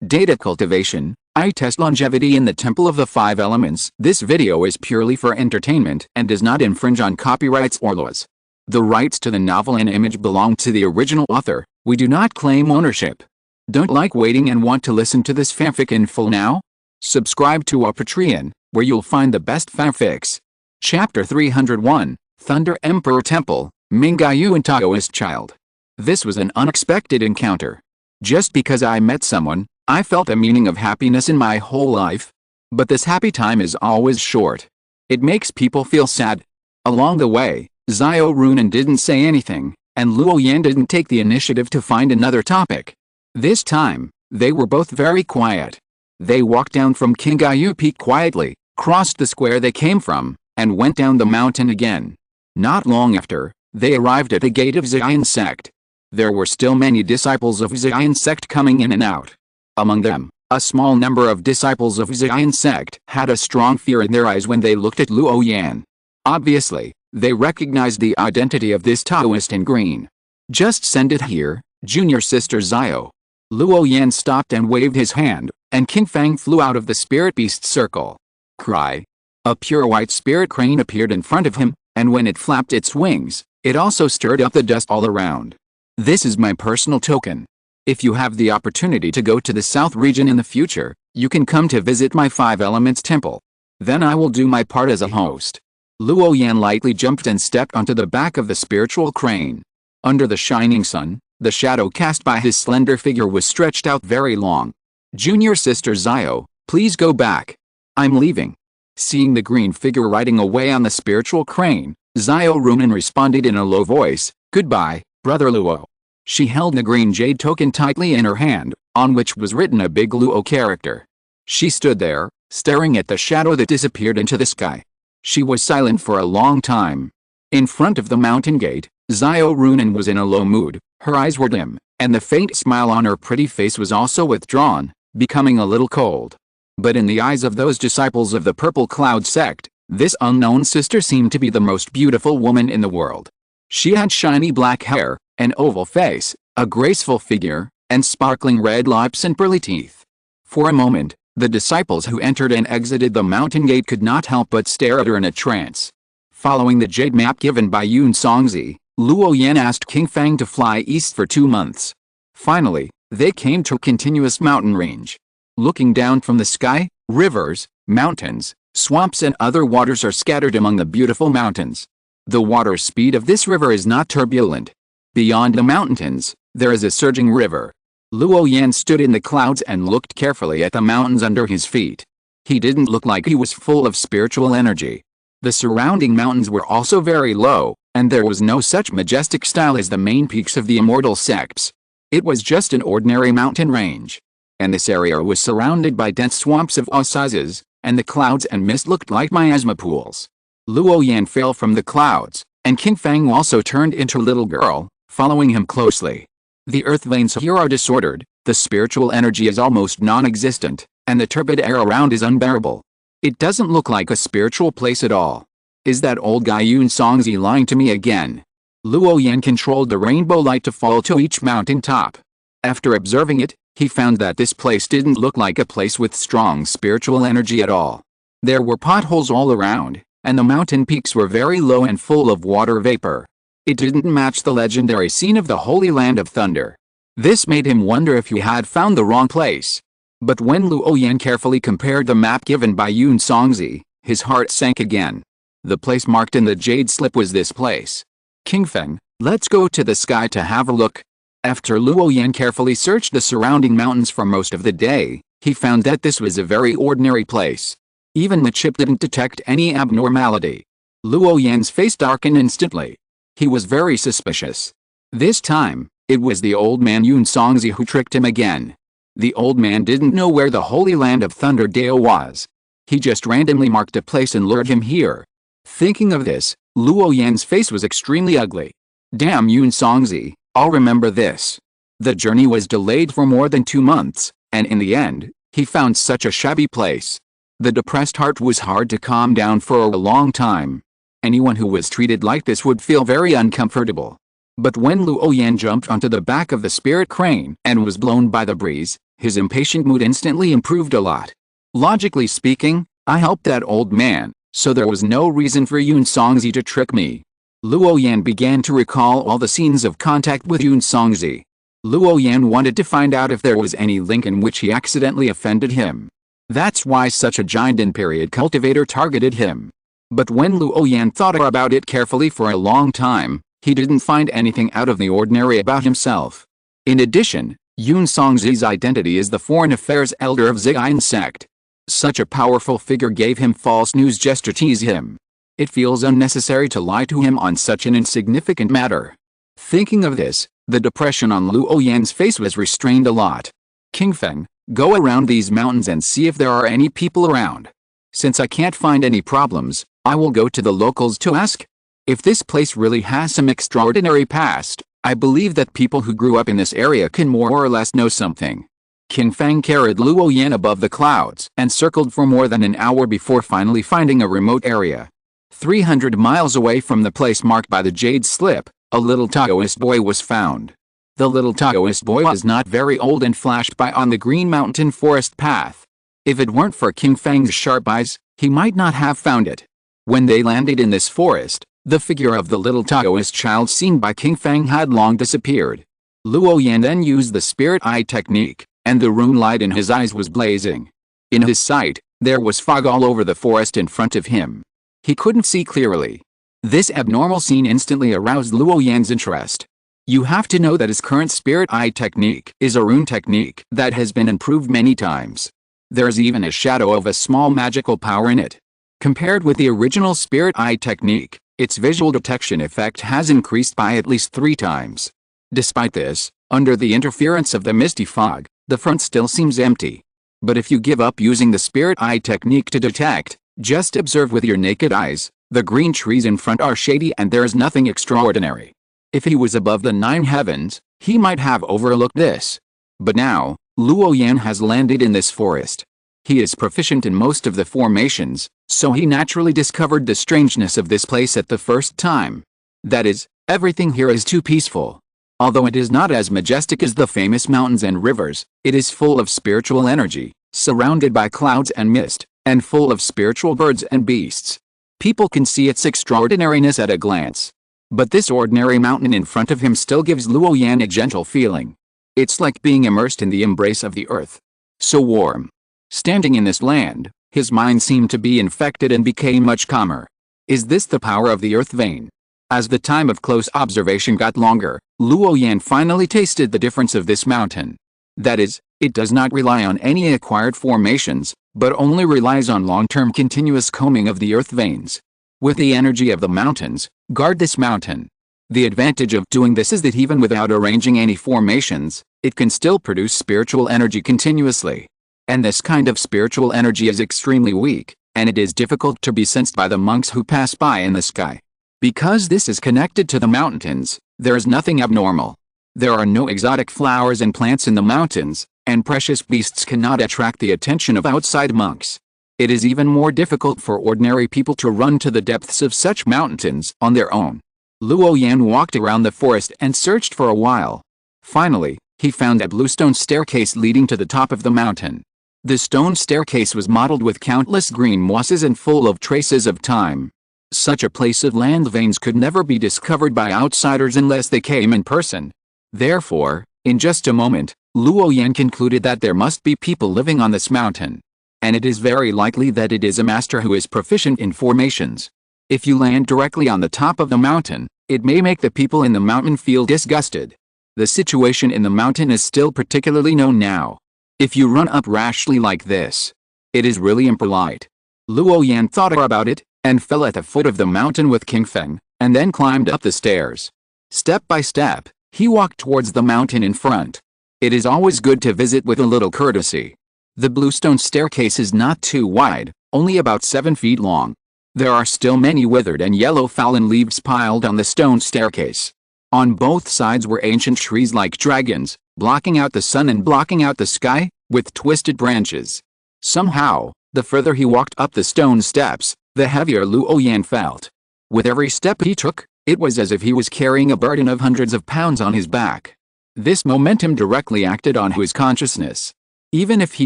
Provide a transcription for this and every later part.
Data cultivation. I test longevity in the Temple of the Five Elements. This video is purely for entertainment and does not infringe on copyrights or laws. The rights to the novel and image belong to the original author. We do not claim ownership. Don't like waiting and want to listen to this fanfic in full now? Subscribe to our Patreon, where you'll find the best fanfics. Chapter 301, Thunder Emperor Temple, Mingayu and Taoist Child. This was an unexpected encounter. Just because I met someone, I felt a meaning of happiness in my whole life. But this happy time is always short. It makes people feel sad. Along the way, Zio Runan didn't say anything, and Luo Yan didn't take the initiative to find another topic. This time, they were both very quiet. They walked down from Kingayu Peak quietly, crossed the square they came from, and went down the mountain again. Not long after, they arrived at the gate of Zion sect. There were still many disciples of Zion sect coming in and out. Among them, a small number of disciples of Zion sect had a strong fear in their eyes when they looked at Luo Yan. Obviously, they recognized the identity of this Taoist in green. "Just send it here, junior sister Zio." Luo Yan stopped and waved his hand, and King Fang flew out of the spirit beast circle. Cry. A pure white spirit crane appeared in front of him, and when it flapped its wings, it also stirred up the dust all around. "This is my personal token. If you have the opportunity to go to the South region in the future, you can come to visit my Five Elements temple. Then I will do my part as a host." Luo Yan lightly jumped and stepped onto the back of the spiritual crane. Under the shining sun, the shadow cast by his slender figure was stretched out very long. "Junior sister Zio, please go back. I'm leaving." Seeing the green figure riding away on the spiritual crane, Zio Runan responded in a low voice, "Goodbye, brother Luo." She held the green jade token tightly in her hand, on which was written a big Luo character. She stood there, staring at the shadow that disappeared into the sky. She was silent for a long time. In front of the mountain gate, Zio Runan was in a low mood. Her eyes were dim, and the faint smile on her pretty face was also withdrawn, becoming a little cold. But in the eyes of those disciples of the Purple Cloud sect, this unknown sister seemed to be the most beautiful woman in the world. She had shiny black hair, an oval face, a graceful figure, and sparkling red lips and pearly teeth. For a moment, the disciples who entered and exited the mountain gate could not help but stare at her in a trance. Following the jade map given by Yun Songzi, Luo Yan asked King Fang to fly east for 2 months. Finally, they came to a continuous mountain range. Looking down from the sky, rivers, mountains, swamps and other waters are scattered among the beautiful mountains. The water speed of this river is not turbulent. Beyond the mountains, there is a surging river. Luo Yan stood in the clouds and looked carefully at the mountains under his feet. He didn't look like he was full of spiritual energy. The surrounding mountains were also very low, and there was no such majestic style as the main peaks of the immortal sects. It was just an ordinary mountain range. And this area was surrounded by dense swamps of all sizes, and the clouds and mist looked like miasma pools. Luo Yan fell from the clouds, and King Fang also turned into a little girl, following him closely. The earth veins here are disordered, the spiritual energy is almost non-existent, and the turbid air around is unbearable. It doesn't look like a spiritual place at all. Is that old guy Yun Songzi lying to me again? Luo Yan controlled the rainbow light to fall to each mountain top. After observing it, he found that this place didn't look like a place with strong spiritual energy at all. There were potholes all around, and the mountain peaks were very low and full of water vapor. It didn't match the legendary scene of the Holy Land of Thunder. This made him wonder if he had found the wrong place. But when Luo Yan carefully compared the map given by Yun Songzi, his heart sank again. The place marked in the jade slip was this place. "King Feng, let's go to the sky to have a look." After Luo Yan carefully searched the surrounding mountains for most of the day, he found that this was a very ordinary place. Even the chip didn't detect any abnormality. Luo Yan's face darkened instantly. He was very suspicious. This time, it was the old man Yun Songzi who tricked him again. The old man didn't know where the Holy Land of Thunder Dao was. He just randomly marked a place and lured him here. Thinking of this, Luo Yan's face was extremely ugly. "Damn Yun Songzi, I'll remember this." The journey was delayed for more than 2 months, and in the end, he found such a shabby place. The depressed heart was hard to calm down for a long time. Anyone who was treated like this would feel very uncomfortable. But when Luo Yan jumped onto the back of the spirit crane and was blown by the breeze, His impatient mood instantly improved a lot. Logically speaking, I helped that old man, so there was no reason for Yun Songzi to trick me. Luo Yan began to recall all the scenes of contact with Yun Songzi. Luo Yan wanted to find out if there was any link in which he accidentally offended him. That's why such a giant period cultivator targeted him. But when Luo Yan thought about it carefully for a long time, he didn't find anything out of the ordinary about himself. In addition, Yun Songzi's identity is the foreign affairs elder of Ziyin sect. Such a powerful figure gave him false news just to tease him. It feels unnecessary to lie to him on such an insignificant matter. Thinking of this, the depression on Luo Yan's face was restrained a lot. King Feng, go around these mountains and see if there are any people around. Since I can't find any problems, I will go to the locals to ask. If this place really has some extraordinary past, I believe that people who grew up in this area can more or less know something. King Feng carried Luo Yan above the clouds and circled for more than an hour before finally finding a remote area. 300 miles away from the place marked by the jade slip, a little Taoist boy was found. The little Taoist boy was not very old and flashed by on the green mountain forest path. If it weren't for King Feng's sharp eyes, he might not have found it. When they landed in this forest, the figure of the little Taoist child seen by King Feng had long disappeared. Luo Yan then used the spirit eye technique, and the rune light in his eyes was blazing. In his sight, there was fog all over the forest in front of him. He couldn't see clearly. This abnormal scene instantly aroused Luo Yan's interest. You have to know that his current spirit eye technique is a rune technique that has been improved many times. There's even a shadow of a small magical power in it. Compared with the original spirit eye technique, its visual detection effect has increased by at least 3 times. Despite this, under the interference of the misty fog, the front still seems empty. But if you give up using the spirit eye technique to detect, just observe with your naked eyes, the green trees in front are shady and there is nothing extraordinary. If he was above the 9 heavens, he might have overlooked this. But now, Luo Yan has landed in this forest. He is proficient in most of the formations, so he naturally discovered the strangeness of this place at the first time. That is, everything here is too peaceful. Although it is not as majestic as the famous mountains and rivers, it is full of spiritual energy, surrounded by clouds and mist, and full of spiritual birds and beasts. People can see its extraordinariness at a glance. But this ordinary mountain in front of him still gives Luo Yan a gentle feeling. It's like being immersed in the embrace of the earth. So warm. Standing in this land, his mind seemed to be infected and became much calmer. Is this the power of the earth vein? As the time of close observation got longer, Luo Yan finally tasted the difference of this mountain. That is, it does not rely on any acquired formations, but only relies on long-term continuous combing of the earth veins. With the energy of the mountains, guard this mountain. The advantage of doing this is that even without arranging any formations, it can still produce spiritual energy continuously. And this kind of spiritual energy is extremely weak, and it is difficult to be sensed by the monks who pass by in the sky. Because this is connected to the mountains, there is nothing abnormal. There are no exotic flowers and plants in the mountains, and precious beasts cannot attract the attention of outside monks. It is even more difficult for ordinary people to run to the depths of such mountains on their own. Luo Yan walked around the forest and searched for a while. Finally, he found a blue stone staircase leading to the top of the mountain. The stone staircase was mottled with countless green mosses and full of traces of time. Such a place of land veins could never be discovered by outsiders unless they came in person. Therefore, in just a moment, Luo Yan concluded that there must be people living on this mountain. And it is very likely that it is a master who is proficient in formations. If you land directly on the top of the mountain, it may make the people in the mountain feel disgusted. The situation in the mountain is still particularly known now. If you run up rashly like this, it is really impolite. Luo Yan thought about it, and fell at the foot of the mountain with King Feng, and then climbed up the stairs. Step by step, he walked towards the mountain in front. It is always good to visit with a little courtesy. The bluestone staircase is not too wide, only about 7 feet long. There are still many withered and yellow fallen leaves piled on the stone staircase. On both sides were ancient trees like dragons, blocking out the sun and blocking out the sky, with twisted branches. Somehow, the further he walked up the stone steps, the heavier Luo Yan felt. With every step he took, it was as if he was carrying a burden of hundreds of pounds on his back. This momentum directly acted on his consciousness. Even if he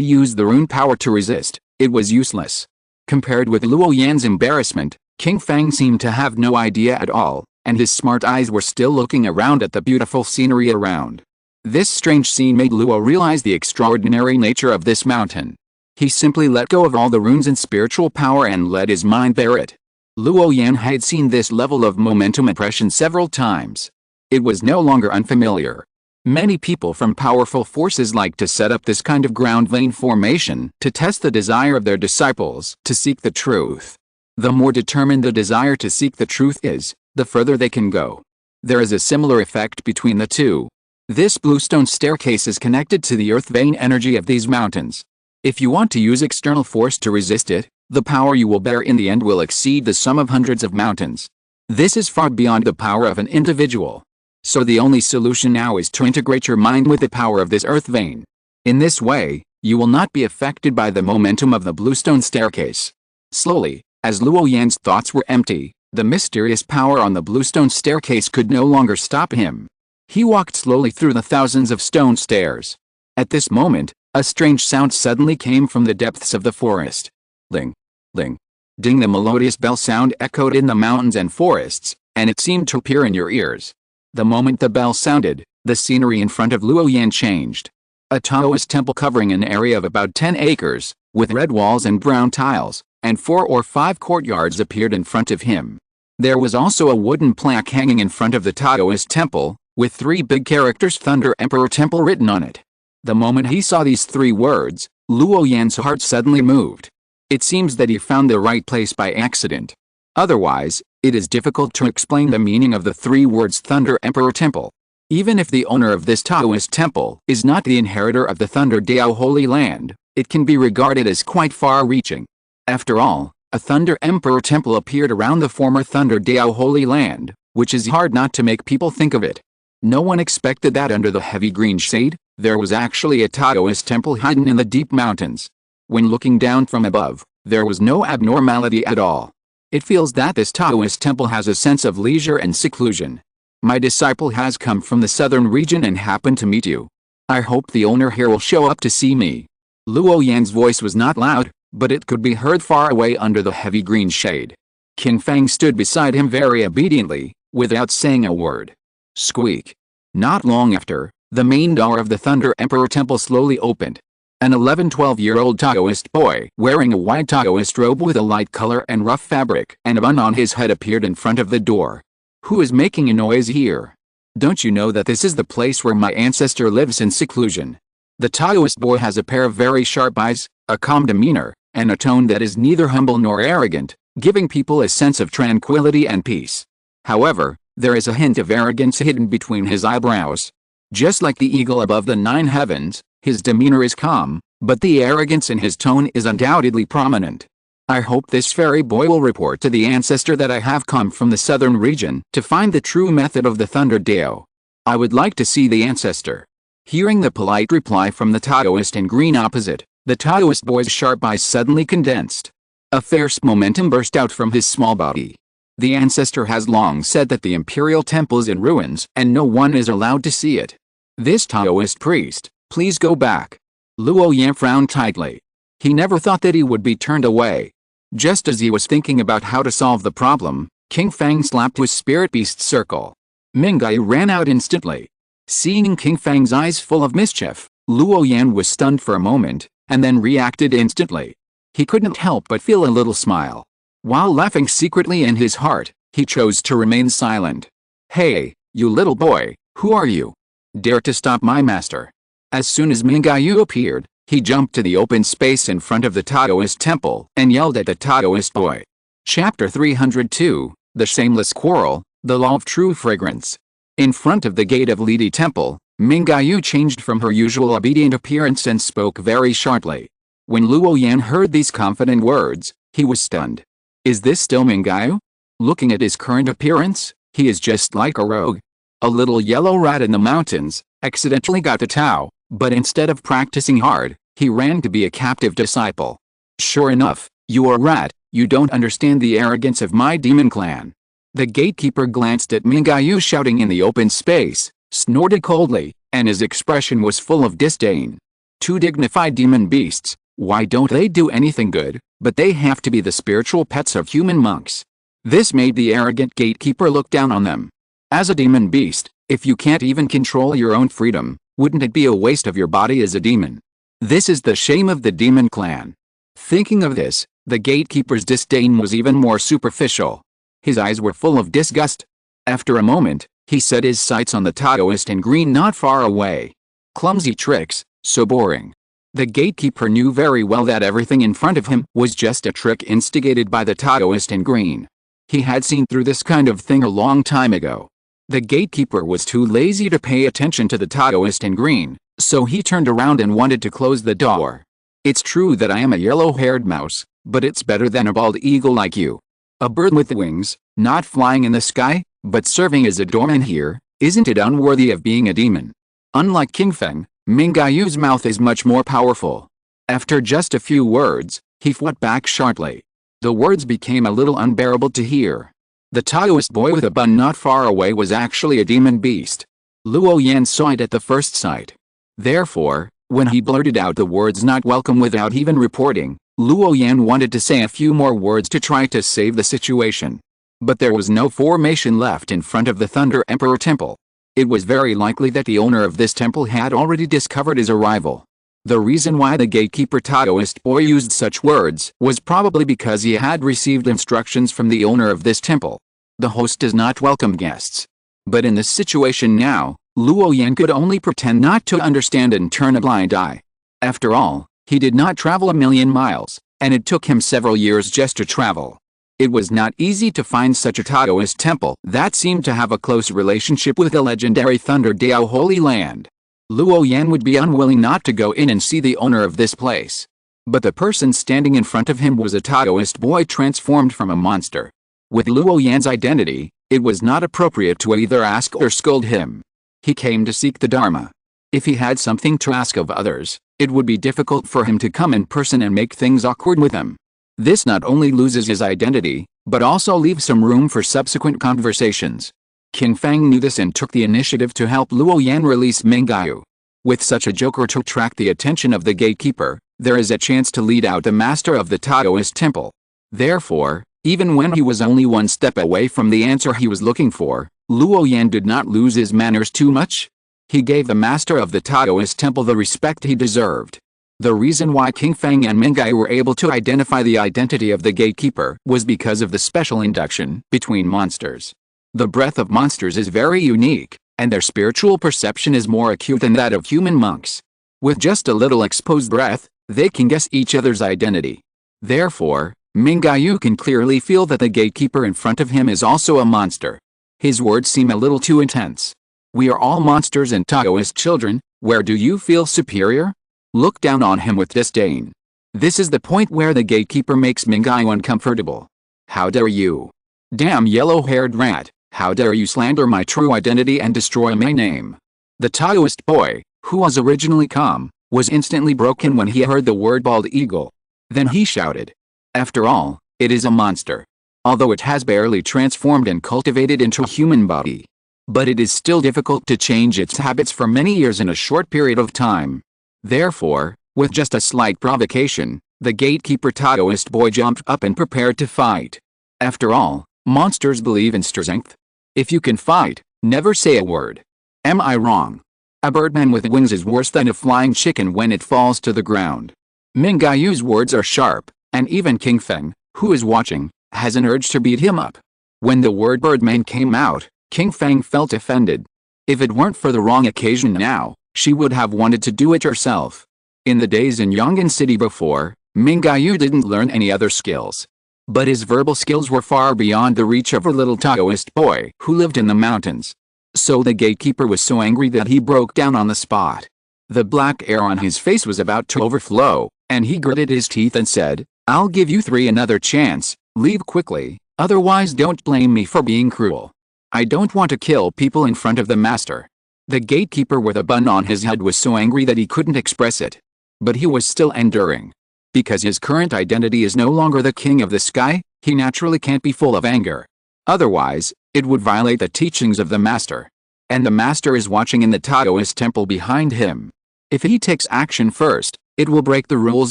used the rune power to resist, it was useless. Compared with Luo Yan's embarrassment, King Fang seemed to have no idea at all, and his smart eyes were still looking around at the beautiful scenery around. This strange scene made Luo realize the extraordinary nature of this mountain. He simply let go of all the runes and spiritual power and let his mind bear it. Luo Yan had seen this level of momentum impression several times. It was no longer unfamiliar. Many people from powerful forces like to set up this kind of ground vein formation to test the desire of their disciples to seek the truth. The more determined the desire to seek the truth is, the further they can go. There is a similar effect between the two. This bluestone staircase is connected to the earth vein energy of these mountains. If you want to use external force to resist it, the power you will bear in the end will exceed the sum of hundreds of mountains. This is far beyond the power of an individual. So the only solution now is to integrate your mind with the power of this earth vein. In this way, you will not be affected by the momentum of the bluestone staircase. Slowly, as Luo Yan's thoughts were empty, the mysterious power on the bluestone staircase could no longer stop him. He walked slowly through the thousands of stone stairs. At this moment, a strange sound suddenly came from the depths of the forest. Ling, ling, ding. The melodious bell sound echoed in the mountains and forests, and it seemed to appear in your ears. The moment the bell sounded, the scenery in front of Luo Yan changed. A Taoist temple covering an area of about 10 acres, with red walls and brown tiles, and 4 or 5 courtyards appeared in front of him. There was also a wooden plaque hanging in front of the Taoist temple, with 3 big characters Thunder Emperor Temple written on it. The moment he saw these 3 words, Luo Yan's heart suddenly moved. It seems that he found the right place by accident. Otherwise, it is difficult to explain the meaning of the 3 words Thunder Emperor Temple. Even if the owner of this Taoist temple is not the inheritor of the Thunder Dao Holy Land, it can be regarded as quite far-reaching. After all, a Thunder Emperor Temple appeared around the former Thunder Dao Holy Land, which is hard not to make people think of it. No one expected that under the heavy green shade, there was actually a Taoist temple hidden in the deep mountains. When looking down from above, there was no abnormality at all. It feels that this Taoist temple has a sense of leisure and seclusion. My disciple has come from the southern region and happened to meet you. I hope the owner here will show up to see me. Luo Yan's voice was not loud, but it could be heard far away under the heavy green shade. King Fang stood beside him very obediently, without saying a word. Squeak. Not long after, the main door of the Thunder Emperor Temple slowly opened. An 11-12-year-old Taoist boy wearing a white Taoist robe with a light color and rough fabric and a bun on his head appeared in front of the door. Who is making a noise here? Don't you know that this is the place where my ancestor lives in seclusion? The Taoist boy has a pair of very sharp eyes, a calm demeanor, and a tone that is neither humble nor arrogant, giving people a sense of tranquility and peace. However, there is a hint of arrogance hidden between his eyebrows. Just like the eagle above the 9 heavens, his demeanor is calm, but the arrogance in his tone is undoubtedly prominent. I hope this fairy boy will report to the ancestor that I have come from the southern region to find the true method of the Thunder Dao. I would like to see the ancestor. Hearing the polite reply from the Taoist in green opposite, the Taoist boy's sharp eyes suddenly condensed. A fierce momentum burst out from his small body. The ancestor has long said that the imperial temple is in ruins and no one is allowed to see it. This Taoist priest, please go back. Luo Yan frowned tightly. He never thought that he would be turned away. Just as he was thinking about how to solve the problem, King Fang slapped his spirit beast circle. Mingyu ran out instantly. Seeing King Fang's eyes full of mischief, Luo Yan was stunned for a moment, and then reacted instantly. He couldn't help but feel a little smile. While laughing secretly in his heart, he chose to remain silent. Hey, you little boy, who are you? Dare to stop my master? As soon as Mingyu appeared, he jumped to the open space in front of the Taoist temple and yelled at the Taoist boy. Chapter 302, The Shameless Quarrel, The Law of True Fragrance. In front of the gate of Lidi Temple, Mingyu changed from her usual obedient appearance and spoke very sharply. When Luo Yan heard these confident words, he was stunned. Is this still Mingyu? Looking at his current appearance, he is just like a rogue. A little yellow rat in the mountains, accidentally got the Tao, but instead of practicing hard, he ran to be a captive disciple. Sure enough, you are a rat, you don't understand the arrogance of my demon clan. The gatekeeper glanced at Mingyu shouting in the open space, snorted coldly, and his expression was full of disdain. Two dignified demon beasts, why don't they do anything good, but they have to be the spiritual pets of human monks? This made the arrogant gatekeeper look down on them. As a demon beast, if you can't even control your own freedom, wouldn't it be a waste of your body as a demon? This is the shame of the demon clan. Thinking of this, the gatekeeper's disdain was even more superficial. His eyes were full of disgust. After a moment, he set his sights on the Taoist in green not far away. Clumsy tricks, so boring. The gatekeeper knew very well that everything in front of him was just a trick instigated by the Taoist in green. He had seen through this kind of thing a long time ago. The gatekeeper was too lazy to pay attention to the Taoist in green, so he turned around and wanted to close the door. It's true that I am a yellow-haired mouse, but it's better than a bald eagle like you. A bird with wings, not flying in the sky, but serving as a doorman here, isn't it unworthy of being a demon? Unlike King Feng, Mingayu's mouth is much more powerful. After just a few words, he fought back sharply. The words became a little unbearable to hear. The Taoist boy with a bun not far away was actually a demon beast. Luo Yan saw it at the first sight. Therefore, when he blurted out the words "not welcome" without even reporting, Luo Yan wanted to say a few more words to try to save the situation. But there was no formation left in front of the Thunder Emperor Temple. It was very likely that the owner of this temple had already discovered his arrival. The reason why the gatekeeper Taoist boy used such words was probably because he had received instructions from the owner of this temple. The host does not welcome guests. But in this situation now, Luo Yan could only pretend not to understand and turn a blind eye. After all, he did not travel 1,000,000 miles, and it took him several years just to travel. It was not easy to find such a Taoist temple that seemed to have a close relationship with the legendary Thunder Dao Holy Land. Luo Yan would be unwilling not to go in and see the owner of this place. But the person standing in front of him was a Taoist boy transformed from a monster. With Luo Yan's identity, it was not appropriate to either ask or scold him. He came to seek the Dharma. If he had something to ask of others, it would be difficult for him to come in person and make things awkward with them. This not only loses his identity, but also leaves some room for subsequent conversations. King Feng knew this and took the initiative to help Luo Yan release Mingyu. With such a joker to attract the attention of the gatekeeper, there is a chance to lead out the master of the Taoist temple. Therefore, even when he was only one step away from the answer he was looking for, Luo Yan did not lose his manners too much. He gave the master of the Taoist temple the respect he deserved. The reason why King Feng and Mingyu were able to identify the identity of the gatekeeper was because of the special induction between monsters. The breath of monsters is very unique, and their spiritual perception is more acute than that of human monks. With just a little exposed breath, they can guess each other's identity. Therefore, Mingyu can clearly feel that the gatekeeper in front of him is also a monster. His words seem a little too intense. We are all monsters and Taoist children, where do you feel superior? Look down on him with disdain. This is the point where the gatekeeper makes Mingyu uncomfortable. How dare you? Damn yellow-haired rat, how dare you slander my true identity and destroy my name? The Taoist boy, who was originally calm, was instantly broken when he heard the word bald eagle. Then he shouted. After all, it is a monster. Although it has barely transformed and cultivated into a human body. But it is still difficult to change its habits for many years in a short period of time. Therefore, with just a slight provocation, the gatekeeper Taoist boy jumped up and prepared to fight. After all, monsters believe in strength. If you can fight, never say a word. Am I wrong? A birdman with wings is worse than a flying chicken when it falls to the ground. Mingyu's words are sharp, and even King Feng, who is watching, has an urge to beat him up. When the word birdman came out, King Feng felt offended. If it weren't for the wrong occasion now, she would have wanted to do it herself. In the days in Yong'an City before, Mingyu didn't learn any other skills. But his verbal skills were far beyond the reach of a little Taoist boy who lived in the mountains. So the gatekeeper was so angry that he broke down on the spot. The black air on his face was about to overflow, and he gritted his teeth and said, "I'll give you three another chance, leave quickly, otherwise don't blame me for being cruel. I don't want to kill people in front of the master." The gatekeeper with a bun on his head was so angry that he couldn't express it. But he was still enduring. Because his current identity is no longer the king of the sky, he naturally can't be full of anger. Otherwise, it would violate the teachings of the master. And the master is watching in the Taoist temple behind him. If he takes action first, it will break the rules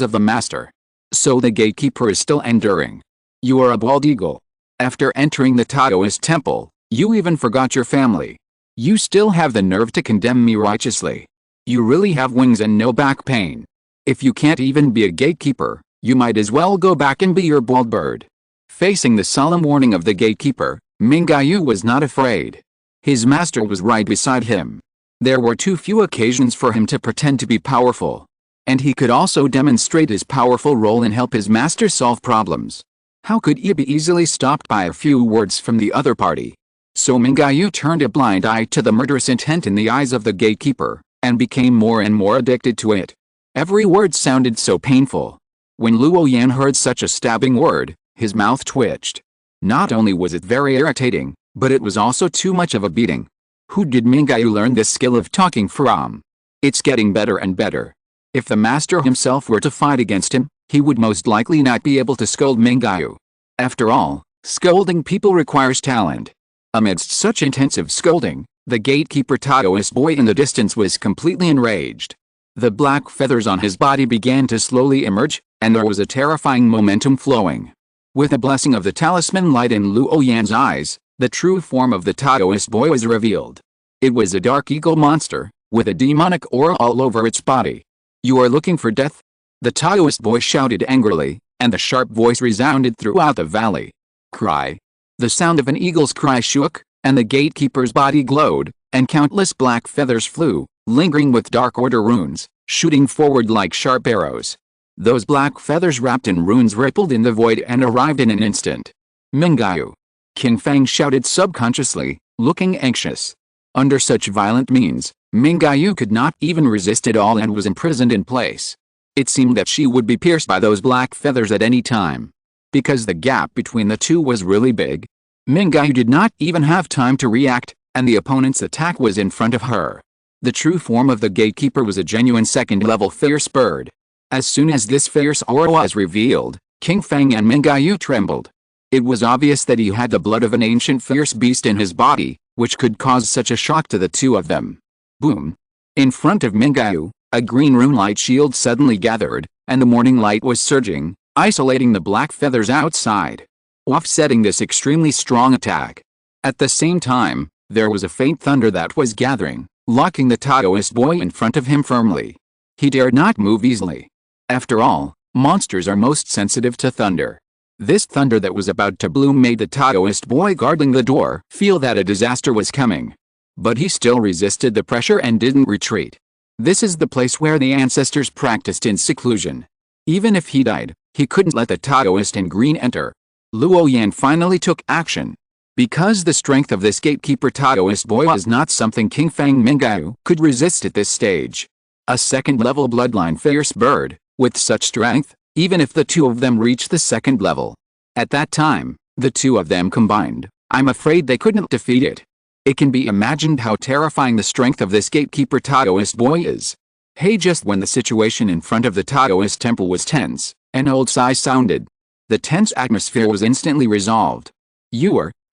of the master. So the gatekeeper is still enduring. You are a bald eagle. After entering the Taoist temple, you even forgot your family. You still have the nerve to condemn me righteously. You really have wings and no back pain. If you can't even be a gatekeeper, you might as well go back and be your bald bird. Facing the solemn warning of the gatekeeper, Mingayu was not afraid. His master was right beside him. There were too few occasions for him to pretend to be powerful. And he could also demonstrate his powerful role and help his master solve problems. How could he be easily stopped by a few words from the other party? So Mingayu turned a blind eye to the murderous intent in the eyes of the gatekeeper, and became more and more addicted to it. Every word sounded so painful. When Luo Yan heard such a stabbing word, his mouth twitched. Not only was it very irritating, but it was also too much of a beating. Who did Mingayu learn this skill of talking from? It's getting better and better. If the master himself were to fight against him, he would most likely not be able to scold Mingayu. After all, scolding people requires talent. Amidst such intensive scolding, the gatekeeper Taoist boy in the distance was completely enraged. The black feathers on his body began to slowly emerge, and there was a terrifying momentum flowing. With the blessing of the talisman light in Luo Yan's eyes, the true form of the Taoist boy was revealed. It was a dark eagle monster, with a demonic aura all over its body. You are looking for death? The Taoist boy shouted angrily, and the sharp voice resounded throughout the valley. Cry. The sound of an eagle's cry shook, and the gatekeeper's body glowed, and countless black feathers flew, lingering with dark order runes, shooting forward like sharp arrows. Those black feathers wrapped in runes rippled in the void and arrived in an instant. Mingayu. King Fang shouted subconsciously, looking anxious. Under such violent means, Mingayu could not even resist at all and was imprisoned in place. It seemed that she would be pierced by those black feathers at any time. Because the gap between the two was really big, Mingayu did not even have time to react, and the opponent's attack was in front of her. The true form of the gatekeeper was a genuine second-level fierce bird. As soon as this fierce aura was revealed, King Fang and Mingayu trembled. It was obvious that he had the blood of an ancient fierce beast in his body, which could cause such a shock to the two of them. Boom! In front of Mingayu, a green rune light shield suddenly gathered, and the morning light was surging, isolating the black feathers outside, offsetting this extremely strong attack. At the same time, there was a faint thunder that was gathering, locking the Taoist boy in front of him firmly. He dared not move easily. After all, monsters are most sensitive to thunder. This thunder that was about to bloom made the Taoist boy guarding the door feel that a disaster was coming. But he still resisted the pressure and didn't retreat. This is the place where the ancestors practiced in seclusion. Even if he died, he couldn't let the Taoist in green enter. Luo Yan finally took action. Because the strength of this gatekeeper Taoist boy was not something King Fang Mingayu could resist at this stage. A second-level bloodline fierce bird, with such strength, even if the two of them reached the second level. At that time, the two of them combined, I'm afraid they couldn't defeat it. It can be imagined how terrifying the strength of this gatekeeper Taoist boy is. Hey, just when the situation in front of the Taoist temple was tense, an old sigh sounded. The tense atmosphere was instantly resolved.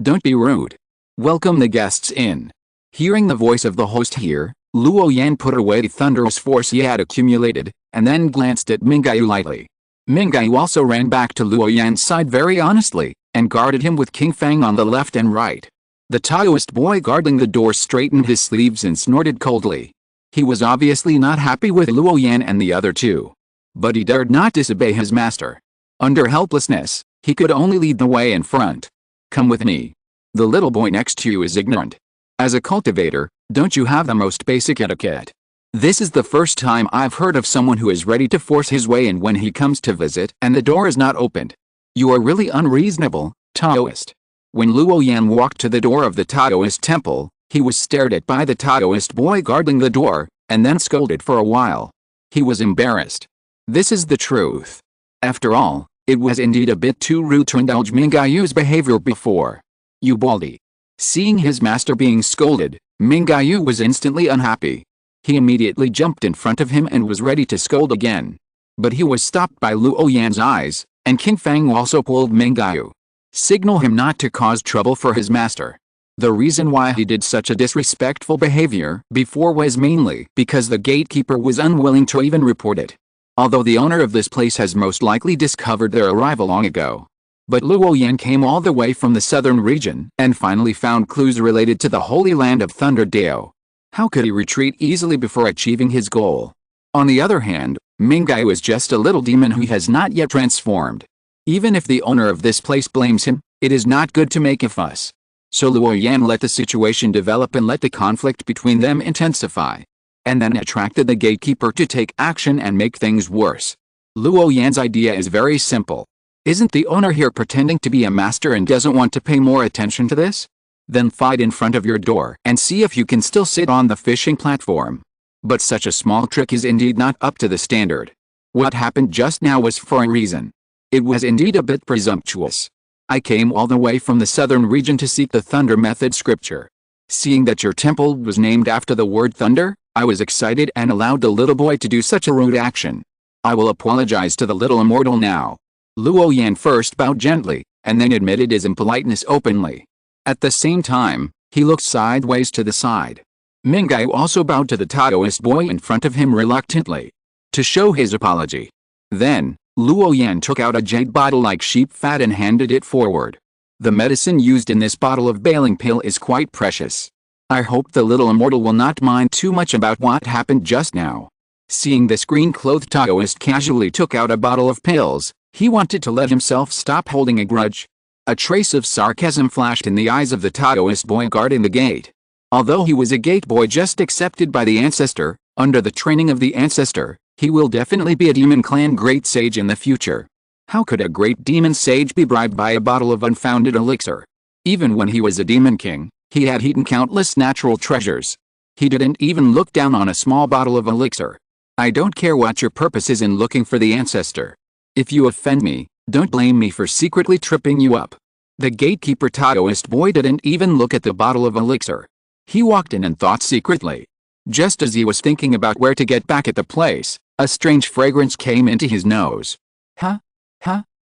Don't be rude. Welcome the guests in. Hearing the voice of the host here, Luo Yan put away the thunderous force he had accumulated, and then glanced at Mingayu lightly. Mingayu also ran back to Luo Yan's side very honestly, and guarded him with King Fang on the left and right. The Taoist boy guarding the door straightened his sleeves and snorted coldly. He was obviously not happy with Luo Yan and the other two. But he dared not disobey his master. Under helplessness, he could only lead the way in front. Come with me. The little boy next to you is ignorant. As a cultivator, don't you have the most basic etiquette? This is the first time I've heard of someone who is ready to force his way in when he comes to visit and the door is not opened. You are really unreasonable, Taoist. When Luo Yan walked to the door of the Taoist temple, he was stared at by the Taoist boy guarding the door, and then scolded for a while. He was embarrassed. This is the truth. After all, it was indeed a bit too rude to indulge Mingayu's behavior before. You baldy. Seeing his master being scolded, Mingayu was instantly unhappy. He immediately jumped in front of him and was ready to scold again. But he was stopped by Luo Yan's eyes, and King Fang also pulled Mingayu. Signal him not to cause trouble for his master. The reason why he did such a disrespectful behavior before was mainly because the gatekeeper was unwilling to even report it. Although the owner of this place has most likely discovered their arrival long ago. But Luo Yan came all the way from the southern region and finally found clues related to the Holy Land of Thunder Dao. How could he retreat easily before achieving his goal? On the other hand, Mingyu is just a little demon who has not yet transformed. Even if the owner of this place blames him, it is not good to make a fuss. So Luo Yan let the situation develop and let the conflict between them intensify. And then attracted the gatekeeper to take action and make things worse. Luo Yan's idea is very simple. Isn't the owner here pretending to be a master and doesn't want to pay more attention to this? Then fight in front of your door and see if you can still sit on the fishing platform. But such a small trick is indeed not up to the standard. What happened just now was for a reason. It was indeed a bit presumptuous. I came all the way from the southern region to seek the thunder method scripture. Seeing that your temple was named after the word thunder, I was excited and allowed the little boy to do such a rude action. I will apologize to the little immortal now. Luo Yan first bowed gently, and then admitted his impoliteness openly. At the same time, he looked sideways to the side. Mingyu also bowed to the Taoist boy in front of him reluctantly, to show his apology. Then, Luo Yan took out a jade bottle like sheep fat and handed it forward. The medicine used in this bottle of bailing pill is quite precious. I hope the little immortal will not mind too much about what happened just now. Seeing this green-clothed Taoist casually took out a bottle of pills, he wanted to let himself stop holding a grudge. A trace of sarcasm flashed in the eyes of the Taoist boy guarding the gate. Although he was a gate boy just accepted by the ancestor, under the training of the ancestor, he will definitely be a demon clan great sage in the future. How could a great demon sage be bribed by a bottle of unfounded elixir? Even when he was a demon king, he had eaten countless natural treasures. He didn't even look down on a small bottle of elixir. I don't care what your purpose is in looking for the ancestor. If you offend me, don't blame me for secretly tripping you up. The gatekeeper Taoist boy didn't even look at the bottle of elixir. He walked in and thought secretly. Just as he was thinking about where to get back at the place, a strange fragrance came into his nose. Huh?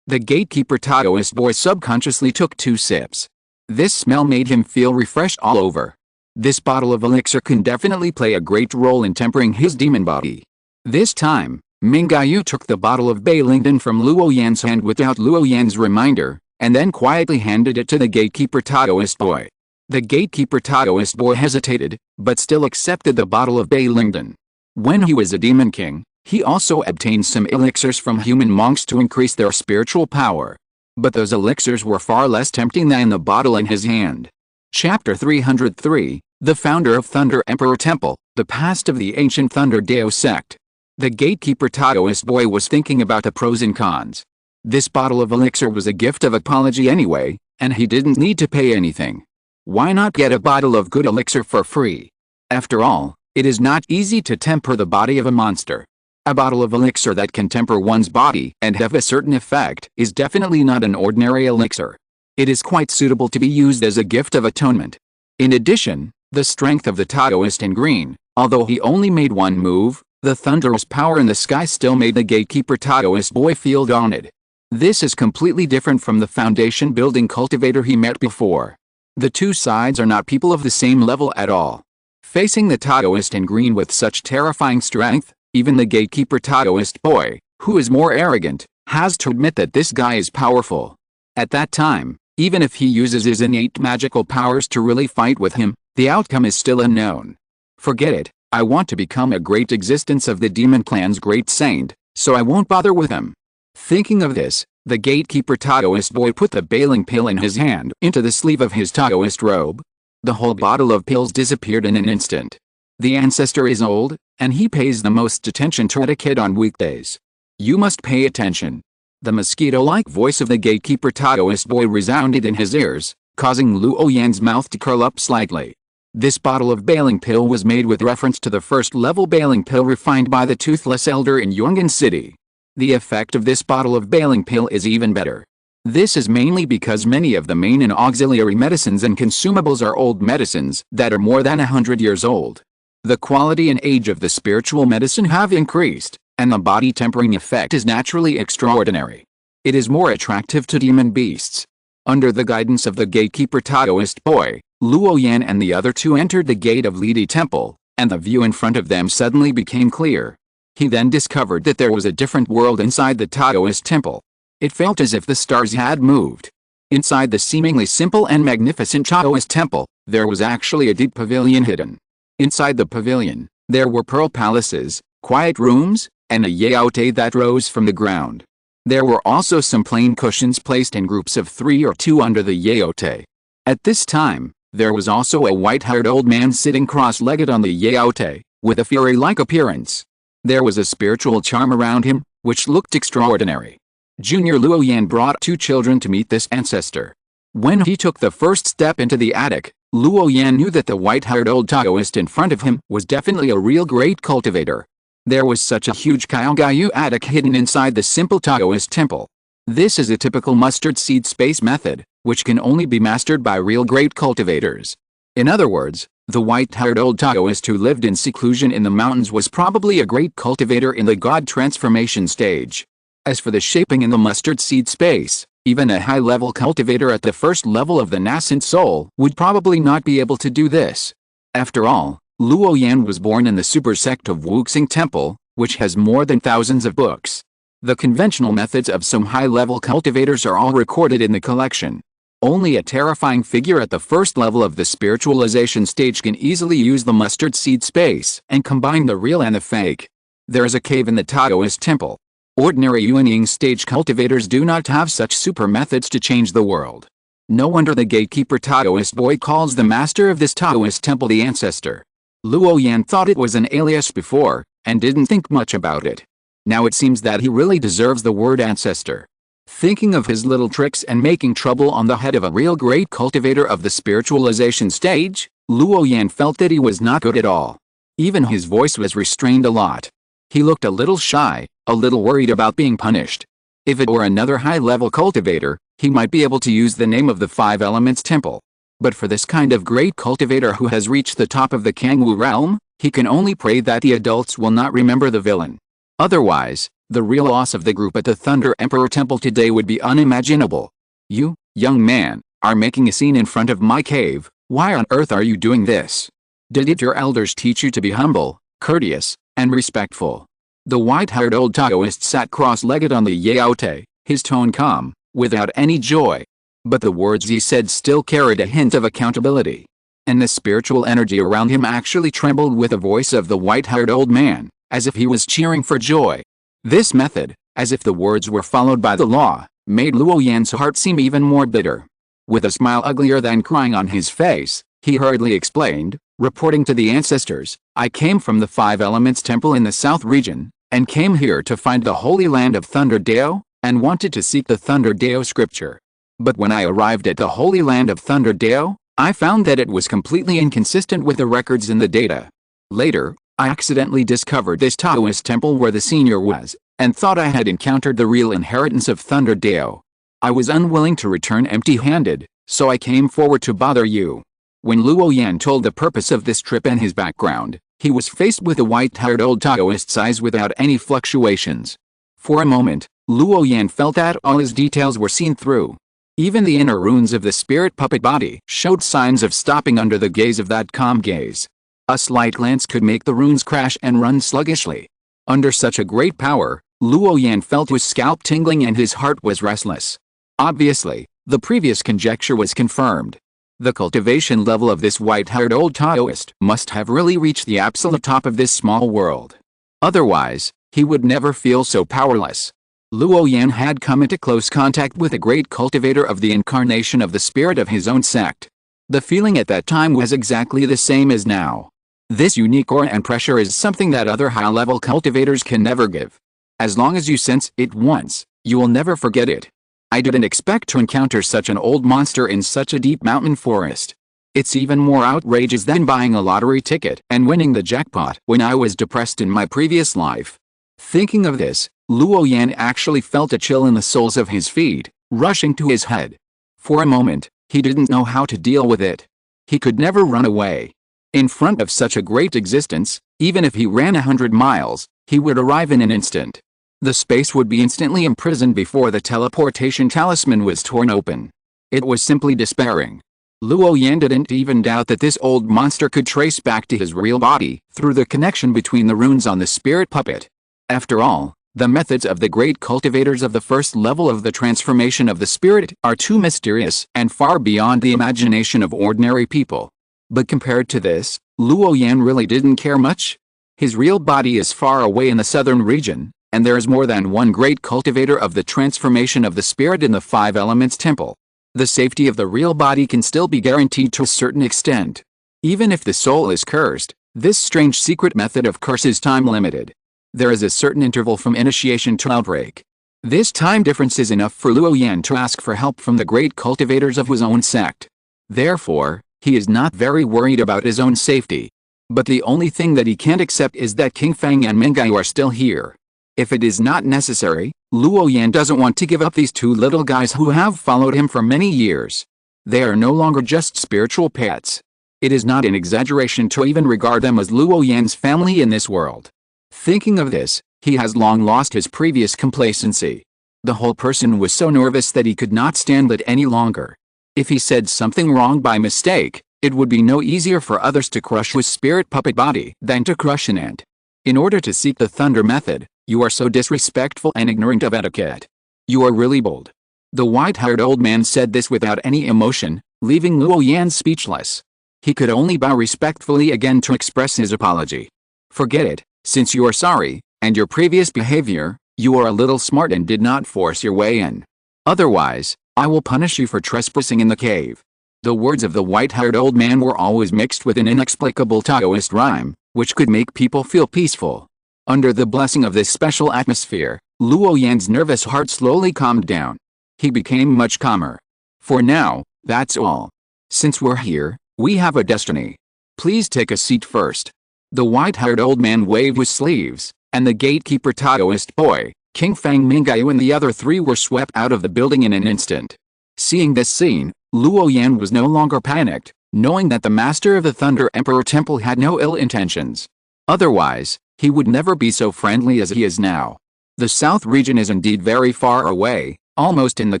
The gatekeeper Taoist boy subconsciously took 2 sips. This smell made him feel refreshed all over. This bottle of elixir can definitely play a great role in tempering his demon body. This time, Mingyu took the bottle of Bailingdon from Luo Yan's hand without Luo Yan's reminder, and then quietly handed it to the gatekeeper Taoist boy. The gatekeeper Taoist boy hesitated, but still accepted the bottle of Bailingdon. When he was a demon king, he also obtained some elixirs from human monks to increase their spiritual power. But those elixirs were far less tempting than the bottle in his hand. Chapter 303, The Founder of Thunder Emperor Temple, The Past of the Ancient Thunder Dao Sect. The gatekeeper Taoist boy was thinking about the pros and cons. This bottle of elixir was a gift of apology anyway, and he didn't need to pay anything. Why not get a bottle of good elixir for free? After all, it is not easy to temper the body of a monster. A bottle of elixir that can temper one's body and have a certain effect is definitely not an ordinary elixir. It is quite suitable to be used as a gift of atonement. In addition, the strength of the Taoist in green, although he only made one move, the thunderous power in the sky still made the gatekeeper Taoist boy feel daunted. This is completely different from the foundation building cultivator he met before. The two sides are not people of the same level at all. Facing the Taoist in green with such terrifying strength, even the gatekeeper Taoist boy, who is more arrogant, has to admit that this guy is powerful. At that time, even if he uses his innate magical powers to really fight with him, the outcome is still unknown. Forget it, I want to become a great existence of the demon clan's great saint, so I won't bother with him. Thinking of this, the gatekeeper Taoist boy put the bailing pill in his hand into the sleeve of his Taoist robe. The whole bottle of pills disappeared in an instant. The ancestor is old, and he pays the most attention to etiquette on weekdays. You must pay attention. The mosquito-like voice of the gatekeeper Taoist boy resounded in his ears, causing Luo Yan's mouth to curl up slightly. This bottle of bailing pill was made with reference to the first-level bailing pill refined by the Toothless Elder in Yong'an City. The effect of this bottle of bailing pill is even better. This is mainly because many of the main and auxiliary medicines and consumables are old medicines that are more than 100 years old. The quality and age of the spiritual medicine have increased, and the body tempering effect is naturally extraordinary. It is more attractive to demon beasts. Under the guidance of the gatekeeper Taoist boy, Luo Yan and the other two entered the gate of Lidi Temple, and the view in front of them suddenly became clear. He then discovered that there was a different world inside the Taoist temple. It felt as if the stars had moved. Inside the seemingly simple and magnificent Taoist temple, there was actually a deep pavilion hidden. Inside the pavilion, there were pearl palaces, quiet rooms, and a yaote that rose from the ground. There were also some plain cushions placed in groups of 3 or 2 under the yaote. At this time, there was also a white-haired old man sitting cross-legged on the yaote, with a fairy-like appearance. There was a spiritual charm around him, which looked extraordinary. Junior Luo Yan brought 2 children to meet this ancestor. When he took the first step into the attic, Luo Yan knew that the white-haired old Taoist in front of him was definitely a real great cultivator. There was such a huge Kaogayu attic hidden inside the simple Taoist temple. This is a typical mustard seed space method, which can only be mastered by real great cultivators. In other words, the white-haired old Taoist who lived in seclusion in the mountains was probably a great cultivator in the God transformation stage. As for the shaping in the mustard seed space, even a high-level cultivator at the first level of the nascent soul would probably not be able to do this. After all, Luo Yan was born in the super sect of Wuxing Temple, which has more than thousands of books. The conventional methods of some high-level cultivators are all recorded in the collection. Only a terrifying figure at the first level of the spiritualization stage can easily use the mustard seed space and combine the real and the fake. There is a cave in the Taoist temple. Ordinary Yuanying stage cultivators do not have such super methods to change the world. No wonder the gatekeeper Taoist boy calls the master of this Taoist temple the ancestor. Luo Yan thought it was an alias before, and didn't think much about it. Now it seems that he really deserves the word ancestor. Thinking of his little tricks and making trouble on the head of a real great cultivator of the spiritualization stage, Luo Yan felt that he was not good at all. Even his voice was restrained a lot. He looked a little shy, a little worried about being punished. If it were another high-level cultivator, he might be able to use the name of the 5 Elements Temple. But for this kind of great cultivator who has reached the top of the Kangwu realm, he can only pray that the adults will not remember the villain. Otherwise, the real loss of the group at the Thunder Emperor Temple today would be unimaginable. You, young man, are making a scene in front of my cave. Why on earth are you doing this? Did your elders teach you to be humble, courteous, and respectful? The white-haired old Taoist sat cross-legged on the yaote, his tone calm, without any joy. But the words he said still carried a hint of accountability. And the spiritual energy around him actually trembled with the voice of the white-haired old man, as if he was cheering for joy. This method, as if the words were followed by the law, made Luo Yan's heart seem even more bitter. With a smile uglier than crying on his face, he hurriedly explained, reporting to the ancestors, I came from the 5 Elements Temple in the south region, and came here to find the holy land of Thunder Dao, and wanted to seek the Thunder Dao scripture. But when I arrived at the holy land of Thunder Dao, I found that it was completely inconsistent with the records in the data. Later, I accidentally discovered this Taoist temple where the senior was, and thought I had encountered the real inheritance of Thunder Dao. I was unwilling to return empty-handed, so I came forward to bother you. When Luo Yan told the purpose of this trip and his background, he was faced with a white-haired old Taoist's eyes without any fluctuations. For a moment, Luo Yan felt that all his details were seen through. Even the inner runes of the spirit puppet body showed signs of stopping under the gaze of that calm gaze. A slight glance could make the runes crash and run sluggishly. Under such a great power, Luo Yan felt his scalp tingling and his heart was restless. Obviously, the previous conjecture was confirmed. The cultivation level of this white-haired old Taoist must have really reached the absolute top of this small world. Otherwise, he would never feel so powerless. Luo Yan had come into close contact with a great cultivator of the incarnation of the spirit of his own sect. The feeling at that time was exactly the same as now. This unique aura and pressure is something that other high-level cultivators can never give. As long as you sense it once, you will never forget it. I didn't expect to encounter such an old monster in such a deep mountain forest. It's even more outrageous than buying a lottery ticket and winning the jackpot when I was depressed in my previous life. Thinking of this, Luo Yan actually felt a chill in the soles of his feet, rushing to his head. For a moment, he didn't know how to deal with it. He could never run away. In front of such a great existence, even if he ran 100 miles, he would arrive in an instant. The space would be instantly imprisoned before the teleportation talisman was torn open. It was simply despairing. Luo Yan didn't even doubt that this old monster could trace back to his real body through the connection between the runes on the spirit puppet. After all, the methods of the great cultivators of the first level of the transformation of the spirit are too mysterious and far beyond the imagination of ordinary people. But compared to this, Luo Yan really didn't care much. His real body is far away in the southern region, and there is more than one great cultivator of the transformation of the spirit in the Five Elements Temple. The safety of the real body can still be guaranteed to a certain extent. Even if the soul is cursed, this strange secret method of curse is time-limited. There is a certain interval from initiation to outbreak. This time difference is enough for Luo Yan to ask for help from the great cultivators of his own sect. Therefore, he is not very worried about his own safety. But the only thing that he can't accept is that King Feng and Mingyue are still here. If it is not necessary, Luo Yan doesn't want to give up these two little guys who have followed him for many years. They are no longer just spiritual pets. It is not an exaggeration to even regard them as Luo Yan's family in this world. Thinking of this, he has long lost his previous complacency. The whole person was so nervous that he could not stand it any longer. If he said something wrong by mistake, it would be no easier for others to crush his spirit puppet body than to crush an ant. In order to seek the thunder method, you are so disrespectful and ignorant of etiquette. You are really bold. The white-haired old man said this without any emotion, leaving Luo Yan speechless. He could only bow respectfully again to express his apology. Forget it, since you are sorry, and your previous behavior, you are a little smart and did not force your way in. Otherwise, I will punish you for trespassing in the cave. The words of the white-haired old man were always mixed with an inexplicable Taoist rhyme, which could make people feel peaceful. Under the blessing of this special atmosphere, Luo Yan's nervous heart slowly calmed down. He became much calmer. For now, that's all. Since we're here, we have a destiny. Please take a seat first. The white-haired old man waved his sleeves, and the gatekeeper Taoist boy, King Feng Mingyue and the other three were swept out of the building in an instant. Seeing this scene, Luo Yan was no longer panicked, knowing that the master of the Thunder Emperor Temple had no ill intentions. Otherwise, he would never be so friendly as he is now. The south region is indeed very far away, almost in the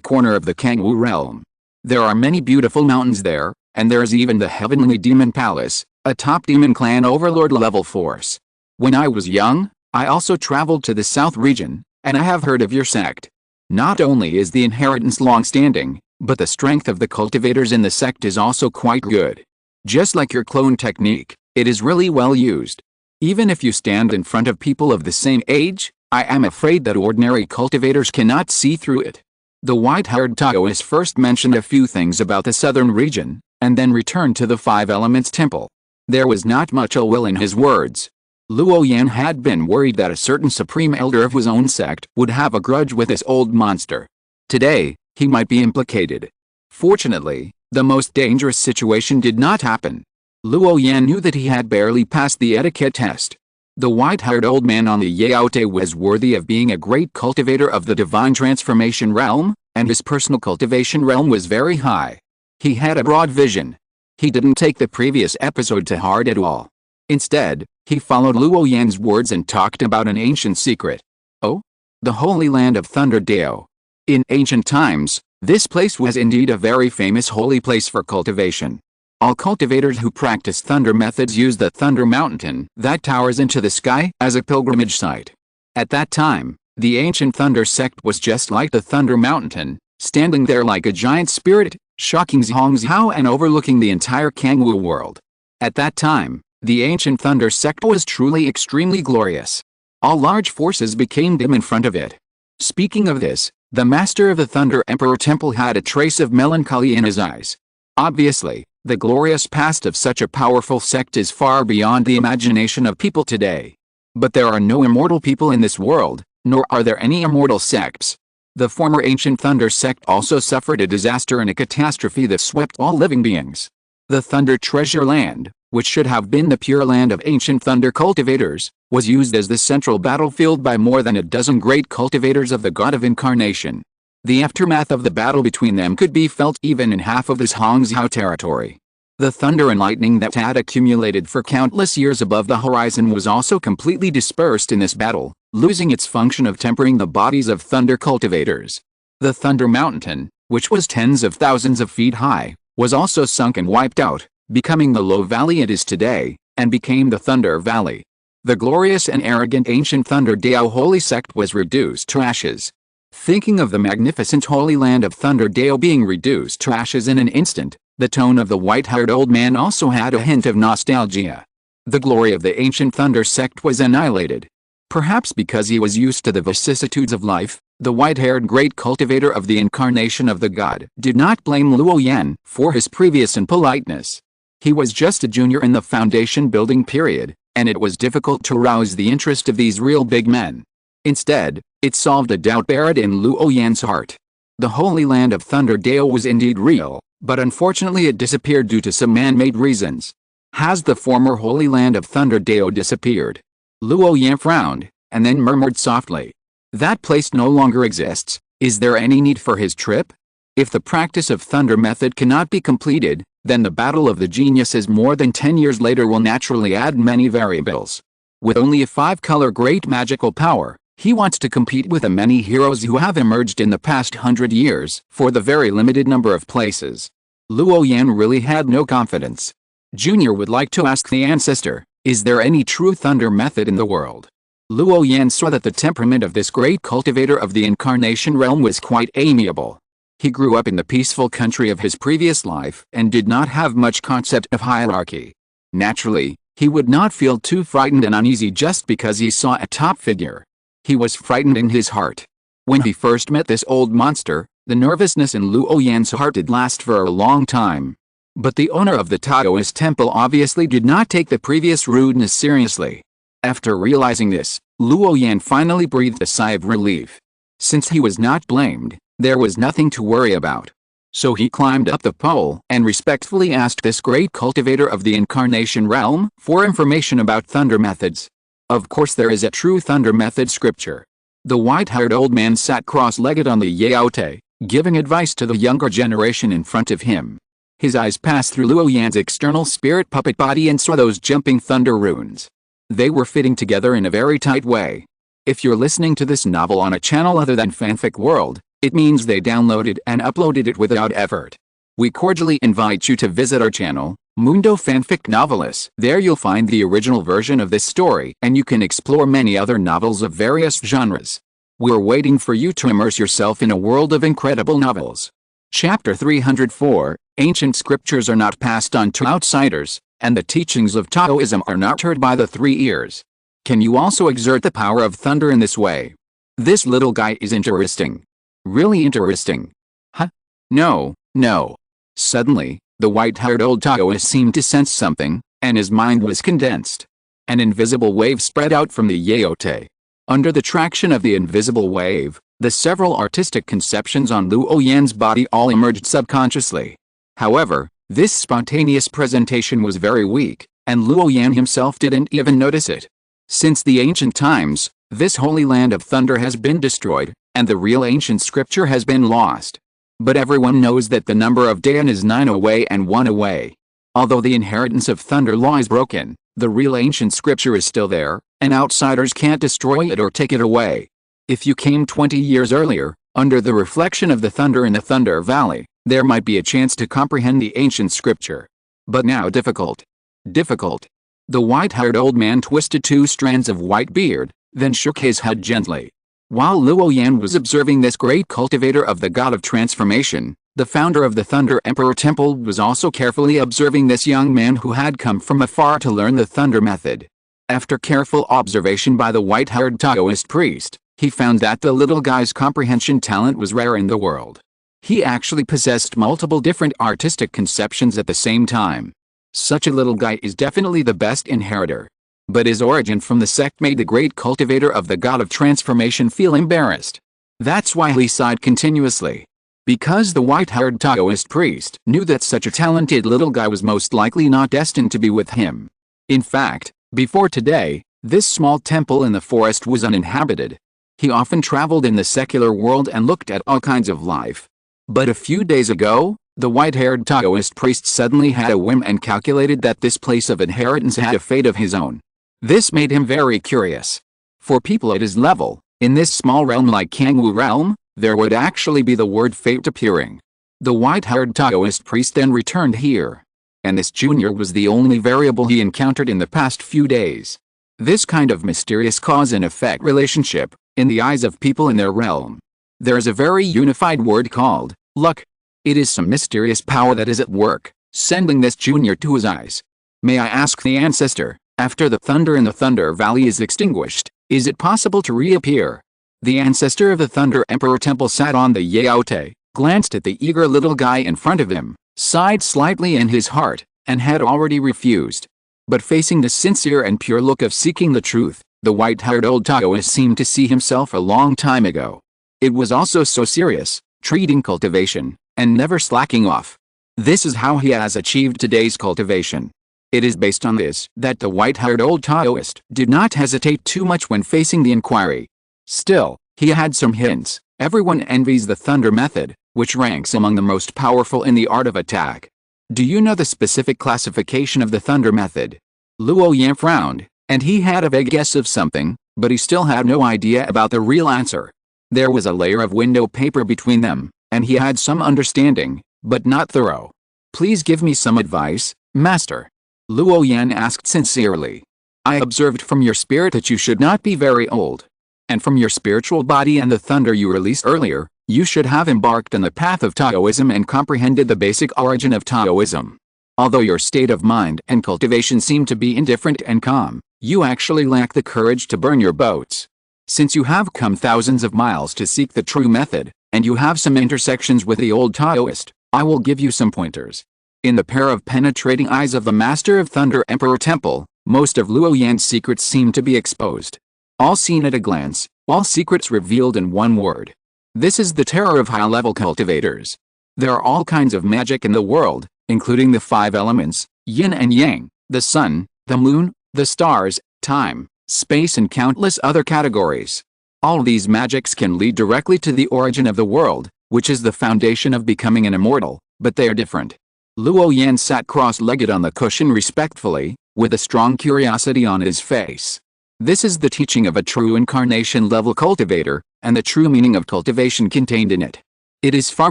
corner of the Kangwu realm. There are many beautiful mountains there, and there is even the Heavenly Demon Palace, a top demon clan overlord level force. When I was young, I also traveled to the south region, and I have heard of your sect. Not only is the inheritance long-standing, but the strength of the cultivators in the sect is also quite good. Just like your clone technique, it is really well used. Even if you stand in front of people of the same age, I am afraid that ordinary cultivators cannot see through it. The white-haired Taoist first mentioned a few things about the southern region, and then returned to the Five Elements Temple. There was not much ill will in his words. Luo Yan had been worried that a certain supreme elder of his own sect would have a grudge with this old monster. Today, he might be implicated. Fortunately, the most dangerous situation did not happen. Luo Yan knew that he had barely passed the etiquette test. The white-haired old man on the Yaote was worthy of being a great cultivator of the divine transformation realm, and his personal cultivation realm was very high. He had a broad vision. He didn't take the previous episode to heart at all. Instead, he followed Luo Yan's words and talked about an ancient secret. Oh? The Holy Land of Thunder Dao. In ancient times, this place was indeed a very famous holy place for cultivation. All cultivators who practice thunder methods use the Thunder Mountain that towers into the sky as a pilgrimage site. At that time, the ancient Thunder sect was just like the Thunder Mountain, standing there like a giant spirit, shocking Zhongzhou and overlooking the entire Kangwu world. At that time, the ancient Thunder sect was truly extremely glorious. All large forces became dim in front of it. Speaking of this, the master of the Thunder Emperor Temple had a trace of melancholy in his eyes. Obviously, the glorious past of such a powerful sect is far beyond the imagination of people today. But there are no immortal people in this world, nor are there any immortal sects. The former ancient Thunder sect also suffered a disaster and a catastrophe that swept all living beings. The Thunder Treasure Land, which should have been the pure land of ancient Thunder cultivators, was used as the central battlefield by more than a dozen great cultivators of the God of Incarnation. The aftermath of the battle between them could be felt even in half of this Hangzhou territory. The thunder and lightning that had accumulated for countless years above the horizon was also completely dispersed in this battle, losing its function of tempering the bodies of thunder cultivators. The Thunder Mountain, which was tens of thousands of feet high, was also sunk and wiped out, becoming the Luo Valley it is today, and became the Thunder Valley. The glorious and arrogant ancient Thunder Dao holy sect was reduced to ashes. Thinking of the magnificent holy land of Thunder Dao being reduced to ashes in an instant, the tone of the white-haired old man also had a hint of nostalgia. The glory of the ancient Thunder sect was annihilated. Perhaps because he was used to the vicissitudes of life, the white-haired great cultivator of the incarnation of the god did not blame Luo Yan for his previous impoliteness. He was just a junior in the foundation-building period, and it was difficult to rouse the interest of these real big men. Instead, it solved a doubt buried in Luo Yan's heart. The holy land of Thunder Dao was indeed real, but unfortunately it disappeared due to some man-made reasons. Has the former holy land of Thunder Dao disappeared? Luo Yan frowned, and then murmured softly. That place no longer exists. Is there any need for his trip? If the practice of Thunder method cannot be completed, then the battle of the geniuses more than 10 years later will naturally add many variables. With only a 5-color great magical power, he wants to compete with the many heroes who have emerged in the past 100 years for the very limited number of places. Luo Yan really had no confidence. Junior would like to ask the ancestor, is there any true Thunder method in the world? Luo Yan saw that the temperament of this great cultivator of the incarnation realm was quite amiable. He grew up in the peaceful country of his previous life and did not have much concept of hierarchy. Naturally, he would not feel too frightened and uneasy just because he saw a top figure. He was frightened in his heart. When he first met this old monster, the nervousness in Luo Yan's heart did last for a long time. But the owner of the Taoist temple obviously did not take the previous rudeness seriously. After realizing this, Luo Yan finally breathed a sigh of relief. Since he was not blamed, there was nothing to worry about. So he climbed up the pole and respectfully asked this great cultivator of the incarnation realm for information about Thunder methods. Of course there is a true Thunder method scripture. The white-haired old man sat cross-legged on the yaote, giving advice to the younger generation in front of him. His eyes passed through Luo Yan's external spirit puppet body and saw those jumping thunder runes. They were fitting together in a very tight way. If you're listening to this novel on a channel other than Fanfic World, it means they downloaded and uploaded it without effort. We cordially invite you to visit our channel, Mundo Fanfic Novelis. There you'll find the original version of this story and you can explore many other novels of various genres. We're waiting for you to immerse yourself in a world of incredible novels. Chapter 304, Ancient scriptures are not passed on to outsiders, and the teachings of Taoism are not heard by the 3 ears. Can you also exert the power of thunder in this way? This little guy is interesting. Really interesting. Huh? No, no. Suddenly, the white-haired old Taoist seemed to sense something, and his mind was condensed. An invisible wave spread out from the yaote. Under the traction of the invisible wave, the several artistic conceptions on Luo Yan's body all emerged subconsciously. However, this spontaneous presentation was very weak, and Luo Yan himself didn't even notice it. Since the ancient times, this holy land of thunder has been destroyed, and the real ancient scripture has been lost. But everyone knows that the number of Dayan is 9 away and 1 away. Although the inheritance of thunder law is broken, the real ancient scripture is still there, and outsiders can't destroy it or take it away. If you came 20 years earlier, under the reflection of the thunder in the Thunder Valley, there might be a chance to comprehend the ancient scripture. But now difficult. Difficult. The white-haired old man twisted 2 strands of white beard, then shook his head gently. While Luo Yan was observing this great cultivator of the god of transformation, the founder of the Thunder Emperor Temple was also carefully observing this young man who had come from afar to learn the thunder method. After careful observation by the white-haired Taoist priest, he found that the little guy's comprehension talent was rare in the world. He actually possessed multiple different artistic conceptions at the same time. Such a little guy is definitely the best inheritor. But his origin from the sect made the great cultivator of the god of transformation feel embarrassed. That's why he sighed continuously. Because the white-haired Taoist priest knew that such a talented little guy was most likely not destined to be with him. In fact, before today, this small temple in the forest was uninhabited. He often traveled in the secular world and looked at all kinds of life. But a few days ago, the white-haired Taoist priest suddenly had a whim and calculated that this place of inheritance had a fate of his own. This made him very curious. For people at his level, in this small realm like Kangwu realm, there would actually be the word fate appearing. The white-haired Taoist priest then returned here. And this junior was the only variable he encountered in the past few days. This kind of mysterious cause and effect relationship, in the eyes of people in their realm, there is a very unified word called luck. It is some mysterious power that is at work, sending this junior to his eyes. May I ask the ancestor, after the thunder in the Thunder Valley is extinguished, is it possible to reappear? The ancestor of the Thunder Emperor Temple sat on the yaote, glanced at the eager little guy in front of him, sighed slightly in his heart, and had already refused. But facing the sincere and pure look of seeking the truth, the white-haired old Taoist seemed to see himself a long time ago. It was also so serious, treating cultivation, and never slacking off. This is how he has achieved today's cultivation. It is based on this that the white-haired old Taoist did not hesitate too much when facing the inquiry. Still, he had some hints. Everyone envies the thunder method, which ranks among the most powerful in the art of attack. Do you know the specific classification of the thunder method? Luo Yan frowned, and he had a vague guess of something, but he still had no idea about the real answer. There was a layer of window paper between them, and he had some understanding, but not thorough. Please give me some advice, master. Luo Yan asked sincerely. I observed from your spirit that you should not be very old. And from your spiritual body and the thunder you released earlier, you should have embarked on the path of Taoism and comprehended the basic origin of Taoism. Although your state of mind and cultivation seem to be indifferent and calm, you actually lack the courage to burn your boats. Since you have come thousands of miles to seek the true method, and you have some intersections with the old Taoist, I will give you some pointers. In the pair of penetrating eyes of the Master of Thunder Emperor Temple, most of Luo Yan's secrets seem to be exposed. All seen at a glance, all secrets revealed in one word. This is the terror of high-level cultivators. There are all kinds of magic in the world, including the 5 elements, yin and yang, the sun, the moon, the stars, time, space and countless other categories. All these magics can lead directly to the origin of the world, which is the foundation of becoming an immortal, but they are different. Luo Yan sat cross-legged on the cushion respectfully, with a strong curiosity on his face. This is the teaching of a true incarnation-level cultivator, and the true meaning of cultivation contained in it. It is far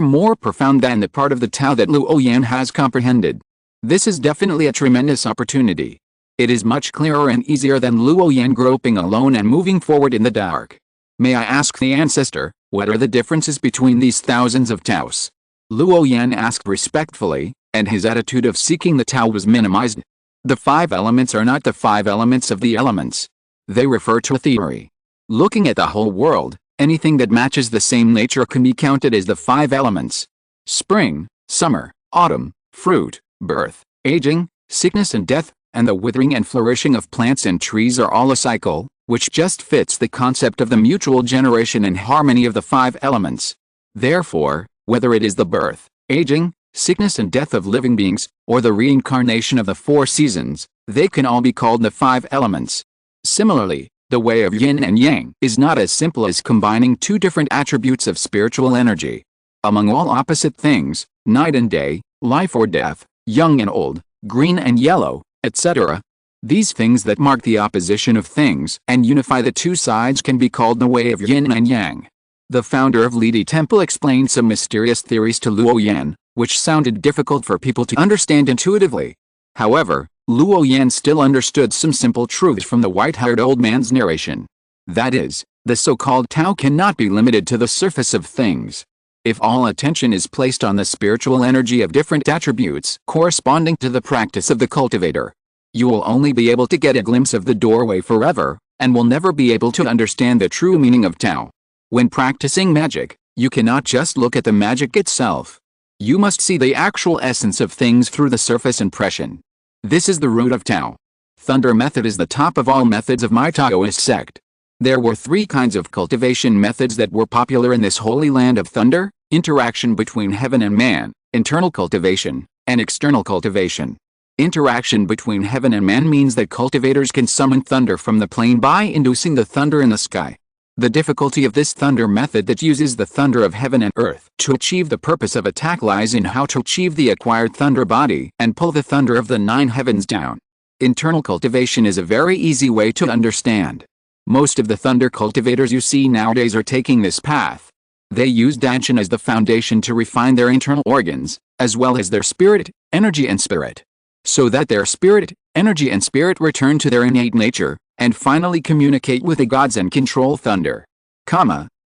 more profound than the part of the Tao that Luo Yan has comprehended. This is definitely a tremendous opportunity. It is much clearer and easier than Luo Yan groping alone and moving forward in the dark. May I ask the ancestor, what are the differences between these thousands of Taos? Luo Yan asked respectfully, and his attitude of seeking the Tao was minimized. The 5 elements are not the 5 elements of the elements. They refer to a theory. Looking at the whole world, anything that matches the same nature can be counted as the 5 elements. Spring, summer, autumn, fruit, birth, aging, sickness and death, and the withering and flourishing of plants and trees are all a cycle, which just fits the concept of the mutual generation and harmony of the 5 elements. Therefore, whether it is the birth, aging, sickness and death of living beings, or the reincarnation of the 4 seasons, they can all be called the 5 elements. Similarly, the way of yin and yang is not as simple as combining 2 different attributes of spiritual energy. Among all opposite things, night and day, life or death, young and old, green and yellow, etc., these things that mark the opposition of things and unify the 2 sides can be called the way of yin and yang. The founder of Lidi Temple explained some mysterious theories to Luo Yan, which sounded difficult for people to understand intuitively. However, Luo Yan still understood some simple truths from the white-haired old man's narration. That is, the so-called Tao cannot be limited to the surface of things. If all attention is placed on the spiritual energy of different attributes corresponding to the practice of the cultivator, you will only be able to get a glimpse of the doorway forever, and will never be able to understand the true meaning of Tao. When practicing magic, you cannot just look at the magic itself. You must see the actual essence of things through the surface impression. This is the root of Tao. Thunder method is the top of all methods of my Taoist sect. There were 3 kinds of cultivation methods that were popular in this holy land of thunder: interaction between heaven and man, internal cultivation, and external cultivation. Interaction between heaven and man means that cultivators can summon thunder from the plane by inducing the thunder in the sky. The difficulty of this thunder method that uses the thunder of heaven and earth to achieve the purpose of attack lies in how to achieve the acquired thunder body and pull the thunder of the 9 heavens down. Internal cultivation is a very easy way to understand. Most of the thunder cultivators you see nowadays are taking this path. They use Danshan as the foundation to refine their internal organs, as well as their spirit, energy and spirit. So that their spirit, energy and spirit return to their innate nature, and finally communicate with the gods and control thunder.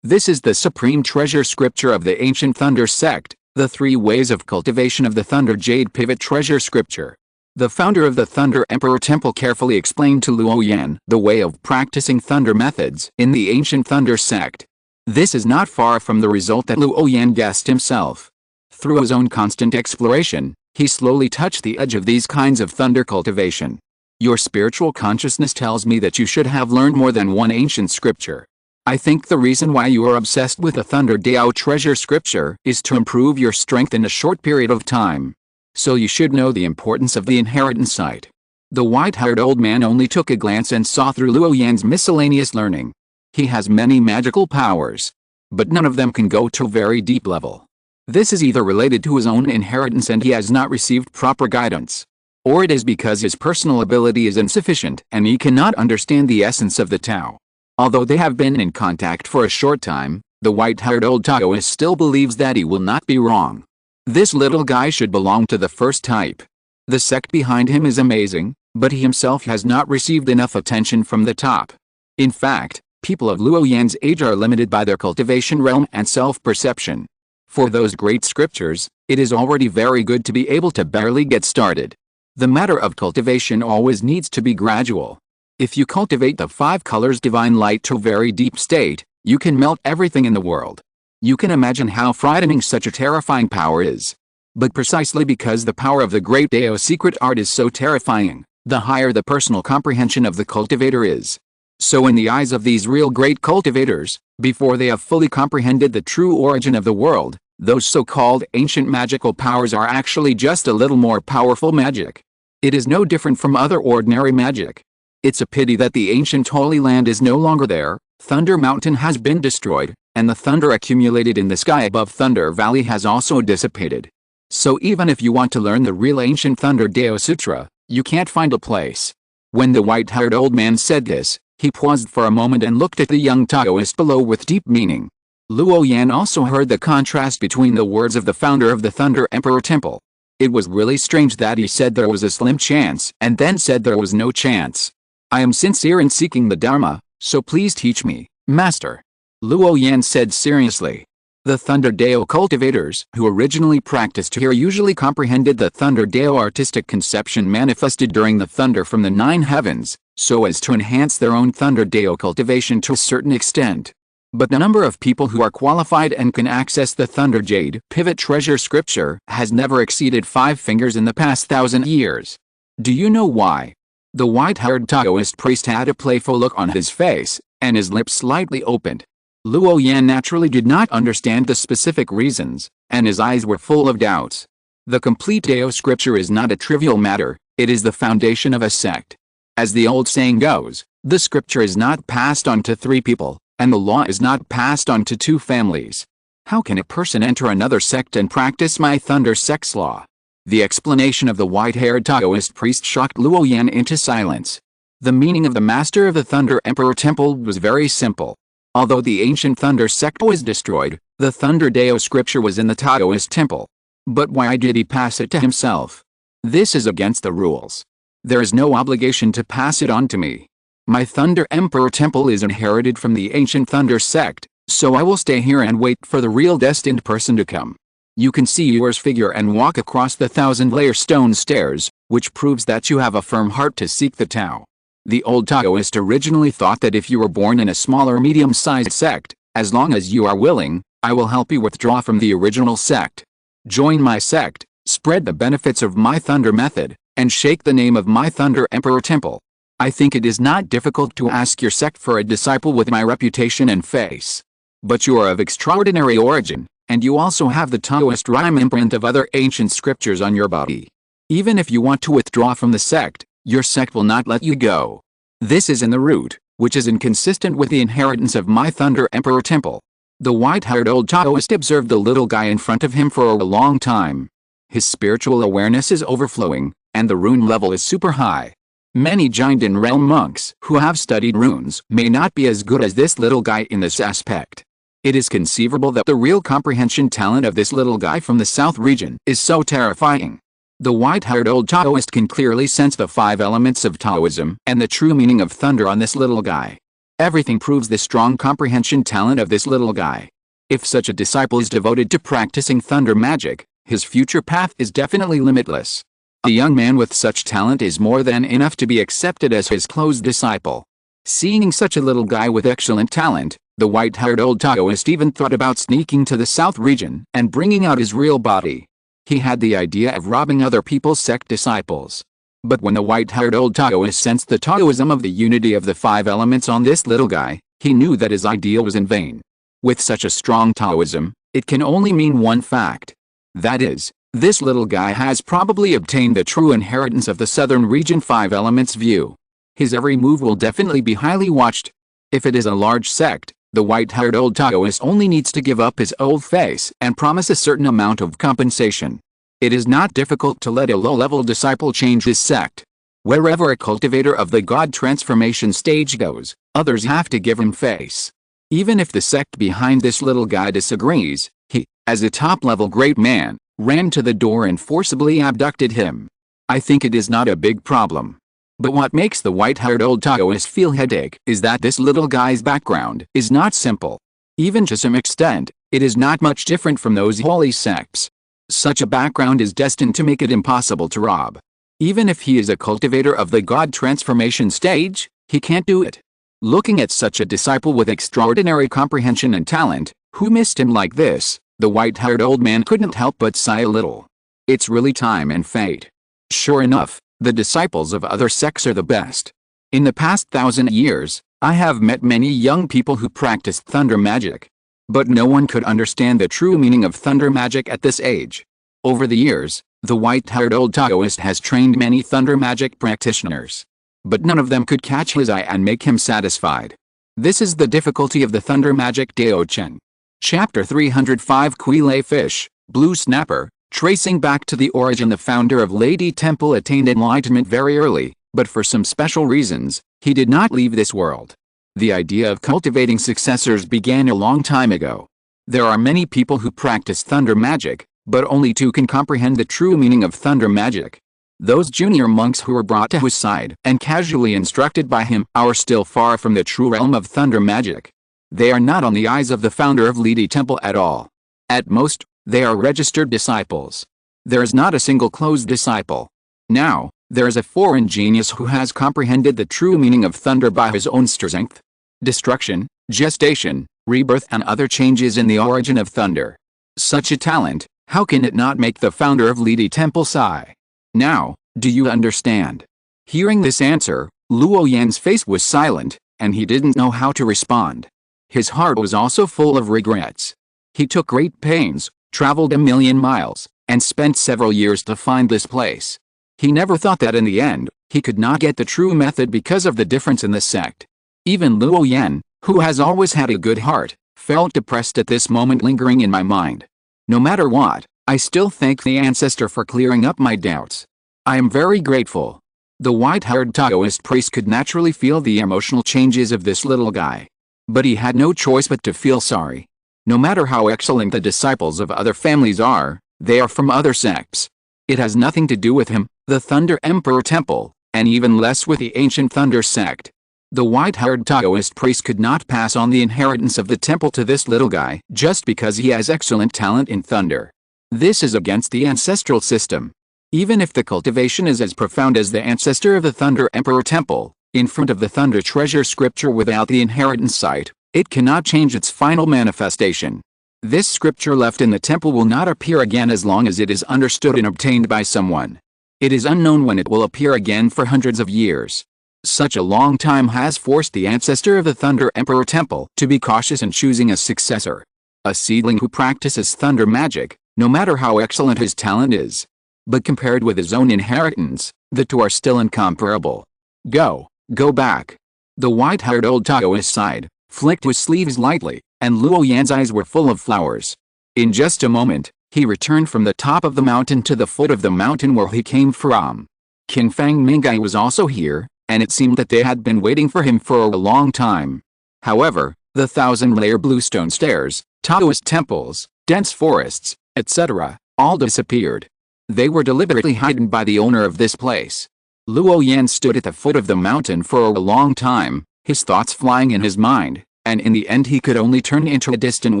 This is the supreme treasure scripture of the ancient thunder sect, the 3 ways of cultivation of the thunder jade pivot treasure scripture. The founder of the Thunder Emperor Temple carefully explained to Luo Yan the way of practicing thunder methods in the ancient thunder sect. This is not far from the result that Luo Yan guessed himself. Through his own constant exploration, he slowly touched the edge of these kinds of thunder cultivation. Your spiritual consciousness tells me that you should have learned more than one ancient scripture. I think the reason why you are obsessed with the Thunder Dao treasure scripture is to improve your strength in a short period of time. So you should know the importance of the inheritance sight. The white-haired old man only took a glance and saw through Luo Yan's miscellaneous learning. He has many magical powers, but none of them can go to a very deep level. This is either related to his own inheritance and he has not received proper guidance, or it is because his personal ability is insufficient and he cannot understand the essence of the Tao. Although they have been in contact for a short time, the white-haired old Taoist still believes that he will not be wrong. This little guy should belong to the first type. The sect behind him is amazing, but he himself has not received enough attention from the top. In fact, people of Luo Yan's age are limited by their cultivation realm and self-perception. For those great scriptures, it is already very good to be able to barely get started. The matter of cultivation always needs to be gradual. If you cultivate the 5 colors divine light to a very deep state, you can melt everything in the world. You can imagine how frightening such a terrifying power is. But precisely because the power of the great Dao secret art is so terrifying, the higher the personal comprehension of the cultivator is. So in the eyes of these real great cultivators, before they have fully comprehended the true origin of the world, those so-called ancient magical powers are actually just a little more powerful magic. It is no different from other ordinary magic. It's a pity that the ancient Holy Land is no longer there. Thunder Mountain has been destroyed, and the thunder accumulated in the sky above Thunder Valley has also dissipated. So even if you want to learn the real ancient Thunder Dao Sutra, you can't find a place. When the white-haired old man said this, he paused for a moment and looked at the young Taoist below with deep meaning. Luo Yan also heard the contrast between the words of the founder of the Thunder Emperor Temple. It was really strange that he said there was a slim chance and then said there was no chance. I am sincere in seeking the Dharma, so please teach me, Master. Luo Yan said seriously. The Thunder Dao cultivators who originally practiced here usually comprehended the Thunder Dao artistic conception manifested during the thunder from the 9 heavens, so as to enhance their own Thunder Dao cultivation to a certain extent. But the number of people who are qualified and can access the Thunder Jade Pivot Treasure Scripture has never exceeded 5 fingers in the past 1,000 years. Do you know why? The white-haired Taoist priest had a playful look on his face, and his lips slightly opened. Luo Yan naturally did not understand the specific reasons, and his eyes were full of doubts. The complete Dao scripture is not a trivial matter, it is the foundation of a sect. As the old saying goes, the scripture is not passed on to 3 people, and the law is not passed on to 2 families. How can a person enter another sect and practice my Thunder sect's law? The explanation of the white-haired Taoist priest shocked Luo Yan into silence. The meaning of the master of the Thunder Emperor Temple was very simple. Although the ancient Thunder sect was destroyed, the Thunder Dao scripture was in the Taoist temple. But why did he pass it to himself? This is against the rules. There is no obligation to pass it on to me. My Thunder Emperor Temple is inherited from the ancient Thunder sect, so I will stay here and wait for the real destined person to come. You can see yours figure and walk across the 1,000-layer stone stairs, which proves that you have a firm heart to seek the Tao. The old Taoist originally thought that if you were born in a small or medium-sized sect, as long as you are willing, I will help you withdraw from the original sect. Join my sect, spread the benefits of my Thunder method, and shake the name of my Thunder Emperor Temple. I think it is not difficult to ask your sect for a disciple with my reputation and face. But you are of extraordinary origin, and you also have the Taoist rhyme imprint of other ancient scriptures on your body. Even if you want to withdraw from the sect, your sect will not let you go. This is in the root, which is inconsistent with the inheritance of my Thunder Emperor Temple. The white-haired old Taoist observed the little guy in front of him for a long time. His spiritual awareness is overflowing, and the rune level is super high. Many Jinden realm monks who have studied runes may not be as good as this little guy in this aspect. It is conceivable that the real comprehension talent of this little guy from the South region is so terrifying. The white-haired old Taoist can clearly sense the 5 elements of Taoism and the true meaning of thunder on this little guy. Everything proves the strong comprehension talent of this little guy. If such a disciple is devoted to practicing thunder magic, his future path is definitely limitless. A young man with such talent is more than enough to be accepted as his close disciple. Seeing such a little guy with excellent talent, the white-haired old Taoist even thought about sneaking to the South region and bringing out his real body. He had the idea of robbing other people's sect disciples. But when the white-haired old Taoist sensed the Taoism of the unity of the 5 elements on this little guy, he knew that his idea was in vain. With such a strong Taoism, it can only mean one fact. That is, this little guy has probably obtained the true inheritance of the Southern region 5 elements view. His every move will definitely be highly watched. If it is a large sect, the white-haired old Taoist only needs to give up his old face and promise a certain amount of compensation. It is not difficult to let a low-level disciple change his sect. Wherever a cultivator of the God transformation stage goes, others have to give him face. Even if the sect behind this little guy disagrees, he, as a top-level great man, ran to the door and forcibly abducted him. I think it is not a big problem. But what makes the white-haired old Taoist feel headache is that this little guy's background is not simple. Even to some extent, it is not much different from those holy sects. Such a background is destined to make it impossible to rob. Even if he is a cultivator of the God transformation stage, he can't do it. Looking at such a disciple with extraordinary comprehension and talent, who missed him like this, the white-haired old man couldn't help but sigh a little. It's really time and fate. Sure enough, the disciples of other sects are the best. In the past 1,000 years, I have met many young people who practiced thunder magic. But no one could understand the true meaning of thunder magic at this age. Over the years, the white-haired old Taoist has trained many thunder magic practitioners. But none of them could catch his eye and make him satisfied. This is the difficulty of the thunder magic Dao Cheng. Chapter 305 Quilay Fish, Blue Snapper. Tracing back to the origin, the founder of Lady Temple attained enlightenment very early, but for some special reasons, he did not leave this world. The idea of cultivating successors began a long time ago. There are many people who practice thunder magic, but only 2 can comprehend the true meaning of thunder magic. Those junior monks who were brought to his side and casually instructed by him are still far from the true realm of thunder magic. They are not on the eyes of the founder of Lady Temple at all. At most, they are registered disciples. There is not a single closed disciple. Now, there is a foreign genius who has comprehended the true meaning of thunder by his own strength, destruction, gestation, rebirth and other changes in the origin of thunder. Such a talent, how can it not make the founder of Lady Temple sigh? Now, do you understand? Hearing this answer, Luo Yan's face was silent, and he didn't know how to respond. His heart was also full of regrets. He took great pains, traveled 1,000,000 miles, and spent several years to find this place. He never thought that in the end, he could not get the true method because of the difference in the sect. Even Luo Yan, who has always had a good heart, felt depressed at this moment lingering in my mind. No matter what, I still thank the ancestor for clearing up my doubts. I am very grateful. The white-haired Taoist priest could naturally feel the emotional changes of this little guy. But he had no choice but to feel sorry. No matter how excellent the disciples of other families are, they are from other sects. It has nothing to do with him, the Thunder Emperor Temple, and even less with the ancient Thunder sect. The white-haired Taoist priest could not pass on the inheritance of the temple to this little guy just because he has excellent talent in thunder. This is against the ancestral system. Even if the cultivation is as profound as the ancestor of the Thunder Emperor Temple, in front of the Thunder Treasure scripture without the inheritance site, it cannot change its final manifestation. This scripture left in the temple will not appear again as long as it is understood and obtained by someone. It is unknown when it will appear again for hundreds of years. Such a long time has forced the ancestor of the Thunder Emperor Temple to be cautious in choosing a successor. A seedling who practices thunder magic, no matter how excellent his talent is. But compared with his own inheritance, the 2 are still incomparable. Go back. The white-haired old Taoist sighed, flicked his sleeves lightly, and Luo Yan's eyes were full of flowers. In just a moment, he returned from the top of the mountain to the foot of the mountain where he came from. King Fang Mingai was also here, and it seemed that they had been waiting for him for a long time. However, The thousand-layer bluestone stairs, Taoist temples, dense forests, etc., all disappeared. They were deliberately hidden by the owner of this place. Luo Yan stood at the foot of the mountain for a long time, his thoughts flying in his mind, and in the end he could only turn into a distant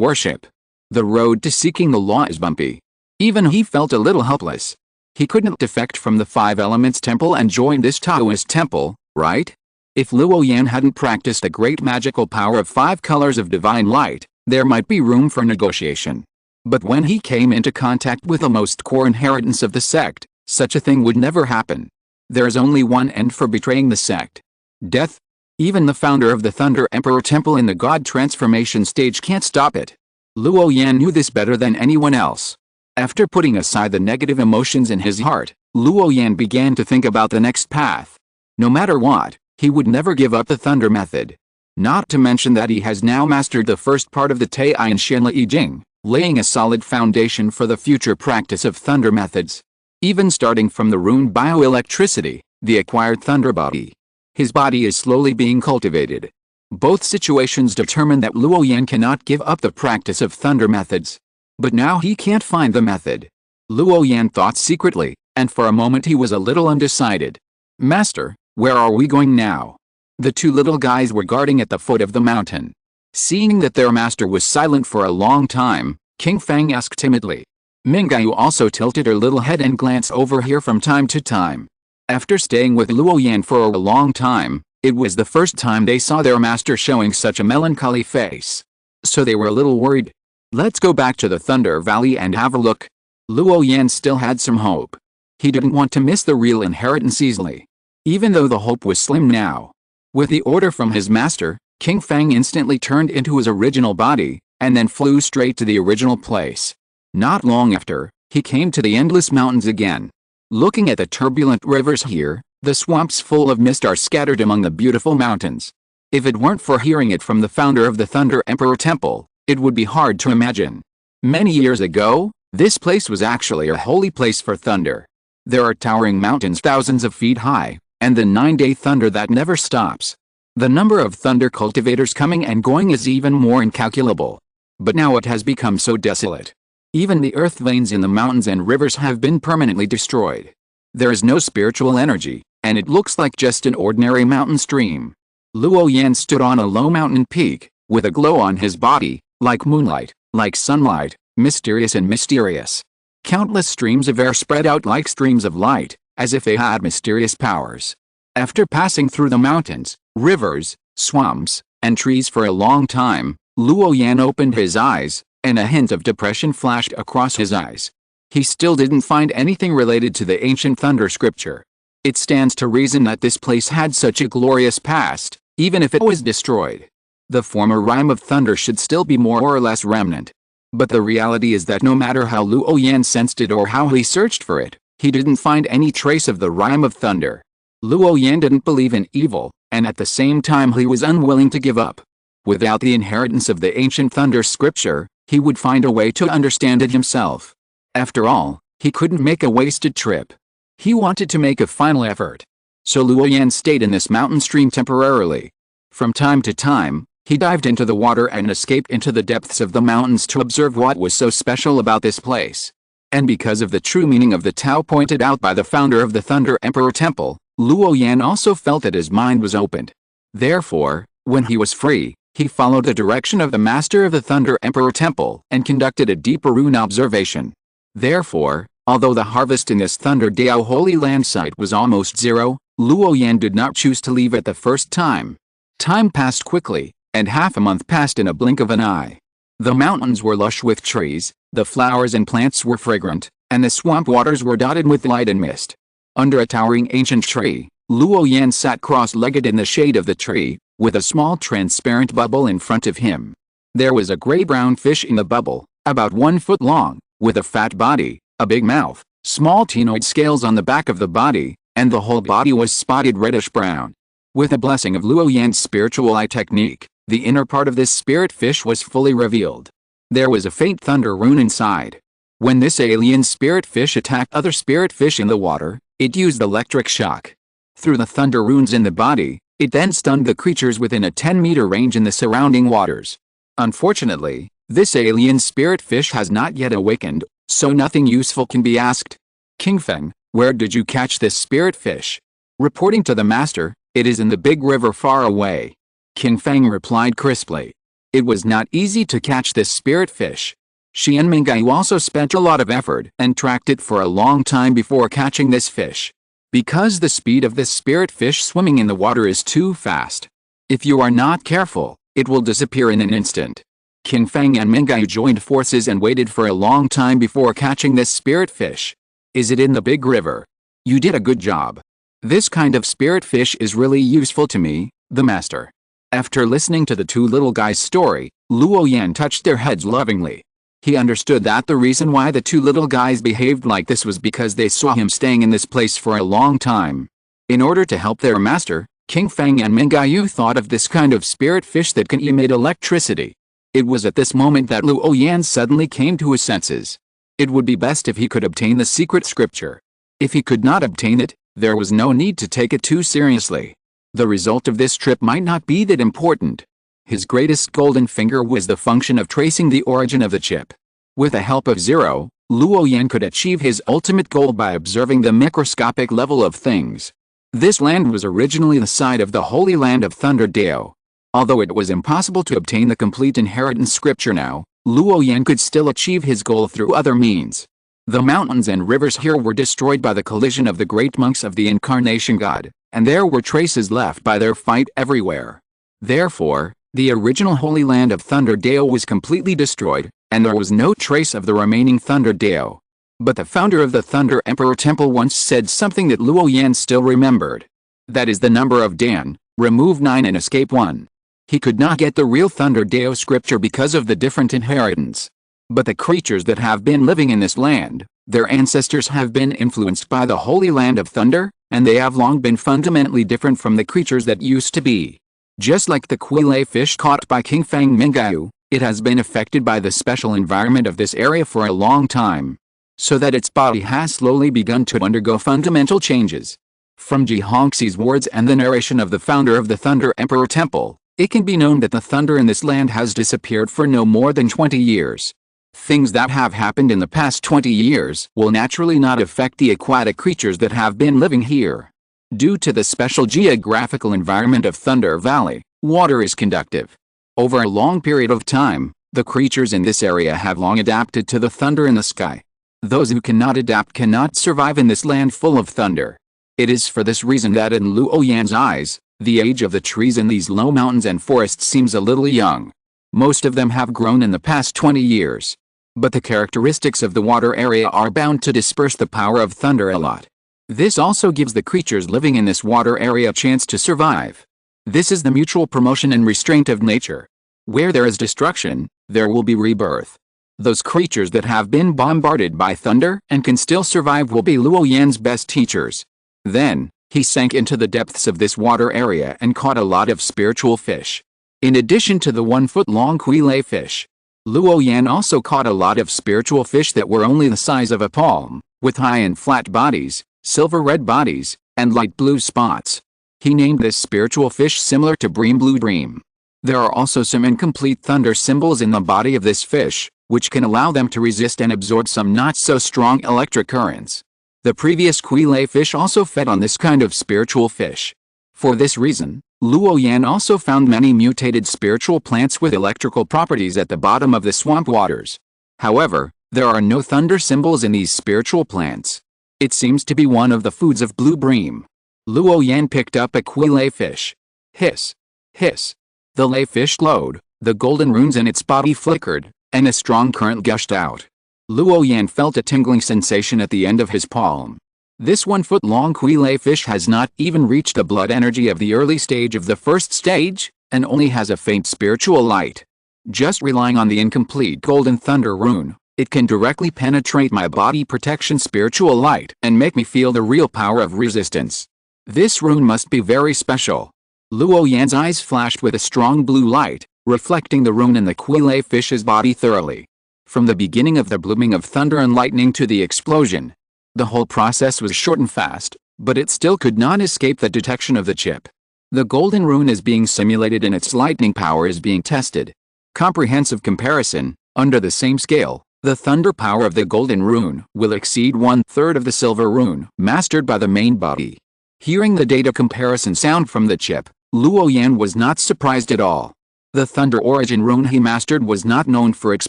worship. The road to seeking the law is bumpy. Even he felt a little helpless. He couldn't defect from the Five Elements Temple and join this Taoist temple, right? If Luo Yan hadn't practiced the great magical power of 5 colors of divine light, there might be room for negotiation. But when he came into contact with the most core inheritance of the sect, such a thing would never happen. There is only one end for betraying the sect: death. Even the founder of the Thunder Emperor Temple in the God transformation stage can't stop it. Luo Yan knew this better than anyone else. After putting aside the negative emotions in his heart, Luo Yan began to think about the next path. No matter what, he would never give up the Thunder method. Not to mention that he has now mastered the first part of the Taiyan Shenle I Jing, laying a solid foundation for the future practice of Thunder methods. Even starting from the runed bioelectricity, the acquired Thunder body. His body is slowly being cultivated. Both situations determine that Luo Yan cannot give up the practice of Thunder methods. But now he can't find the method. Luo Yan thought secretly, and for a moment he was a little undecided. Master, where are we going now? The 2 little guys were guarding at the foot of the mountain. Seeing that their master was silent for a long time, King Fang asked timidly. Mingyu also tilted her little head and glanced over here from time to time. After staying with Luo Yan for a long time, it was the first time they saw their master showing such a melancholy face. So they were a little worried. Let's go back to the Thunder Valley and have a look. Luo Yan still had some hope. He didn't want to miss the real inheritance easily. Even though the hope was slim now. With the order from his master, King Fang instantly turned into his original body, and then flew straight to the original place. Not long after, he came to the endless mountains again. Looking at the turbulent rivers here, the swamps full of mist are scattered among the beautiful mountains. If it weren't for hearing it from the founder of the Thunder Emperor Temple, it would be hard to imagine. Many years ago, this place was actually a holy place for thunder. There are towering mountains thousands of feet high, and the 9-day thunder that never stops. The number of thunder cultivators coming and going is even more incalculable. But now it has become so desolate. Even the earth veins in the mountains and rivers have been permanently destroyed. There is no spiritual energy, and it looks like just an ordinary mountain stream. Luo Yan stood on a low mountain peak, with a glow on his body, like moonlight, like sunlight, mysterious and mysterious. Countless streams of air spread out like streams of light, as if they had mysterious powers. After passing through the mountains, rivers, swamps, and trees for a long time, Luo Yan opened his eyes, and a hint of depression flashed across his eyes. He still didn't find anything related to the ancient thunder scripture. It stands to reason that this place had such a glorious past, even if it was destroyed. The former rhyme of thunder should still be more or less remnant. But the reality is that no matter how Luo Yan sensed it or how he searched for it, he didn't find any trace of the rhyme of thunder. Luo Yan didn't believe in evil, and at the same time he was unwilling to give up. Without the inheritance of the ancient thunder scripture, he would find a way to understand it himself. After all, he couldn't make a wasted trip. He wanted to make a final effort. So Luo Yan stayed in this mountain stream temporarily. From time to time, he dived into the water and escaped into the depths of the mountains to observe what was so special about this place. And because of the true meaning of the Tao pointed out by the founder of the Thunder Emperor Temple, Luo Yan also felt that his mind was opened. Therefore, when he was free, he followed the direction of the master of the Thunder Emperor Temple and conducted a deeper rune observation. Therefore, although the harvest in this Thunder Dao Holy Land site was almost zero, Luo Yan did not choose to leave at the first time. Time passed quickly, and half a month passed in a blink of an eye. The mountains were lush with trees, the flowers and plants were fragrant, and the swamp waters were dotted with light and mist. Under a towering ancient tree, Luo Yan sat cross-legged in the shade of the tree, with a small transparent bubble in front of him. There was a gray-brown fish in the bubble, about 1 foot long, with a fat body, a big mouth, small tenoid scales on the back of the body, and the whole body was spotted reddish-brown. With a blessing of Luo Yan's spiritual eye technique, the inner part of this spirit fish was fully revealed. There was a faint thunder rune inside. When this alien spirit fish attacked other spirit fish in the water, it used electric shock. Through the thunder runes in the body, It then stunned the creatures within a 10-meter range in the surrounding waters. Unfortunately, this alien spirit fish has not yet awakened, so nothing useful can be asked. King Feng, where did you catch this spirit fish? Reporting to the master, it is in the big river far away. King Feng replied crisply. It was not easy to catch this spirit fish. She and Mingyue also spent a lot of effort and tracked it for a long time before catching this fish. Because the speed of this spirit fish swimming in the water is too fast. If you are not careful, it will disappear in an instant. King Feng and Mingyue joined forces and waited for a long time before catching this spirit fish. Is it in the big river? You did a good job. This kind of spirit fish is really useful to me, the master. After listening to the two little guys' story, Luo Yan touched their heads lovingly. He understood that the reason why the two little guys behaved like this was because they saw him staying in this place for a long time. In order to help their master, King Feng and Mingyue thought of this kind of spirit fish that can emit electricity. It was at this moment that Luo Yan suddenly came to his senses. It would be best if he could obtain the secret scripture. If he could not obtain it, there was no need to take it too seriously. The result of this trip might not be that important. His greatest golden finger was the function of tracing the origin of the chip. With the help of Zero, Luo Yan could achieve his ultimate goal by observing the microscopic level of things. This land was originally the site of the Holy Land of Thunder Dao. Although it was impossible to obtain the complete inheritance scripture now, Luo Yan could still achieve his goal through other means. The mountains and rivers here were destroyed by the collision of the great monks of the Incarnation God, and there were traces left by their fight everywhere. Therefore, the original Holy Land of Thunder Dao was completely destroyed, and there was no trace of the remaining Thunder Dao. But the founder of the Thunder Emperor Temple once said something that Luo Yan still remembered. That is the number of Dan, remove 9 and escape 1. He could not get the real Thunder Dao scripture because of the different inheritance. But the creatures that have been living in this land, their ancestors have been influenced by the Holy Land of Thunder, and they have long been fundamentally different from the creatures that used to be. Just like the quilay fish caught by King Feng Mingyue, it has been affected by the special environment of this area for a long time, so that its body has slowly begun to undergo fundamental changes. From Ji Hongxi's words and the narration of the founder of the Thunder Emperor Temple, it can be known that the thunder in this land has disappeared for no more than 20 years. Things that have happened in the past 20 years will naturally not affect the aquatic creatures that have been living here. Due to the special geographical environment of Thunder Valley, water is conductive. Over a long period of time, the creatures in this area have long adapted to the thunder in the sky. Those who cannot adapt cannot survive in this land full of thunder. It is for this reason that in Luo Yan's eyes, the age of the trees in these low mountains and forests seems a little young. Most of them have grown in the past 20 years. But the characteristics of the water area are bound to disperse the power of thunder a lot. This also gives the creatures living in this water area a chance to survive. This is the mutual promotion and restraint of nature. Where there is destruction, there will be rebirth. Those creatures that have been bombarded by thunder and can still survive will be Luo Yan's best teachers. Then, he sank into the depths of this water area and caught a lot of spiritual fish. In addition to the 1-foot-long quilay fish, Luo Yan also caught a lot of spiritual fish that were only the size of a palm, with high and flat bodies, silver-red bodies, and light blue spots. He named this spiritual fish similar to Bream Blue Dream. There are also some incomplete thunder symbols in the body of this fish, which can allow them to resist and absorb some not-so-strong electric currents. The previous quilay fish also fed on this kind of spiritual fish. For this reason, Luo Yan also found many mutated spiritual plants with electrical properties at the bottom of the swamp waters. However, there are no thunder symbols in these spiritual plants. It seems to be one of the foods of Blue Bream. Luo Yan picked up a quilay fish. Hiss! Hiss! The lay fish glowed, the golden runes in its body flickered, and a strong current gushed out. Luo Yan felt a tingling sensation at the end of his palm. This 1-foot-long quilay fish has not even reached the blood energy of the early stage of the first stage, and only has a faint spiritual light. Just relying on the incomplete golden thunder rune, it can directly penetrate my body protection spiritual light and make me feel the real power of resistance. This rune must be very special. Luo Yan's eyes flashed with a strong blue light, reflecting the rune in the quilay fish's body thoroughly. From the beginning of the blooming of thunder and lightning to the explosion, the whole process was short and fast, but it still could not escape the detection of the chip. The golden rune is being simulated and its lightning power is being tested. Comprehensive comparison: under the same scale, the thunder power of the golden rune will exceed 1/3 of the silver rune mastered by the main body. Hearing the data comparison sound from the chip, Luo Yan was not surprised at all. The thunder origin rune he mastered was not known for its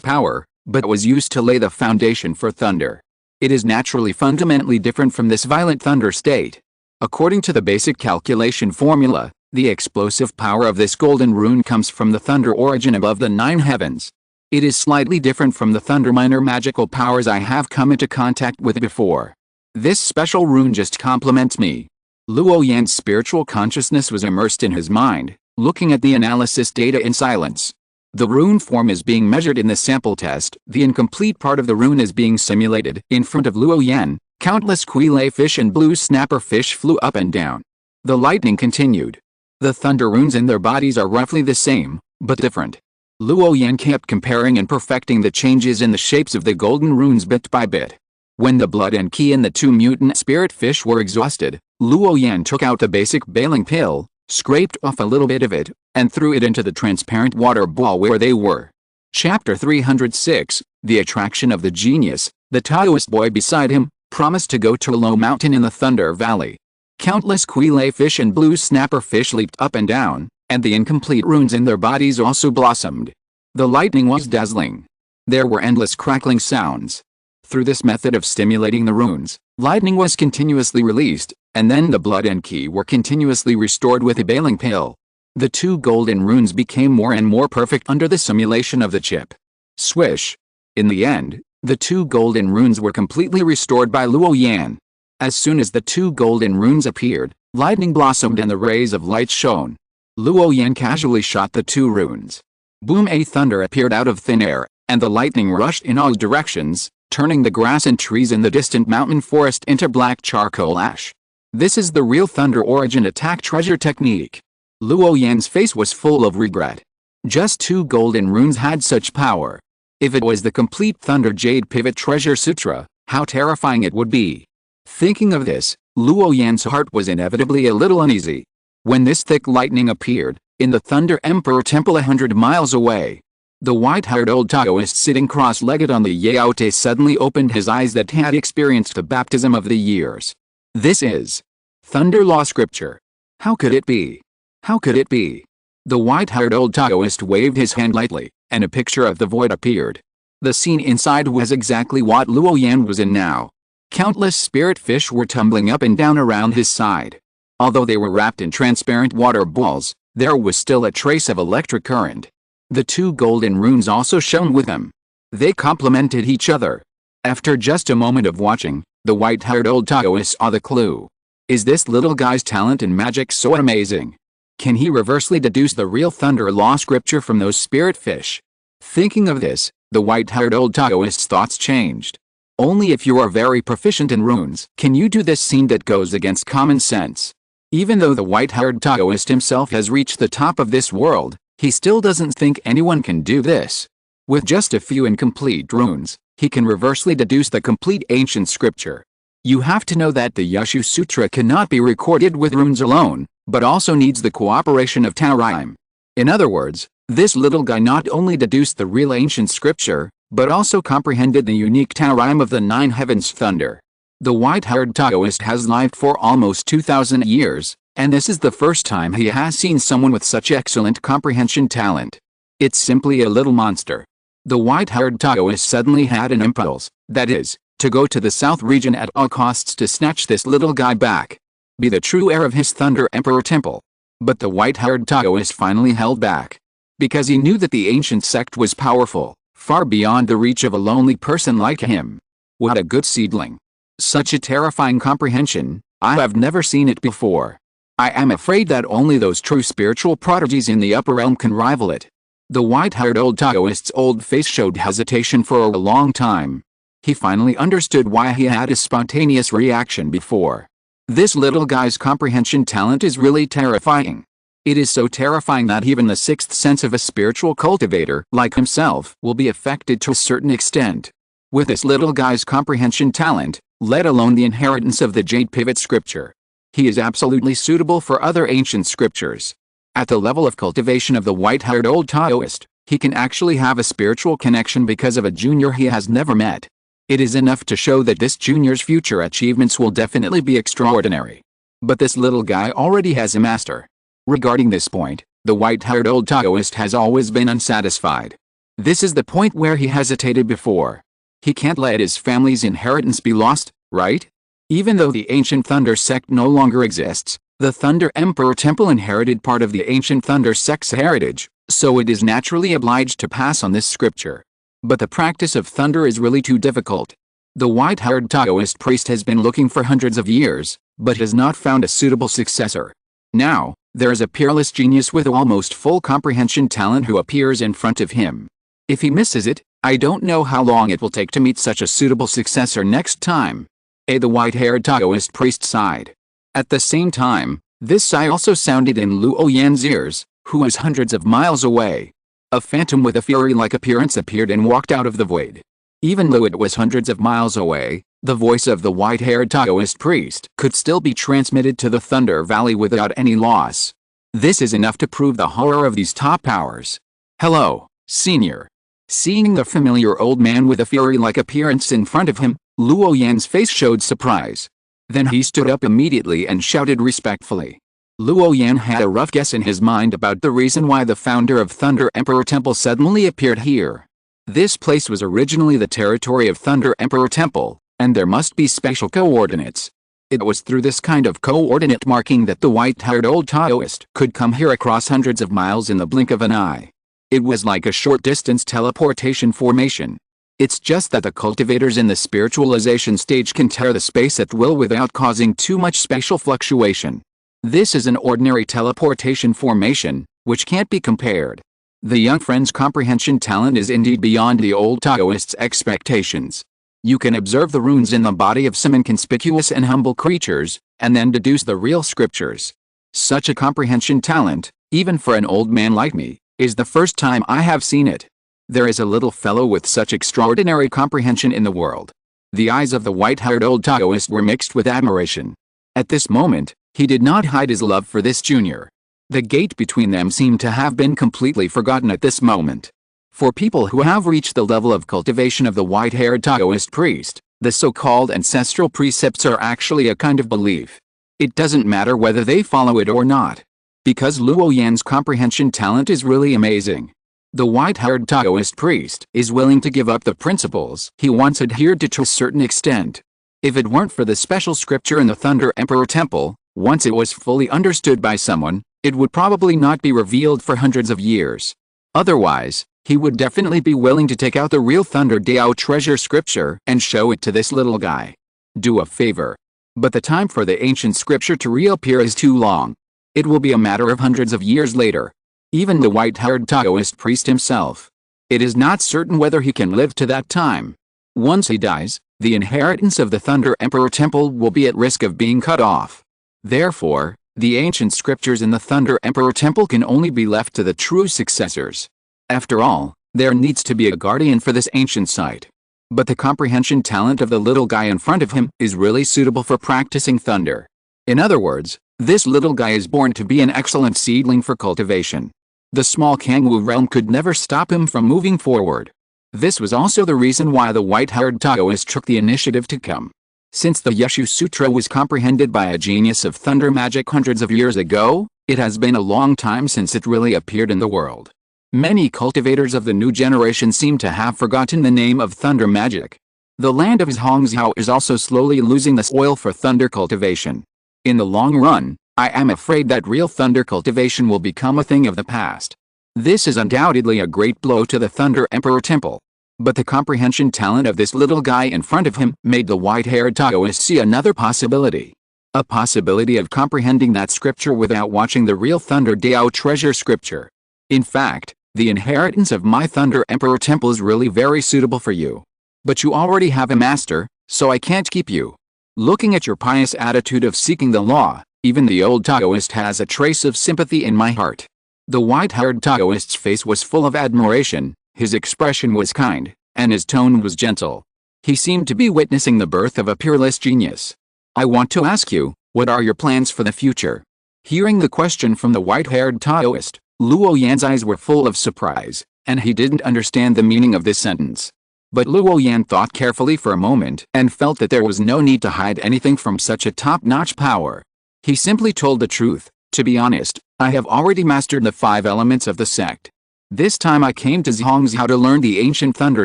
power, but was used to lay the foundation for thunder. It is naturally fundamentally different from this violent thunder state. According to the basic calculation formula, the explosive power of this golden rune comes from the thunder origin above the 9 heavens. It is slightly different from the thunder minor magical powers I have come into contact with before. This special rune just complements me. Luo Yan's spiritual consciousness was immersed in his mind, looking at the analysis data in silence. The rune form is being measured in the sample test. The incomplete part of the rune is being simulated. In front of Luo Yan, countless quail fish and blue snapper fish flew up and down. The lightning continued. The thunder runes in their bodies are roughly the same, but different. Luo Yan kept comparing and perfecting the changes in the shapes of the golden runes bit by bit. When the blood and ki in the 2 mutant spirit fish were exhausted, Luo Yan took out the basic bailing pill, scraped off a little bit of it, and threw it into the transparent water ball where they were. Chapter 306, The Attraction of the Genius. The Taoist boy beside him promised to go to a low mountain in the Thunder Valley. Countless quail fish and blue snapper fish leaped up and down, and the incomplete runes in their bodies also blossomed. The lightning was dazzling. There were endless crackling sounds. Through this method of stimulating the runes, lightning was continuously released, and then the blood and ki were continuously restored with a bailing pill. The 2 golden runes became more and more perfect under the simulation of the chip. Swish! In the end, the 2 golden runes were completely restored by Luo Yan. As soon as the 2 golden runes appeared, lightning blossomed and the rays of light shone. Luo Yan casually shot the 2 runes. Boom! A thunder appeared out of thin air, and the lightning rushed in all directions, turning the grass and trees in the distant mountain forest into black charcoal ash. This is the real thunder origin attack treasure technique. Luo Yan's face was full of regret. Just 2 golden runes had such power. If it was the complete Thunder Jade Pivot Treasure Sutra, how terrifying it would be. Thinking of this, Luo Yan's heart was inevitably a little uneasy. When this thick lightning appeared, in the Thunder Emperor Temple 100 miles away, the white-haired old Taoist sitting cross-legged on the Yaote suddenly opened his eyes that had experienced the baptism of the years. This is Thunder Law Scripture. How could it be? How could it be? The white-haired old Taoist waved his hand lightly, and a picture of the void appeared. The scene inside was exactly what Luo Yan was in now. Countless spirit fish were tumbling up and down around his side. Although they were wrapped in transparent water balls, there was still a trace of electric current. The 2 golden runes also shone with them. They complemented each other. After just a moment of watching, the white-haired old Taoist saw the clue. Is this little guy's talent in magic so amazing? Can he reversely deduce the real Thunder Law Scripture from those spirit fish? Thinking of this, the white-haired old Taoist's thoughts changed. Only if you are very proficient in runes can you do this scene that goes against common sense. Even though the white-haired Taoist himself has reached the top of this world, he still doesn't think anyone can do this. With just a few incomplete runes, he can reversely deduce the complete ancient scripture. You have to know that the Yushu Sutra cannot be recorded with runes alone, but also needs the cooperation of Taorim. In other words, this little guy not only deduced the real ancient scripture, but also comprehended the unique Taorim of the 9 heavens thunder. The white-haired Taoist has lived for almost 2,000 years, and this is the first time he has seen someone with such excellent comprehension talent. It's simply a little monster. The white-haired Taoist suddenly had an impulse, that is, to go to the south region at all costs to snatch this little guy back. Be the true heir of his Thunder Emperor Temple. But the white-haired Taoist finally held back. Because he knew that the ancient sect was powerful, far beyond the reach of a lonely person like him. What a good seedling. Such a terrifying comprehension, I have never seen it before. I am afraid that only those true spiritual prodigies in the upper realm can rival it. The white-haired old Taoist's old face showed hesitation for a long time. He finally understood why he had a spontaneous reaction before. This little guy's comprehension talent is really terrifying. It is so terrifying that even the 6th sense of a spiritual cultivator like himself will be affected to a certain extent. With this little guy's comprehension talent, let alone the inheritance of the Jade Pivot Scripture, He is absolutely suitable for other ancient scriptures. At the level of cultivation of the white-haired old Taoist, he can actually have a spiritual connection because of a junior he has never met. It is enough to show that this junior's future achievements will definitely be extraordinary. But this little guy already has a master. Regarding this point, the white-haired old Taoist has always been unsatisfied. This is the point where he hesitated before. He can't let his family's inheritance be lost, right? Even though the ancient Thunder sect no longer exists, the Thunder Emperor Temple inherited part of the ancient Thunder sect's heritage, so it is naturally obliged to pass on this scripture. But the practice of thunder is really too difficult. The white-haired Taoist priest has been looking for hundreds of years, but has not found a suitable successor. Now, there is a peerless genius with almost full comprehension talent who appears in front of him. If he misses it, I don't know how long it will take to meet such a suitable successor next time. The white-haired Taoist priest sighed. At the same time, this sigh also sounded in Luo Yan's ears, who was hundreds of miles away. A phantom with a fury-like appearance appeared and walked out of the void. Even though it was hundreds of miles away, the voice of the white-haired Taoist priest could still be transmitted to the Thunder Valley without any loss. This is enough to prove the horror of these top powers. Hello, senior. Seeing the familiar old man with a fury-like appearance in front of him, Luo Yan's face showed surprise. Then he stood up immediately and shouted respectfully. Luo Yan had a rough guess in his mind about the reason why the founder of Thunder Emperor Temple suddenly appeared here. This place was originally the territory of Thunder Emperor Temple, and there must be special coordinates. It was through this kind of coordinate marking that the white-haired old Taoist could come here across hundreds of miles in the blink of an eye. It was like a short-distance teleportation formation. It's just that the cultivators in the spiritualization stage can tear the space at will without causing too much spatial fluctuation. This is an ordinary teleportation formation, which can't be compared. The young friend's comprehension talent is indeed beyond the old Taoist's expectations. You can observe the runes in the body of some inconspicuous and humble creatures, and then deduce the real scriptures. Such a comprehension talent, even for an old man like me, is the first time I have seen it. There is a little fellow with such extraordinary comprehension in the world. The eyes of the white-haired old Taoist were mixed with admiration. At this moment, he did not hide his love for this junior. The gate between them seemed to have been completely forgotten at this moment. For people who have reached the level of cultivation of the white-haired Taoist priest, the so-called ancestral precepts are actually a kind of belief. It doesn't matter whether they follow it or not. Because Luo Yan's comprehension talent is really amazing. The white-haired Taoist priest is willing to give up the principles he once adhered to a certain extent. If it weren't for the special scripture in the Thunder Emperor Temple, once it was fully understood by someone, it would probably not be revealed for hundreds of years. Otherwise, he would definitely be willing to take out the real Thunder Dao treasure scripture and show it to this little guy. Do a favor. But the time for the ancient scripture to reappear is too long. It will be a matter of hundreds of years later. Even the white-haired Taoist priest himself. It is not certain whether he can live to that time. Once he dies, the inheritance of the Thunder Emperor Temple will be at risk of being cut off. Therefore, the ancient scriptures in the Thunder Emperor Temple can only be left to the true successors. After all, there needs to be a guardian for this ancient site. But the comprehension talent of the little guy in front of him is really suitable for practicing thunder. In other words, this little guy is born to be an excellent seedling for cultivation. The small Kangwu realm could never stop him from moving forward. This was also the reason why the white-haired Taoist took the initiative to come. Since the Yeshu Sutra was comprehended by a genius of thunder magic hundreds of years ago, it has been a long time since it really appeared in the world. Many cultivators of the new generation seem to have forgotten the name of thunder magic. The land of Hongzhou is also slowly losing the soil for thunder cultivation. In the long run, I am afraid that real thunder cultivation will become a thing of the past. This is undoubtedly a great blow to the Thunder Emperor Temple. But the comprehension talent of this little guy in front of him made the white-haired Taoist see another possibility. A possibility of comprehending that scripture without watching the real Thunder Dao treasure scripture. In fact, the inheritance of my Thunder Emperor Temple is really very suitable for you. But you already have a master, so I can't keep you. Looking at your pious attitude of seeking the law, even the old Taoist has a trace of sympathy in my heart. The white-haired Taoist's face was full of admiration, his expression was kind, and his tone was gentle. He seemed to be witnessing the birth of a peerless genius. I want to ask you, What are your plans for the future? Hearing the question from the white-haired Taoist, Luo Yan's eyes were full of surprise, and he didn't understand the meaning of this sentence. But Luo Yan thought carefully for a moment and felt that there was no need to hide anything from such a top-notch power. He simply told the truth. To be honest, I have already mastered the 5 elements of the sect. This time I came to Zhongzhou to learn the ancient thunder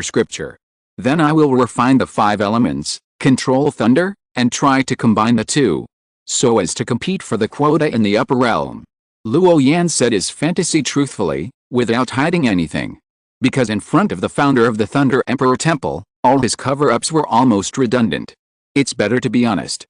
scripture. Then I will refine the 5 elements, control thunder, and try to combine the two, so as to compete for the quota in the upper realm. Luo Yan said his fantasy truthfully, without hiding anything. Because in front of the founder of the Thunder Emperor Temple, all his cover-ups were almost redundant. It's better to be honest.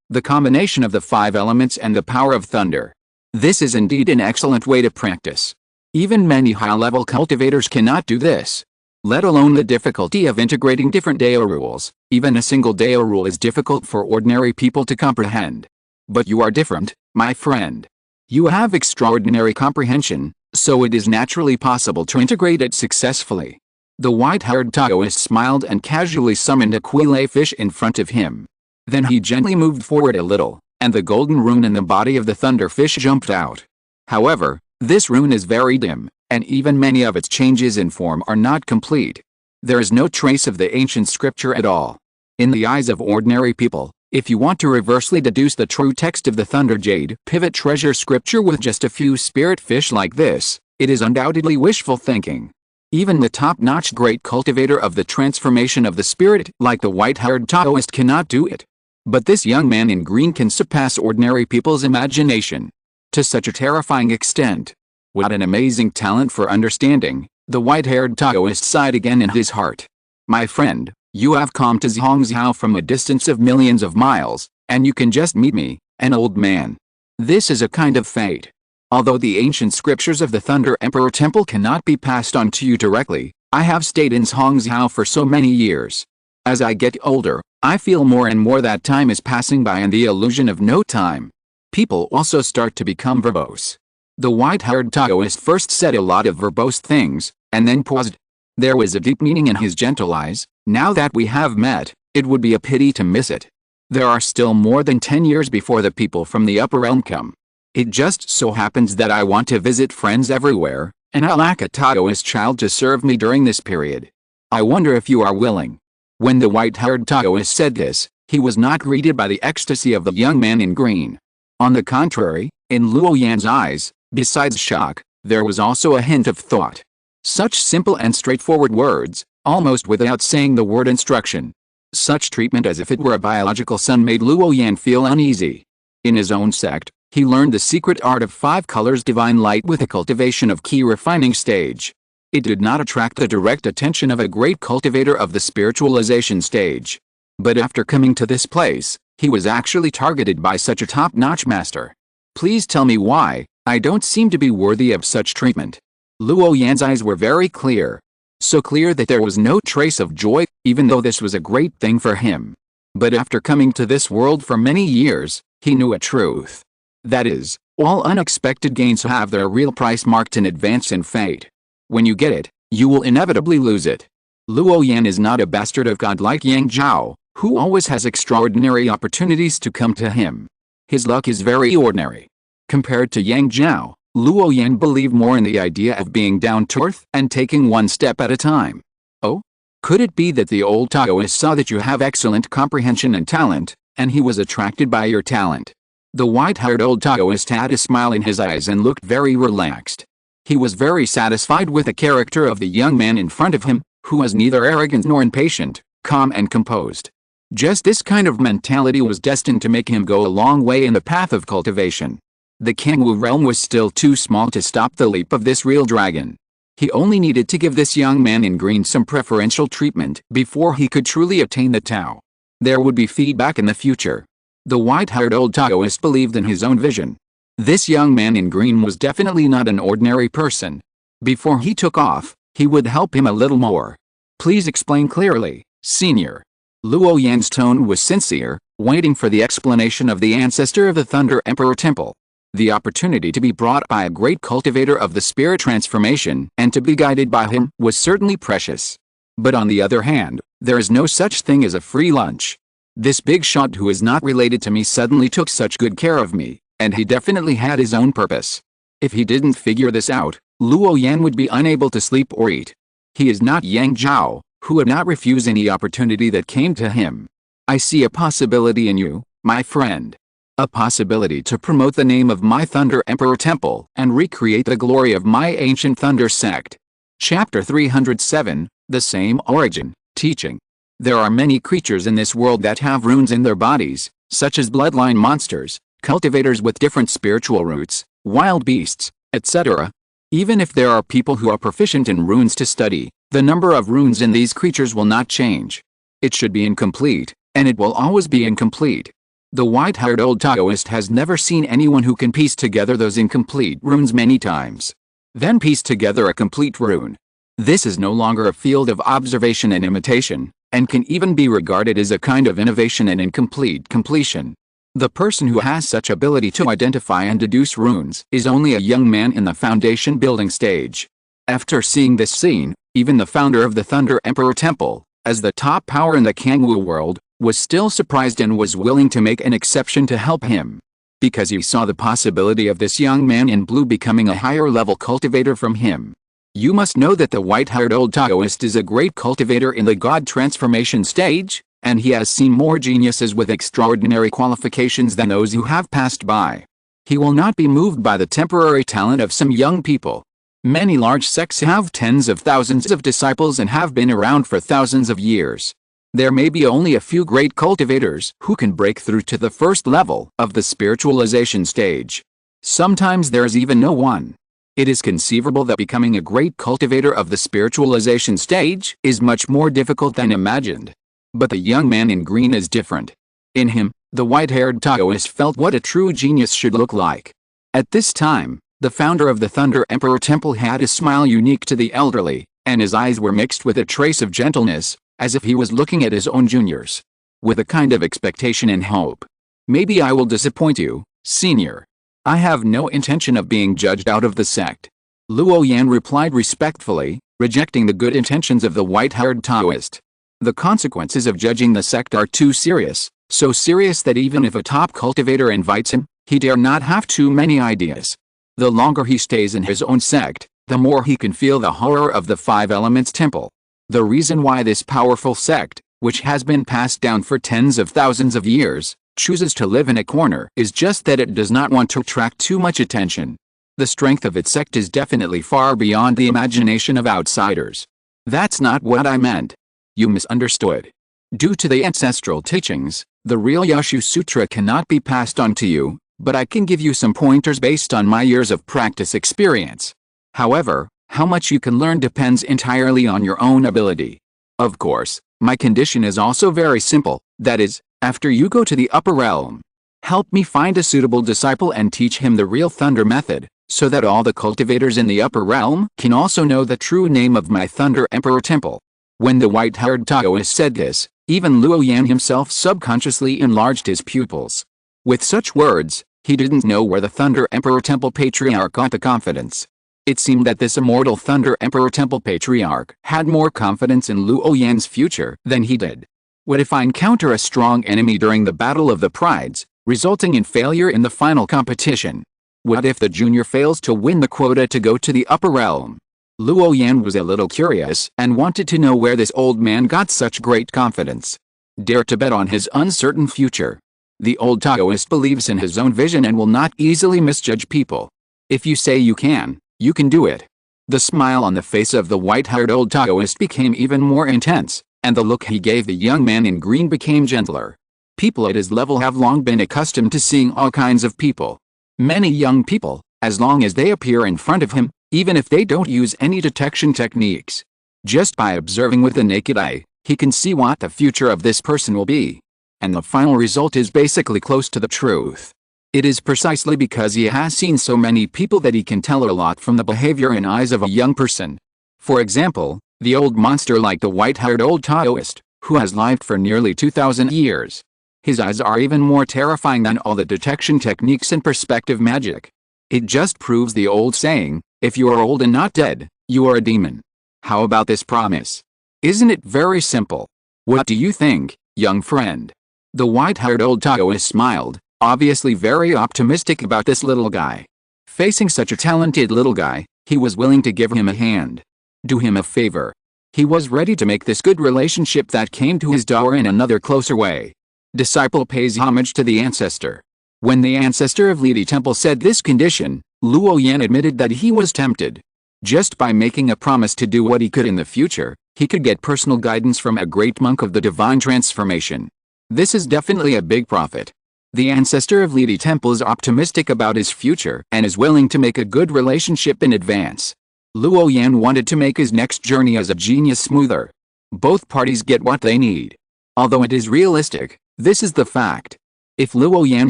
The combination of the 5 elements and the power of thunder. This is indeed an excellent way to practice. Even many high-level cultivators cannot do this. Let alone the difficulty of integrating different Dao rules. Even a single Dao rule is difficult for ordinary people to comprehend. But you are different, my friend. You have extraordinary comprehension, so it is naturally possible to integrate it successfully. The white-haired Taoist smiled and casually summoned a quillay fish in front of him. Then he gently moved forward a little, and the golden rune in the body of the thunder fish jumped out. However, this rune is very dim, and even many of its changes in form are not complete. There is no trace of the ancient scripture at all. In the eyes of ordinary people, if you want to reversely deduce the true text of the Thunder Jade Pivot Treasure scripture with just a few spirit fish like this, it is undoubtedly wishful thinking. Even the top-notch great cultivator of the transformation of the spirit like the white-haired Taoist cannot do it. But this young man in green can surpass ordinary people's imagination. To such a terrifying extent. What an amazing talent for understanding, the white-haired Taoist sighed again in his heart. My friend, you have come to Zhongzhou from a distance of millions of miles, and you can just meet me, an old man. This is a kind of fate. Although the ancient scriptures of the Thunder Emperor Temple cannot be passed on to you directly, I have stayed in Zhongzhou for so many years. As I get older, I feel more and more that time is passing by and the illusion of no time. People also start to become verbose. The white-haired Taoist first said a lot of verbose things, and then paused. There was a deep meaning in his gentle eyes. Now that we have met, it would be a pity to miss it. There are still more than 10 years before the people from the upper realm come. It just so happens that I want to visit friends everywhere, and I lack a Taoist child to serve me during this period. I wonder if you are willing. When the white-haired Taoist said this, he was not greeted by the ecstasy of the young man in green. On the contrary, in Luo Yan's eyes, besides shock, there was also a hint of thought. Such simple and straightforward words, almost without saying the word instruction. Such treatment as if it were a biological son made Luo Yan feel uneasy. In his own sect, he learned the secret art of 5 colors divine light with a cultivation of key refining stage. It did not attract the direct attention of a great cultivator of the spiritualization stage. But after coming to this place, he was actually targeted by such a top-notch master. Please tell me why, I don't seem to be worthy of such treatment. Luo Yan's eyes were very clear. So clear that there was no trace of joy, even though this was a great thing for him. But after coming to this world for many years, he knew a truth. That is, all unexpected gains have their real price marked in advance in fate. When you get it, you will inevitably lose it. Luo Yan is not a bastard of God like Yang Zhao, who always has extraordinary opportunities to come to him. His luck is very ordinary. Compared to Yang Zhao, Luo Yan believed more in the idea of being down to earth and taking one step at a time. Oh? Could it be that the old Taoist saw that you have excellent comprehension and talent, and he was attracted by your talent? The white-haired old Taoist had a smile in his eyes and looked very relaxed. He was very satisfied with the character of the young man in front of him, who was neither arrogant nor impatient, calm and composed. Just this kind of mentality was destined to make him go a long way in the path of cultivation. The Kangwu realm was still too small to stop the leap of this real dragon. He only needed to give this young man in green some preferential treatment before he could truly attain the Tao. There would be feedback in the future. The white-haired old Taoist believed in his own vision. This young man in green was definitely not an ordinary person. Before he took off, he would help him a little more. Please explain clearly, senior. Luo Yan's tone was sincere, waiting for the explanation of the ancestor of the Thunder Emperor Temple. The opportunity to be brought by a great cultivator of the spirit transformation and to be guided by him was certainly precious. But on the other hand, there is no such thing as a free lunch. This big shot who is not related to me suddenly took such good care of me, and he definitely had his own purpose. If he didn't figure this out, Luo Yan would be unable to sleep or eat. He is not Yang Zhao, who would not refuse any opportunity that came to him. I see a possibility in you, my friend. A possibility to promote the name of my Thunder Emperor Temple and recreate the glory of my ancient Thunder sect. Chapter 307, The Same Origin, Teaching. There are many creatures in this world that have runes in their bodies, such as bloodline monsters, cultivators with different spiritual roots, wild beasts, etc. Even if there are people who are proficient in runes to study, the number of runes in these creatures will not change. It should be incomplete, and it will always be incomplete. The white-haired old Taoist has never seen anyone who can piece together those incomplete runes many times. Then piece together a complete rune. This is no longer a field of observation and imitation, and can even be regarded as a kind of innovation and incomplete completion. The person who has such ability to identify and deduce runes is only a young man in the foundation building stage. After seeing this scene, even the founder of the Thunder Emperor Temple, as the top power in the Kangwu world, was still surprised and was willing to make an exception to help him. Because he saw the possibility of this young man in blue becoming a higher level cultivator from him. You must know that the white-haired old Taoist is a great cultivator in the God transformation stage, and he has seen more geniuses with extraordinary qualifications than those who have passed by. He will not be moved by the temporary talent of some young people. Many large sects have tens of thousands of disciples and have been around for thousands of years. There may be only a few great cultivators who can break through to the first level of the spiritualization stage. Sometimes there is even no one. It is conceivable that becoming a great cultivator of the spiritualization stage is much more difficult than imagined. But the young man in green is different. In him, the white-haired Taoist felt what a true genius should look like. At this time, the founder of the Thunder Emperor Temple had a smile unique to the elderly, and his eyes were mixed with a trace of gentleness, as if he was looking at his own juniors. With a kind of expectation and hope. Maybe I will disappoint you, senior. I have no intention of being judged out of the sect. Luo Yan replied respectfully, rejecting the good intentions of the white-haired Taoist. The consequences of judging the sect are too serious, so serious that even if a top cultivator invites him, he dare not have too many ideas. The longer he stays in his own sect, the more he can feel the horror of the Five Elements Temple. The reason why this powerful sect, which has been passed down for tens of thousands of years, chooses to live in a corner is just that it does not want to attract too much attention. The strength of its sect is definitely far beyond the imagination of outsiders. That's not what I meant. You misunderstood. Due to the ancestral teachings, the real Yashu Sutra cannot be passed on to you, but I can give you some pointers based on my years of practice experience. However, how much you can learn depends entirely on your own ability. Of course, my condition is also very simple, that is, after you go to the upper realm, help me find a suitable disciple and teach him the real Thunder method, so that all the cultivators in the upper realm can also know the true name of my Thunder Emperor Temple. When the white-haired Taoist said this, even Luo Yan himself subconsciously enlarged his pupils. With such words, he didn't know where the Thunder Emperor Temple Patriarch got the confidence. It seemed that this immortal Thunder Emperor Temple Patriarch had more confidence in Luo Yan's future than he did. What if I encounter a strong enemy during the Battle of the Prides, resulting in failure in the final competition? What if the junior fails to win the quota to go to the upper realm? Luo Yan was a little curious and wanted to know where this old man got such great confidence. Dare to bet on his uncertain future. The old Taoist believes in his own vision and will not easily misjudge people. If you say you can do it. The smile on the face of the white-haired old Taoist became even more intense, and the look he gave the young man in green became gentler. People at his level have long been accustomed to seeing all kinds of people. Many young people, as long as they appear in front of him, even if they don't use any detection techniques. Just by observing with the naked eye, he can see what the future of this person will be. And the final result is basically close to the truth. It is precisely because he has seen so many people that he can tell a lot from the behavior and eyes of a young person. For example, the old monster like the white-haired old Taoist, who has lived for nearly 2,000 years. His eyes are even more terrifying than all the detection techniques and perspective magic. It just proves the old saying, if you are old and not dead, you are a demon. How about this promise? Isn't it very simple? What do you think, young friend? The white-haired old Taoist smiled, obviously very optimistic about this little guy. Facing such a talented little guy, he was willing to give him a hand. Do him a favor. He was ready to make this good relationship that came to his door in another closer way. Disciple pays homage to the ancestor. When the ancestor of Lidi Temple said this condition, Luo Yan admitted that he was tempted. Just by making a promise to do what he could in the future, he could get personal guidance from a great monk of the divine transformation. This is definitely a big profit. The ancestor of Lidi Temple is optimistic about his future and is willing to make a good relationship in advance. Luo Yan wanted to make his next journey as a genius smoother. Both parties get what they need. Although it is realistic, this is the fact. If Luo Yan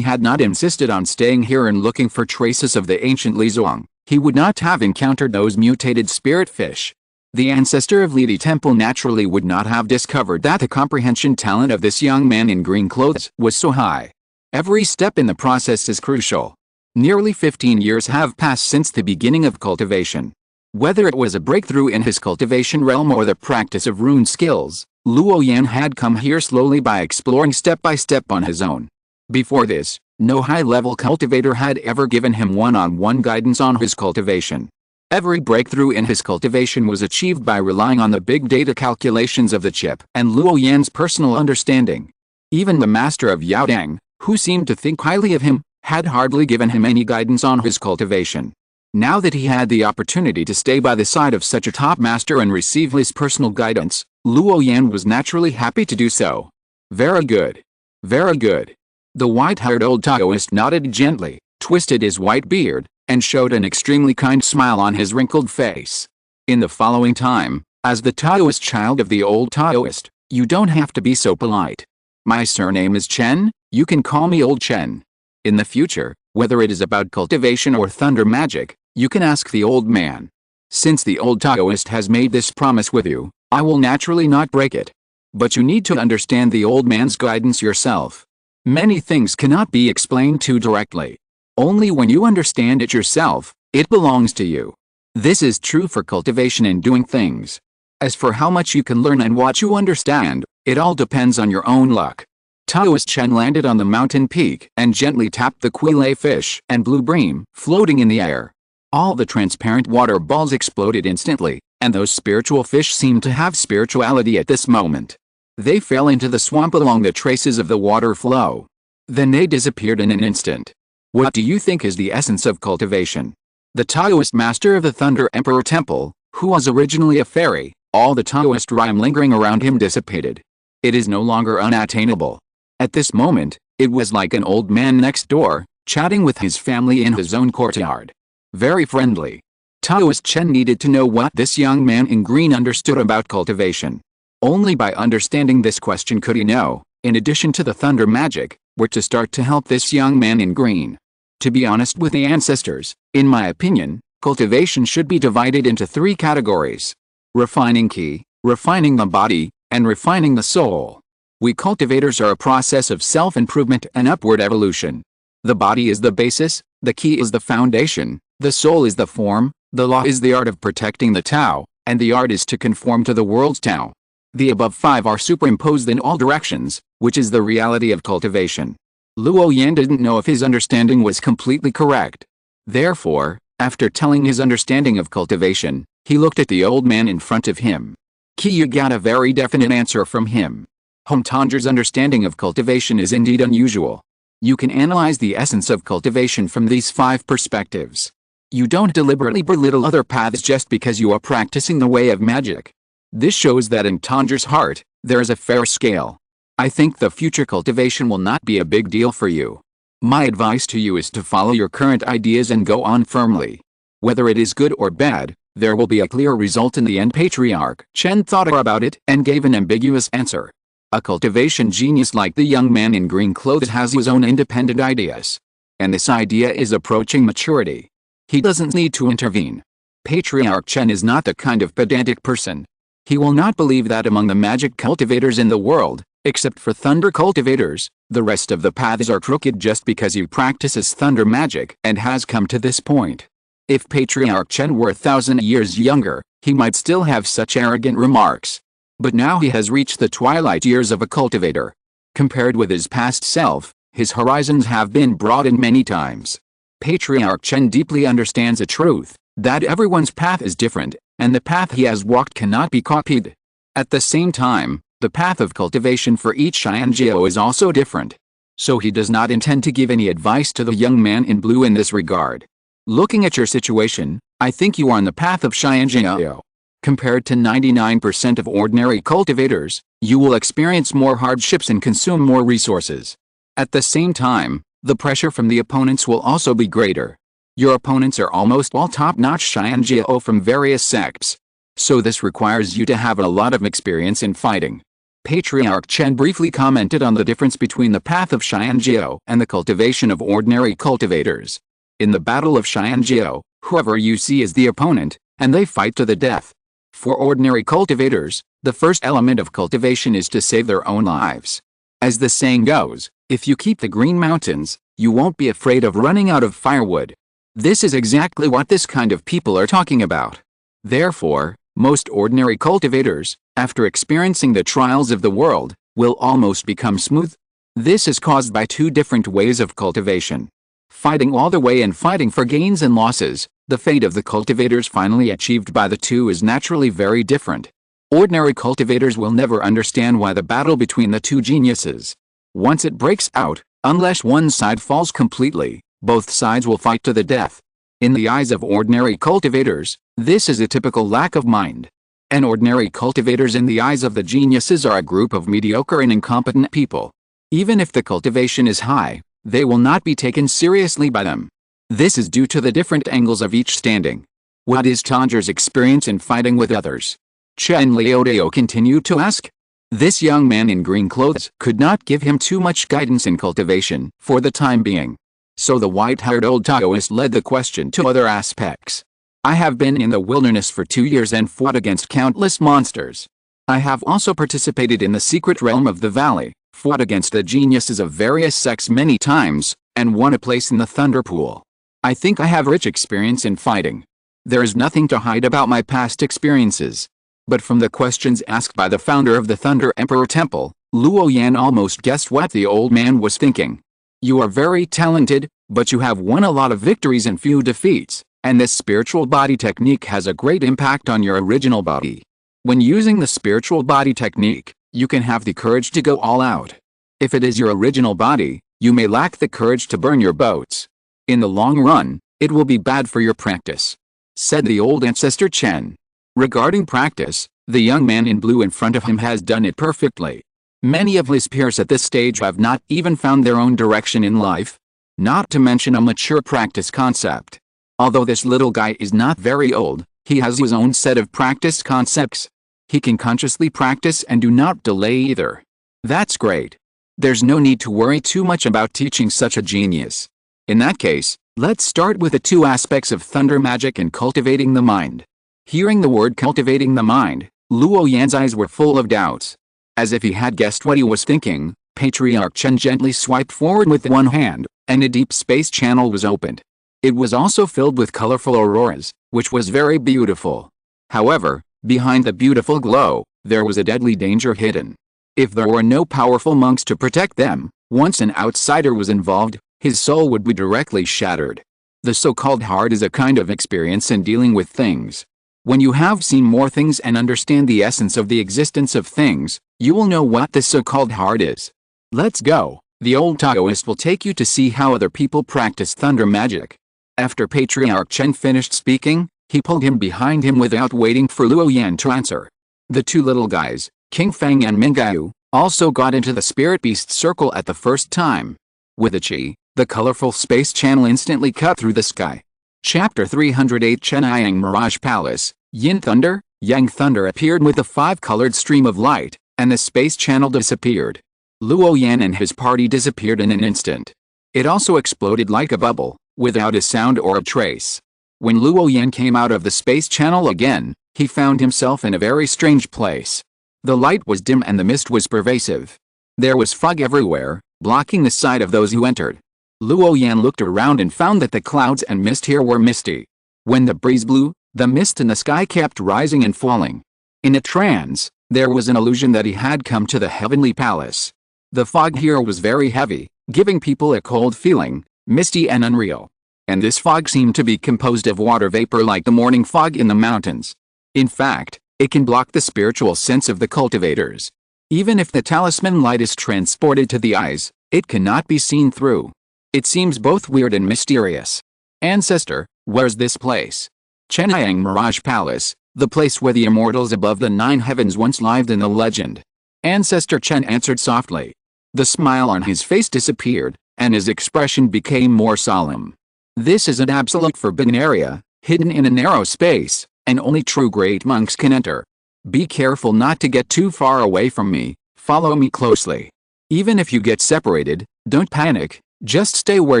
had not insisted on staying here and looking for traces of the ancient Lizhuang, he would not have encountered those mutated spirit fish. The ancestor of Lidi Temple naturally would not have discovered that the comprehension talent of this young man in green clothes was so high. Every step in the process is crucial. Nearly 15 years have passed since the beginning of cultivation. Whether it was a breakthrough in his cultivation realm or the practice of rune skills, Luo Yan had come here slowly by exploring step by step on his own. Before this, no high-level cultivator had ever given him one-on-one guidance on his cultivation. Every breakthrough in his cultivation was achieved by relying on the big data calculations of the chip and Luo Yan's personal understanding. Even the master of Yaodang, who seemed to think highly of him, had hardly given him any guidance on his cultivation. Now that he had the opportunity to stay by the side of such a top master and receive his personal guidance, Luo Yan was naturally happy to do so. Very good. Very good. The white-haired old Taoist nodded gently, twisted his white beard, and showed an extremely kind smile on his wrinkled face. In the following time, as the Taoist child of the old Taoist, you don't have to be so polite. My surname is Chen, you can call me Old Chen. In the future, whether it is about cultivation or thunder magic, you can ask the old man. Since the old Taoist has made this promise with you, I will naturally not break it. But you need to understand the old man's guidance yourself. Many things cannot be explained too directly. Only when you understand it yourself, it belongs to you. This is true for cultivation and doing things. As for how much you can learn and what you understand, it all depends on your own luck. Taoist Chen landed on the mountain peak and gently tapped the quilay fish and blue bream floating in the air. All the transparent water balls exploded instantly, and those spiritual fish seemed to have spirituality at this moment. They fell into the swamp along the traces of the water flow. Then they disappeared in an instant. What do you think is the essence of cultivation? The Taoist master of the Thunder Emperor Temple, who was originally a fairy, all the Taoist rhyme lingering around him dissipated. It is no longer unattainable. At this moment, it was like an old man next door, chatting with his family in his own courtyard. Very friendly. Taoist Chen needed to know what this young man in green understood about cultivation. Only by understanding this question could he know, in addition to the thunder magic, where to start to help this young man in green. To be honest with the ancestors, in my opinion, cultivation should be divided into 3 categories. Refining ki, refining the body, and refining the soul. We cultivators are a process of self-improvement and upward evolution. The body is the basis, the ki is the foundation, the soul is the form, the law is the art of protecting the Tao, and the art is to conform to the world's Tao. The above 5 are superimposed in all directions, which is the reality of cultivation. Luo Yan didn't know if his understanding was completely correct. Therefore, after telling his understanding of cultivation, he looked at the old man in front of him. You got a very definite answer from him. Homtanger's understanding of cultivation is indeed unusual. You can analyze the essence of cultivation from these 5 perspectives. You don't deliberately belittle other paths just because you are practicing the way of magic. This shows that in Tanger's heart, there is a fair scale. I think the future cultivation will not be a big deal for you. My advice to you is to follow your current ideas and go on firmly. Whether it is good or bad, there will be a clear result in the end. Patriarch Chen thought about it and gave an ambiguous answer. A cultivation genius like the young man in green clothes has his own independent ideas. And this idea is approaching maturity. He doesn't need to intervene. Patriarch Chen is not the kind of pedantic person. He will not believe that among the magic cultivators in the world, except for thunder cultivators, the rest of the paths are crooked just because he practices thunder magic and has come to this point. If Patriarch Chen were 1,000 years younger, he might still have such arrogant remarks. But now he has reached the twilight years of a cultivator. Compared with his past self, his horizons have been broadened many times. Patriarch Chen deeply understands the truth, that everyone's path is different, and the path he has walked cannot be copied. At the same time, the path of cultivation for each Xianjiao is also different. So he does not intend to give any advice to the young man in blue in this regard. Looking at your situation, I think you are on the path of Xianjiao. Compared to 99% of ordinary cultivators, you will experience more hardships and consume more resources. At the same time, the pressure from the opponents will also be greater. Your opponents are almost all top-notch Xianjiao from various sects. So this requires you to have a lot of experience in fighting. Patriarch Chen briefly commented on the difference between the path of Xianjiao and the cultivation of ordinary cultivators. In the battle of Xianjiao, whoever you see is the opponent, and they fight to the death. For ordinary cultivators, the first element of cultivation is to save their own lives. As the saying goes, if you keep the green mountains, you won't be afraid of running out of firewood. This is exactly what this kind of people are talking about. Therefore, most ordinary cultivators, after experiencing the trials of the world, will almost become smooth. This is caused by two different ways of cultivation. Fighting all the way and fighting for gains and losses, the fate of the cultivators finally achieved by the two is naturally very different. Ordinary cultivators will never understand why the battle between the two geniuses. Once it breaks out, unless one side falls completely, both sides will fight to the death. In the eyes of ordinary cultivators, this is a typical lack of mind. And ordinary cultivators in the eyes of the geniuses are a group of mediocre and incompetent people. Even if the cultivation is high, they will not be taken seriously by them. This is due to the different angles of each standing. What is Tanger's experience in fighting with others? Chen Liodeo continued to ask. This young man in green clothes could not give him too much guidance in cultivation for the time being. So the white-haired old Taoist led the question to other aspects. I have been in the wilderness for 2 years and fought against countless monsters. I have also participated in the secret realm of the valley, fought against the geniuses of various sects many times, and won a place in the Thunder Pool. I think I have rich experience in fighting. There is nothing to hide about my past experiences. But from the questions asked by the founder of the Thunder Emperor Temple, Luo Yan almost guessed what the old man was thinking. You are very talented, but you have won a lot of victories and few defeats, and this spiritual body technique has a great impact on your original body. When using the spiritual body technique, you can have the courage to go all out. If it is your original body, you may lack the courage to burn your boats. In the long run, it will be bad for your practice, said the old ancestor Chen. Regarding practice, the young man in blue in front of him has done it perfectly. Many of his peers at this stage have not even found their own direction in life, not to mention a mature practice concept. Although this little guy is not very old, he has his own set of practice concepts. He can consciously practice and do not delay either. That's great. There's no need to worry too much about teaching such a genius. In that case, let's start with the two aspects of thunder magic and cultivating the mind. Hearing the word cultivating the mind, Luo Yan's eyes were full of doubts. As if he had guessed what he was thinking, Patriarch Chen gently swiped forward with one hand, and a deep space channel was opened. It was also filled with colorful auroras, which was very beautiful. However, behind the beautiful glow, there was a deadly danger hidden. If there were no powerful monks to protect them, once an outsider was involved, his soul would be directly shattered. The so-called heart is a kind of experience in dealing with things. When you have seen more things and understand the essence of the existence of things, you will know what this so-called heart is. Let's go. The old Taoist will take you to see how other people practice thunder magic. After Patriarch Chen finished speaking, he pulled him behind him without waiting for Luo Yan to answer. The two little guys, King Feng and Mingyu, also got into the spirit beast circle at the first time. With a chi, the colorful space channel instantly cut through the sky. Chapter 308 Chennai Mirage Palace. Yin Thunder, Yang Thunder appeared with a 5-colored stream of light, and the space channel disappeared. Luo Yan and his party disappeared in an instant. It also exploded like a bubble, without a sound or a trace. When Luo Yan came out of the space channel again, he found himself in a very strange place. The light was dim and the mist was pervasive. There was fog everywhere, blocking the sight of those who entered. Luo Yan looked around and found that the clouds and mist here were misty. When the breeze blew, the mist in the sky kept rising and falling. In a trance, there was an illusion that he had come to the heavenly palace. The fog here was very heavy, giving people a cold feeling, misty and unreal. And this fog seemed to be composed of water vapor like the morning fog in the mountains. In fact, it can block the spiritual sense of the cultivators. Even if the talisman light is transported to the eyes, it cannot be seen through. It seems both weird and mysterious. Ancestor, where's this place? Chennaiang Mirage Palace, the place where the immortals above the 9 heavens once lived in the legend. Ancestor Chen answered softly. The smile on his face disappeared, and his expression became more solemn. This is an absolute forbidden area, hidden in a narrow space, and only true great monks can enter. Be careful not to get too far away from me, follow me closely. Even if you get separated, don't panic, just stay where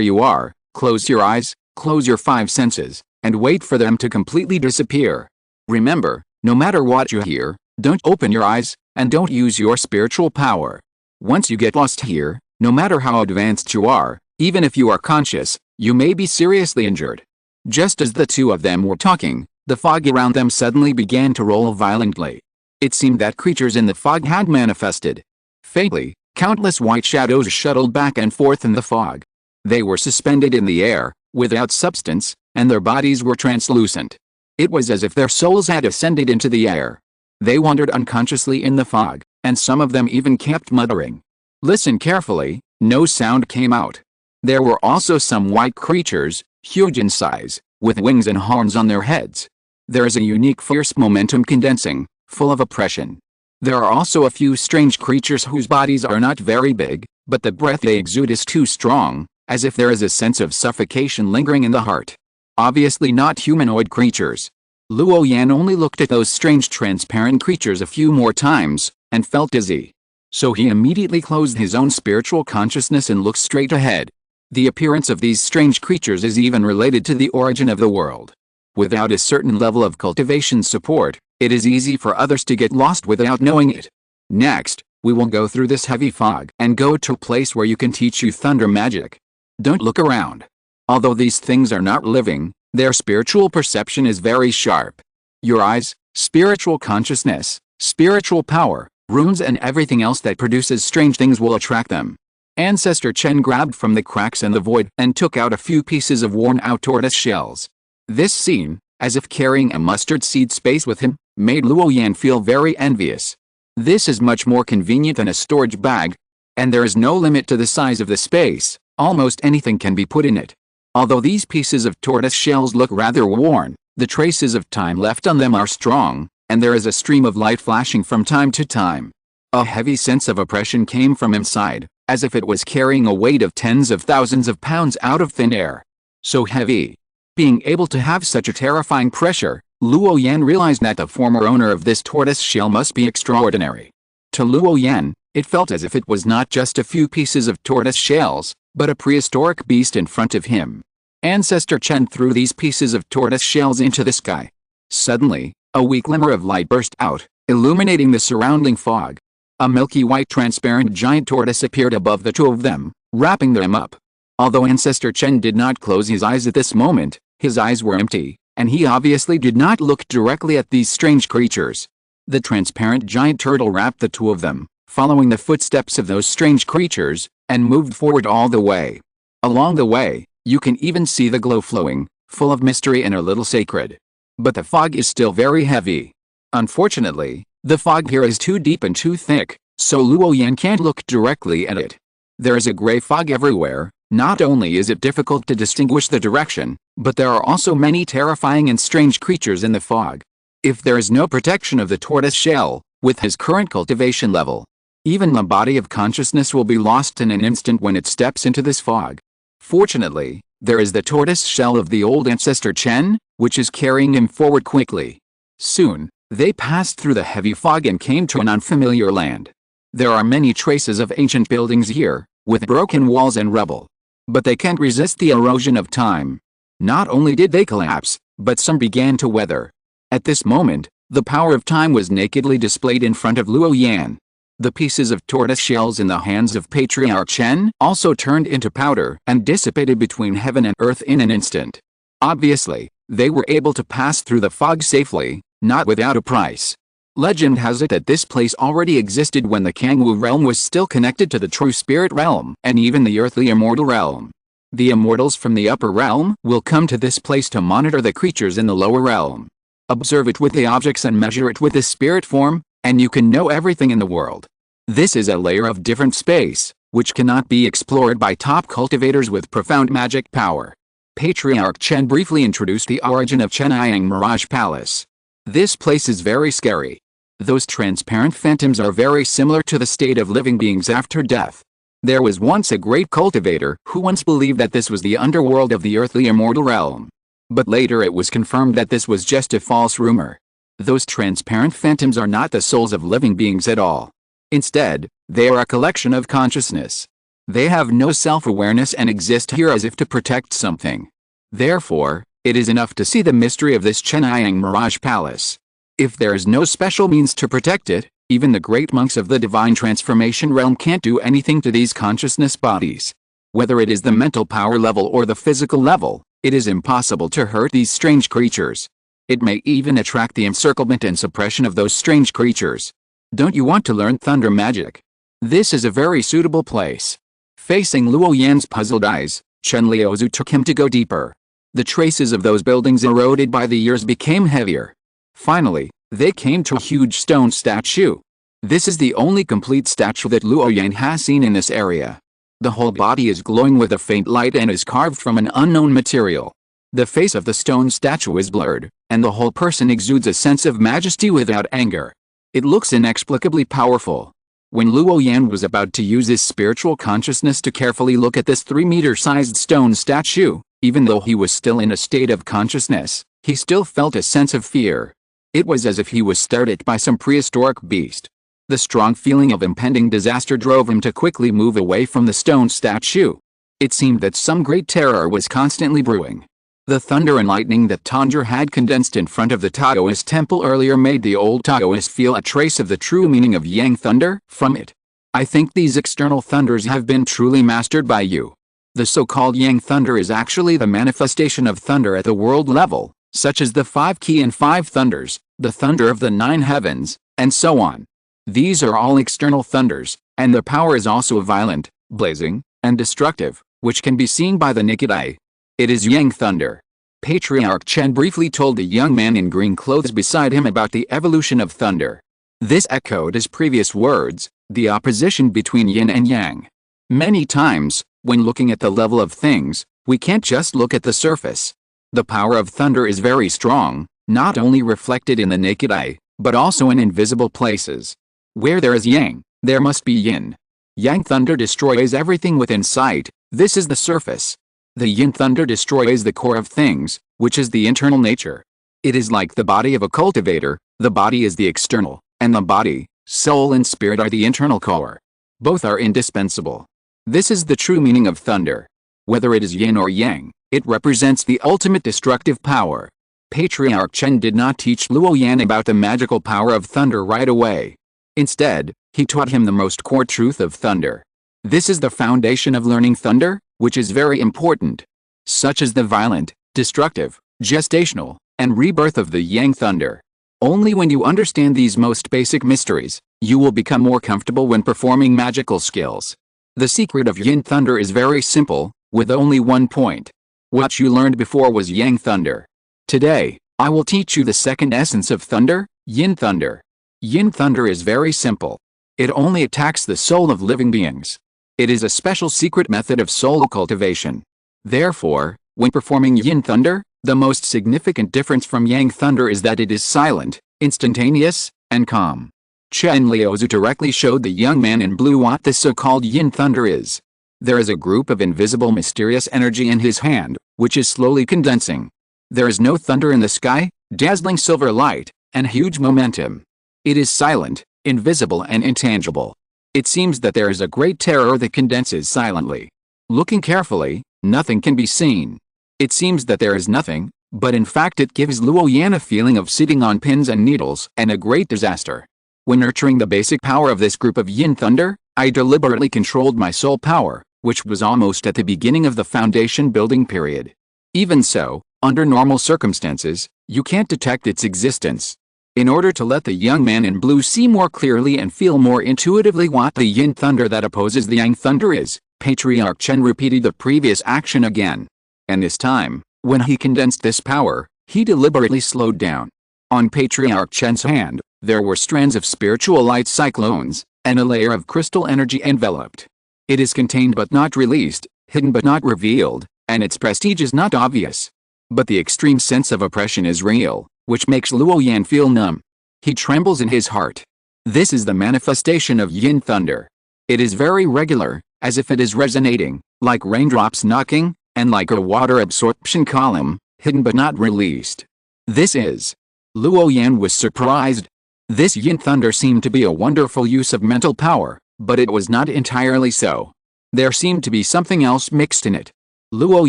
you are, close your eyes, close your 5 senses, and wait for them to completely disappear. Remember, no matter what you hear, don't open your eyes, and don't use your spiritual power. Once you get lost here, no matter how advanced you are, even if you are conscious, you may be seriously injured. Just as the two of them were talking, the fog around them suddenly began to roll violently. It seemed that creatures in the fog had manifested. Faintly, countless white shadows shuttled back and forth in the fog. They were suspended in the air, without substance, and their bodies were translucent. It was as if their souls had ascended into the air. They wandered unconsciously in the fog, and some of them even kept muttering. Listen carefully, no sound came out. There were also some white creatures, huge in size, with wings and horns on their heads. There is a unique fierce momentum condensing, full of oppression. There are also a few strange creatures whose bodies are not very big, but the breath they exude is too strong, as if there is a sense of suffocation lingering in the heart. Obviously not humanoid creatures. Luo Yan only looked at those strange transparent creatures a few more times, and felt dizzy. So he immediately closed his own spiritual consciousness and looked straight ahead. The appearance of these strange creatures is even related to the origin of the world. Without a certain level of cultivation support, it is easy for others to get lost without knowing it. Next, we will go through this heavy fog and go to a place where you can teach you thunder magic. Don't look around. Although these things are not living, their spiritual perception is very sharp. Your eyes, spiritual consciousness, spiritual power, runes and everything else that produces strange things will attract them. Ancestor Chen grabbed from the cracks in the void and took out a few pieces of worn-out tortoise shells. This scene, as if carrying a mustard seed space with him, made Luo Yan feel very envious. This is much more convenient than a storage bag, and there is no limit to the size of the space, almost anything can be put in it. Although these pieces of tortoise shells look rather worn, the traces of time left on them are strong, and there is a stream of light flashing from time to time. A heavy sense of oppression came from inside, as if it was carrying a weight of tens of thousands of pounds out of thin air. So heavy. Being able to have such a terrifying pressure, Luo Yan realized that the former owner of this tortoise shell must be extraordinary. To Luo Yan, it felt as if it was not just a few pieces of tortoise shells, but a prehistoric beast in front of him. Ancestor Chen threw these pieces of tortoise shells into the sky. Suddenly, a weak glimmer of light burst out, illuminating the surrounding fog. A milky white transparent giant tortoise appeared above the two of them, wrapping them up. Although Ancestor Chen did not close his eyes at this moment, his eyes were empty, and he obviously did not look directly at these strange creatures. The transparent giant turtle wrapped the two of them, following the footsteps of those strange creatures, and moved forward all the way. Along the way, you can even see the glow flowing, full of mystery and a little sacred. But the fog is still very heavy. Unfortunately, the fog here is too deep and too thick, so Luo Yan can't look directly at it. There is a gray fog everywhere. Not only is it difficult to distinguish the direction, but there are also many terrifying and strange creatures in the fog. If there is no protection of the tortoise shell, with his current cultivation level, even the body of consciousness will be lost in an instant when it steps into this fog. Fortunately, there is the tortoise shell of the old ancestor Chen, which is carrying him forward quickly. Soon, they passed through the heavy fog and came to an unfamiliar land. There are many traces of ancient buildings here, with broken walls and rubble. But they can't resist the erosion of time. Not only did they collapse, but some began to weather. At this moment, the power of time was nakedly displayed in front of Luo Yan. The pieces of tortoise shells in the hands of Patriarch Chen also turned into powder and dissipated between heaven and earth in an instant. Obviously, they were able to pass through the fog safely, not without a price. Legend has it that this place already existed when the Kangwu realm was still connected to the true spirit realm and even the earthly immortal realm. The immortals from the upper realm will come to this place to monitor the creatures in the lower realm. Observe it with the objects and measure it with the spirit form, and you can know everything in the world. This is a layer of different space, which cannot be explored by top cultivators with profound magic power. Patriarch Chen briefly introduced the origin of Chenyang Mirage Palace. This place is very scary. Those transparent phantoms are very similar to the state of living beings after death. There was once a great cultivator who once believed that this was the underworld of the earthly immortal realm. But later it was confirmed that this was just a false rumor. Those transparent phantoms are not the souls of living beings at all. Instead, they are a collection of consciousness. They have no self-awareness and exist here as if to protect something. Therefore, it is enough to see the mystery of this Chenyang Mirage Palace. If there is no special means to protect it, even the great monks of the divine transformation realm can't do anything to these consciousness bodies. Whether it is the mental power level or the physical level, it is impossible to hurt these strange creatures. It may even attract the encirclement and suppression of those strange creatures. Don't you want to learn thunder magic? This is a very suitable place. Facing Luo Yan's puzzled eyes, Chen Liuzu took him to go deeper. The traces of those buildings eroded by the years became heavier. Finally, they came to a huge stone statue. This is the only complete statue that Luo Yan has seen in this area. The whole body is glowing with a faint light and is carved from an unknown material. The face of the stone statue is blurred, and the whole person exudes a sense of majesty without anger. It looks inexplicably powerful. When Luo Yan was about to use his spiritual consciousness to carefully look at this 3-meter-sized stone statue, even though he was still in a state of consciousness, he still felt a sense of fear. It was as if he was stared at by some prehistoric beast. The strong feeling of impending disaster drove him to quickly move away from the stone statue. It seemed that some great terror was constantly brewing. The thunder and lightning that Tanjiro had condensed in front of the Taoist temple earlier made the old Taoist feel a trace of the true meaning of Yang thunder from it. I think these external thunders have been truly mastered by you. The so-called Yang thunder is actually the manifestation of thunder at the world level, such as the 5 key and 5 thunders, the thunder of the 9 heavens, and so on. These are all external thunders, and their power is also violent, blazing, and destructive, which can be seen by the naked eye. It is Yang thunder. Patriarch Chen briefly told the young man in green clothes beside him about the evolution of thunder. This echoed his previous words, the opposition between yin and yang. Many times, when looking at the level of things, we can't just look at the surface. The power of thunder is very strong, not only reflected in the naked eye, but also in invisible places. Where there is yang, there must be yin. Yang thunder destroys everything within sight. This is the surface. The yin thunder destroys the core of things, which is the internal nature. It is like the body of a cultivator. The body is the external, and the body, soul and spirit are the internal core. Both are indispensable. This is the true meaning of thunder. Whether it is yin or yang, it represents the ultimate destructive power. Patriarch Chen did not teach Luo Yan about the magical power of thunder right away. Instead, he taught him the most core truth of thunder. This is the foundation of learning thunder, which is very important. Such as the violent, destructive, gestational, and rebirth of the Yang thunder. Only when you understand these most basic mysteries, you will become more comfortable when performing magical skills. The secret of Yin thunder is very simple, with only one point. What you learned before was Yang thunder. Today, I will teach you the second essence of thunder, Yin thunder. Yin thunder is very simple. It only attacks the soul of living beings. It is a special secret method of soul cultivation. Therefore, when performing Yin thunder, the most significant difference from Yang thunder is that it is silent, instantaneous, and calm. Chen Liuzu directly showed the young man in blue what this so-called Yin thunder is. There is a group of invisible mysterious energy in his hand, which is slowly condensing. There is no thunder in the sky, dazzling silver light, and huge momentum. It is silent, invisible and intangible. It seems that there is a great terror that condenses silently. Looking carefully, nothing can be seen. It seems that there is nothing, but in fact it gives Luo Yan a feeling of sitting on pins and needles and a great disaster. When nurturing the basic power of this group of Yin thunder, I deliberately controlled my soul power, which was almost at the beginning of the foundation building period. Even so, under normal circumstances, you can't detect its existence. In order to let the young man in blue see more clearly and feel more intuitively what the yin thunder that opposes the yang thunder is, Patriarch Chen repeated the previous action again. And this time, when he condensed this power, he deliberately slowed down. On Patriarch Chen's hand, there were strands of spiritual light cyclones, and a layer of crystal energy enveloped. It is contained but not released, hidden but not revealed, and its prestige is not obvious. But the extreme sense of oppression is real, which makes Luo Yan feel numb. He trembles in his heart. This is the manifestation of yin thunder. It is very regular, as if it is resonating, like raindrops knocking, and like a water absorption column, hidden but not released. This is. Luo Yan was surprised. This yin thunder seemed to be a wonderful use of mental power, but it was not entirely so. There seemed to be something else mixed in it. Luo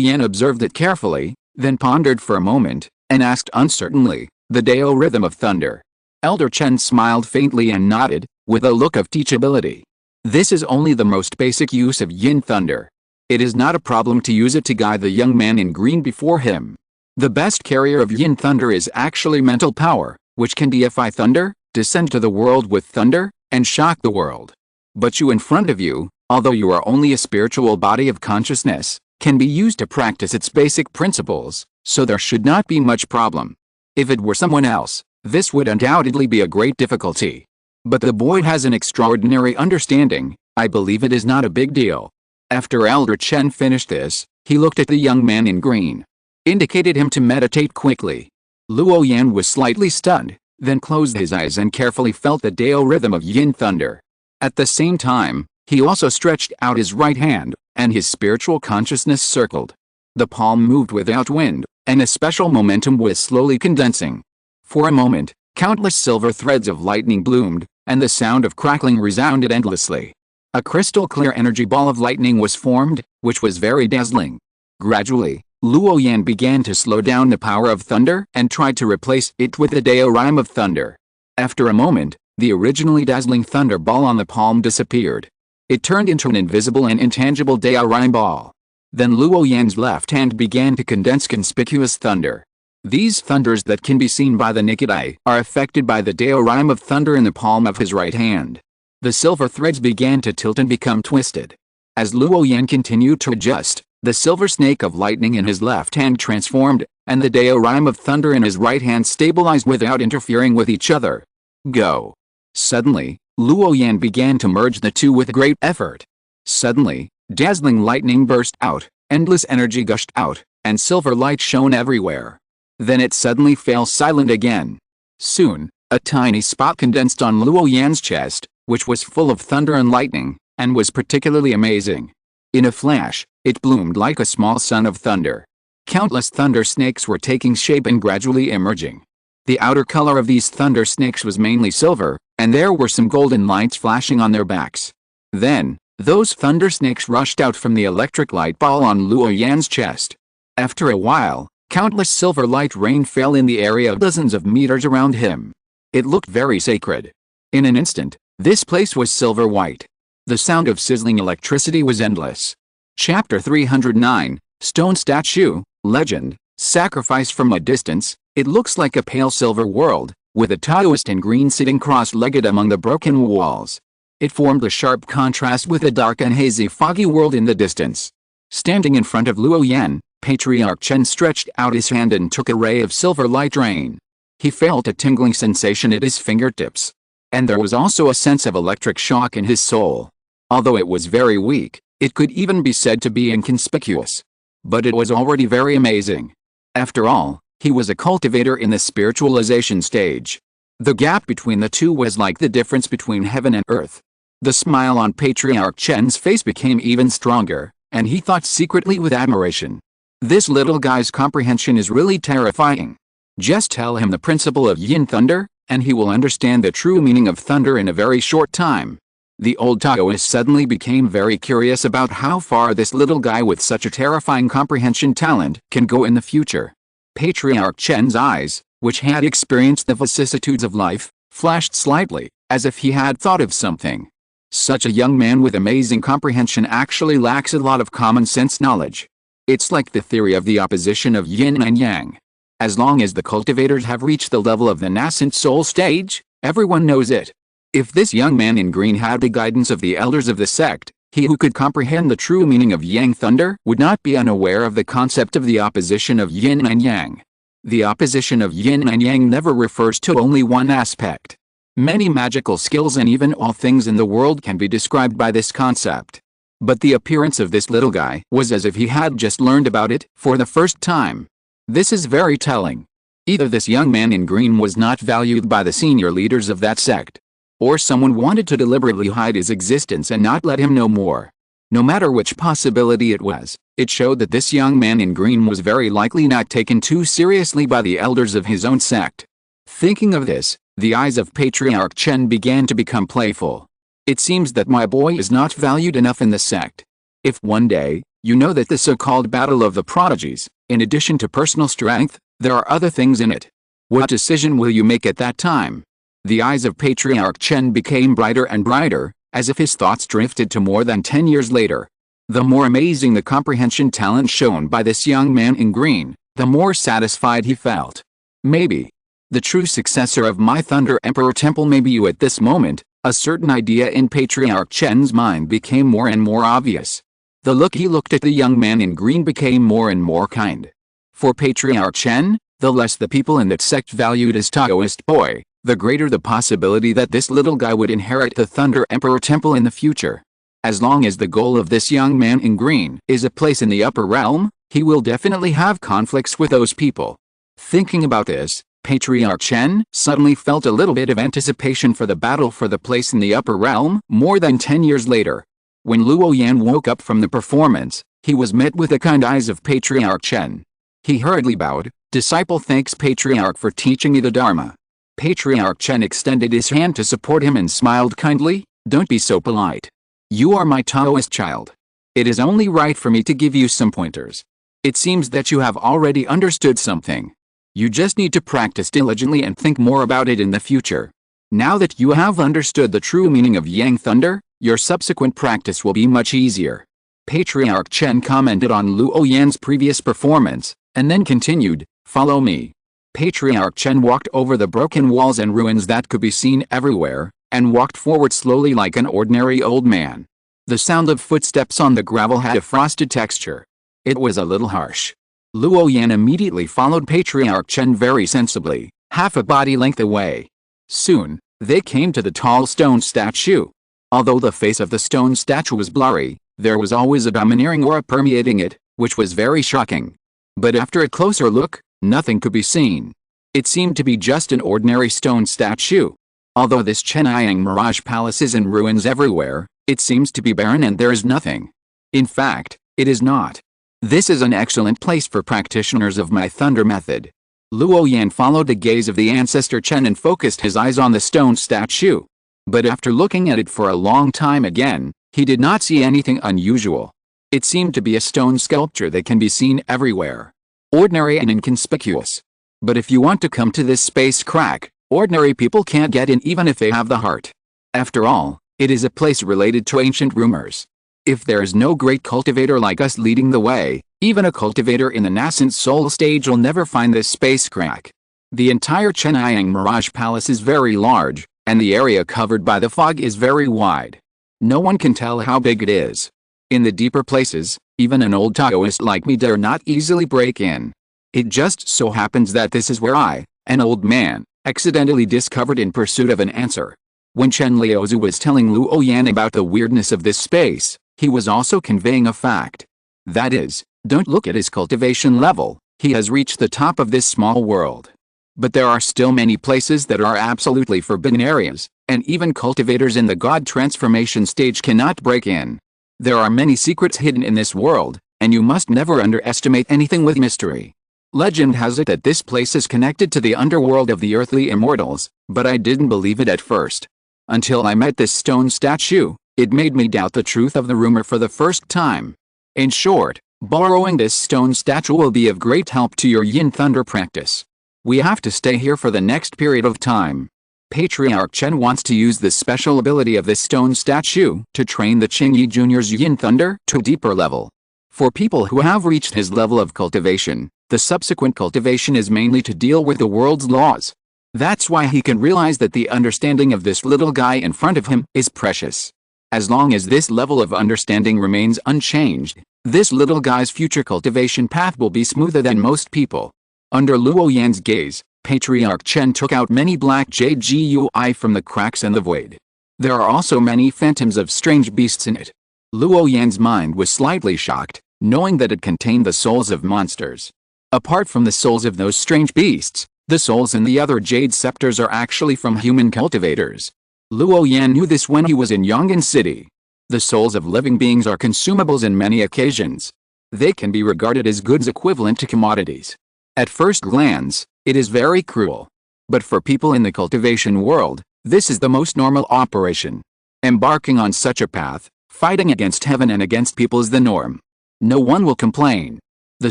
Yan observed it carefully, then pondered for a moment, and asked uncertainly, "The Dao rhythm of thunder?" Elder Chen smiled faintly and nodded, with a look of teachability. This is only the most basic use of yin thunder. It is not a problem to use it to guide the young man in green before him. The best carrier of yin thunder is actually mental power, which can deify thunder, descend to the world with thunder, and shock the world. But you in front of you, although you are only a spiritual body of consciousness, can be used to practice its basic principles, so there should not be much problem. If it were someone else, this would undoubtedly be a great difficulty. But the boy has an extraordinary understanding. I believe it is not a big deal. After Elder Chen finished this, he looked at the young man in green. Indicated him to meditate quickly. Luo Yan was slightly stunned, then closed his eyes and carefully felt the Dao rhythm of yin thunder. At the same time, he also stretched out his right hand, and his spiritual consciousness circled. The palm moved without wind, and a special momentum was slowly condensing. For a moment, countless silver threads of lightning bloomed, and the sound of crackling resounded endlessly. A crystal-clear energy ball of lightning was formed, which was very dazzling. Gradually, Luo Yan began to slow down the power of thunder and tried to replace it with the Dao rhyme of thunder. After a moment, the originally dazzling thunder ball on the palm disappeared. It turned into an invisible and intangible Dao rhyme ball. Then Luo Yan's left hand began to condense conspicuous thunder. These thunders that can be seen by the naked eye are affected by the Dao rhyme of thunder in the palm of his right hand. The silver threads began to tilt and become twisted. As Luo Yan continued to adjust, the silver snake of lightning in his left hand transformed, and the Dao rhyme of thunder in his right hand stabilized without interfering with each other. Go! Suddenly, Luo Yan began to merge the two with great effort. Suddenly, dazzling lightning burst out, endless energy gushed out, and silver light shone everywhere. Then it suddenly fell silent again. Soon, a tiny spot condensed on Luo Yan's chest, which was full of thunder and lightning, and was particularly amazing. In a flash, it bloomed like a small sun of thunder. Countless thunder snakes were taking shape and gradually emerging. The outer color of these thunder snakes was mainly silver, and there were some golden lights flashing on their backs. Then, those thunder snakes rushed out from the electric light ball on Luo Yan's chest. After a while, countless silver light rain fell in the area dozens of meters around him. It looked very sacred. In an instant, this place was silver white. The sound of sizzling electricity was endless. Chapter 309, Stone Statue, Legend, Sacrifice from a distance, it looks like a pale silver world, with a Taoist in green sitting cross-legged among the broken walls. It formed a sharp contrast with a dark and hazy foggy world in the distance. Standing in front of Luo Yan, Patriarch Chen stretched out his hand and took a ray of silver light rain. He felt a tingling sensation at his fingertips. And there was also a sense of electric shock in his soul. Although it was very weak, it could even be said to be inconspicuous. But it was already very amazing. After all, he was a cultivator in the spiritualization stage. The gap between the two was like the difference between heaven and earth. The smile on Patriarch Chen's face became even stronger, and he thought secretly with admiration. This little guy's comprehension is really terrifying. Just tell him the principle of yin thunder, and he will understand the true meaning of thunder in a very short time. The old Taoist suddenly became very curious about how far this little guy with such a terrifying comprehension talent can go in the future. Patriarch Chen's eyes, which had experienced the vicissitudes of life, flashed slightly, as if he had thought of something. Such a young man with amazing comprehension actually lacks a lot of common sense knowledge. It's like the theory of the opposition of yin and yang. As long as the cultivators have reached the level of the nascent soul stage, everyone knows it. If this young man in green had the guidance of the elders of the sect, he who could comprehend the true meaning of Yang Thunder would not be unaware of the concept of the opposition of Yin and Yang. The opposition of Yin and Yang never refers to only one aspect. Many magical skills and even all things in the world can be described by this concept. But the appearance of this little guy was as if he had just learned about it for the first time. This is very telling. Either this young man in green was not valued by the senior leaders of that sect, or someone wanted to deliberately hide his existence and not let him know more. No matter which possibility it was, it showed that this young man in green was very likely not taken too seriously by the elders of his own sect. Thinking of this, the eyes of Patriarch Chen began to become playful. It seems that my boy is not valued enough in the sect. If one day, you know that the so-called battle of the prodigies, in addition to personal strength, there are other things in it. What decision will you make at that time? The eyes of Patriarch Chen became brighter and brighter, as if his thoughts drifted to more than 10 years later. The more amazing the comprehension talent shown by this young man in green, the more satisfied he felt. Maybe the true successor of my Thunder Emperor Temple may be you at this moment. A certain idea in Patriarch Chen's mind became more and more obvious. The look he looked at the young man in green became more and more kind. For Patriarch Chen, the less the people in that sect valued his Taoist boy, the greater the possibility that this little guy would inherit the Thunder Emperor Temple in the future. As long as the goal of this young man in green is a place in the upper realm, he will definitely have conflicts with those people. Thinking about this, Patriarch Chen suddenly felt a little bit of anticipation for the battle for the place in the upper realm more than 10 years later. When Luo Yan woke up from the performance, he was met with the kind eyes of Patriarch Chen. He hurriedly bowed. "Disciple thanks Patriarch for teaching me the Dharma." Patriarch Chen extended his hand to support him and smiled kindly. "Don't be so polite. You are my Taoist child. It is only right for me to give you some pointers. It seems that you have already understood something. You just need to practice diligently and think more about it in the future. Now that you have understood the true meaning of Yang Thunder, your subsequent practice will be much easier." Patriarch Chen commented on Luo Yan's previous performance, and then continued, "Follow me." Patriarch Chen walked over the broken walls and ruins that could be seen everywhere, and walked forward slowly like an ordinary old man. The sound of footsteps on the gravel had a frosted texture. It was a little harsh. Luo Yan immediately followed Patriarch Chen very sensibly, half a body length away. Soon, they came to the tall stone statue. Although the face of the stone statue was blurry, there was always a domineering aura permeating it, which was very shocking. But after a closer look, nothing could be seen. It seemed to be just an ordinary stone statue. Although this Chennai Mirage Palace is in ruins everywhere, it seems to be barren and there is nothing. In fact, it is not. This is an excellent place for practitioners of my Thunder method. Luo Yan followed the gaze of the ancestor Chen and focused his eyes on the stone statue. But after looking at it for a long time again, he did not see anything unusual. It seemed to be a stone sculpture that can be seen everywhere. Ordinary and inconspicuous. But if you want to come to this space crack, ordinary people can't get in even if they have the heart. After all, it is a place related to ancient rumors. If there is no great cultivator like us leading the way, even a cultivator in the nascent soul stage will never find this space crack. The entire Chennai Mirage Palace is very large, and the area covered by the fog is very wide. No one can tell how big it is. In the deeper places, even an old Taoist like me dare not easily break in. It just so happens that this is where I, an old man, accidentally discovered in pursuit of an answer. When Chen Liuzu was telling Luo Yan about the weirdness of this space, he was also conveying a fact. That is, don't look at his cultivation level, he has reached the top of this small world. But there are still many places that are absolutely forbidden areas, and even cultivators in the God transformation stage cannot break in. There are many secrets hidden in this world, and you must never underestimate anything with mystery. Legend has it that this place is connected to the underworld of the earthly immortals, but I didn't believe it at first. Until I met this stone statue, it made me doubt the truth of the rumor for the first time. In short, borrowing this stone statue will be of great help to your Yin Thunder practice. We have to stay here for the next period of time. Patriarch Chen wants to use the special ability of this stone statue to train the Qingyi Junior's Yin Thunder to a deeper level. For people who have reached his level of cultivation, The subsequent cultivation is mainly to deal with the world's laws. That's why he can realize that the understanding of this little guy in front of him is precious. As long as this level of understanding remains unchanged, this little guy's future cultivation path will be smoother than most people. Under Luo Yan's gaze, Patriarch Chen took out many black jade GUI from the cracks and the void. There are also many phantoms of strange beasts in it. Luo Yan's mind was slightly shocked, knowing that it contained the souls of monsters. Apart from the souls of those strange beasts, the souls in the other jade scepters are actually from human cultivators. Luo Yan knew this when he was in Yong'an City. The souls of living beings are consumables in many occasions. They can be regarded as goods equivalent to commodities. At first glance, it is very cruel. But for people in the cultivation world, this is the most normal operation. Embarking on such a path, fighting against heaven and against people is the norm. No one will complain. The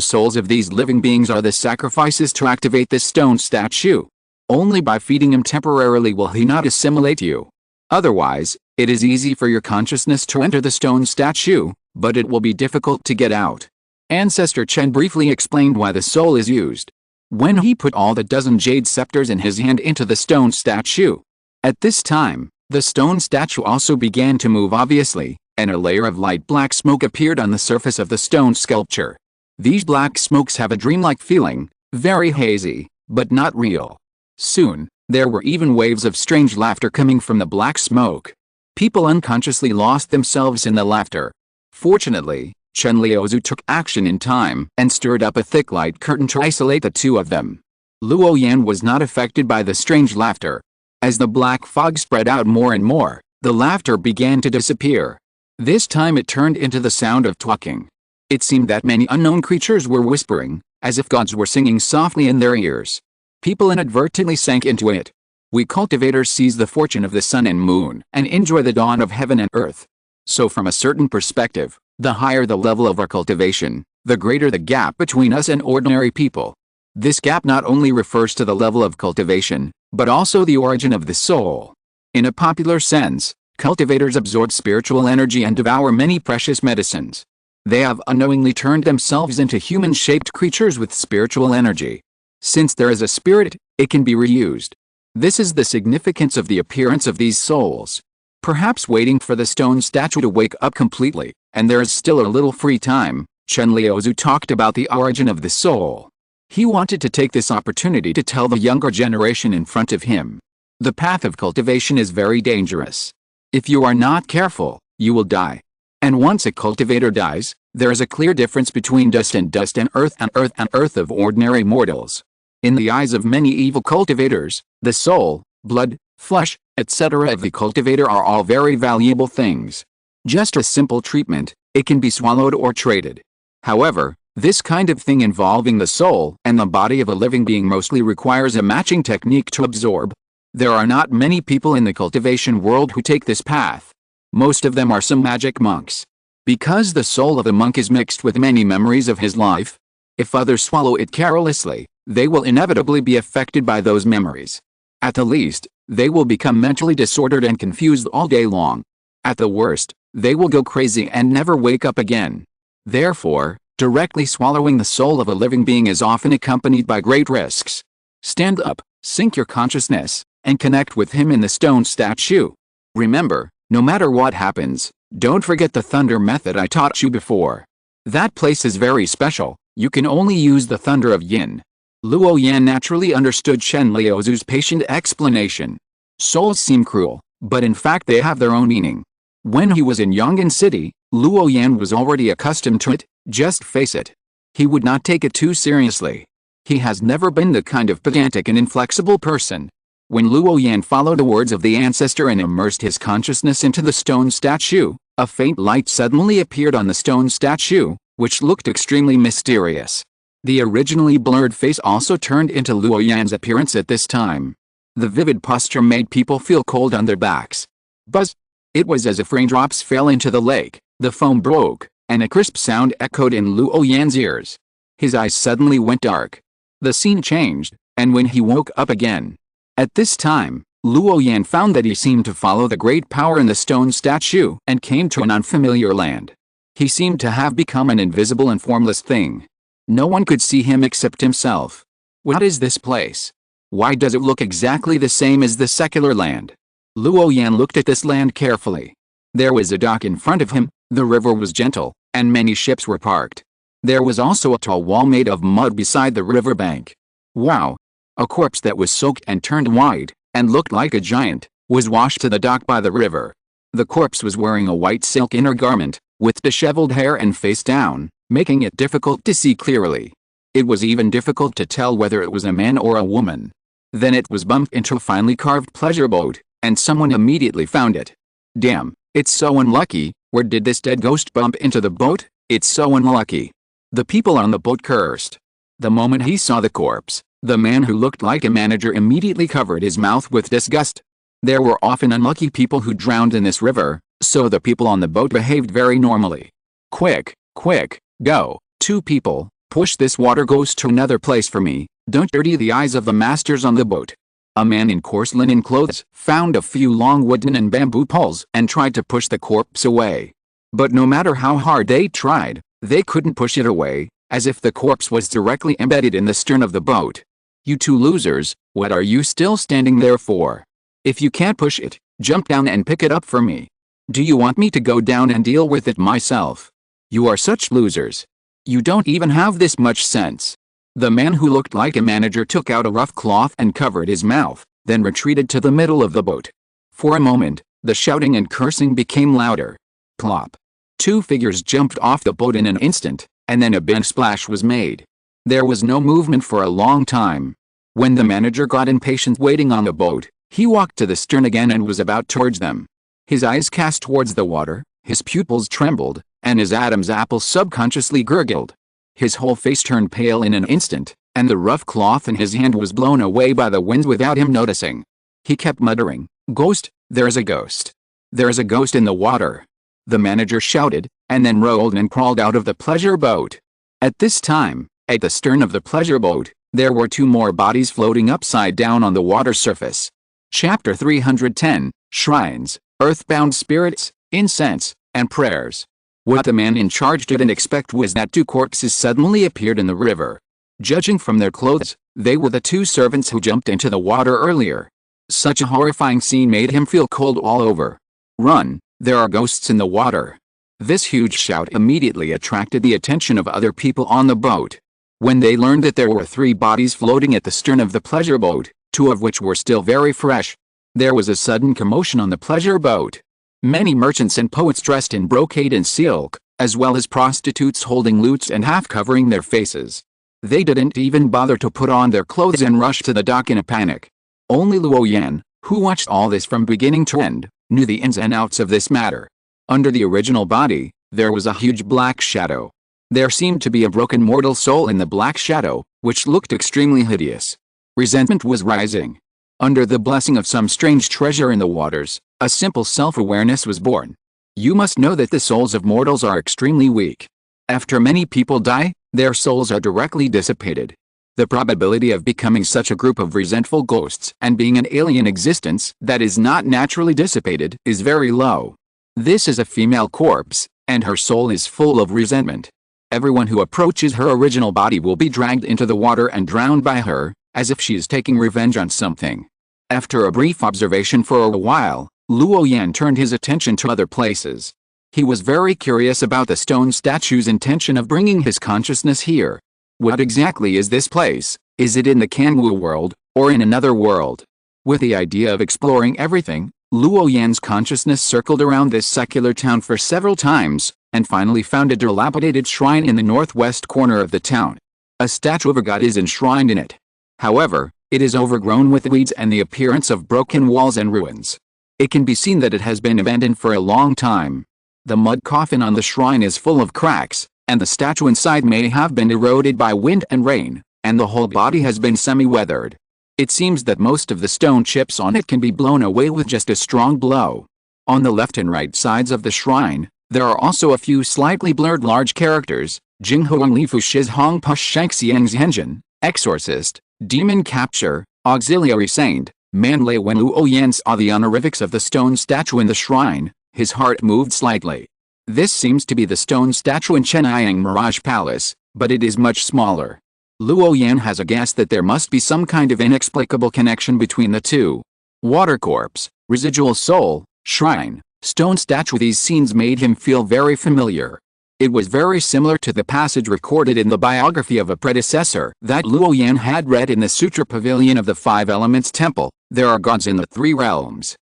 souls of these living beings are the sacrifices to activate this stone statue. Only by feeding him temporarily will he not assimilate you. Otherwise, it is easy for your consciousness to enter the stone statue, but it will be difficult to get out. Ancestor Chen briefly explained why the soul is used. When he put all the dozen jade scepters in his hand into the stone statue. At this time, the stone statue also began to move obviously, and a layer of light black smoke appeared on the surface of the stone sculpture. These black smokes have a dreamlike feeling, very hazy, but not real. Soon, there were even waves of strange laughter coming from the black smoke. People unconsciously lost themselves in the laughter. Fortunately, Chen Liuzu took action in time and stirred up a thick light curtain to isolate the two of them. Luo Yan was not affected by the strange laughter. As the black fog spread out more and more, the laughter began to disappear. This time it turned into the sound of talking. It seemed that many unknown creatures were whispering, as if gods were singing softly in their ears. People inadvertently sank into it. We cultivators seize the fortune of the sun and moon and enjoy the dawn of heaven and earth. So from a certain perspective, the higher the level of our cultivation, the greater the gap between us and ordinary people. This gap not only refers to the level of cultivation, but also the origin of the soul. In a popular sense, cultivators absorb spiritual energy and devour many precious medicines. They have unknowingly turned themselves into human-shaped creatures with spiritual energy. Since there is a spirit, it can be reused. This is the significance of the appearance of these souls. Perhaps waiting for the stone statue to wake up completely, and there is still a little free time, Chen Liuzu talked about the origin of the soul. He wanted to take this opportunity to tell the younger generation in front of him. The path of cultivation is very dangerous. If you are not careful, you will die. And once a cultivator dies, there is a clear difference between dust and earth and earth and earth of ordinary mortals. In the eyes of many evil cultivators, the soul, blood, flesh, etc. of the cultivator are all very valuable things. Just a simple treatment, it can be swallowed or traded. However, this kind of thing involving the soul and the body of a living being mostly requires a matching technique to absorb. There are not many people in the cultivation world who take this path. Most of them are some magic monks. Because the soul of a monk is mixed with many memories of his life, if others swallow it carelessly, they will inevitably be affected by those memories. At the least, they will become mentally disordered and confused all day long. At the worst, they will go crazy and never wake up again. Therefore, directly swallowing the soul of a living being is often accompanied by great risks. Stand up, sync your consciousness, and connect with him in the stone statue. Remember, no matter what happens, don't forget the thunder method I taught you before. That place is very special. You can only use the thunder of yin. Luo Yan naturally understood Chen Liuzu's patient explanation. Souls seem cruel, but in fact they have their own meaning. When he was in Yong'an City, Luo Yan was already accustomed to it. Just face it. He would not take it too seriously. He has never been the kind of pedantic and inflexible person. When Luo Yan followed the words of the ancestor and immersed his consciousness into the stone statue, a faint light suddenly appeared on the stone statue, which looked extremely mysterious. The originally blurred face also turned into Luo Yan's appearance at this time. The vivid posture made people feel cold on their backs. Buzz! It was as if raindrops fell into the lake, the foam broke, and a crisp sound echoed in Luo Yan's ears. His eyes suddenly went dark. The scene changed, and when he woke up again. At this time, Luo Yan found that he seemed to follow the great power in the stone statue and came to an unfamiliar land. He seemed to have become an invisible and formless thing. No one could see him except himself. What is this place? Why does it look exactly the same as the secular land? Luo Yan looked at this land carefully. There was a dock in front of him, the river was gentle, and many ships were parked. There was also a tall wall made of mud beside the riverbank. Wow! A corpse that was soaked and turned white, and looked like a giant, was washed to the dock by the river. The corpse was wearing a white silk inner garment, with disheveled hair and face down, making it difficult to see clearly. It was even difficult to tell whether it was a man or a woman. Then it was bumped into a finely carved pleasure boat, and someone immediately found it. Damn, it's so unlucky, where did this dead ghost bump into the boat? It's so unlucky. The people on the boat cursed. The moment he saw the corpse, the man who looked like a manager immediately covered his mouth with disgust. There were often unlucky people who drowned in this river, so the people on the boat behaved very normally. Quick, quick, go, 2 people, push this water ghost to another place for me, don't dirty the eyes of the masters on the boat. A man in coarse linen clothes found a few long wooden and bamboo poles and tried to push the corpse away. But no matter how hard they tried, they couldn't push it away, as if the corpse was directly embedded in the stern of the boat. You 2 losers, what are you still standing there for? If you can't push it, jump down and pick it up for me. Do you want me to go down and deal with it myself? You are such losers. You don't even have this much sense. The man who looked like a manager took out a rough cloth and covered his mouth, then retreated to the middle of the boat. For a moment, the shouting and cursing became louder. Plop. 2 figures jumped off the boat in an instant, and then a big splash was made. There was no movement for a long time. When the manager got impatient waiting on the boat, he walked to the stern again and was about towards them. His eyes cast towards the water, his pupils trembled, and his Adam's apple subconsciously gurgled. His whole face turned pale in an instant, and the rough cloth in his hand was blown away by the wind without him noticing. He kept muttering, "Ghost, there's a ghost. There's a ghost in the water." The manager shouted, and then rolled and crawled out of the pleasure boat. At this time, at the stern of the pleasure boat, there were 2 more bodies floating upside down on the water surface. Chapter 310, Shrines, Earthbound Spirits, Incense, and Prayers. What the man in charge didn't expect was that 2 corpses suddenly appeared in the river. Judging from their clothes, they were the 2 servants who jumped into the water earlier. Such a horrifying scene made him feel cold all over. Run, there are ghosts in the water. This huge shout immediately attracted the attention of other people on the boat. When they learned that there were 3 bodies floating at the stern of the pleasure boat, 2 of which were still very fresh, there was a sudden commotion on the pleasure boat. Many merchants and poets dressed in brocade and silk, as well as prostitutes holding lutes and half covering their faces. They didn't even bother to put on their clothes and rushed to the dock in a panic. Only Luo Yan, who watched all this from beginning to end, knew the ins and outs of this matter. Under the original body, there was a huge black shadow. There seemed to be a broken mortal soul in the black shadow, which looked extremely hideous. Resentment was rising. Under the blessing of some strange treasure in the waters, a simple self-awareness was born. You must know that the souls of mortals are extremely weak. After many people die, their souls are directly dissipated. The probability of becoming such a group of resentful ghosts and being an alien existence that is not naturally dissipated is very low. This is a female corpse, and her soul is full of resentment. Everyone who approaches her original body will be dragged into the water and drowned by her, as if she is taking revenge on something. After a brief observation for a while, Luo Yan turned his attention to other places. He was very curious about the stone statue's intention of bringing his consciousness here. What exactly is this place? Is it in the Kanwu world, or in another world? With the idea of exploring everything, Luo Yan's consciousness circled around this secular town for several times, and finally found a dilapidated shrine in the northwest corner of the town. A statue of a god is enshrined in it. However, it is overgrown with weeds and the appearance of broken walls and ruins. It can be seen that it has been abandoned for a long time. The mud coffin on the shrine is full of cracks, and the statue inside may have been eroded by wind and rain, and the whole body has been semi-weathered. It seems that most of the stone chips on it can be blown away with just a strong blow. On the left and right sides of the shrine, there are also a few slightly blurred large characters: Jing Huang Lifu Shiz Hong Push Shank Xiang Zhenjin, Exorcist, Demon Capture, Auxiliary Saint, Manlei. When Luo Yan saw the honorifics of the stone statue in the shrine, his heart moved slightly. This seems to be the stone statue in Chennaiang Mirage Palace, but it is much smaller. Luo Yan has a guess that there must be some kind of inexplicable connection between the two. Water corpse, residual soul, shrine, stone statue. These scenes made him feel very familiar. It was very similar to the passage recorded in the biography of a predecessor that Luo Yan had read in the Sutra Pavilion of the Five Elements Temple. There are gods in the three realms.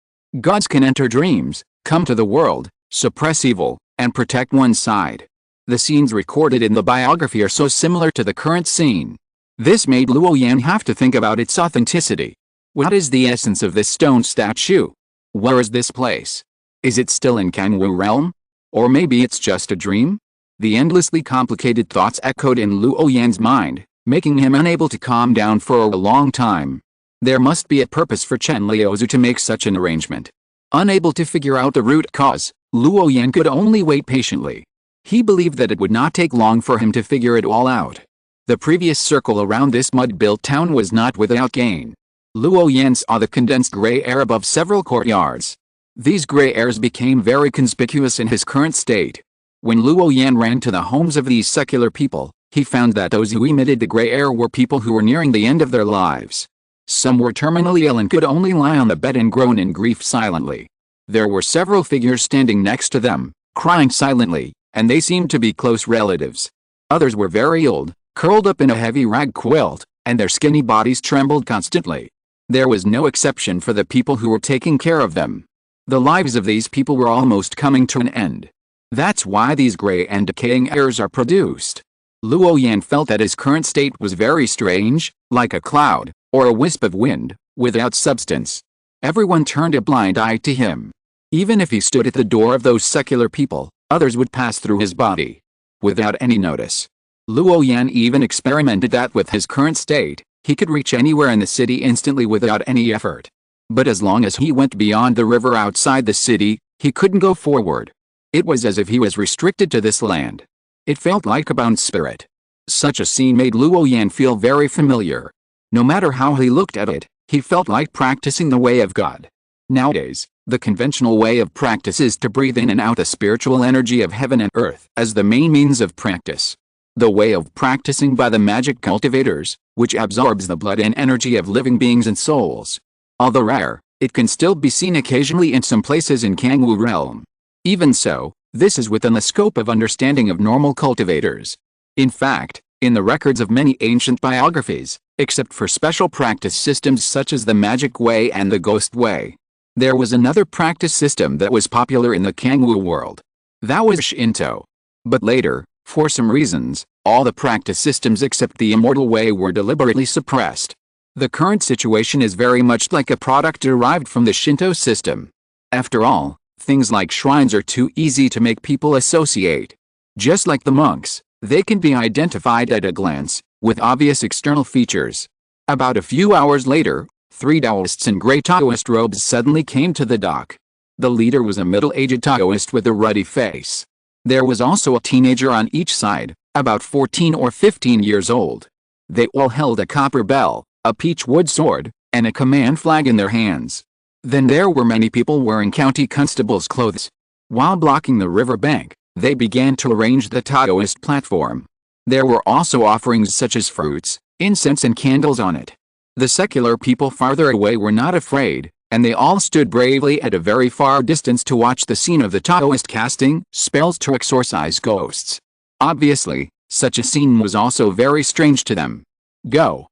Gods can enter dreams, come to the world, suppress evil, and protect one's side. The scenes recorded in the biography are so similar to the current scene. This made Luo Yan have to think about its authenticity. What is the essence of this stone statue? Where is this place? Is it still in Kangwu realm? Or maybe it's just a dream? The endlessly complicated thoughts echoed in Luo Yan's mind, making him unable to calm down for a long time. There must be a purpose for Chen Liuzu to make such an arrangement. Unable to figure out the root cause, Luo Yan could only wait patiently. He believed that it would not take long for him to figure it all out. The previous circle around this mud-built town was not without gain. Luo Yan saw the condensed gray air above several courtyards. These gray airs became very conspicuous in his current state. When Luo Yan ran to the homes of these secular people, he found that those who emitted the gray air were people who were nearing the end of their lives. Some were terminally ill and could only lie on the bed and groan in grief silently. There were several figures standing next to them, crying silently, and they seemed to be close relatives. Others were very old, curled up in a heavy rag quilt, and their skinny bodies trembled constantly. There was no exception for the people who were taking care of them. The lives of these people were almost coming to an end. That's why these gray and decaying airs are produced. Luo Yan felt that his current state was very strange, like a cloud, or a wisp of wind, without substance. Everyone turned a blind eye to him. Even if he stood at the door of those secular people, others would pass through his body without any notice. Luo Yan even experimented that with his current state, he could reach anywhere in the city instantly without any effort. But as long as he went beyond the river outside the city, he couldn't go forward. It was as if he was restricted to this land. It felt like a bound spirit. Such a scene made Luo Yan feel very familiar. No matter how he looked at it, he felt like practicing the way of God. Nowadays, the conventional way of practice is to breathe in and out the spiritual energy of heaven and earth as the main means of practice. The way of practicing by the magic cultivators, which absorbs the blood and energy of living beings and souls. Although rare, it can still be seen occasionally in some places in Kangwu realm. Even so, this is within the scope of understanding of normal cultivators. In fact, in the records of many ancient biographies, except for special practice systems such as the Magic Way and the Ghost Way, there was another practice system that was popular in the Kangwu world. That was Shinto. But later, for some reasons, all the practice systems except the Immortal Way were deliberately suppressed. The current situation is very much like a product derived from the Shinto system. After all, things like shrines are too easy to make people associate. Just like the monks, they can be identified at a glance, with obvious external features. About a few hours later, 3 Taoists in grey Taoist robes suddenly came to the dock. The leader was a middle-aged Taoist with a ruddy face. There was also a teenager on each side, about 14 or 15 years old. They all held a copper bell, a peach wood sword, and a command flag in their hands. Then there were many people wearing county constable's clothes. While blocking the river bank, they began to arrange the Taoist platform. There were also offerings such as fruits, incense and candles on it. The secular people farther away were not afraid, and they all stood bravely at a very far distance to watch the scene of the Taoist casting spells to exorcise ghosts. Obviously, such a scene was also very strange to them. Go,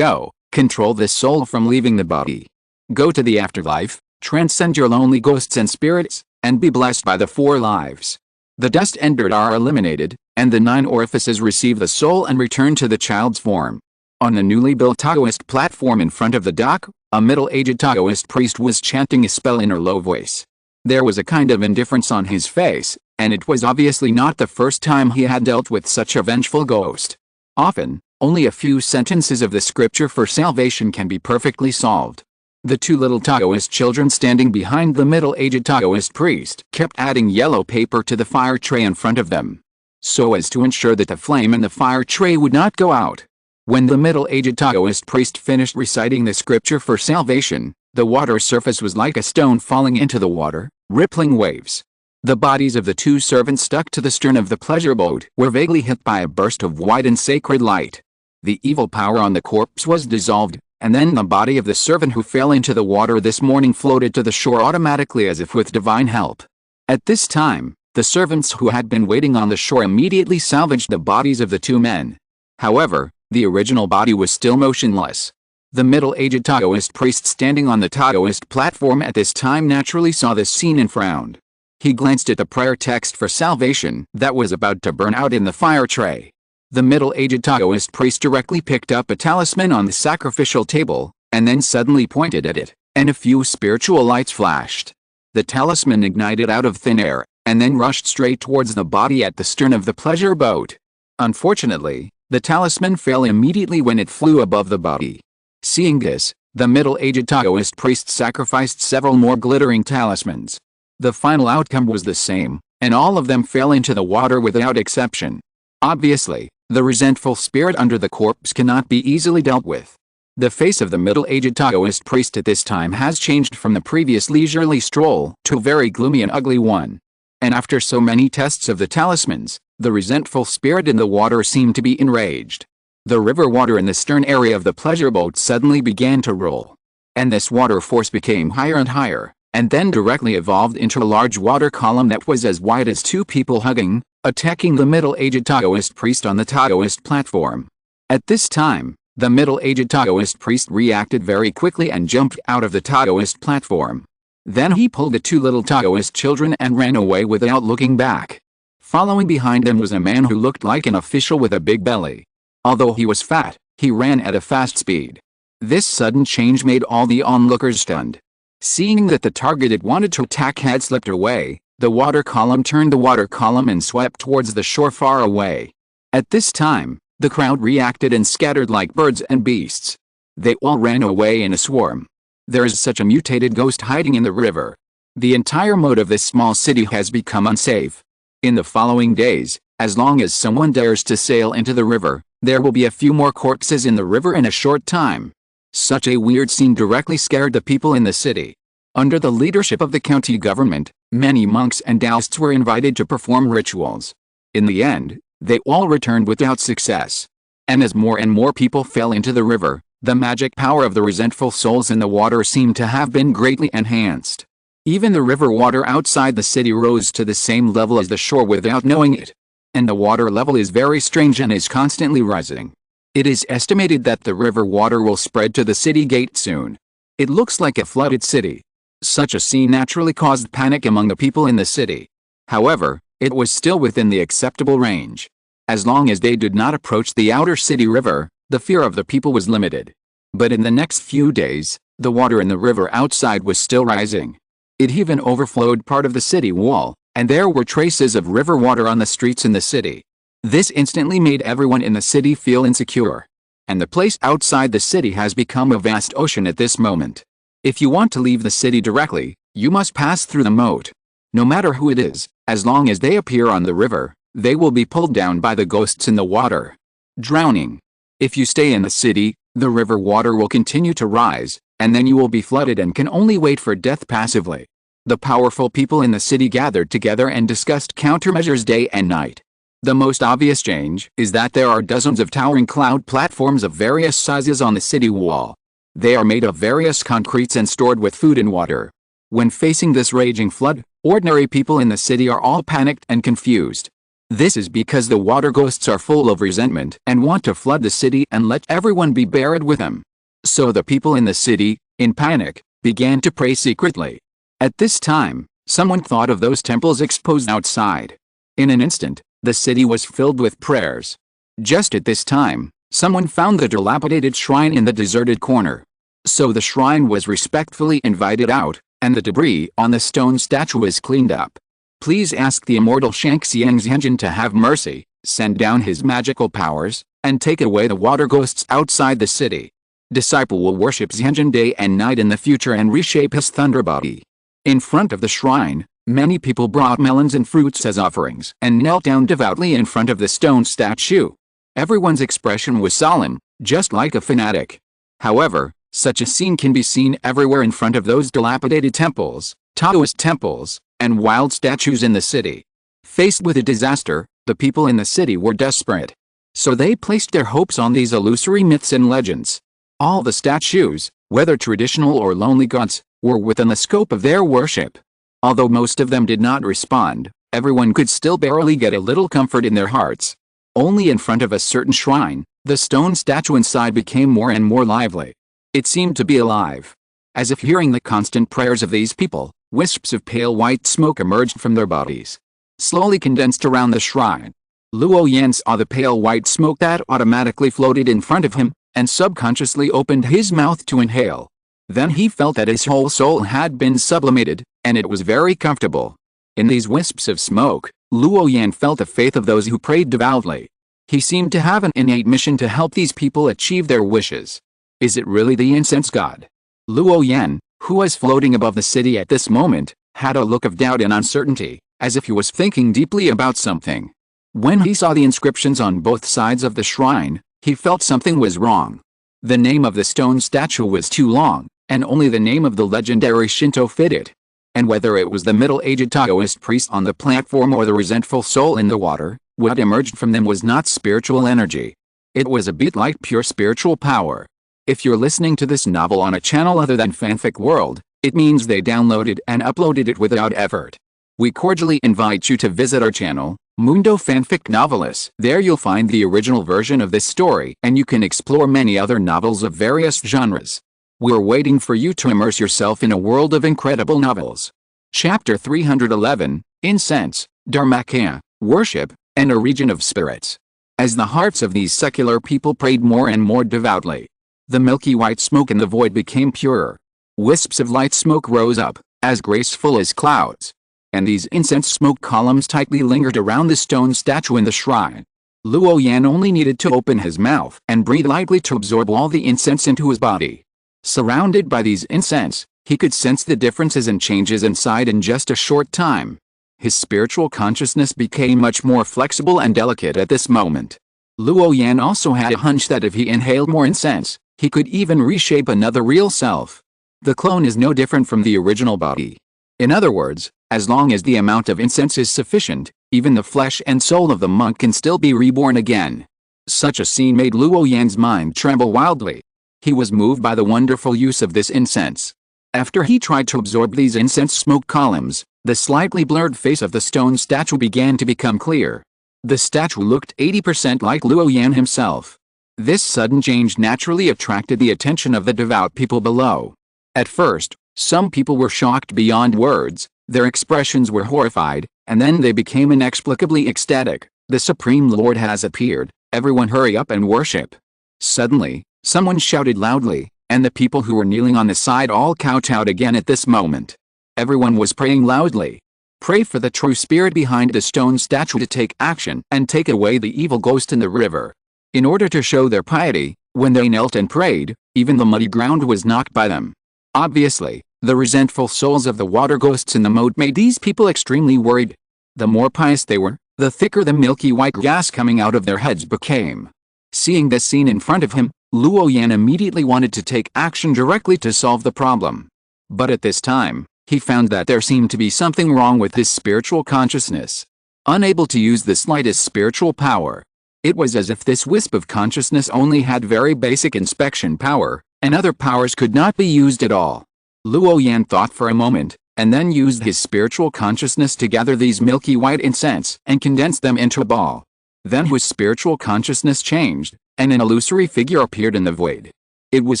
control this soul from leaving the body. Go to the afterlife, transcend your lonely ghosts and spirits, and be blessed by the 4 lives. The dust and dirt are eliminated, and the 9 orifices receive the soul and return to the child's form. On the newly built Taoist platform in front of the dock, a middle-aged Taoist priest was chanting a spell in a low voice. There was a kind of indifference on his face, and it was obviously not the first time he had dealt with such a vengeful ghost. Often, only a few sentences of the scripture for salvation can be perfectly solved. The 2 little Taoist children standing behind the middle-aged Taoist priest kept adding yellow paper to the fire tray in front of them, so as to ensure that the flame in the fire tray would not go out. When the middle-aged Taoist priest finished reciting the scripture for salvation, the water surface was like a stone falling into the water, rippling waves. The bodies of the two servants stuck to the stern of the pleasure boat were vaguely hit by a burst of white and sacred light. The evil power on the corpse was dissolved, and then the body of the servant who fell into the water this morning floated to the shore automatically as if with divine help. At this time, the servants who had been waiting on the shore immediately salvaged the bodies of the two men. However, the original body was still motionless. The middle-aged Taoist priest standing on the Taoist platform at this time naturally saw this scene and frowned. He glanced at the prayer text for salvation that was about to burn out in the fire tray. The middle-aged Taoist priest directly picked up a talisman on the sacrificial table, and then suddenly pointed at it, and a few spiritual lights flashed. The talisman ignited out of thin air, and then rushed straight towards the body at the stern of the pleasure boat. Unfortunately, the talisman fell immediately when it flew above the body. Seeing this, the middle-aged Taoist priest sacrificed several more glittering talismans. The final outcome was the same, and all of them fell into the water without exception. Obviously, the resentful spirit under the corpse cannot be easily dealt with. The face of the middle-aged Taoist priest at this time has changed from the previous leisurely stroll to a very gloomy and ugly one. And after so many tests of the talismans, the resentful spirit in the water seemed to be enraged. The river water in the stern area of the pleasure boat suddenly began to roll. And this water force became higher and higher, and then directly evolved into a large water column that was as wide as two people hugging, attacking the middle-aged Taoist priest on the Taoist platform. At this time, the middle-aged Taoist priest reacted very quickly and jumped out of the Taoist platform. Then he pulled the two little Taoist children and ran away without looking back. Following behind them was a man who looked like an official with a big belly. Although he was fat, he ran at a fast speed. This sudden change made all the onlookers stunned. Seeing that the target it wanted to attack had slipped away, the water column turned the water column and swept towards the shore far away. At this time, the crowd reacted and scattered like birds and beasts. They all ran away in a swarm. There is such a mutated ghost hiding in the river. The entire mode of this small city has become unsafe. In the following days, as long as someone dares to sail into the river, there will be a few more corpses in the river in a short time. Such a weird scene directly scared the people in the city. Under the leadership of the county government, many monks and Taoists were invited to perform rituals. In the end, they all returned without success. And as more and more people fell into the river, the magic power of the resentful souls in the water seemed to have been greatly enhanced. Even the river water outside the city rose to the same level as the shore without knowing it. And the water level is very strange and is constantly rising. It is estimated that the river water will spread to the city gate soon. It looks like a flooded city. Such a scene naturally caused panic among the people in the city. However, it was still within the acceptable range. As long as they did not approach the outer city river, the fear of the people was limited. But in the next few days, the water in the river outside was still rising. It even overflowed part of the city wall, and there were traces of river water on the streets in the city. This instantly made everyone in the city feel insecure. And the place outside the city has become a vast ocean at this moment. If you want to leave the city directly, you must pass through the moat. No matter who it is, as long as they appear on the river, they will be pulled down by the ghosts in the water. Drowning. If you stay in the city, the river water will continue to rise, and then you will be flooded and can only wait for death passively. The powerful people in the city gathered together and discussed countermeasures day and night. The most obvious change is that there are dozens of towering cloud platforms of various sizes on the city wall. They are made of various concretes and stored with food and water. When facing this raging flood, ordinary people in the city are all panicked and confused. This is because the water ghosts are full of resentment and want to flood the city and let everyone be buried with them. So the people in the city, in panic, began to pray secretly. At this time, someone thought of those temples exposed outside. In an instant, the city was filled with prayers. Just at this time, someone found the dilapidated shrine in the deserted corner. So the shrine was respectfully invited out, and the debris on the stone statue was cleaned up. Please ask the immortal Shangxiang Zhenjin to have mercy, send down his magical powers, and take away the water ghosts outside the city. Disciple will worship Zhenjin day and night in the future and reshape his thunder body. In front of the shrine, many people brought melons and fruits as offerings and knelt down devoutly in front of the stone statue. Everyone's expression was solemn, just like a fanatic. However, such a scene can be seen everywhere in front of those dilapidated temples, Taoist temples, and wild statues in the city. Faced with a disaster, the people in the city were desperate. So they placed their hopes on these illusory myths and legends. All the statues, whether traditional or lonely gods, were within the scope of their worship. Although most of them did not respond, everyone could still barely get a little comfort in their hearts. Only in front of a certain shrine, the stone statue inside became more and more lively. It seemed to be alive. As if hearing the constant prayers of these people, wisps of pale white smoke emerged from their bodies. Slowly condensed around the shrine. Luo Yan saw the pale white smoke that automatically floated in front of him, and subconsciously opened his mouth to inhale. Then he felt that his whole soul had been sublimated, and it was very comfortable. In these wisps of smoke, Luo Yan felt the faith of those who prayed devoutly. He seemed to have an innate mission to help these people achieve their wishes. Is it really the incense god? Luo Yan, who was floating above the city at this moment, had a look of doubt and uncertainty, as if he was thinking deeply about something. When he saw the inscriptions on both sides of the shrine, he felt something was wrong. The name of the stone statue was too long, and only the name of the legendary Shinto fitted. And whether it was the middle-aged Taoist priest on the platform or the resentful soul in the water, what emerged from them was not spiritual energy. It was a bit like pure spiritual power. If you're listening to this novel on a channel other than Fanfic World, it means they downloaded and uploaded it without effort. We cordially invite you to visit our channel, Mundo Fanfic Novelis. There you'll find the original version of this story, and you can explore many other novels of various genres. We're waiting for you to immerse yourself in a world of incredible novels. Chapter 311, Incense, Dharmakaya, Worship, and a Region of Spirits. As the hearts of these secular people prayed more and more devoutly, the milky white smoke in the void became purer. Wisps of light smoke rose up, as graceful as clouds. And these incense smoke columns tightly lingered around the stone statue in the shrine. Luo Yan only needed to open his mouth and breathe lightly to absorb all the incense into his body. Surrounded by these incense, he could sense the differences and changes inside in just a short time. His spiritual consciousness became much more flexible and delicate at this moment. Luo Yan also had a hunch that if he inhaled more incense, he could even reshape another real self. The clone is no different from the original body. In other words, as long as the amount of incense is sufficient, even the flesh and soul of the monk can still be reborn again. Such a scene made Luo Yan's mind tremble wildly. He was moved by the wonderful use of this incense. After he tried to absorb these incense smoke columns, the slightly blurred face of the stone statue began to become clear. The statue looked 80% like Luo Yan himself. This sudden change naturally attracted the attention of the devout people below. At first, some people were shocked beyond words, their expressions were horrified, and then they became inexplicably ecstatic. The Supreme Lord has appeared, everyone hurry up and worship. Suddenly, someone shouted loudly, and the people who were kneeling on the side all kowtowed again at this moment. Everyone was praying loudly. Pray for the true spirit behind the stone statue to take action and take away the evil ghost in the river. In order to show their piety, when they knelt and prayed, even the muddy ground was knocked by them. Obviously, the resentful souls of the water ghosts in the moat made these people extremely worried. The more pious they were, the thicker the milky white gas coming out of their heads became. Seeing this scene in front of him, Luo Yan immediately wanted to take action directly to solve the problem. But at this time, he found that there seemed to be something wrong with his spiritual consciousness. Unable to use the slightest spiritual power. It was as if this wisp of consciousness only had very basic inspection power, and other powers could not be used at all. Luo Yan thought for a moment, and then used his spiritual consciousness to gather these milky white incense and condense them into a ball. Then his spiritual consciousness changed, and an illusory figure appeared in the void. It was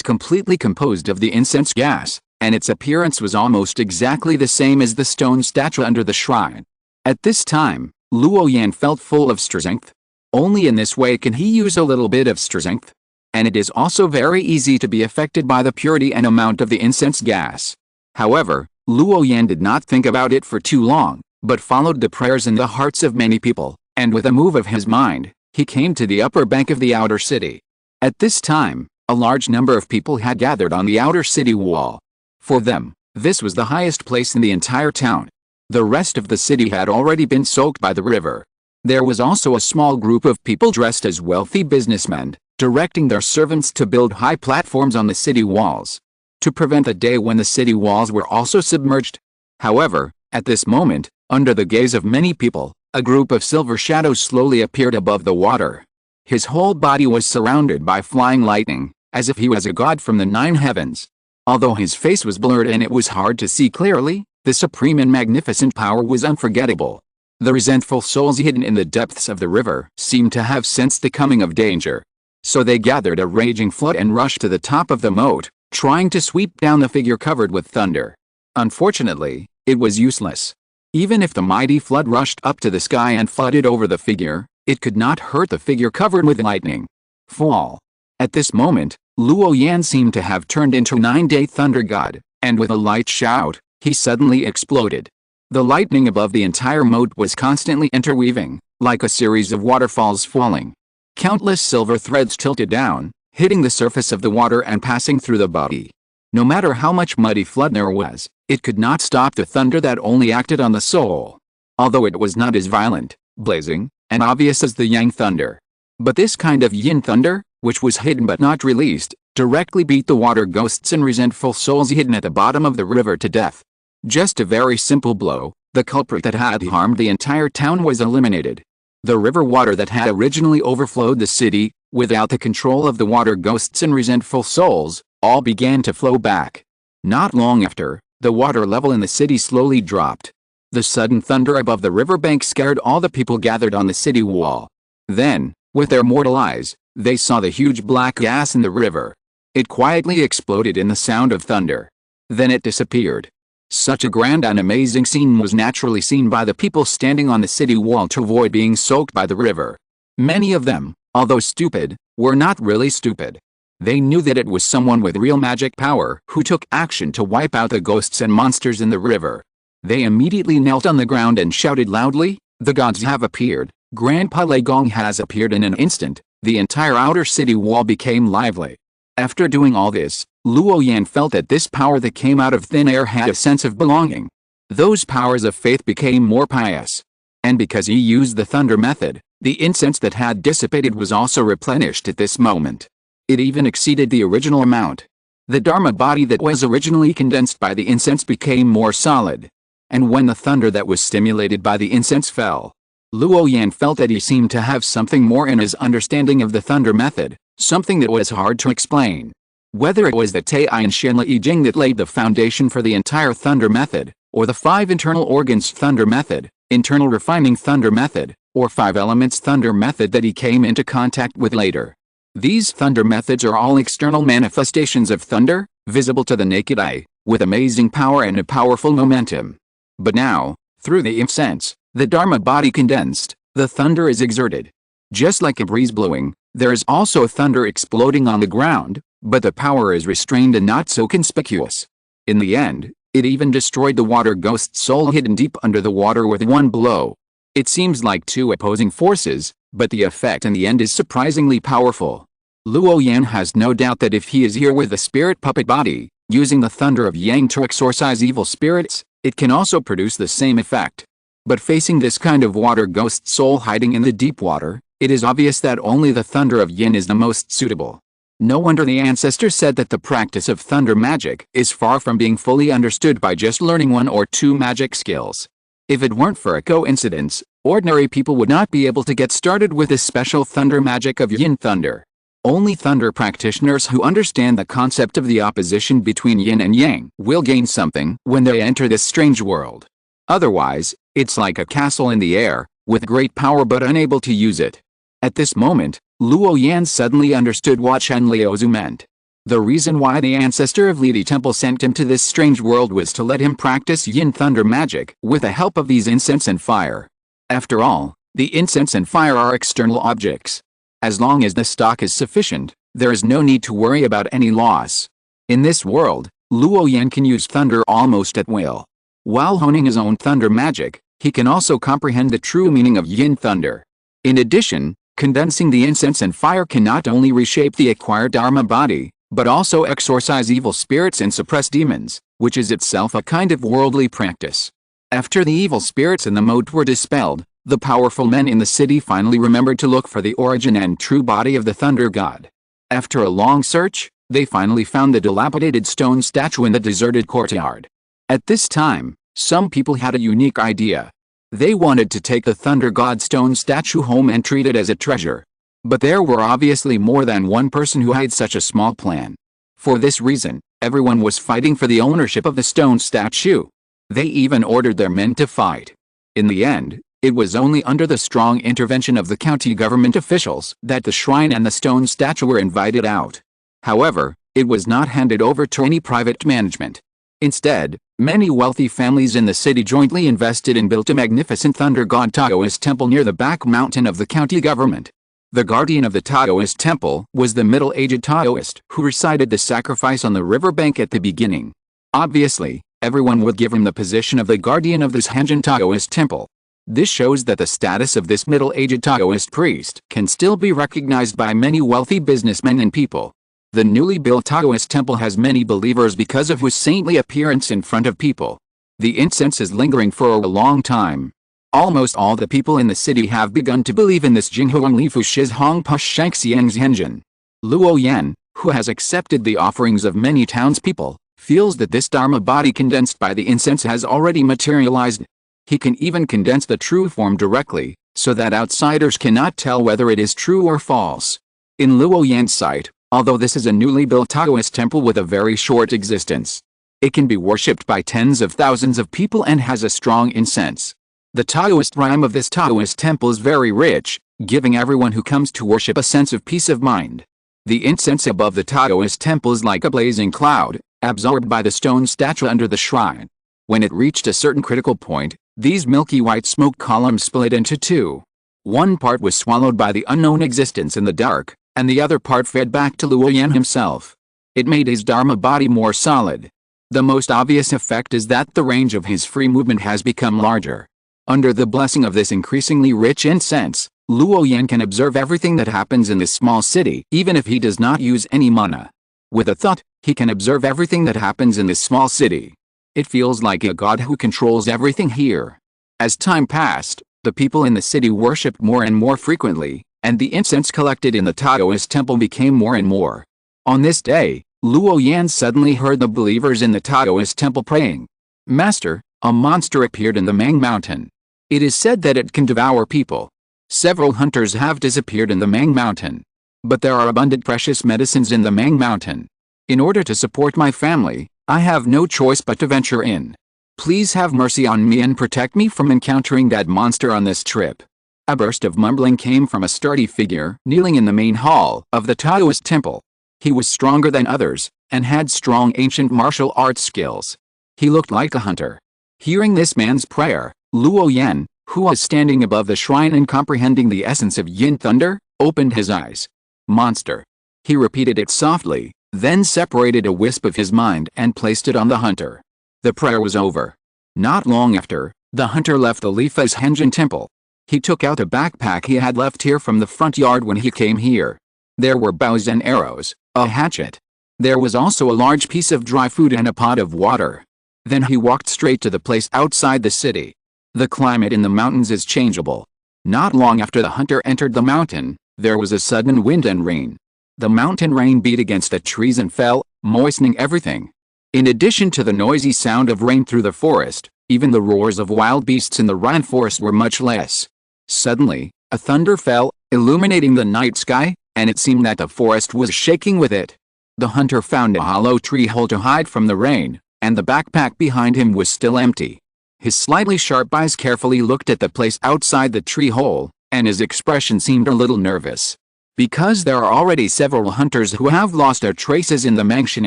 completely composed of the incense gas, and its appearance was almost exactly the same as the stone statue under the shrine. At this time, Luo Yan felt full of strength. Only in this way can he use a little bit of strength. And it is also very easy to be affected by the purity and amount of the incense gas. However, Luo Yan did not think about it for too long, but followed the prayers in the hearts of many people, and with a move of his mind, he came to the upper bank of the outer city. At this time, a large number of people had gathered on the outer city wall. For them, this was the highest place in the entire town. The rest of the city had already been soaked by the river. There was also a small group of people dressed as wealthy businessmen, directing their servants to build high platforms on the city walls, to prevent the day when the city walls were also submerged. However, At this moment, under the gaze of many people, a group of silver shadows slowly appeared above the water. His whole body was surrounded by flying lightning, as if he was a god from the 9 heavens. Although his face was blurred and it was hard to see clearly, the supreme and magnificent power was unforgettable. The resentful souls hidden in the depths of the river seemed to have sensed the coming of danger. So they gathered a raging flood and rushed to the top of the moat, trying to sweep down the figure covered with thunder. Unfortunately, it was useless. Even if the mighty flood rushed up to the sky and flooded over the figure, it could not hurt the figure covered with lightning. Fall. At this moment, Luo Yan seemed to have turned into 9-day thunder god, and with a light shout, he suddenly exploded. The lightning above the entire moat was constantly interweaving, like a series of waterfalls falling. Countless silver threads tilted down, hitting the surface of the water and passing through the body. No matter how much muddy flood there was, it could not stop the thunder that only acted on the soul. Although it was not as violent, blazing, and obvious as the yang thunder. But this kind of yin thunder, which was hidden but not released, directly beat the water ghosts and resentful souls hidden at the bottom of the river to death. Just a very simple blow, the culprit that had harmed the entire town was eliminated. The river water that had originally overflowed the city, without the control of the water ghosts and resentful souls, all began to flow back. Not long after, the water level in the city slowly dropped. The sudden thunder above the riverbank scared all the people gathered on the city wall. Then, with their mortal eyes, they saw the huge black gas in the river. It quietly exploded in the sound of thunder. Then it disappeared. Such a grand and amazing scene was naturally seen by the people standing on the city wall to avoid being soaked by the river. Many of them, although stupid, were not really stupid. They knew that it was someone with real magic power who took action to wipe out the ghosts and monsters in the river. They immediately knelt on the ground and shouted loudly, "The gods have appeared, Grandpa Lei Gong has appeared." In an instant, the entire outer city wall became lively. After doing all this, Luo Yan felt that this power that came out of thin air had a sense of belonging. Those powers of faith became more pious. And because he used the thunder method, the incense that had dissipated was also replenished at this moment. It even exceeded the original amount. The Dharma body that was originally condensed by the incense became more solid. And when the thunder that was stimulated by the incense fell, Luo Yan felt that he seemed to have something more in his understanding of the thunder method, something that was hard to explain. Whether it was the Tai'an Shenli I Jing that laid the foundation for the entire thunder method, or the 5 internal organs thunder method, internal refining thunder method, or 5 elements thunder method that he came into contact with later. These thunder methods are all external manifestations of thunder, visible to the naked eye, with amazing power and a powerful momentum. But now, through the incense, the Dharma body condensed, the thunder is exerted. Just like a breeze blowing, there is also thunder exploding on the ground, but the power is restrained and not so conspicuous. In the end, it even destroyed the water ghost's soul hidden deep under the water with one blow. It seems like 2 opposing forces, but the effect in the end is surprisingly powerful. Luo Yan has no doubt that if he is here with the spirit puppet body, using the thunder of Yang to exorcise evil spirits, it can also produce the same effect. But facing this kind of water ghost soul hiding in the deep water, it is obvious that only the thunder of Yin is the most suitable. No wonder the ancestors said that the practice of thunder magic is far from being fully understood by just learning 1 or 2 magic skills. If it weren't for a coincidence, ordinary people would not be able to get started with this special thunder magic of Yin thunder. Only thunder practitioners who understand the concept of the opposition between Yin and Yang will gain something when they enter this strange world. Otherwise, it's like a castle in the air, with great power but unable to use it. At this moment, Luo Yan suddenly understood what Shen Liaozu meant. The reason why the ancestor of Lidi Temple sent him to this strange world was to let him practice Yin thunder magic with the help of these incense and fire. After all, the incense and fire are external objects. As long as the stock is sufficient, there is no need to worry about any loss. In this world, Luo Yan can use thunder almost at will. While honing his own thunder magic, he can also comprehend the true meaning of Yin thunder. In addition, condensing the incense and fire can not only reshape the acquired Dharma body, but also exorcise evil spirits and suppress demons, which is itself a kind of worldly practice. After the evil spirits in the moat were dispelled, the powerful men in the city finally remembered to look for the origin and true body of the thunder god. After a long search, they finally found the dilapidated stone statue in the deserted courtyard. At this time, Some people had a unique idea. They wanted to take the Thunder God stone statue home and treat it as a treasure. But there were obviously more than one person who had such a small plan. For this reason, everyone was fighting for the ownership of the stone statue. They even ordered their men to fight. In the end, it was only under the strong intervention of the county government officials that the shrine and the stone statue were invited out. However, it was not handed over to any private management. Instead, many wealthy families in the city jointly invested and built a magnificent Thunder God Taoist temple near the back mountain of the county government. The guardian of the Taoist temple was the middle-aged Taoist who recited the sacrifice on the riverbank at the beginning. Obviously, everyone would give him the position of the guardian of this Hanjin Taoist temple. This shows that the status of this middle-aged Taoist priest can still be recognized by many wealthy businessmen and people. The newly built Taoist temple has many believers because of his saintly appearance in front of people. The incense is lingering for a long time. Almost all the people in the city have begun to believe in this Jinghuang Lifu Shiz Hong Push Shank Xiang's Henjin. Luo Yan, who has accepted the offerings of many townspeople, feels that this Dharma body condensed by the incense has already materialized. He can even condense the true form directly, so that outsiders cannot tell whether it is true or false. In Luo Yan's sight, although this is a newly built Taoist temple with a very short existence, it can be worshipped by tens of thousands of people and has a strong incense. The Taoist rhyme of this Taoist temple is very rich, giving everyone who comes to worship a sense of peace of mind. The incense above the Taoist temple is like a blazing cloud, absorbed by the stone statue under the shrine. When it reached a certain critical point, these milky white smoke columns split into two. One part was swallowed by the unknown existence in the dark, and the other part fed back to Luo Yan himself. It made his Dharma body more solid. The most obvious effect is that the range of his free movement has become larger. Under the blessing of this increasingly rich incense, Luo Yan can observe everything that happens in this small city even if he does not use any mana. With a thought, he can observe everything that happens in this small city. It feels like a god who controls everything here. As time passed, the people in the city worshipped more and more frequently, and the incense collected in the Taoist temple became more and more. On this day, Luo Yan suddenly heard the believers in the Taoist temple praying. "Master, a monster appeared in the Mang Mountain. It is said that it can devour people. Several hunters have disappeared in the Mang Mountain. But there are abundant precious medicines in the Mang Mountain. In order to support my family, I have no choice but to venture in. Please have mercy on me and protect me from encountering that monster on this trip." A burst of mumbling came from a sturdy figure kneeling in the main hall of the Taoist temple. He was stronger than others, and had strong ancient martial arts skills. He looked like a hunter. Hearing this man's prayer, Luo Yan, who was standing above the shrine and comprehending the essence of Yin Thunder, opened his eyes. "Monster." He repeated it softly, then separated a wisp of his mind and placed it on the hunter. The prayer was over. Not long after, the hunter left the Lifa's Henjin temple. He took out a backpack he had left here from the front yard when he came here. There were bows and arrows, a hatchet. There was also a large piece of dry food and a pot of water. Then he walked straight to the place outside the city. The climate in the mountains is changeable. Not long after the hunter entered the mountain, there was a sudden wind and rain. The mountain rain beat against the trees and fell, moistening everything. In addition to the noisy sound of rain through the forest, even the roars of wild beasts in the rainforest were much less. Suddenly, a thunder fell, illuminating the night sky, and it seemed that the forest was shaking with it. The hunter found a hollow tree hole to hide from the rain, and the backpack behind him was still empty. His slightly sharp eyes carefully looked at the place outside the tree hole, and his expression seemed a little nervous. Because there are already several hunters who have lost their traces in the Mangshan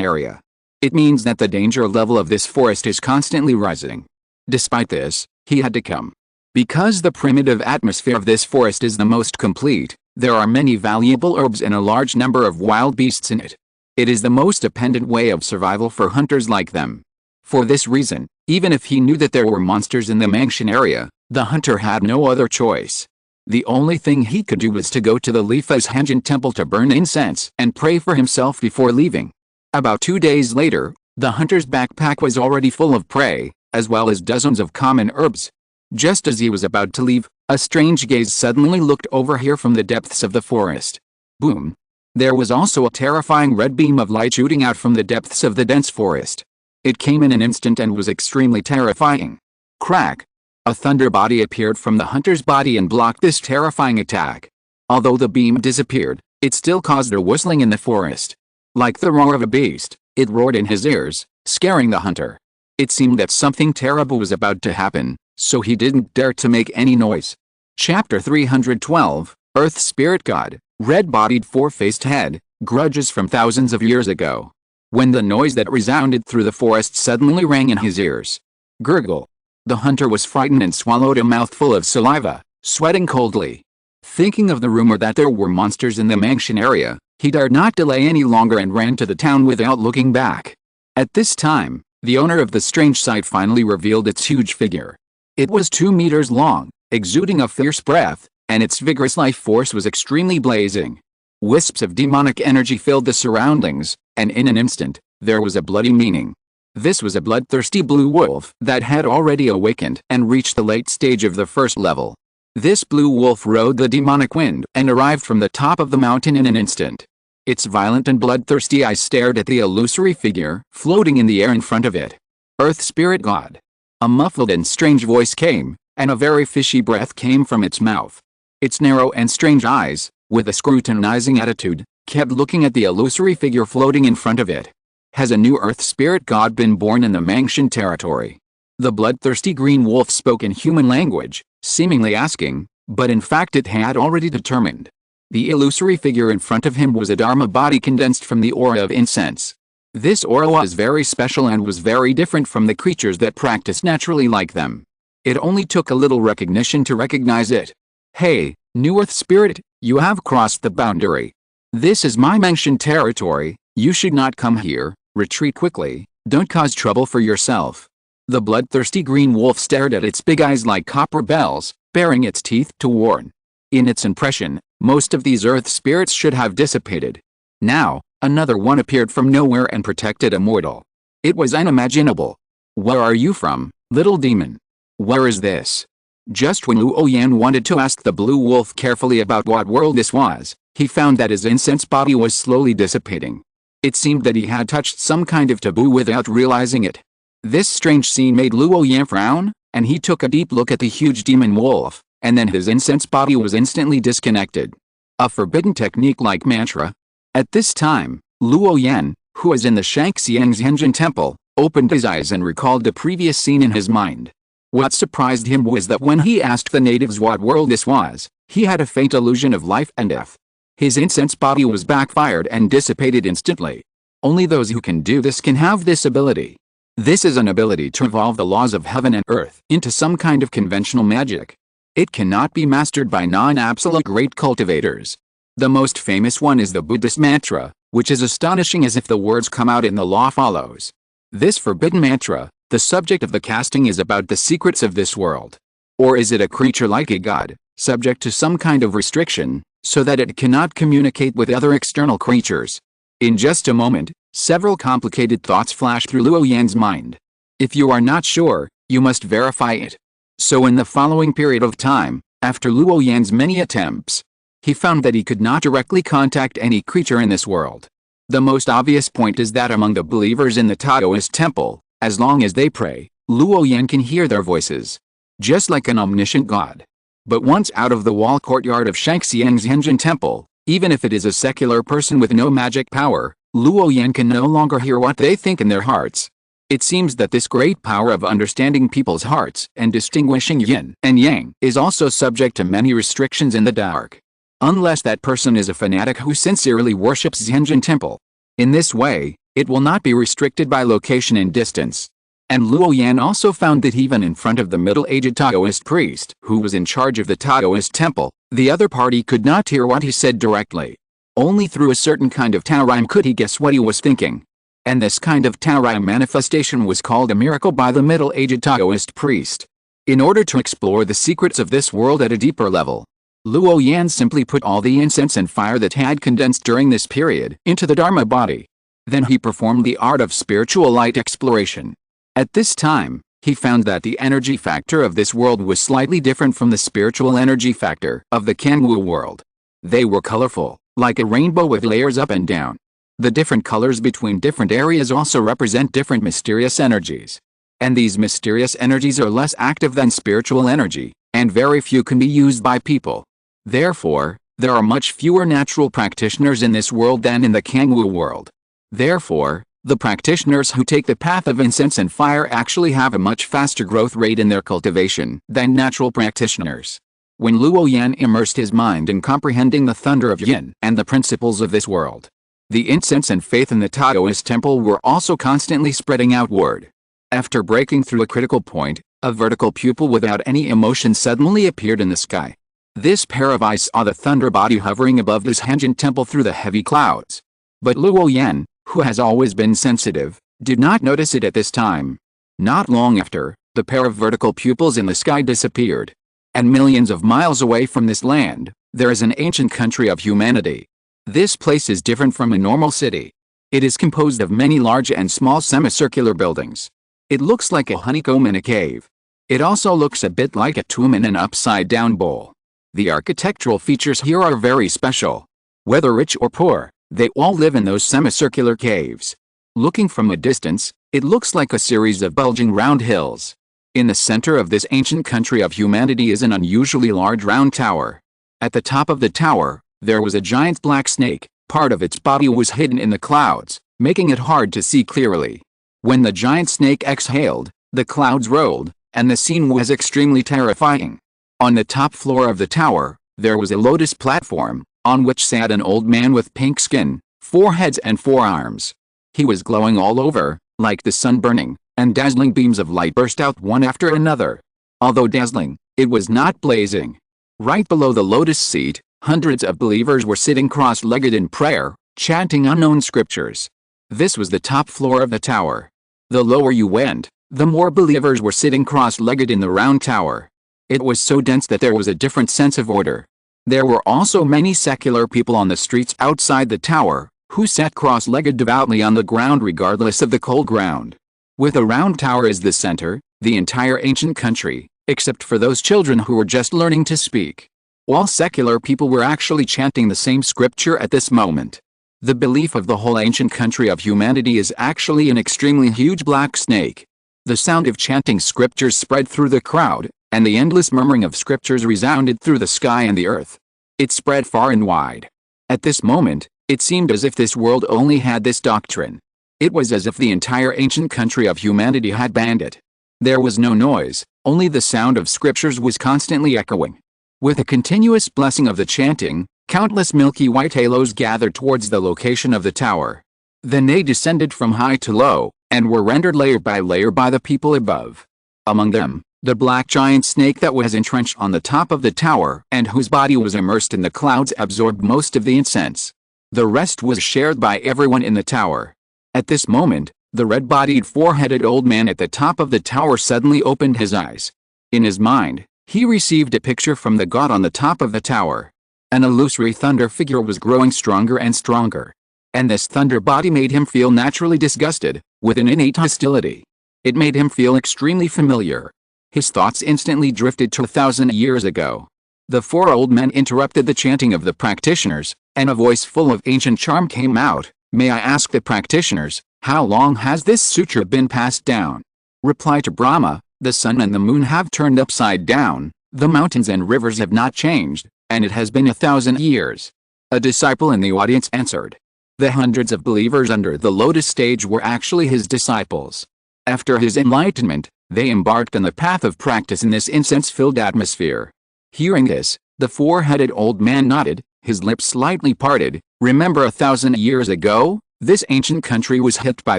area. It means that the danger level of this forest is constantly rising. Despite this, he had to come. Because the primitive atmosphere of this forest is the most complete, there are many valuable herbs and a large number of wild beasts in it. It is the most dependent way of survival for hunters like them. For this reason, even if he knew that there were monsters in the Mangshan area, the hunter had no other choice. The only thing he could do was to go to the Lifa's Hanjin temple to burn incense and pray for himself before leaving. About 2 days later, the hunter's backpack was already full of prey, as well as dozens of common herbs. Just as he was about to leave, a strange gaze suddenly looked over here from the depths of the forest. Boom! There was also a terrifying red beam of light shooting out from the depths of the dense forest. It came in an instant and was extremely terrifying. Crack! A thunder body appeared from the hunter's body and blocked this terrifying attack. Although the beam disappeared, it still caused a whistling in the forest. Like the roar of a beast, it roared in his ears, scaring the hunter. It seemed that something terrible was about to happen, so he didn't dare to make any noise. Chapter 312, Earth Spirit God, red-bodied four-faced head, grudges from thousands of years ago. When the noise that resounded through the forest suddenly rang in his ears. Gurgle. The hunter was frightened and swallowed a mouthful of saliva, sweating coldly. Thinking of the rumor that there were monsters in the mansion area, he dared not delay any longer and ran to the town without looking back. At this time, the owner of the strange sight finally revealed its huge figure. It was 2 meters long, exuding a fierce breath, and its vigorous life force was extremely blazing. Wisps of demonic energy filled the surroundings, and in an instant, there was a bloody meaning. This was a bloodthirsty blue wolf that had already awakened and reached the late stage of the first level. This blue wolf rode the demonic wind and arrived from the top of the mountain in an instant. Its violent and bloodthirsty eyes stared at the illusory figure floating in the air in front of it. Earth Spirit God. A muffled and strange voice came, and a very fishy breath came from its mouth. Its narrow and strange eyes, with a scrutinizing attitude, kept looking at the illusory figure floating in front of it. Has a new Earth Spirit God been born in the Mangshan territory? The bloodthirsty green wolf spoke in human language, seemingly asking, but in fact it had already determined. The illusory figure in front of him was a Dharma body condensed from the aura of incense. This aura was very special and was very different from the creatures that practiced naturally like them. It only took a little recognition to recognize it. Hey, new Earth Spirit, you have crossed the boundary. This is my Mangshan territory, you should not come here, retreat quickly, don't cause trouble for yourself. The bloodthirsty green wolf stared at its big eyes like copper bells, baring its teeth to warn. In its impression, most of these Earth Spirits should have dissipated. Now, another one appeared from nowhere and protected a mortal. It was unimaginable. Where are you from, little demon? Where is this? Just when Luo Yan wanted to ask the blue wolf carefully about what world this was, he found that his incense body was slowly dissipating. It seemed that he had touched some kind of taboo without realizing it. This strange scene made Luo Yan frown, and he took a deep look at the huge demon wolf, and then his incense body was instantly disconnected. A forbidden technique like mantra. At this time, Luo Yan, who was in the Shangxiang's temple, opened his eyes and recalled the previous scene in his mind. What surprised him was that when he asked the natives what world this was, he had a faint illusion of life and death. His incense body was backfired and dissipated instantly. Only those who can do this can have this ability. This is an ability to evolve the laws of heaven and earth into some kind of conventional magic. It cannot be mastered by non-absolute great cultivators. The most famous one is the Buddhist mantra, which is astonishing as if the words come out in the law follows. This forbidden mantra, the subject of the casting is about the secrets of this world. Or is it a creature like a god, subject to some kind of restriction, so that it cannot communicate with other external creatures? In just a moment, several complicated thoughts flashed through Luo Yan's mind. If you are not sure, you must verify it. So in the following period of time, after Luo Yan's many attempts, he found that he could not directly contact any creature in this world. The most obvious point is that among the believers in the Taoist temple, as long as they pray, Luo Yan can hear their voices. Just like an omniscient god. But once out of the wall courtyard of Shangxiang's temple, even if it is a secular person with no magic power, Luo Yan can no longer hear what they think in their hearts. It seems that this great power of understanding people's hearts and distinguishing yin and yang is also subject to many restrictions in the dark. Unless that person is a fanatic who sincerely worships Zhenjin Temple. In this way, it will not be restricted by location and distance. And Luo Yan also found that even in front of the middle-aged Taoist priest who was in charge of the Taoist temple, the other party could not hear what he said directly. Only through a certain kind of Taoism could he guess what he was thinking. And this kind of Taoism manifestation was called a miracle by the middle-aged Taoist priest. In order to explore the secrets of this world at a deeper level, Luo Yan simply put all the incense and fire that had condensed during this period into the Dharma body. Then he performed the art of spiritual light exploration. At this time, he found that the energy factor of this world was slightly different from the spiritual energy factor of the Kangwu world. They were colorful, like a rainbow with layers up and down. The different colors between different areas also represent different mysterious energies. And these mysterious energies are less active than spiritual energy, and very few can be used by people. Therefore, there are much fewer natural practitioners in this world than in the Kangwu world. Therefore, the practitioners who take the path of incense and fire actually have a much faster growth rate in their cultivation than natural practitioners. When Luo Yan immersed his mind in comprehending the thunder of yin and the principles of this world, the incense and faith in the Taoist temple were also constantly spreading outward. After breaking through a critical point, a vertical pupil without any emotion suddenly appeared in the sky. This pair of eyes saw the thunder body hovering above this Hanjin temple through the heavy clouds. But Luo Yan, who has always been sensitive, did not notice it at this time. Not long after, the pair of vertical pupils in the sky disappeared. And millions of miles away from this land, there is an ancient country of humanity. This place is different from a normal city. It is composed of many large and small semicircular buildings. It looks like a honeycomb in a cave. It also looks a bit like a tomb in an upside-down bowl. The architectural features here are very special. Whether rich or poor, they all live in those semicircular caves. Looking from a distance, it looks like a series of bulging round hills. In the center of this ancient country of humanity is an unusually large round tower. At the top of the tower, there was a giant black snake. Part of its body was hidden in the clouds, making it hard to see clearly. When the giant snake exhaled, the clouds rolled, and the scene was extremely terrifying. On the top floor of the tower, there was a lotus platform, on which sat an old man with pink skin, 4 heads and 4 arms. He was glowing all over, like the sun burning, and dazzling beams of light burst out one after another. Although dazzling, it was not blazing. Right below the lotus seat, hundreds of believers were sitting cross-legged in prayer, chanting unknown scriptures. This was the top floor of the tower. The lower you went, the more believers were sitting cross-legged in the round tower. It was so dense that there was a different sense of order. There were also many secular people on the streets outside the tower, who sat cross-legged devoutly on the ground regardless of the cold ground. With a round tower as the center, the entire ancient country, except for those children who were just learning to speak. All secular people were actually chanting the same scripture at this moment. The belief of the whole ancient country of humanity is actually an extremely huge black snake. The sound of chanting scriptures spread through the crowd, and the endless murmuring of scriptures resounded through the sky and the earth. It spread far and wide. At this moment, it seemed as if this world only had this doctrine. It was as if the entire ancient country of humanity had banned it. There was no noise, only the sound of scriptures was constantly echoing. With a continuous blessing of the chanting, countless milky white halos gathered towards the location of the tower. Then they descended from high to low, and were rendered layer by layer by the people above. Among them, the black giant snake that was entrenched on the top of the tower and whose body was immersed in the clouds absorbed most of the incense. The rest was shared by everyone in the tower. At this moment, the red-bodied 4-headed old man at the top of the tower suddenly opened his eyes. In his mind, he received a picture from the god on the top of the tower. An illusory thunder figure was growing stronger and stronger. And this thunder body made him feel naturally disgusted, with an innate hostility. It made him feel extremely familiar. His thoughts instantly drifted to 1,000 years ago. The 4 old men interrupted the chanting of the practitioners, and a voice full of ancient charm came out. May I ask the practitioners, how long has this sutra been passed down? Reply to Brahma, the sun and the moon have turned upside down, the mountains and rivers have not changed, and it has been 1,000 years. A disciple in the audience answered. The hundreds of believers under the lotus stage were actually his disciples. After his enlightenment, they embarked on the path of practice in this incense-filled atmosphere. Hearing this, the 4-headed old man nodded, his lips slightly parted. Remember 1,000 years ago, this ancient country was hit by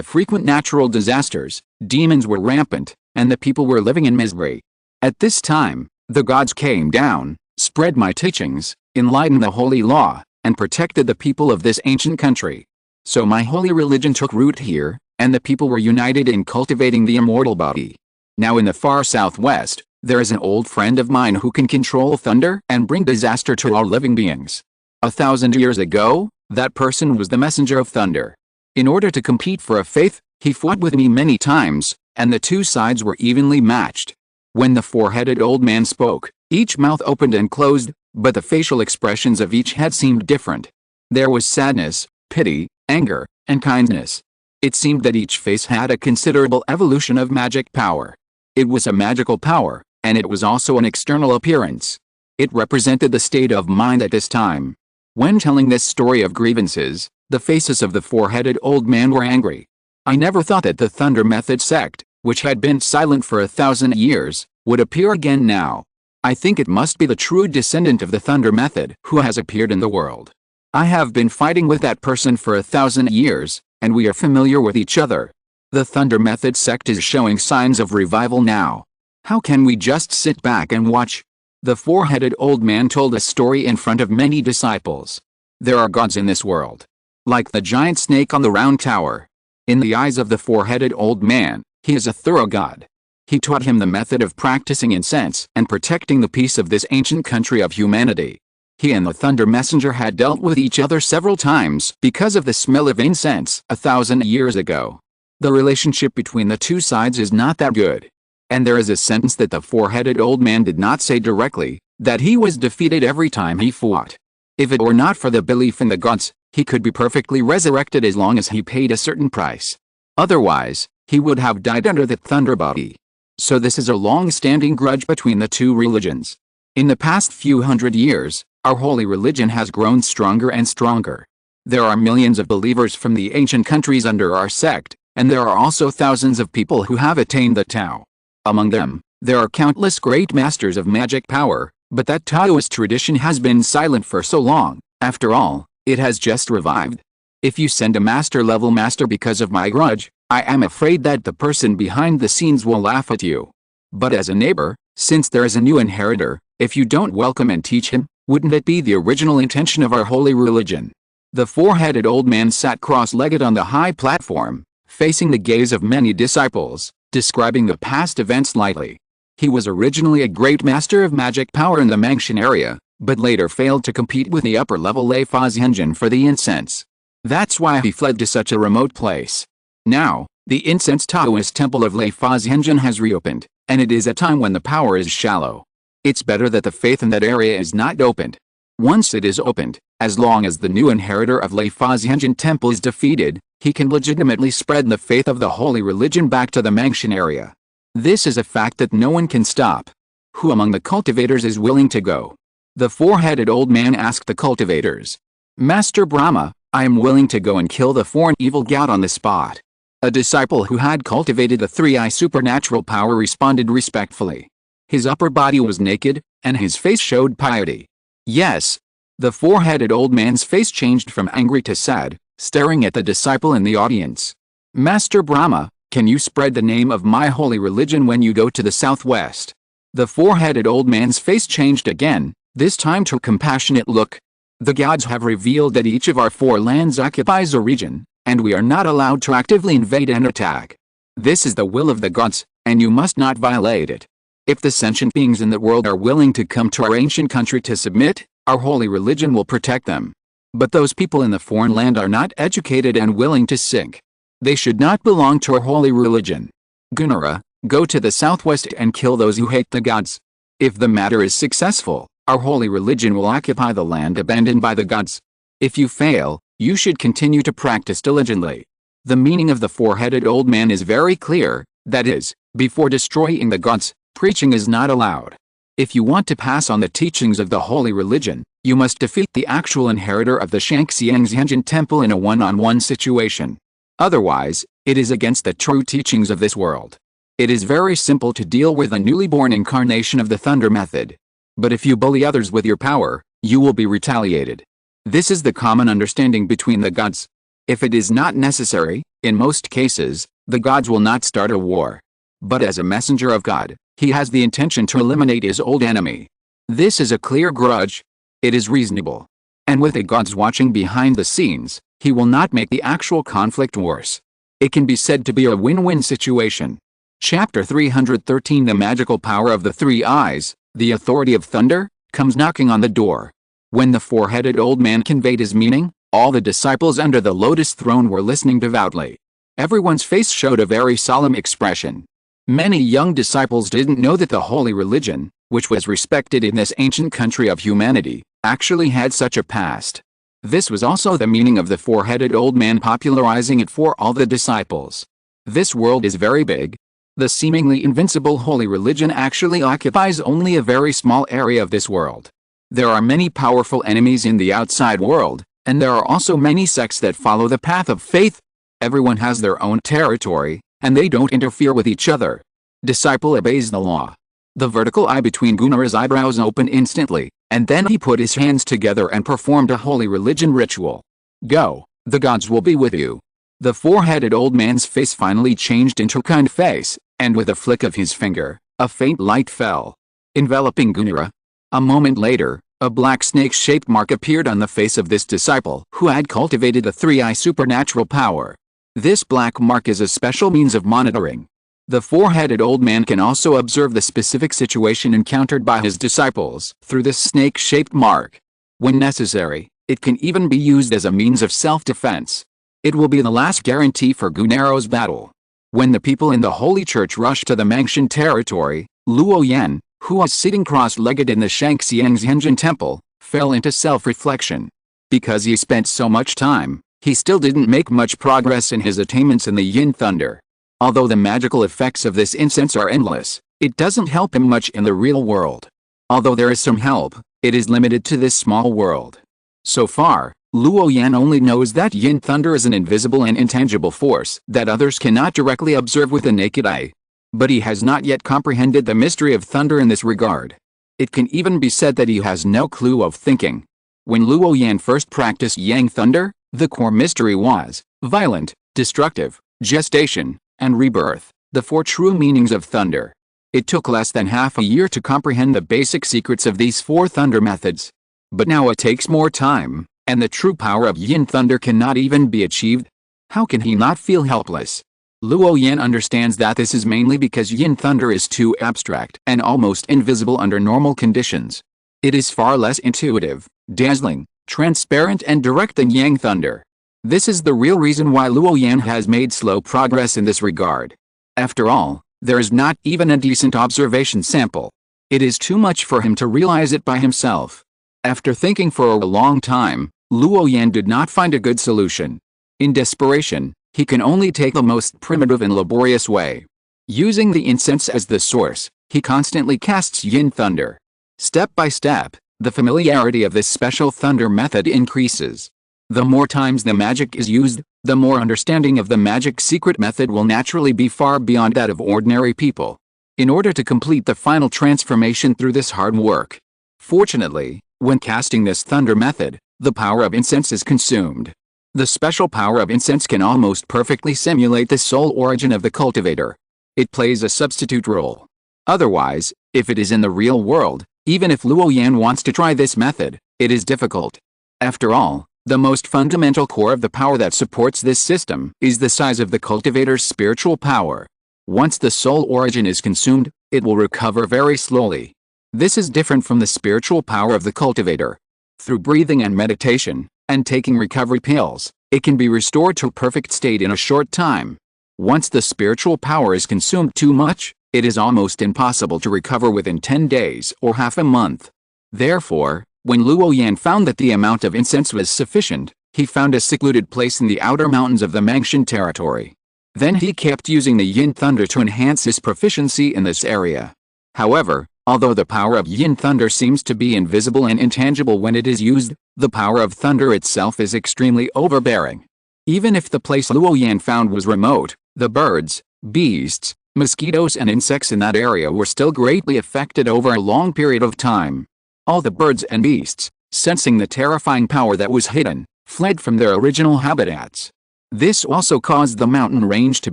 frequent natural disasters, demons were rampant, and the people were living in misery. At this time, the gods came down, spread my teachings, enlightened the holy law, and protected the people of this ancient country. So my holy religion took root here, and the people were united in cultivating the immortal body. Now in the far southwest, there is an old friend of mine who can control thunder and bring disaster to all living beings. 1,000 years ago, that person was the messenger of thunder. In order to compete for a faith, he fought with me many times, and the 2 sides were evenly matched. When the 4-headed old man spoke, each mouth opened and closed, but the facial expressions of each head seemed different. There was sadness, pity, anger, and kindness. It seemed that each face had a considerable evolution of magic power. It was a magical power, and it was also an external appearance. It represented the state of mind at this time. When telling this story of grievances, the faces of the four-headed old man were angry. I never thought that the Thunder Method sect, which had been silent for 1,000 years, would appear again now. I think it must be the true descendant of the Thunder Method who has appeared in the world. I have been fighting with that person for 1,000 years, and we are familiar with each other. The Thunder Method sect is showing signs of revival now. How can we just sit back and watch? The four-headed old man told a story in front of many disciples. There are gods in this world. Like the giant snake on the round tower. In the eyes of the four-headed old man, he is a thorough god. He taught him the method of practicing incense and protecting the peace of this ancient country of humanity. He and the Thunder Messenger had dealt with each other several times because of the smell of incense 1,000 years ago. The relationship between the two sides is not that good. And there is a sentence that the four-headed old man did not say directly, that he was defeated every time he fought. If it were not for the belief in the gods, he could be perfectly resurrected as long as he paid a certain price. Otherwise, he would have died under the thunder body. So this is a long-standing grudge between the two religions. In the past few hundred years, our holy religion has grown stronger and stronger. There are millions of believers from the ancient countries under our sect, and there are also thousands of people who have attained the Tao. Among them, there are countless great masters of magic power, but that Taoist tradition has been silent for so long. After all, it has just revived. If you send a master-level master because of my grudge, I am afraid that the person behind the scenes will laugh at you. But as a neighbor, since there is a new inheritor, if you don't welcome and teach him, wouldn't it be the original intention of our holy religion? The four-headed old man sat cross-legged on the high platform, facing the gaze of many disciples, describing the past events lightly. He was originally a great master of magic power in the Mangshan area, but later failed to compete with the upper-level Lei Fazianjin for the incense. That's why he fled to such a remote place. Now, the incense Taoist temple of Lei Fazianjin has reopened, and it is a time when the power is shallow. It's better that the faith in that area is not opened. Once it is opened, as long as the new inheritor of Lei Fazianjin temple is defeated, he can legitimately spread the faith of the holy religion back to the Mangshan area. This is a fact that no one can stop. Who among the cultivators is willing to go? The four-headed old man asked the cultivators. Master Brahma, I am willing to go and kill the foreign evil god on the spot. A disciple who had cultivated the three-eye supernatural power responded respectfully. His upper body was naked, and his face showed piety. Yes. The four-headed old man's face changed from angry to sad, staring at the disciple in the audience. Master Brahma, can you spread the name of my holy religion when you go to the southwest? The four-headed old man's face changed again, this time to a compassionate look. The gods have revealed that each of our four lands occupies a region, and we are not allowed to actively invade and attack. This is the will of the gods, and you must not violate it. If the sentient beings in the world are willing to come to our ancient country to submit, our holy religion will protect them. But those people in the foreign land are not educated and willing to sink. They should not belong to our holy religion. Gunara, go to the southwest and kill those who hate the gods. If the matter is successful, our holy religion will occupy the land abandoned by the gods. If you fail, you should continue to practice diligently. The meaning of the four-headed old man is very clear, that is, before destroying the gods, preaching is not allowed. If you want to pass on the teachings of the holy religion, you must defeat the actual inheritor of the Shangxiangzhanjin temple in a one-on-one situation. Otherwise, it is against the true teachings of this world. It is very simple to deal with a newly born incarnation of the Thunder Method. But if you bully others with your power, you will be retaliated. This is the common understanding between the gods. If it is not necessary, in most cases, the gods will not start a war. But as a messenger of God, he has the intention to eliminate his old enemy. This is a clear grudge. It is reasonable. And with the gods watching behind the scenes, he will not make the actual conflict worse. It can be said to be a win-win situation. Chapter 313 The magical power of the three eyes, the authority of thunder, comes knocking on the door. When the four-headed old man conveyed his meaning, all the disciples under the lotus throne were listening devoutly. Everyone's face showed a very solemn expression. Many young disciples didn't know that the holy religion, which was respected in this ancient country of humanity, actually had such a past. This was also the meaning of the four-headed old man popularizing it for all the disciples. This world is very big. The seemingly invincible holy religion actually occupies only a very small area of this world. There are many powerful enemies in the outside world, and there are also many sects that follow the path of faith. Everyone has their own territory, and they don't interfere with each other. Disciple obeys the law. The vertical eye between Gunara's eyebrows opened instantly, and then he put his hands together and performed a holy religion ritual. Go, the gods will be with you. The four-headed old man's face finally changed into a kind face, and with a flick of his finger, a faint light fell, enveloping Gunara. A moment later, a black snake-shaped mark appeared on the face of this disciple who had cultivated the three-eye supernatural power. This black mark is a special means of monitoring. The four-headed old man can also observe the specific situation encountered by his disciples through this snake-shaped mark. When necessary, it can even be used as a means of self-defense. It will be the last guarantee for Gunaro's battle. When the people in the Holy Church rushed to the Mangshan territory, Luo Yan, who was sitting cross-legged in the Shangxiangzhenjin temple, fell into self-reflection. Because he spent so much time, he still didn't make much progress in his attainments in the Yin Thunder. Although the magical effects of this incense are endless, it doesn't help him much in the real world. Although there is some help, it is limited to this small world. So far, Luo Yan only knows that Yin Thunder is an invisible and intangible force that others cannot directly observe with the naked eye. But he has not yet comprehended the mystery of thunder in this regard. It can even be said that he has no clue of thinking. When Luo Yan first practiced Yang Thunder, the core mystery was violent, destructive, gestation, and rebirth, the four true meanings of thunder. It took less than half a year to comprehend the basic secrets of these four thunder methods. But now it takes more time, and the true power of Yin Thunder cannot even be achieved. How can he not feel helpless? Luo Yan understands that this is mainly because Yin Thunder is too abstract and almost invisible under normal conditions. It is far less intuitive, dazzling, transparent and direct than Yang Thunder. This is the real reason why Luo Yan has made slow progress in this regard. After all, there is not even a decent observation sample. It is too much for him to realize it by himself. After thinking for a long time, Luo Yan did not find a good solution. In desperation, he can only take the most primitive and laborious way. Using the incense as the source, he constantly casts Yin Thunder. Step by step, the familiarity of this special thunder method increases. The more times the magic is used, the more understanding of the magic secret method will naturally be far beyond that of ordinary people. In order to complete the final transformation through this hard work. Fortunately, when casting this thunder method, the power of incense is consumed. The special power of incense can almost perfectly simulate the soul origin of the cultivator. It plays a substitute role. Otherwise, if it is in the real world, even if Luo Yan wants to try this method, it is difficult. After all, the most fundamental core of the power that supports this system is the size of the cultivator's spiritual power. Once the soul origin is consumed, it will recover very slowly. This is different from the spiritual power of the cultivator. Through breathing and meditation, and taking recovery pills, it can be restored to a perfect state in a short time. Once the spiritual power is consumed too much, it is almost impossible to recover within 10 days or half a month. Therefore, when Luo Yan found that the amount of incense was sufficient, he found a secluded place in the outer mountains of the Mangshan territory. Then he kept using the Yin Thunder to enhance his proficiency in this area. However, although the power of Yin Thunder seems to be invisible and intangible when it is used, the power of thunder itself is extremely overbearing. Even if the place Luo Yan found was remote, the birds, beasts, mosquitoes and insects in that area were still greatly affected over a long period of time. All the birds and beasts, sensing the terrifying power that was hidden, fled from their original habitats. This also caused the mountain range to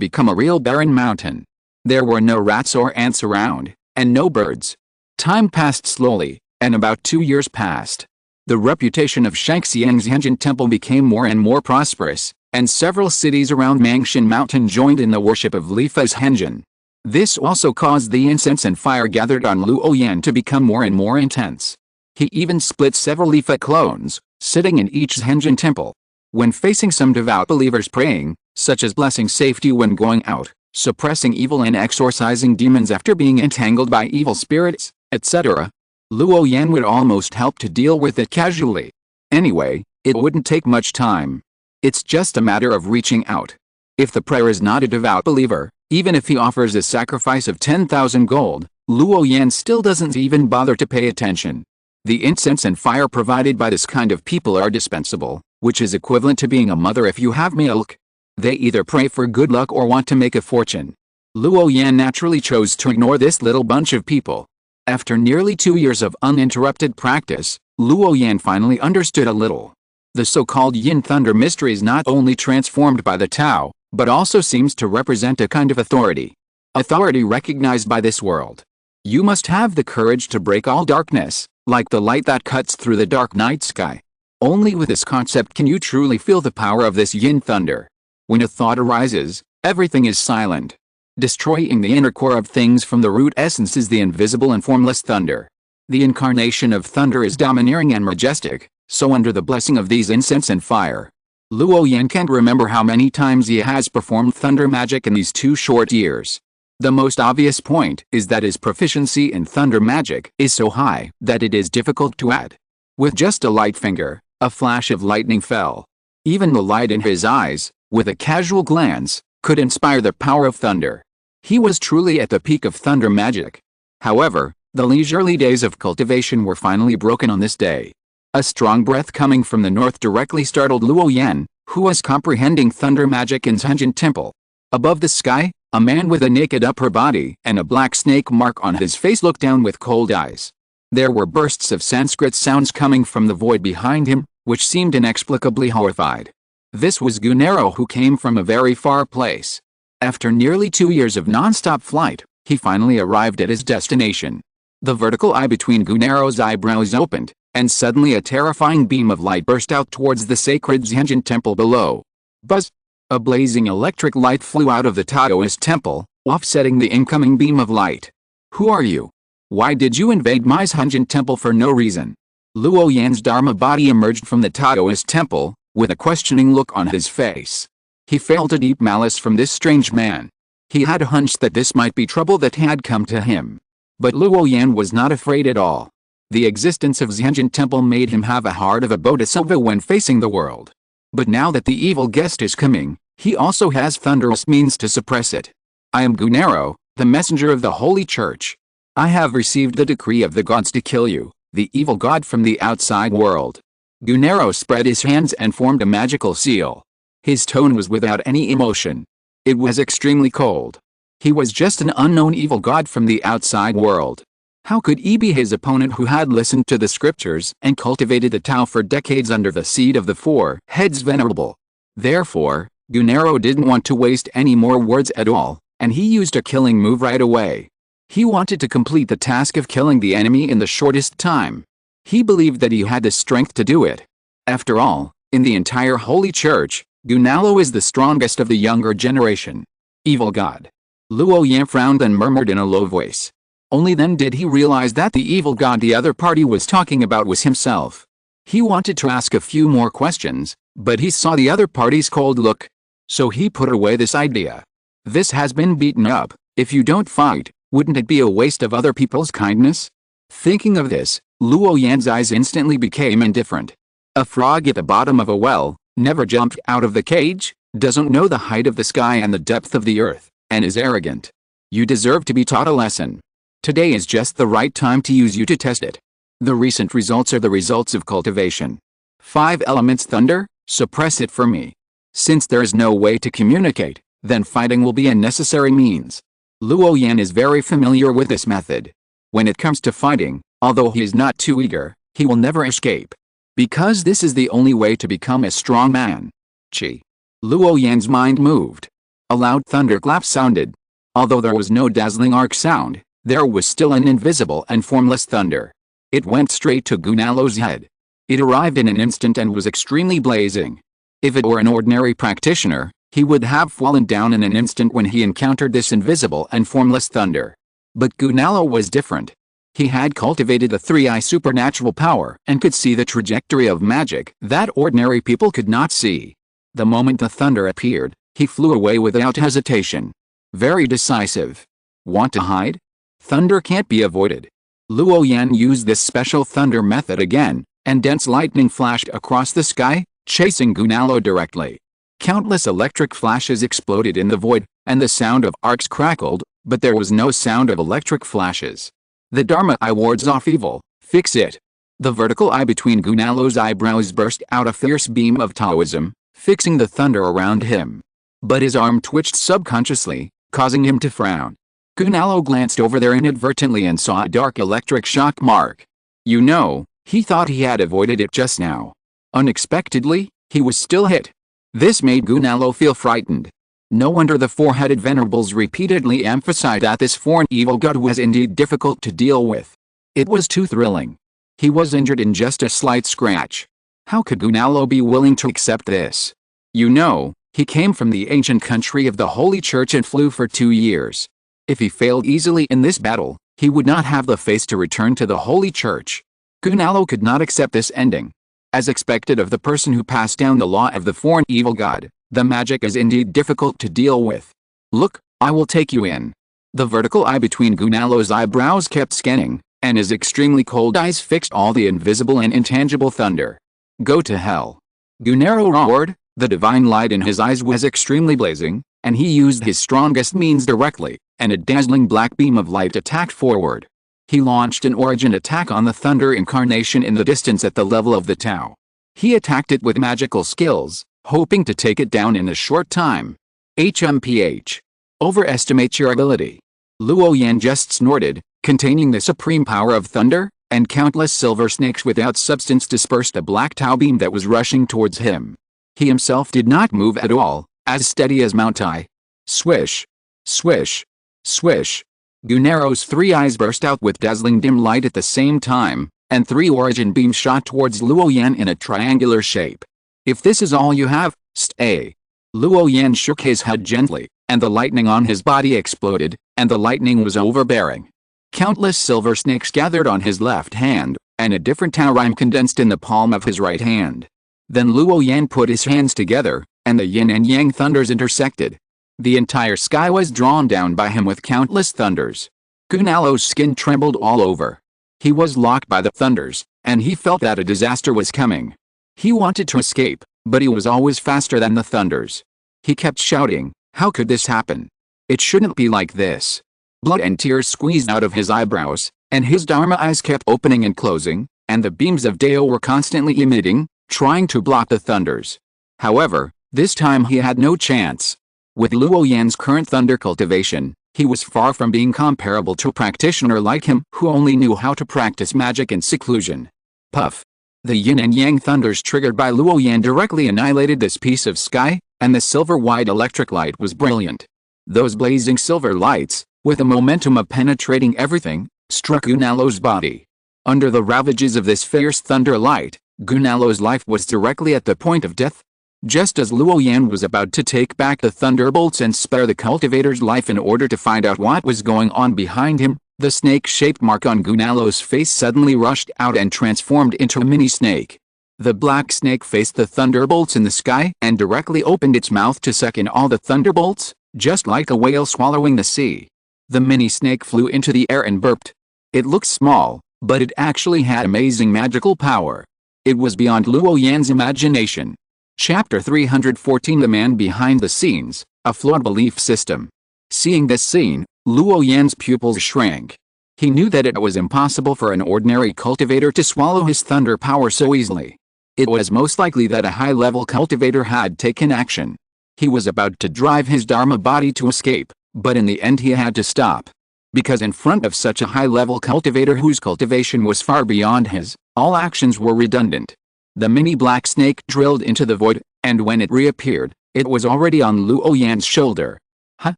become a real barren mountain. There were no rats or ants around, and no birds. Time passed slowly, and about 2 years passed. The reputation of Shangxiangzhenjin Temple became more and more prosperous, and several cities around Mangshan Mountain joined in the worship of Lifa's Henjin. This also caused the incense and fire gathered on Luo Yan to become more and more intense. He even split several Lifa clones, sitting in each Henjin temple. When facing some devout believers praying, such as blessing safety when going out, suppressing evil and exorcising demons after being entangled by evil spirits, etc., Luo Yan would almost help to deal with it casually. Anyway, It wouldn't take much time. It's just a matter of reaching out. If the prayer is not a devout believer, even if he offers a sacrifice of 10,000 gold, Luo Yan still doesn't even bother to pay attention. The incense and fire provided by this kind of people are dispensable, which is equivalent to being a mother if you have milk. They either pray for good luck or want to make a fortune. Luo Yan naturally chose to ignore this little bunch of people. After nearly 2 years of uninterrupted practice, Luo Yan finally understood a little. The so-called Yin Thunder mystery is not only transformed by the Tao, but also seems to represent a kind of authority. Authority recognized by this world. You must have the courage to break all darkness, like the light that cuts through the dark night sky. Only with this concept can you truly feel the power of this Yin Thunder. When a thought arises, everything is silent. Destroying the inner core of things from the root essence is the invisible and formless thunder. The incarnation of thunder is domineering and majestic, so under the blessing of these incense and fire, Luo Yan can't remember how many times he has performed thunder magic in these 2 short years. The most obvious point is that his proficiency in thunder magic is so high that it is difficult to add. With just a light finger, a flash of lightning fell. Even the light in his eyes, with a casual glance, could inspire the power of thunder. He was truly at the peak of thunder magic. However, the leisurely days of cultivation were finally broken on this day. A strong breath coming from the north directly startled Luo Yan, who was comprehending thunder magic in Zhenjin Temple. Above the sky, a man with a naked upper body and a black snake mark on his face looked down with cold eyes. There were bursts of Sanskrit sounds coming from the void behind him, which seemed inexplicably horrified. This was Gunero, who came from a very far place. After nearly 2 years of non-stop flight, he finally arrived at his destination. The vertical eye between Gunero's eyebrows opened, and suddenly a terrifying beam of light burst out towards the sacred Zhenjin temple below. Buzz! A blazing electric light flew out of the Taoist temple, offsetting the incoming beam of light. Who are you? Why did you invade my Zhenjin temple for no reason? Luo Yan's Dharma body emerged from the Taoist temple, with a questioning look on his face. He felt a deep malice from this strange man. He had a hunch that this might be trouble that had come to him. But Luo Yan was not afraid at all. The existence of Zhenjin Temple made him have a heart of a bodhisattva when facing the world. But now that the evil guest is coming, he also has thunderous means to suppress it. I am Gunero, the messenger of the Holy Church. I have received the decree of the gods to kill you, the evil god from the outside world. Gunero spread his hands and formed a magical seal. His tone was without any emotion. It was extremely cold. He was just an unknown evil god from the outside world. How could he be his opponent who had listened to the scriptures and cultivated the Tao for decades under the seed of the four heads venerable? Therefore, Gunero didn't want to waste any more words at all, and he used a killing move right away. He wanted to complete the task of killing the enemy in the shortest time. He believed that he had the strength to do it. After all, in the entire Holy Church, Gunalo is the strongest of the younger generation. Evil God. Luo Yan frowned and murmured in a low voice. Only then did he realize that the evil god the other party was talking about was himself. He wanted to ask a few more questions, but he saw the other party's cold look. So he put away this idea. This has been beaten up. If you don't fight, wouldn't it be a waste of other people's kindness? Thinking of this, Luo Yan's eyes instantly became indifferent. A frog at the bottom of a well, never jumped out of the cage, doesn't know the height of the sky and the depth of the earth, and is arrogant. You deserve to be taught a lesson. Today is just the right time to use you to test it. The recent results are the results of cultivation. 5 elements thunder, suppress it for me. Since there is no way to communicate, then fighting will be a necessary means. Luo Yan is very familiar with this method. When it comes to fighting, although he is not too eager, he will never escape. Because this is the only way to become a strong man. Chi. Luo Yan's mind moved. A loud thunderclap sounded. Although there was no dazzling arc sound, there was still an invisible and formless thunder. It went straight to Gunalo's head. It arrived in an instant and was extremely blazing. If it were an ordinary practitioner, he would have fallen down in an instant when he encountered this invisible and formless thunder. But Gunalo was different. He had cultivated the 3-eye supernatural power and could see the trajectory of magic that ordinary people could not see. The moment the thunder appeared, he flew away without hesitation. Very decisive. Want to hide? Thunder can't be avoided. Luo Yan used this special thunder method again, and dense lightning flashed across the sky, chasing Gunalo directly. Countless electric flashes exploded in the void, and the sound of arcs crackled, but there was no sound of electric flashes. The Dharma eye wards off evil, fix it. The vertical eye between Gunalo's eyebrows burst out a fierce beam of Taoism, fixing the thunder around him. But his arm twitched subconsciously, causing him to frown. Gunalo glanced over there inadvertently and saw a dark electric shock mark. You know, he thought he had avoided it just now. Unexpectedly, he was still hit. This made Gunalo feel frightened. No wonder the four-headed venerables repeatedly emphasized that this foreign evil god was indeed difficult to deal with. It was too thrilling. He was injured in just a slight scratch. How could Gunalo be willing to accept this? You know, he came from the ancient country of the Holy Church and flew for 2 years. If he failed easily in this battle, he would not have the face to return to the Holy Church. Gunalo could not accept this ending. As expected of the person who passed down the law of the foreign evil god, the magic is indeed difficult to deal with. Look, I will take you in. The vertical eye between Gunalo's eyebrows kept scanning, and his extremely cold eyes fixed all the invisible and intangible thunder. Go to hell. Gunalo roared. The divine light in his eyes was extremely blazing, and he used his strongest means directly, and a dazzling black beam of light attacked forward. He launched an origin attack on the thunder incarnation in the distance at the level of the Tao. He attacked it with magical skills, hoping to take it down in a short time. HMPH. Overestimate your ability. Luo Yan just snorted, containing the supreme power of thunder, and countless silver snakes without substance dispersed a black Tao beam that was rushing towards him. He himself did not move at all, as steady as Mount Tai. Swish. Swish. Swish. Gunalo's 3 eyes burst out with dazzling dim light at the same time, and 3 origin beams shot towards Luo Yan in a triangular shape. If this is all you have, stay. Luo Yan shook his head gently, and the lightning on his body exploded, and the lightning was overbearing. Countless silver snakes gathered on his left hand, and a different Tao rhyme condensed in the palm of his right hand. Then Luo Yan put his hands together, and the yin and yang thunders intersected. The entire sky was drawn down by him with countless thunders. Gunalo's skin trembled all over. He was locked by the thunders, and he felt that a disaster was coming. He wanted to escape, but he was always faster than the thunders. He kept shouting, how could this happen? It shouldn't be like this. Blood and tears squeezed out of his eyebrows, and his Dharma eyes kept opening and closing, and the beams of Dao were constantly emitting, trying to block the thunders. However, this time he had no chance. With Luo Yan's current thunder cultivation, he was far from being comparable to a practitioner like him who only knew how to practice magic in seclusion. Puff. The yin and yang thunders triggered by Luo Yan directly annihilated this piece of sky, and the silver-white electric light was brilliant. Those blazing silver lights, with a momentum of penetrating everything, struck Gunalo's body. Under the ravages of this fierce thunder light, Gunalo's life was directly at the point of death. Just as Luo Yan was about to take back the thunderbolts and spare the cultivator's life in order to find out what was going on behind him, the snake-shaped mark on Gunalo's face suddenly rushed out and transformed into a mini-snake. The black snake faced the thunderbolts in the sky and directly opened its mouth to suck in all the thunderbolts, just like a whale swallowing the sea. The mini-snake flew into the air and burped. It looked small, but it actually had amazing magical power. It was beyond Luo Yan's imagination. Chapter 314 The Man Behind the Scenes, A Flawed Belief System. Seeing this scene, Luo Yan's pupils shrank. He knew that it was impossible for an ordinary cultivator to swallow his thunder power so easily. It was most likely that a high-level cultivator had taken action. He was about to drive his Dharma body to escape, but in the end he had to stop. Because in front of such a high-level cultivator whose cultivation was far beyond his, all actions were redundant. The mini black snake drilled into the void, and when it reappeared, it was already on Luo Yan's shoulder. Huh?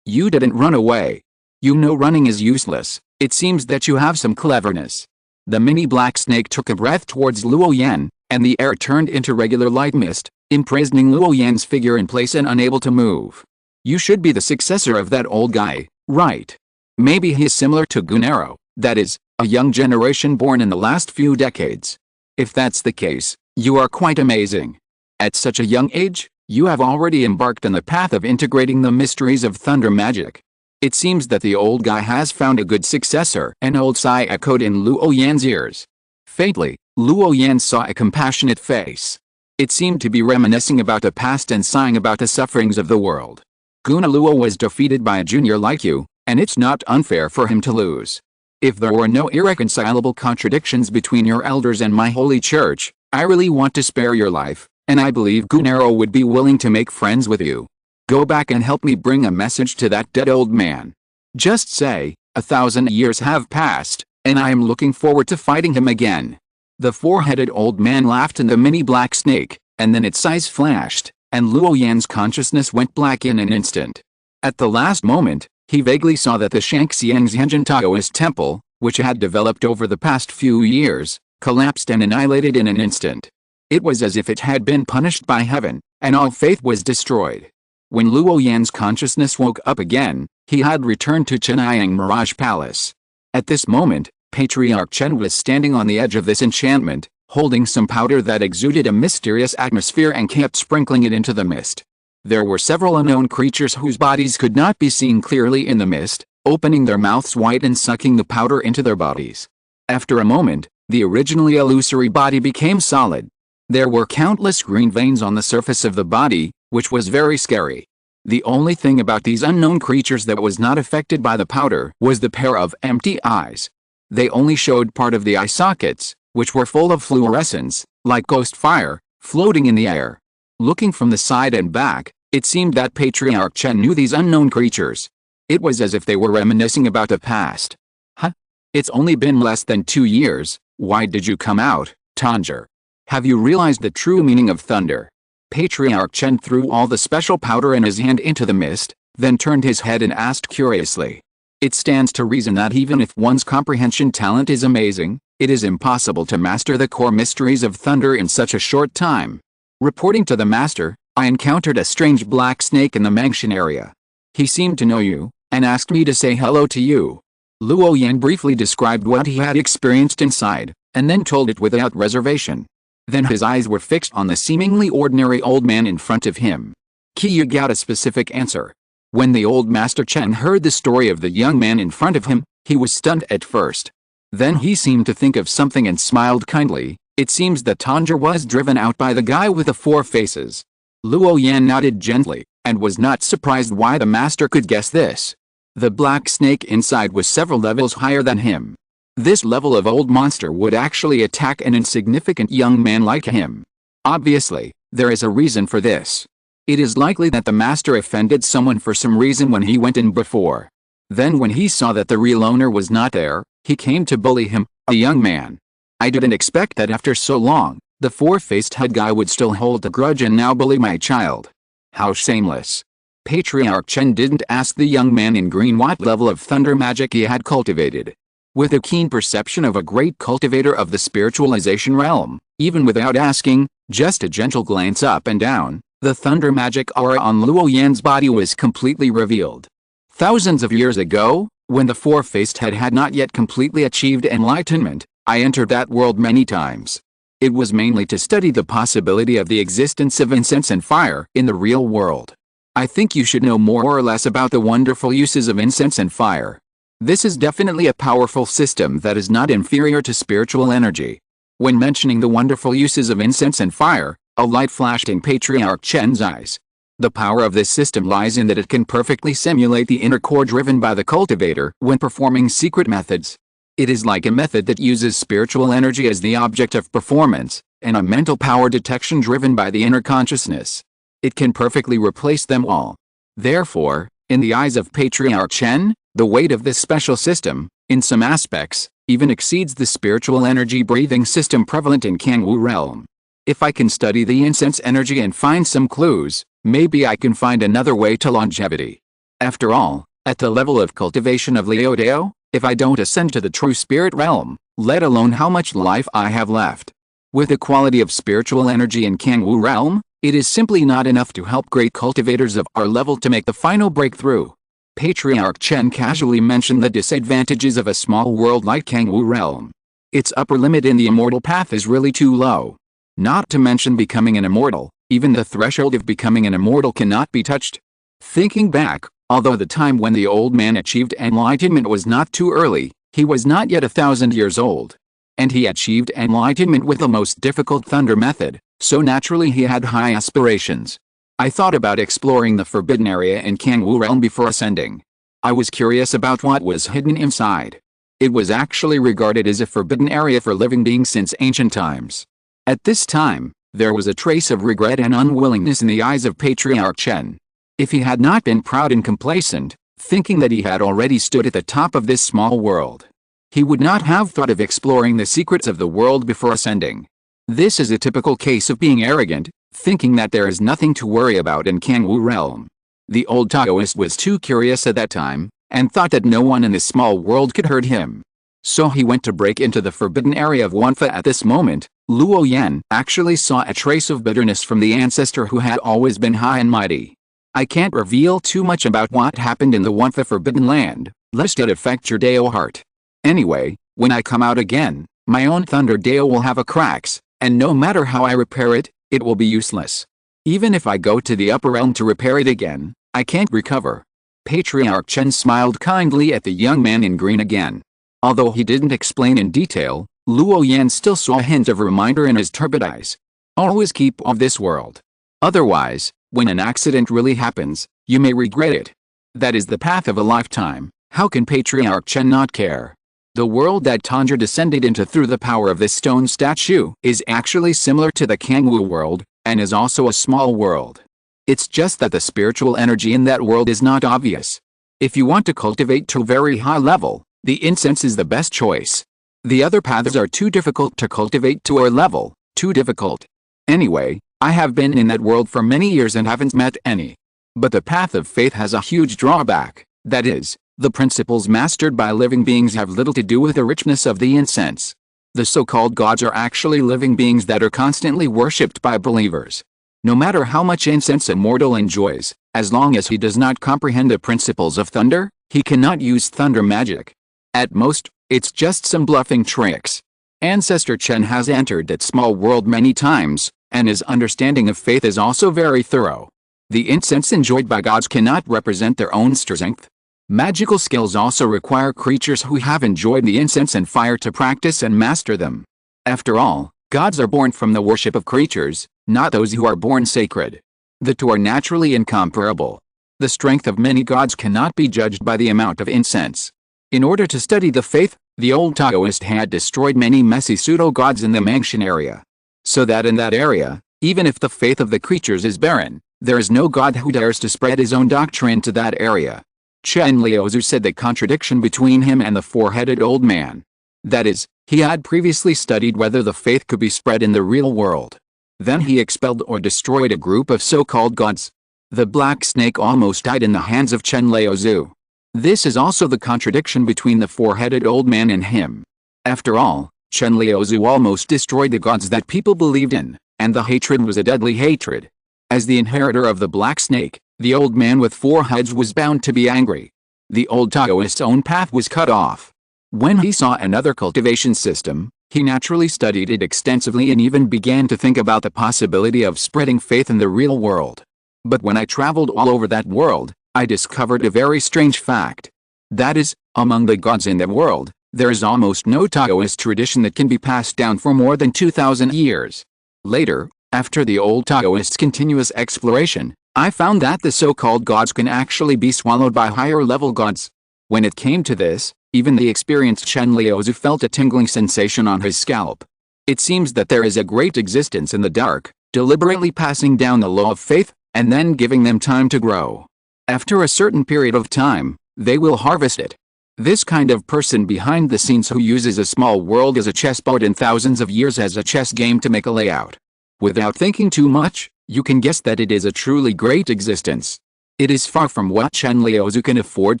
You didn't run away. You know running is useless, it seems that you have some cleverness. The mini black snake took a breath towards Luo Yan, and the air turned into regular light mist, imprisoning Luo Yan's figure in place and unable to move. You should be the successor of that old guy, right? Maybe he is similar to Gunalo, that is, a young generation born in the last few decades. If that's the case, you are quite amazing. At such a young age, you have already embarked on the path of integrating the mysteries of thunder magic. It seems that the old guy has found a good successor. An old sigh echoed in Luo Yan's ears. Faintly, Luo Yan saw a compassionate face. It seemed to be reminiscing about the past and sighing about the sufferings of the world. Guna Luo was defeated by a junior like you, and it's not unfair for him to lose. If there were no irreconcilable contradictions between your elders and my holy church, I really want to spare your life, and I believe Gunaro would be willing to make friends with you. Go back and help me bring a message to that dead old man. Just say, 1,000 years have passed, and I am looking forward to fighting him again. The four-headed old man laughed in the mini black snake, and then its eyes flashed, and Luo Yan's consciousness went black in an instant. At the last moment, he vaguely saw that the Shangxiang's Taoist temple, which had developed over the past few years, collapsed and annihilated in an instant. It was as if it had been punished by heaven, and all faith was destroyed. When Luo Yan's consciousness woke up again, he had returned to Chenayang Mirage Palace. At this moment, Patriarch Chen was standing on the edge of this enchantment, holding some powder that exuded a mysterious atmosphere and kept sprinkling it into the mist. There were several unknown creatures whose bodies could not be seen clearly in the mist, opening their mouths wide and sucking the powder into their bodies. After a moment, the originally illusory body became solid. There were countless green veins on the surface of the body, which was very scary. The only thing about these unknown creatures that was not affected by the powder was the pair of empty eyes. They only showed part of the eye sockets, which were full of fluorescence, like ghost fire, floating in the air. Looking from the side and back, it seemed that Patriarch Chen knew these unknown creatures. It was as if they were reminiscing about the past. Huh? It's only been less than 2 years, why did you come out, Tanger? Have you realized the true meaning of thunder? Patriarch Chen threw all the special powder in his hand into the mist, then turned his head and asked curiously. It stands to reason that even if one's comprehension talent is amazing, it is impossible to master the core mysteries of thunder in such a short time. Reporting to the master, I encountered a strange black snake in the mansion area. He seemed to know you, and asked me to say hello to you. Luo Yan briefly described what he had experienced inside, and then told it without reservation. Then his eyes were fixed on the seemingly ordinary old man in front of him. Qiyu got a specific answer. When the old Master Chen heard the story of the young man in front of him, he was stunned at first. Then he seemed to think of something and smiled kindly. It seems that Tanger was driven out by the guy with the 4 faces. Luo Yan nodded gently, and was not surprised why the master could guess this. The black snake inside was several levels higher than him. This level of old monster would actually attack an insignificant young man like him. Obviously, there is a reason for this. It is likely that the master offended someone for some reason when he went in before. Then when he saw that the real owner was not there, he came to bully him, a young man. I didn't expect that after so long, the 4-faced head guy would still hold a grudge and now bully my child. How shameless. Patriarch Chen didn't ask the young man in green what level of thunder magic he had cultivated. With a keen perception of a great cultivator of the spiritualization realm, even without asking, just a gentle glance up and down, the thunder magic aura on Luo Yan's body was completely revealed. Thousands of years ago, when the 4-faced head had not yet completely achieved enlightenment, I entered that world many times. It was mainly to study the possibility of the existence of incense and fire in the real world. I think you should know more or less about the wonderful uses of incense and fire. This is definitely a powerful system that is not inferior to spiritual energy. When mentioning the wonderful uses of incense and fire, a light flashed in Patriarch Chen's eyes. The power of this system lies in that it can perfectly simulate the inner core driven by the cultivator when performing secret methods. It is like a method that uses spiritual energy as the object of performance, and a mental power detection driven by the inner consciousness. It can perfectly replace them all. Therefore, in the eyes of Patriarch Chen, the weight of this special system, in some aspects, even exceeds the spiritual energy breathing system prevalent in Kangwu realm. If I can study the incense energy and find some clues, maybe I can find another way to longevity. After all, at the level of cultivation of Liudeo, if I don't ascend to the true spirit realm, let alone how much life I have left. With the quality of spiritual energy in Kangwu realm, it is simply not enough to help great cultivators of our level to make the final breakthrough. Patriarch Chen casually mentioned the disadvantages of a small world like Kangwu realm. Its upper limit in the immortal path is really too low. Not to mention becoming an immortal, even the threshold of becoming an immortal cannot be touched. Thinking back, although the time when the old man achieved enlightenment was not too early, he was not yet 1,000 years old. and he achieved enlightenment with the most difficult thunder method, so naturally he had high aspirations. I thought about exploring the forbidden area in Kangwu realm before ascending. I was curious about what was hidden inside. It was actually regarded as a forbidden area for living beings since ancient times. At this time, there was a trace of regret and unwillingness in the eyes of Patriarch Chen. If he had not been proud and complacent, thinking that he had already stood at the top of this small world, he would not have thought of exploring the secrets of the world before ascending. This is a typical case of being arrogant, thinking that there is nothing to worry about in Kangwu realm. The old Taoist was too curious at that time, and thought that no one in this small world could hurt him. So he went to break into the forbidden area of Wanfa. At this moment, Luo Yan actually saw a trace of bitterness from the ancestor who had always been high and mighty. I can't reveal too much about what happened in the Wanfa forbidden land, lest it affect your Dao heart. Anyway, when I come out again, my own Thunder Dao will have a cracks, and no matter how I repair it, it will be useless. Even if I go to the upper realm to repair it again, I can't recover. Patriarch Chen smiled kindly at the young man in green again. Although he didn't explain in detail, Luo Yan still saw a hint of reminder in his turbid eyes. Always keep off this world. Otherwise, when an accident really happens, you may regret it. That is the path of a lifetime. How can Patriarch Chen not care? The world that Tundra descended into through the power of this stone statue is actually similar to the Kangwu world, and is also a small world. It's just that the spiritual energy in that world is not obvious. If you want to cultivate to a very high level, the incense is the best choice. The other paths are too difficult to cultivate to our level, too difficult. Anyway, I have been in that world for many years and haven't met any. But the path of faith has a huge drawback, that is, the principles mastered by living beings have little to do with the richness of the incense. The so-called gods are actually living beings that are constantly worshipped by believers. No matter how much incense a mortal enjoys, as long as he does not comprehend the principles of thunder, he cannot use thunder magic. At most, it's just some bluffing tricks. Ancestor Chen has entered that small world many times, and his understanding of faith is also very thorough. The incense enjoyed by gods cannot represent their own strength. Magical skills also require creatures who have enjoyed the incense and fire to practice and master them. After all, gods are born from the worship of creatures, not those who are born sacred. The two are naturally incomparable. The strength of many gods cannot be judged by the amount of incense. In order to study the faith, the old Taoist had destroyed many messy pseudo-gods in the Mangshan area. So that in that area, even if the faith of the creatures is barren, there is no god who dares to spread his own doctrine to that area. Chen Liuzhu said the contradiction between him and the four-headed old man. That is, he had previously studied whether the faith could be spread in the real world. Then he expelled or destroyed a group of so-called gods. The black snake almost died in the hands of Chen Liuzhu. This is also the contradiction between the four-headed old man and him. After all, Chen Liuzhu almost destroyed the gods that people believed in, and the hatred was a deadly hatred. As the inheritor of the black snake, the old man with four heads was bound to be angry. The old Taoist's own path was cut off. When he saw another cultivation system, he naturally studied it extensively and even began to think about the possibility of spreading faith in the real world. But when I traveled all over that world, I discovered a very strange fact. That is, among the gods in the world, there is almost no Taoist tradition that can be passed down for more than 2,000 years. Later, after the old Taoist's continuous exploration, I found that the so-called gods can actually be swallowed by higher-level gods. When it came to this, even the experienced Chen Liuzhu felt a tingling sensation on his scalp. It seems that there is a great existence in the dark, deliberately passing down the law of faith, and then giving them time to grow. After a certain period of time, they will harvest it. This kind of person behind the scenes who uses a small world as a chessboard and thousands of years as a chess game to make a layout. Without thinking too much, you can guess that it is a truly great existence. It is far from what Chen Liuzhu can afford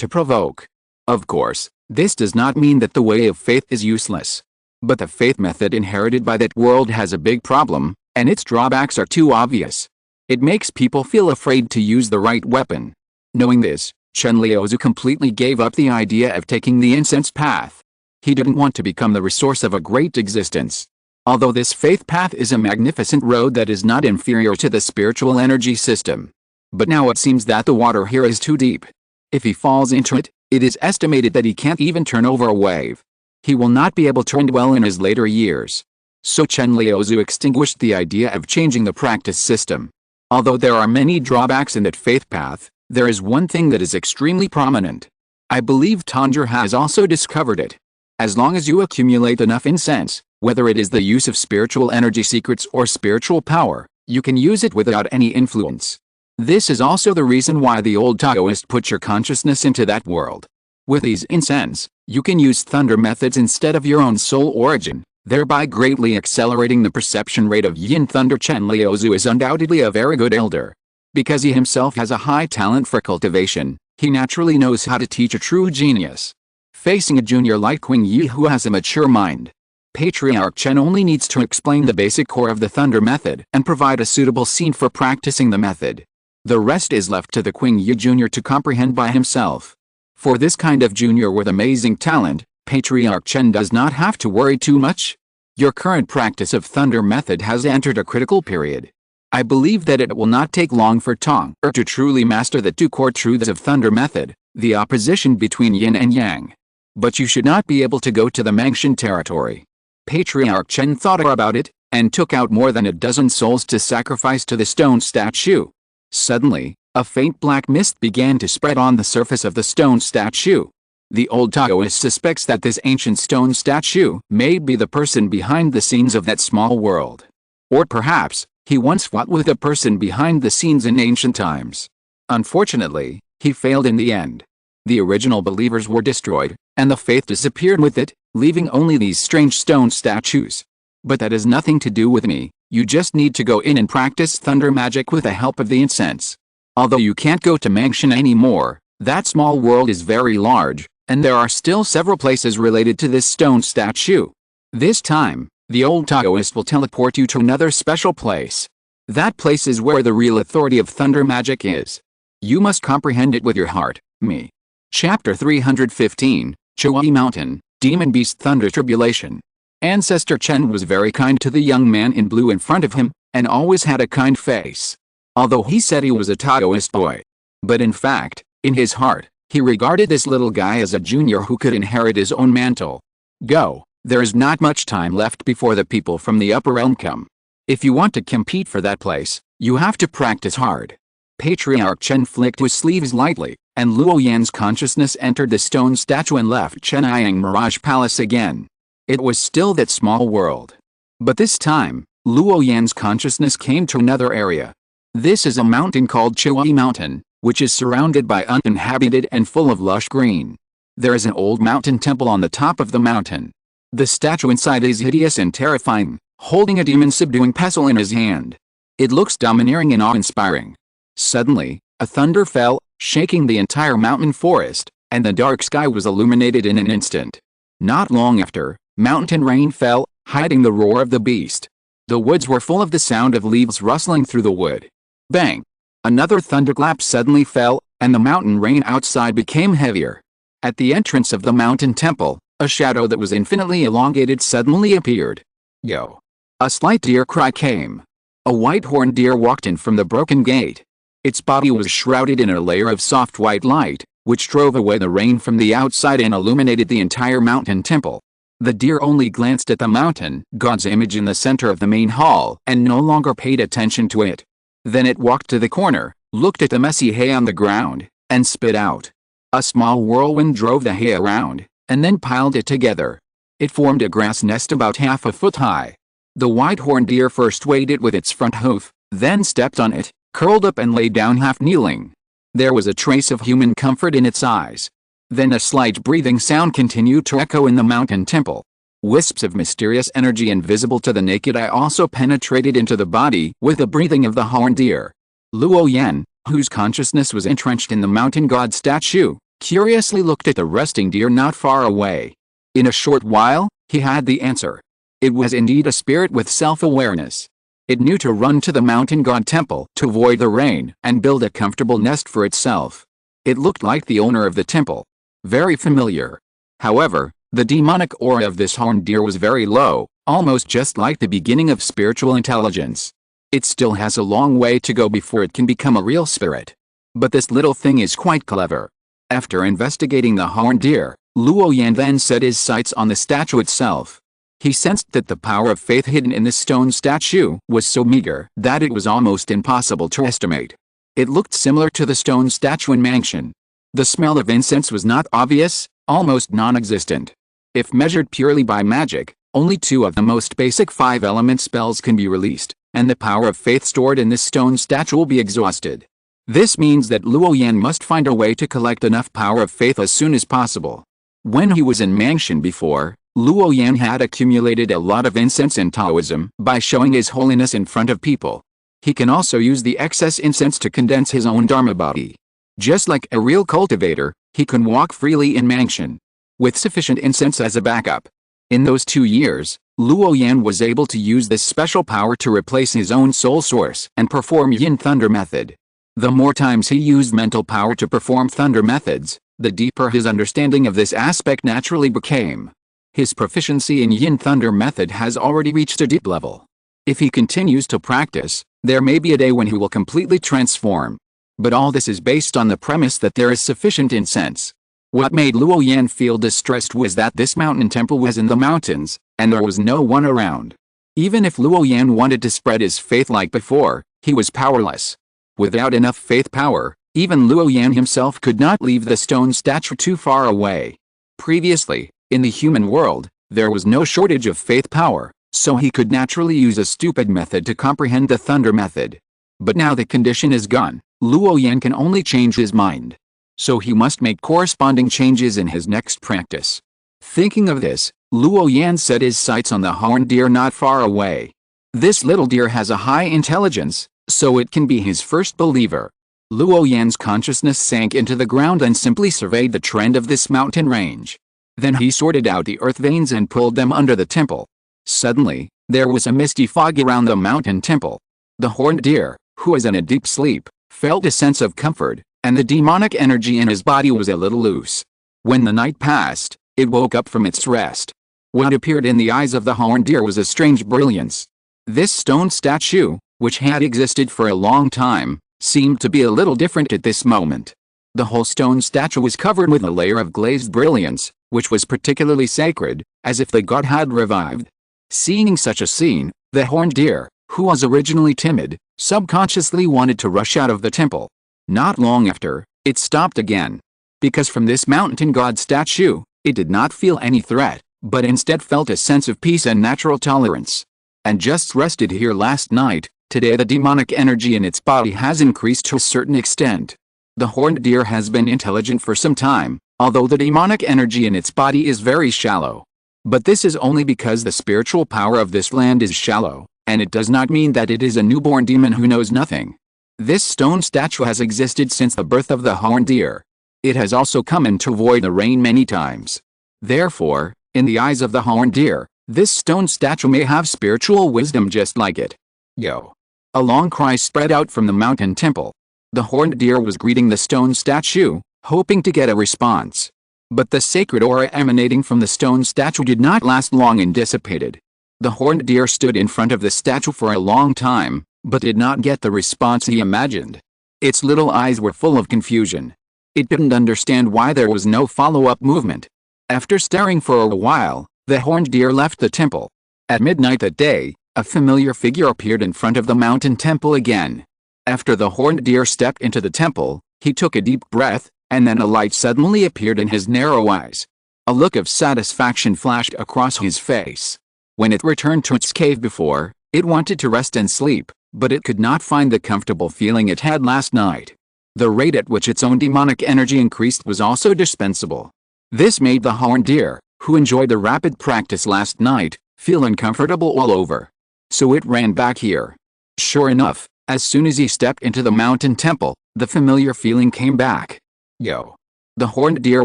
to provoke. Of course, this does not mean that the way of faith is useless. But the faith method inherited by that world has a big problem, and its drawbacks are too obvious. It makes people feel afraid to use the right weapon. Knowing this, Chen Liuzhu completely gave up the idea of taking the incense path. He didn't want to become the resource of a great existence. Although this faith path is a magnificent road that is not inferior to the spiritual energy system. But now it seems that the water here is too deep. If he falls into it, it is estimated that he can't even turn over a wave. he will not be able to end well in his later years. So Chen Liuzu extinguished the idea of changing the practice system. Although there are many drawbacks in that faith path, there is one thing that is extremely prominent. I believe Tanjore has also discovered it. As long as you accumulate enough incense, whether it is the use of spiritual energy secrets or spiritual power, you can use it without any influence. This is also the reason why the old Taoist put your consciousness into that world. With these incense, you can use thunder methods instead of your own soul origin, thereby greatly accelerating the perception rate of yin thunder. Chen Liuzu is undoubtedly a very good elder. Because he himself has a high talent for cultivation, he naturally knows how to teach a true genius. Facing a junior like Qing Yi who has a mature mind, Patriarch Chen only needs to explain the basic core of the thunder method and provide a suitable scene for practicing the method. The rest is left to the Qing Yi Jr. to comprehend by himself. For this kind of junior with amazing talent, Patriarch Chen does not have to worry too much. Your current practice of thunder method has entered a critical period. I believe that it will not take long for Tong to truly master the two core truths of thunder method, the opposition between yin and yang. But you should not be able to go to the Mangshan territory. Patriarch Chen thought about it, and took out more than a dozen souls to sacrifice to the stone statue. Suddenly, a faint black mist began to spread on the surface of the stone statue. The old Taoist suspects that this ancient stone statue may be the person behind the scenes of that small world. Or perhaps, he once fought with the person behind the scenes in ancient times. Unfortunately, he failed in the end. The original believers were destroyed, and the faith disappeared with it, leaving only these strange stone statues. But that has nothing to do with me. You just need to go in and practice thunder magic with the help of the incense. Although you can't go to Mangshan anymore, that small world is very large, and there are still several places related to this stone statue. This time, the old Taoist will teleport you to another special place. That place is where the real authority of thunder magic is. You must comprehend it with your heart, me. Chapter 315, Chuyi Mountain, Demon Beast Thunder Tribulation. Ancestor Chen was very kind to the young man in blue in front of him, and always had a kind face. Although he said he was a Taoist boy. But in fact, in his heart, he regarded this little guy as a junior who could inherit his own mantle. Go, there is not much time left before the people from the upper realm come. If you want to compete for that place, you have to practice hard. Patriarch Chen flicked his sleeves lightly, and Luo Yan's consciousness entered the stone statue and left Chenyang Mirage Palace again. It was still that small world. But this time, Luo Yan's consciousness came to another area. This is a mountain called Chuyi Mountain, which is surrounded by uninhabited and full of lush green. There is an old mountain temple on the top of the mountain. The statue inside is hideous and terrifying, holding a demon subduing pestle in his hand. It looks domineering and awe-inspiring. Suddenly, a thunder fell, shaking the entire mountain forest, and the dark sky was illuminated in an instant. Not long after, mountain rain fell, hiding the roar of the beast. The woods were full of the sound of leaves rustling through the wood. Bang! Another thunderclap suddenly fell, and the mountain rain outside became heavier. At the entrance of the mountain temple, a shadow that was infinitely elongated suddenly appeared. Yo! A slight deer cry came. A white-horned deer walked in from the broken gate. Its body was shrouded in a layer of soft white light, which drove away the rain from the outside and illuminated the entire mountain temple. The deer only glanced at the mountain god's image in the center of the main hall and no longer paid attention to it. Then it walked to the corner, looked at the messy hay on the ground, and spit out. A small whirlwind drove the hay around, and then piled it together. It formed a grass nest about half a foot high. The white-horned deer first weighed it with its front hoof, then stepped on it, curled up and lay down half kneeling. There was a trace of human comfort in its eyes. Then a slight breathing sound continued to echo in the mountain temple. Wisps of mysterious energy invisible to the naked eye also penetrated into the body with the breathing of the horned deer. Luo Yan, whose consciousness was entrenched in the mountain god statue, curiously looked at the resting deer not far away. In a short while, he had the answer. It was indeed a spirit with self-awareness. It knew to run to the mountain god temple to avoid the rain and build a comfortable nest for itself. It looked like the owner of the temple. Very familiar. However, the demonic aura of this horned deer was very low, almost just like the beginning of spiritual intelligence. It still has a long way to go before it can become a real spirit. But this little thing is quite clever. After investigating the horned deer, Luo Yan then set his sights on the statue itself. He sensed that the power of faith hidden in this stone statue was so meager that it was almost impossible to estimate. It looked similar to the stone statue in Mansion. The smell of incense was not obvious, almost non-existent. If measured purely by magic, only 2 of the most basic 5-element spells can be released, and the power of faith stored in this stone statue will be exhausted. This means that Luo Yan must find a way to collect enough power of faith as soon as possible. When he was in Mansion before, Luo Yan had accumulated a lot of incense in Taoism by showing his holiness in front of people. He can also use the excess incense to condense his own Dharma body. Just like a real cultivator, he can walk freely in Mansion, with sufficient incense as a backup. In those 2 years, Luo Yan was able to use this special power to replace his own soul source and perform Yin Thunder method. The more times he used mental power to perform thunder methods, the deeper his understanding of this aspect naturally became. His proficiency in Yin Thunder method has already reached a deep level. If he continues to practice, there may be a day when he will completely transform. But all this is based on the premise that there is sufficient incense. What made Luo Yan feel distressed was that this mountain temple was in the mountains, and there was no one around. Even if Luo Yan wanted to spread his faith like before, he was powerless. Without enough faith power, even Luo Yan himself could not leave the stone statue too far away. Previously, in the human world, there was no shortage of faith power, so he could naturally use a stupid method to comprehend the thunder method. But now the condition is gone, Luo Yan can only change his mind. So he must make corresponding changes in his next practice. Thinking of this, Luo Yan set his sights on the horned deer not far away. This little deer has a high intelligence, so it can be his first believer. Luo Yan's consciousness sank into the ground and simply surveyed the trend of this mountain range. Then he sorted out the earth veins and pulled them under the temple. Suddenly, there was a misty fog around the mountain temple. The horned deer, who was in a deep sleep, felt a sense of comfort, and the demonic energy in his body was a little loose. When the night passed, it woke up from its rest. What appeared in the eyes of the horned deer was a strange brilliance. This stone statue, which had existed for a long time, seemed to be a little different at this moment. The whole stone statue was covered with a layer of glazed brilliance, which was particularly sacred, as if the god had revived. Seeing such a scene, the horned deer, who was originally timid, subconsciously wanted to rush out of the temple. Not long after, it stopped again. Because from this mountain god statue, it did not feel any threat, but instead felt a sense of peace and natural tolerance. And just rested here last night, today the demonic energy in its body has increased to a certain extent. The horned deer has been intelligent for some time, although the demonic energy in its body is very shallow. But this is only because the spiritual power of this land is shallow, and it does not mean that it is a newborn demon who knows nothing. This stone statue has existed since the birth of the horned deer. It has also come in to avoid the rain many times. Therefore, in the eyes of the horned deer, this stone statue may have spiritual wisdom just like it. Yo! A long cry spread out from the mountain temple. The horned deer was greeting the stone statue, hoping to get a response. But the sacred aura emanating from the stone statue did not last long and dissipated. The horned deer stood in front of the statue for a long time, but did not get the response he imagined. Its little eyes were full of confusion. It didn't understand why there was no follow-up movement. After staring for a while, the horned deer left the temple. At midnight that day, a familiar figure appeared in front of the mountain temple again. After the horned deer stepped into the temple, he took a deep breath, and then a light suddenly appeared in his narrow eyes. A look of satisfaction flashed across his face. When it returned to its cave before, it wanted to rest and sleep, but it could not find the comfortable feeling it had last night. The rate at which its own demonic energy increased was also dispensable. This made the horned deer, who enjoyed the rapid practice last night, feel uncomfortable all over. So it ran back here. Sure enough, as soon as he stepped into the mountain temple, the familiar feeling came back. Yo! The horned deer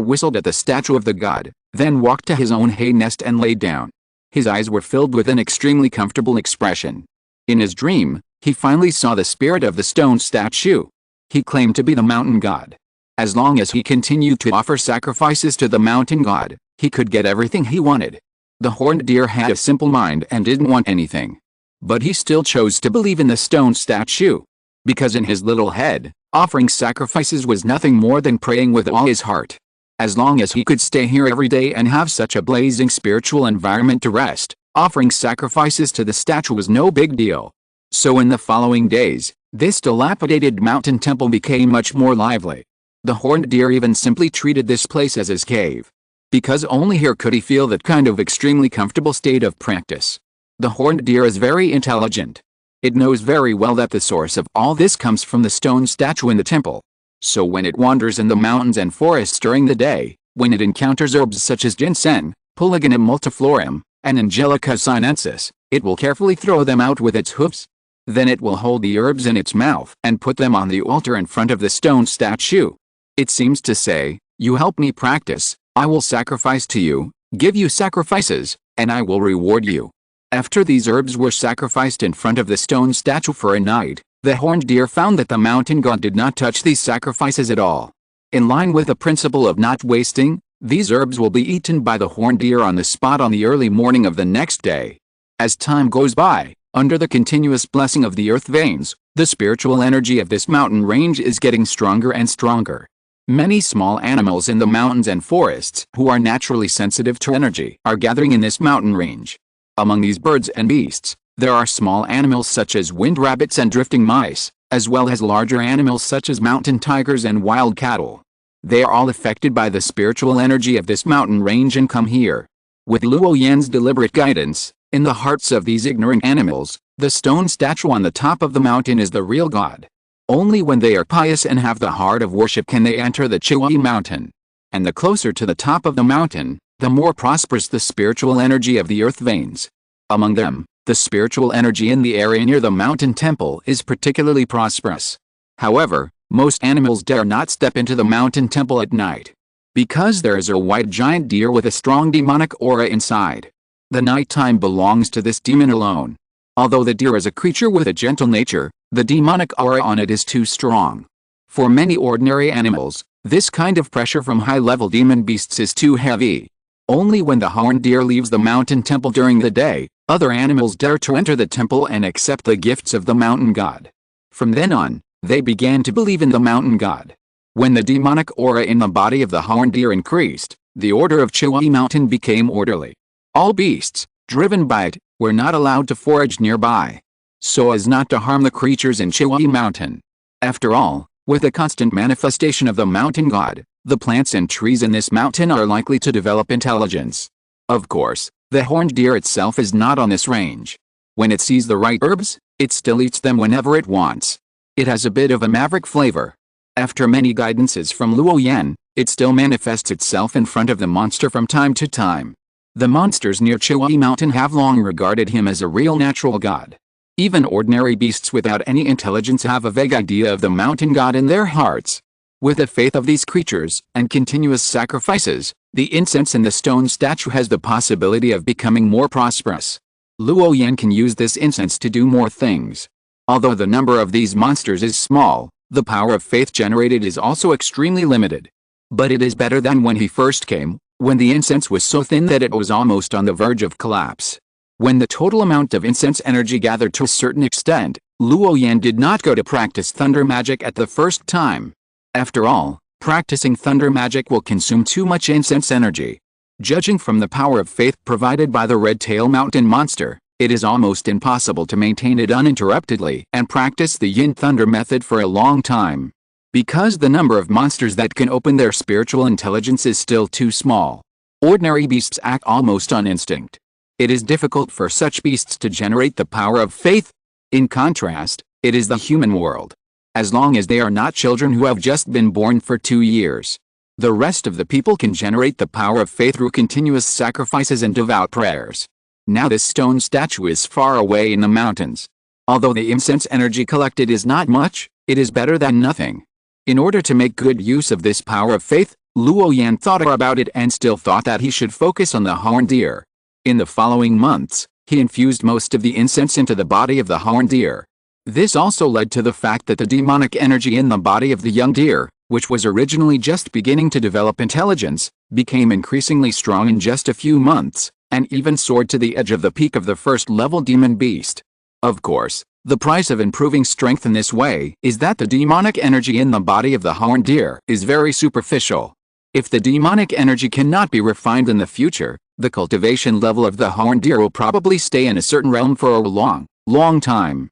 whistled at the statue of the god, then walked to his own hay nest and lay down. His eyes were filled with an extremely comfortable expression. In his dream, he finally saw the spirit of the stone statue. He claimed to be the mountain god. As long as he continued to offer sacrifices to the mountain god, he could get everything he wanted. The horned deer had a simple mind and didn't want anything. But he still chose to believe in the stone statue. Because in his little head, offering sacrifices was nothing more than praying with all his heart. As long as he could stay here every day and have such a blazing spiritual environment to rest, offering sacrifices to the statue was no big deal. So in the following days, this dilapidated mountain temple became much more lively. The horned deer even simply treated this place as his cave, because only here could he feel that kind of extremely comfortable state of practice. The horned deer is very intelligent. It knows very well that the source of all this comes from the stone statue in the temple. So when it wanders in the mountains and forests during the day, when it encounters herbs such as ginseng, Polygonum multiflorum, and Angelica sinensis, it will carefully throw them out with its hoofs. Then it will hold the herbs in its mouth and put them on the altar in front of the stone statue. It seems to say, "You help me practice, I will sacrifice to you, give you sacrifices, and I will reward you." After these herbs were sacrificed in front of the stone statue for a night, the horned deer found that the mountain god did not touch these sacrifices at all. In line with the principle of not wasting, these herbs will be eaten by the horned deer on the spot on the early morning of the next day. As time goes by, under the continuous blessing of the earth veins, the spiritual energy of this mountain range is getting stronger and stronger. Many small animals in the mountains and forests who are naturally sensitive to energy are gathering in this mountain range. Among these birds and beasts, there are small animals such as wind rabbits and drifting mice, as well as larger animals such as mountain tigers and wild cattle. They are all affected by the spiritual energy of this mountain range and come here. With Luo Yan's deliberate guidance, in the hearts of these ignorant animals, the stone statue on the top of the mountain is the real god. Only when they are pious and have the heart of worship can they enter the Chihui mountain. And the closer to the top of the mountain, the more prosperous the spiritual energy of the earth veins. Among them, the spiritual energy in the area near the mountain temple is particularly prosperous. However, most animals dare not step into the mountain temple at night, because there is a white giant deer with a strong demonic aura inside. The nighttime belongs to this demon alone. Although the deer is a creature with a gentle nature, the demonic aura on it is too strong. For many ordinary animals, this kind of pressure from high-level demon beasts is too heavy. Only when the horned deer leaves the mountain temple during the day, other animals dare to enter the temple and accept the gifts of the mountain god. From then on, they began to believe in the mountain god. When the demonic aura in the body of the horned deer increased, the order of Chihui mountain became orderly. All beasts, driven by it, were not allowed to forage nearby, so as not to harm the creatures in Chihui mountain. After all, with the constant manifestation of the mountain god, the plants and trees in this mountain are likely to develop intelligence. Of course, the horned deer itself is not on this range. When it sees the right herbs, it still eats them whenever it wants. It has a bit of a maverick flavor. After many guidances from Luo Yan, it still manifests itself in front of the monster from time to time. The monsters near Chihui mountain have long regarded him as a real natural god. Even ordinary beasts without any intelligence have a vague idea of the mountain god in their hearts. With the faith of these creatures and continuous sacrifices, the incense in the stone statue has the possibility of becoming more prosperous. Luo Yan can use this incense to do more things. Although the number of these monsters is small, the power of faith generated is also extremely limited. But it is better than when he first came, when the incense was so thin that it was almost on the verge of collapse. When the total amount of incense energy gathered to a certain extent, Luo Yan did not go to practice thunder magic at the first time. After all, practicing thunder magic will consume too much incense energy. Judging from the power of faith provided by the red-tail mountain monster, it is almost impossible to maintain it uninterruptedly and practice the yin thunder method for a long time. Because the number of monsters that can open their spiritual intelligence is still too small. Ordinary beasts act almost on instinct. It is difficult for such beasts to generate the power of faith. In contrast, it is the human world. As long as they are not children who have just been born for 2 years, the rest of the people can generate the power of faith through continuous sacrifices and devout prayers. Now this stone statue is far away in the mountains. Although the incense energy collected is not much, it is better than nothing. In order to make good use of this power of faith, Luo Yan thought about it and still thought that he should focus on the horned deer. In the following months, he infused most of the incense into the body of the horned deer. This also led to the fact that the demonic energy in the body of the young deer, which was originally just beginning to develop intelligence, became increasingly strong in just a few months, and even soared to the edge of the peak of the first-level demon beast. Of course, the price of improving strength in this way is that the demonic energy in the body of the horned deer is very superficial. If the demonic energy cannot be refined in the future, the cultivation level of the horned deer will probably stay in a certain realm for a long time.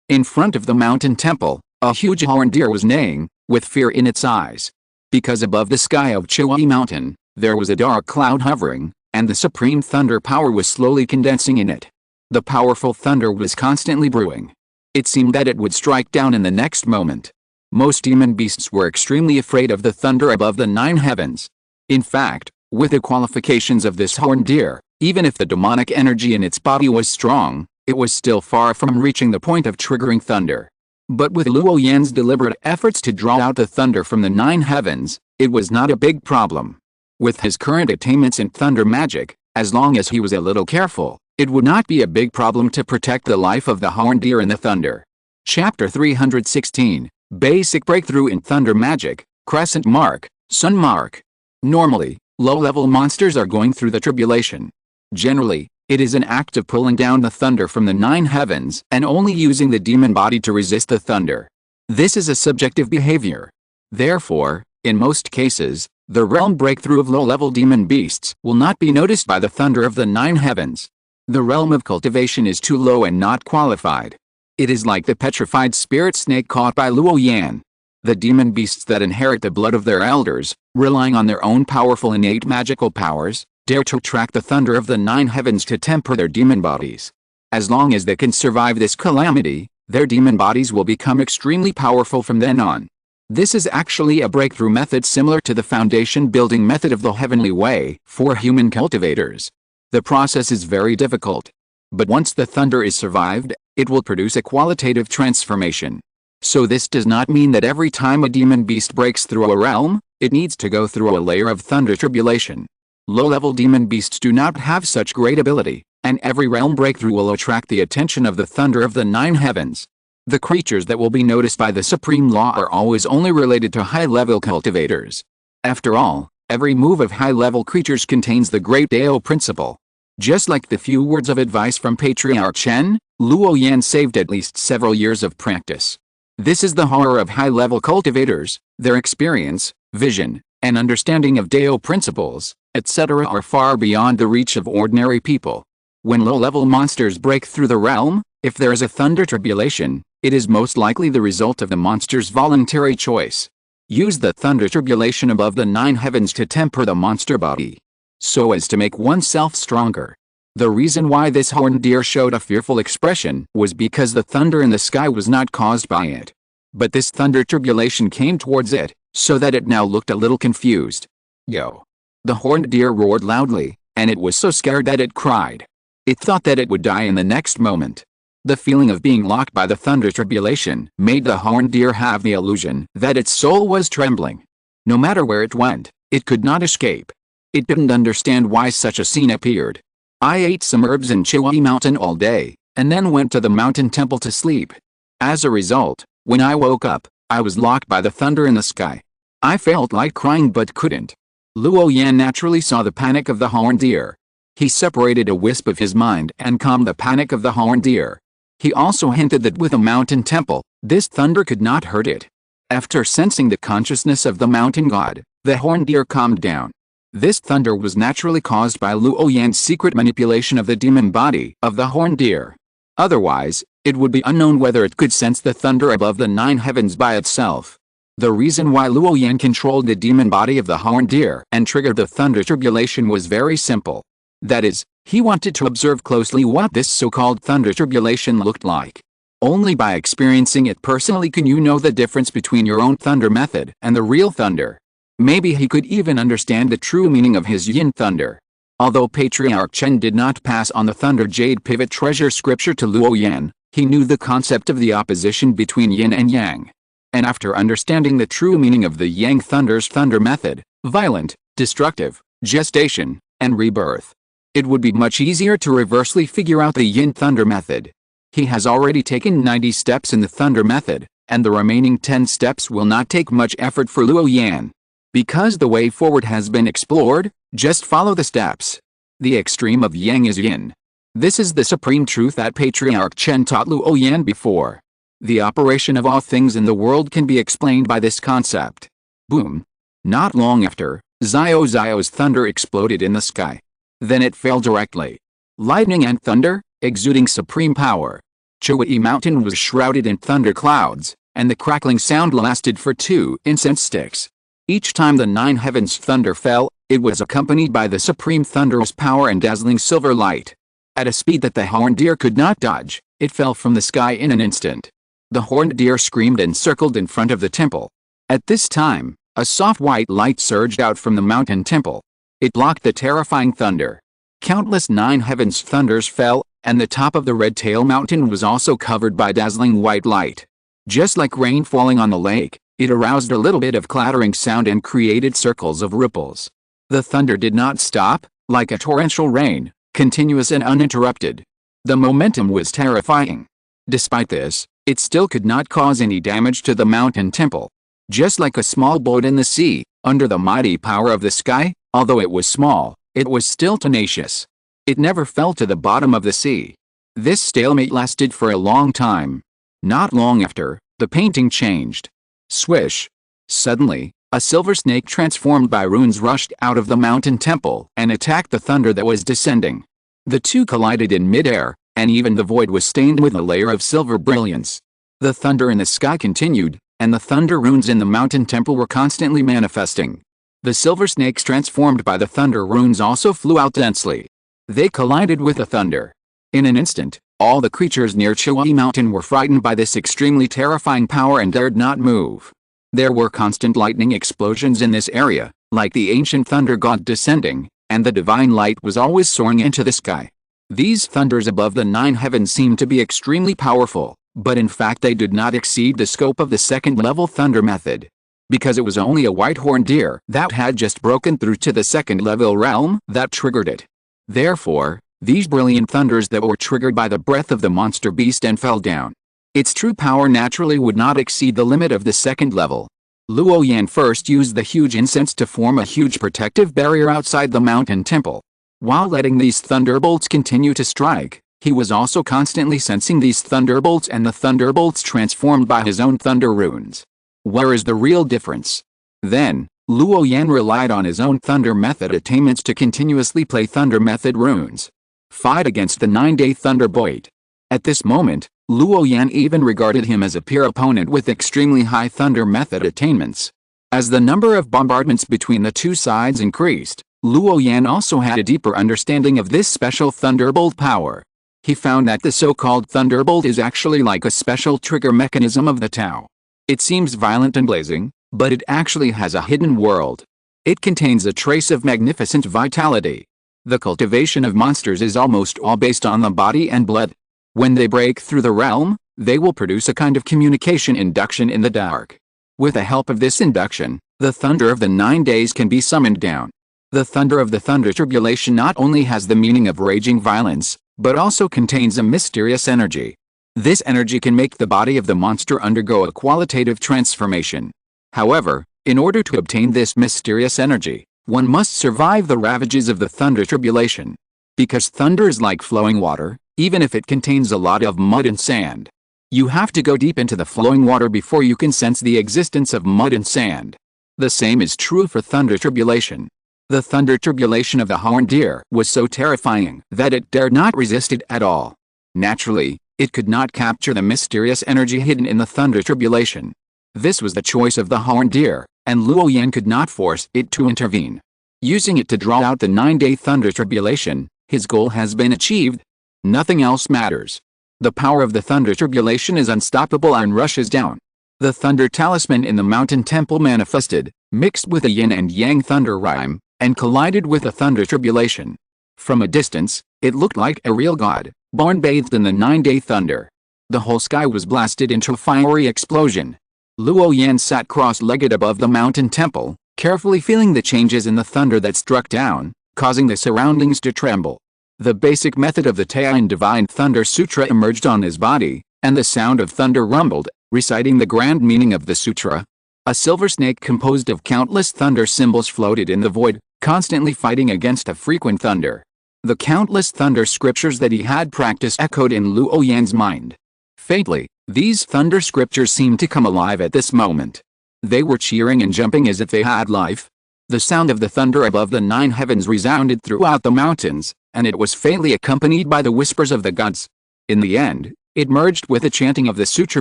In front of the mountain temple, a huge horned deer was neighing, with fear in its eyes. Because above the sky of Chihuahua Mountain, there was a dark cloud hovering, and the supreme thunder power was slowly condensing in it. The powerful thunder was constantly brewing. It seemed that it would strike down in the next moment. Most demon beasts were extremely afraid of the thunder above the 9 heavens. In fact, with the qualifications of this horned deer, even if the demonic energy in its body was strong, it was still far from reaching the point of triggering thunder. But with Luo Yan's deliberate efforts to draw out the thunder from the 9 heavens, it was not a big problem. With his current attainments in thunder magic, as long as he was a little careful, it would not be a big problem to protect the life of the horned deer in the thunder. Chapter 316, Basic Breakthrough in Thunder Magic, Crescent Mark, Sun Mark. Normally, low-level monsters are going through the tribulation. Generally, it is an act of pulling down the thunder from the 9 heavens and only using the demon body to resist the thunder. This is a subjective behavior. Therefore, in most cases, the realm breakthrough of low-level demon beasts will not be noticed by the thunder of the 9 heavens. The realm of cultivation is too low and not qualified. It is like the petrified spirit snake caught by Luo Yan. The demon beasts that inherit the blood of their elders, relying on their own powerful innate magical powers, dare to attract the thunder of the 9 heavens to temper their demon bodies. As long as they can survive this calamity, their demon bodies will become extremely powerful from then on. This is actually a breakthrough method similar to the foundation building method of the heavenly way for human cultivators. The process is very difficult. But once the thunder is survived, it will produce a qualitative transformation. So this does not mean that every time a demon beast breaks through a realm, it needs to go through a layer of thunder tribulation. Low-level demon beasts do not have such great ability, and every realm breakthrough will attract the attention of the thunder of the 9 heavens. The creatures that will be noticed by the Supreme Law are always only related to high-level cultivators. After all, every move of high-level creatures contains the Great Dao principle. Just like the few words of advice from Patriarch Chen, Luo Yan saved at least several years of practice. This is the horror of high-level cultivators. Their experience, vision, and understanding of Dao principles, etc. are far beyond the reach of ordinary people. When low-level monsters break through the realm, if there is a thunder tribulation, it is most likely the result of the monster's voluntary choice. Use the thunder tribulation above the 9 heavens to temper the monster body, so as to make oneself stronger. The reason why this horned deer showed a fearful expression was because the thunder in the sky was not caused by it. But this thunder tribulation came towards it, so that it now looked a little confused. The horned deer roared loudly, and it was so scared that it cried. It thought that it would die in the next moment. The feeling of being locked by the thunder tribulation made the horned deer have the illusion that its soul was trembling. No matter where it went, it could not escape. It didn't understand why such a scene appeared. I ate some herbs in Chihuahua Mountain all day, and then went to the mountain temple to sleep. As a result, when I woke up, I was locked by the thunder in the sky. I felt like crying but couldn't. Luo Yan naturally saw the panic of the horned deer. He separated a wisp of his mind and calmed the panic of the horned deer. He also hinted that with a mountain temple, this thunder could not hurt it. After sensing the consciousness of the mountain god, the horned deer calmed down. This thunder was naturally caused by Luo Yan's secret manipulation of the demon body of the horned deer. Otherwise, it would be unknown whether it could sense the thunder above the 9 heavens by itself. The reason why Luo Yan controlled the demon body of the horned deer and triggered the thunder tribulation was very simple. That is, he wanted to observe closely what this so-called thunder tribulation looked like. Only by experiencing it personally can you know the difference between your own thunder method and the real thunder. Maybe he could even understand the true meaning of his yin thunder. Although Patriarch Chen did not pass on the thunder jade pivot treasure scripture to Luo Yan, he knew the concept of the opposition between yin and yang. And after understanding the true meaning of the yang thunder's thunder method, violent, destructive, gestation, and rebirth, it would be much easier to reversely figure out the yin thunder method. He has already taken 90 steps in the thunder method, and the remaining 10 steps will not take much effort for Luo Yan. Because the way forward has been explored, just follow the steps. The extreme of yang is yin. This is the supreme truth that Patriarch Chen taught Luo Yan before. The operation of all things in the world can be explained by this concept. Boom. Not long after, Zio's thunder exploded in the sky. Then it fell directly. Lightning and thunder, exuding supreme power. Chihuahua Mountain was shrouded in thunder clouds, and the crackling sound lasted for 2 incense sticks. Each time the 9 heavens thunder fell, it was accompanied by the supreme thunderous power and dazzling silver light. At a speed that the horned deer could not dodge, it fell from the sky in an instant. The horned deer screamed and circled in front of the temple. At this time, a soft white light surged out from the mountain temple. It blocked the terrifying thunder. Countless 9 heavens thunders fell, and the top of the Red Tail Mountain was also covered by dazzling white light. Just like rain falling on the lake, it aroused a little bit of clattering sound and created circles of ripples. The thunder did not stop, like a torrential rain, continuous and uninterrupted. The momentum was terrifying. Despite this, it still could not cause any damage to the mountain temple. Just like a small boat in the sea, under the mighty power of the sky, although it was small, it was still tenacious. It never fell to the bottom of the sea. This stalemate lasted for a long time. Not long after, the painting changed. Swish! Suddenly, a silver snake transformed by runes rushed out of the mountain temple and attacked the thunder that was descending. The two collided in midair, and even the void was stained with a layer of silver brilliance. The thunder in the sky continued, and the thunder runes in the mountain temple were constantly manifesting. The silver snakes transformed by the thunder runes also flew out densely. They collided with the thunder. In an instant, all the creatures near Chihuahua Mountain were frightened by this extremely terrifying power and dared not move. There were constant lightning explosions in this area, like the ancient thunder god descending, and the divine light was always soaring into the sky. These thunders above the 9 heavens seemed to be extremely powerful, but in fact they did not exceed the scope of the second-level thunder method. Because it was only a white-horned deer that had just broken through to the second-level realm that triggered it. Therefore, these brilliant thunders that were triggered by the breath of the monster beast and fell down. Its true power naturally would not exceed the limit of the second level. Luo Yan first used the huge incense to form a huge protective barrier outside the mountain temple. While letting these thunderbolts continue to strike, he was also constantly sensing these thunderbolts and the thunderbolts transformed by his own thunder runes. Where is the real difference? Then, Luo Yan relied on his own thunder method attainments to continuously play thunder method runes. Fight against the 9-day thunderbolt. At this moment, Luo Yan even regarded him as a peer opponent with extremely high thunder method attainments. As the number of bombardments between the two sides increased, Luo Yan also had a deeper understanding of this special thunderbolt power. He found that the so-called thunderbolt is actually like a special trigger mechanism of the Tao. It seems violent and blazing, but it actually has a hidden world. It contains a trace of magnificent vitality. The cultivation of monsters is almost all based on the body and blood. When they break through the realm, they will produce a kind of communication induction in the dark. With the help of this induction, the thunder of the 9 days can be summoned down. The thunder of the thunder tribulation not only has the meaning of raging violence, but also contains a mysterious energy. This energy can make the body of the monster undergo a qualitative transformation. However, in order to obtain this mysterious energy, one must survive the ravages of the thunder tribulation. Because thunder is like flowing water, even if it contains a lot of mud and sand. You have to go deep into the flowing water before you can sense the existence of mud and sand. The same is true for thunder tribulation. The thunder tribulation of the horned deer was so terrifying that it dared not resist it at all. Naturally, it could not capture the mysterious energy hidden in the thunder tribulation. This was the choice of the horned deer, and Luo Yan could not force it to intervene. Using it to draw out the 9-day thunder tribulation, his goal has been achieved. Nothing else matters. The power of the thunder tribulation is unstoppable and rushes down. The thunder talisman in the mountain temple manifested, mixed with a yin and yang thunder rhyme, and collided with the thunder tribulation. From a distance, it looked like a real god, born bathed in the 9-day thunder. The whole sky was blasted into a fiery explosion. Luo Yan sat cross-legged above the mountain temple, carefully feeling the changes in the thunder that struck down, causing the surroundings to tremble. The basic method of the Taiyan Divine Thunder Sutra emerged on his body, and the sound of thunder rumbled, reciting the grand meaning of the sutra. A silver snake composed of countless thunder symbols floated in the void, constantly fighting against a frequent thunder. The countless thunder scriptures that he had practiced echoed in Luo Yan's mind. Fatally, these thunder scriptures seemed to come alive at this moment. They were cheering and jumping as if they had life. The sound of the thunder above the 9 heavens resounded throughout the mountains, and it was faintly accompanied by the whispers of the gods. In the end, it merged with the chanting of the sutra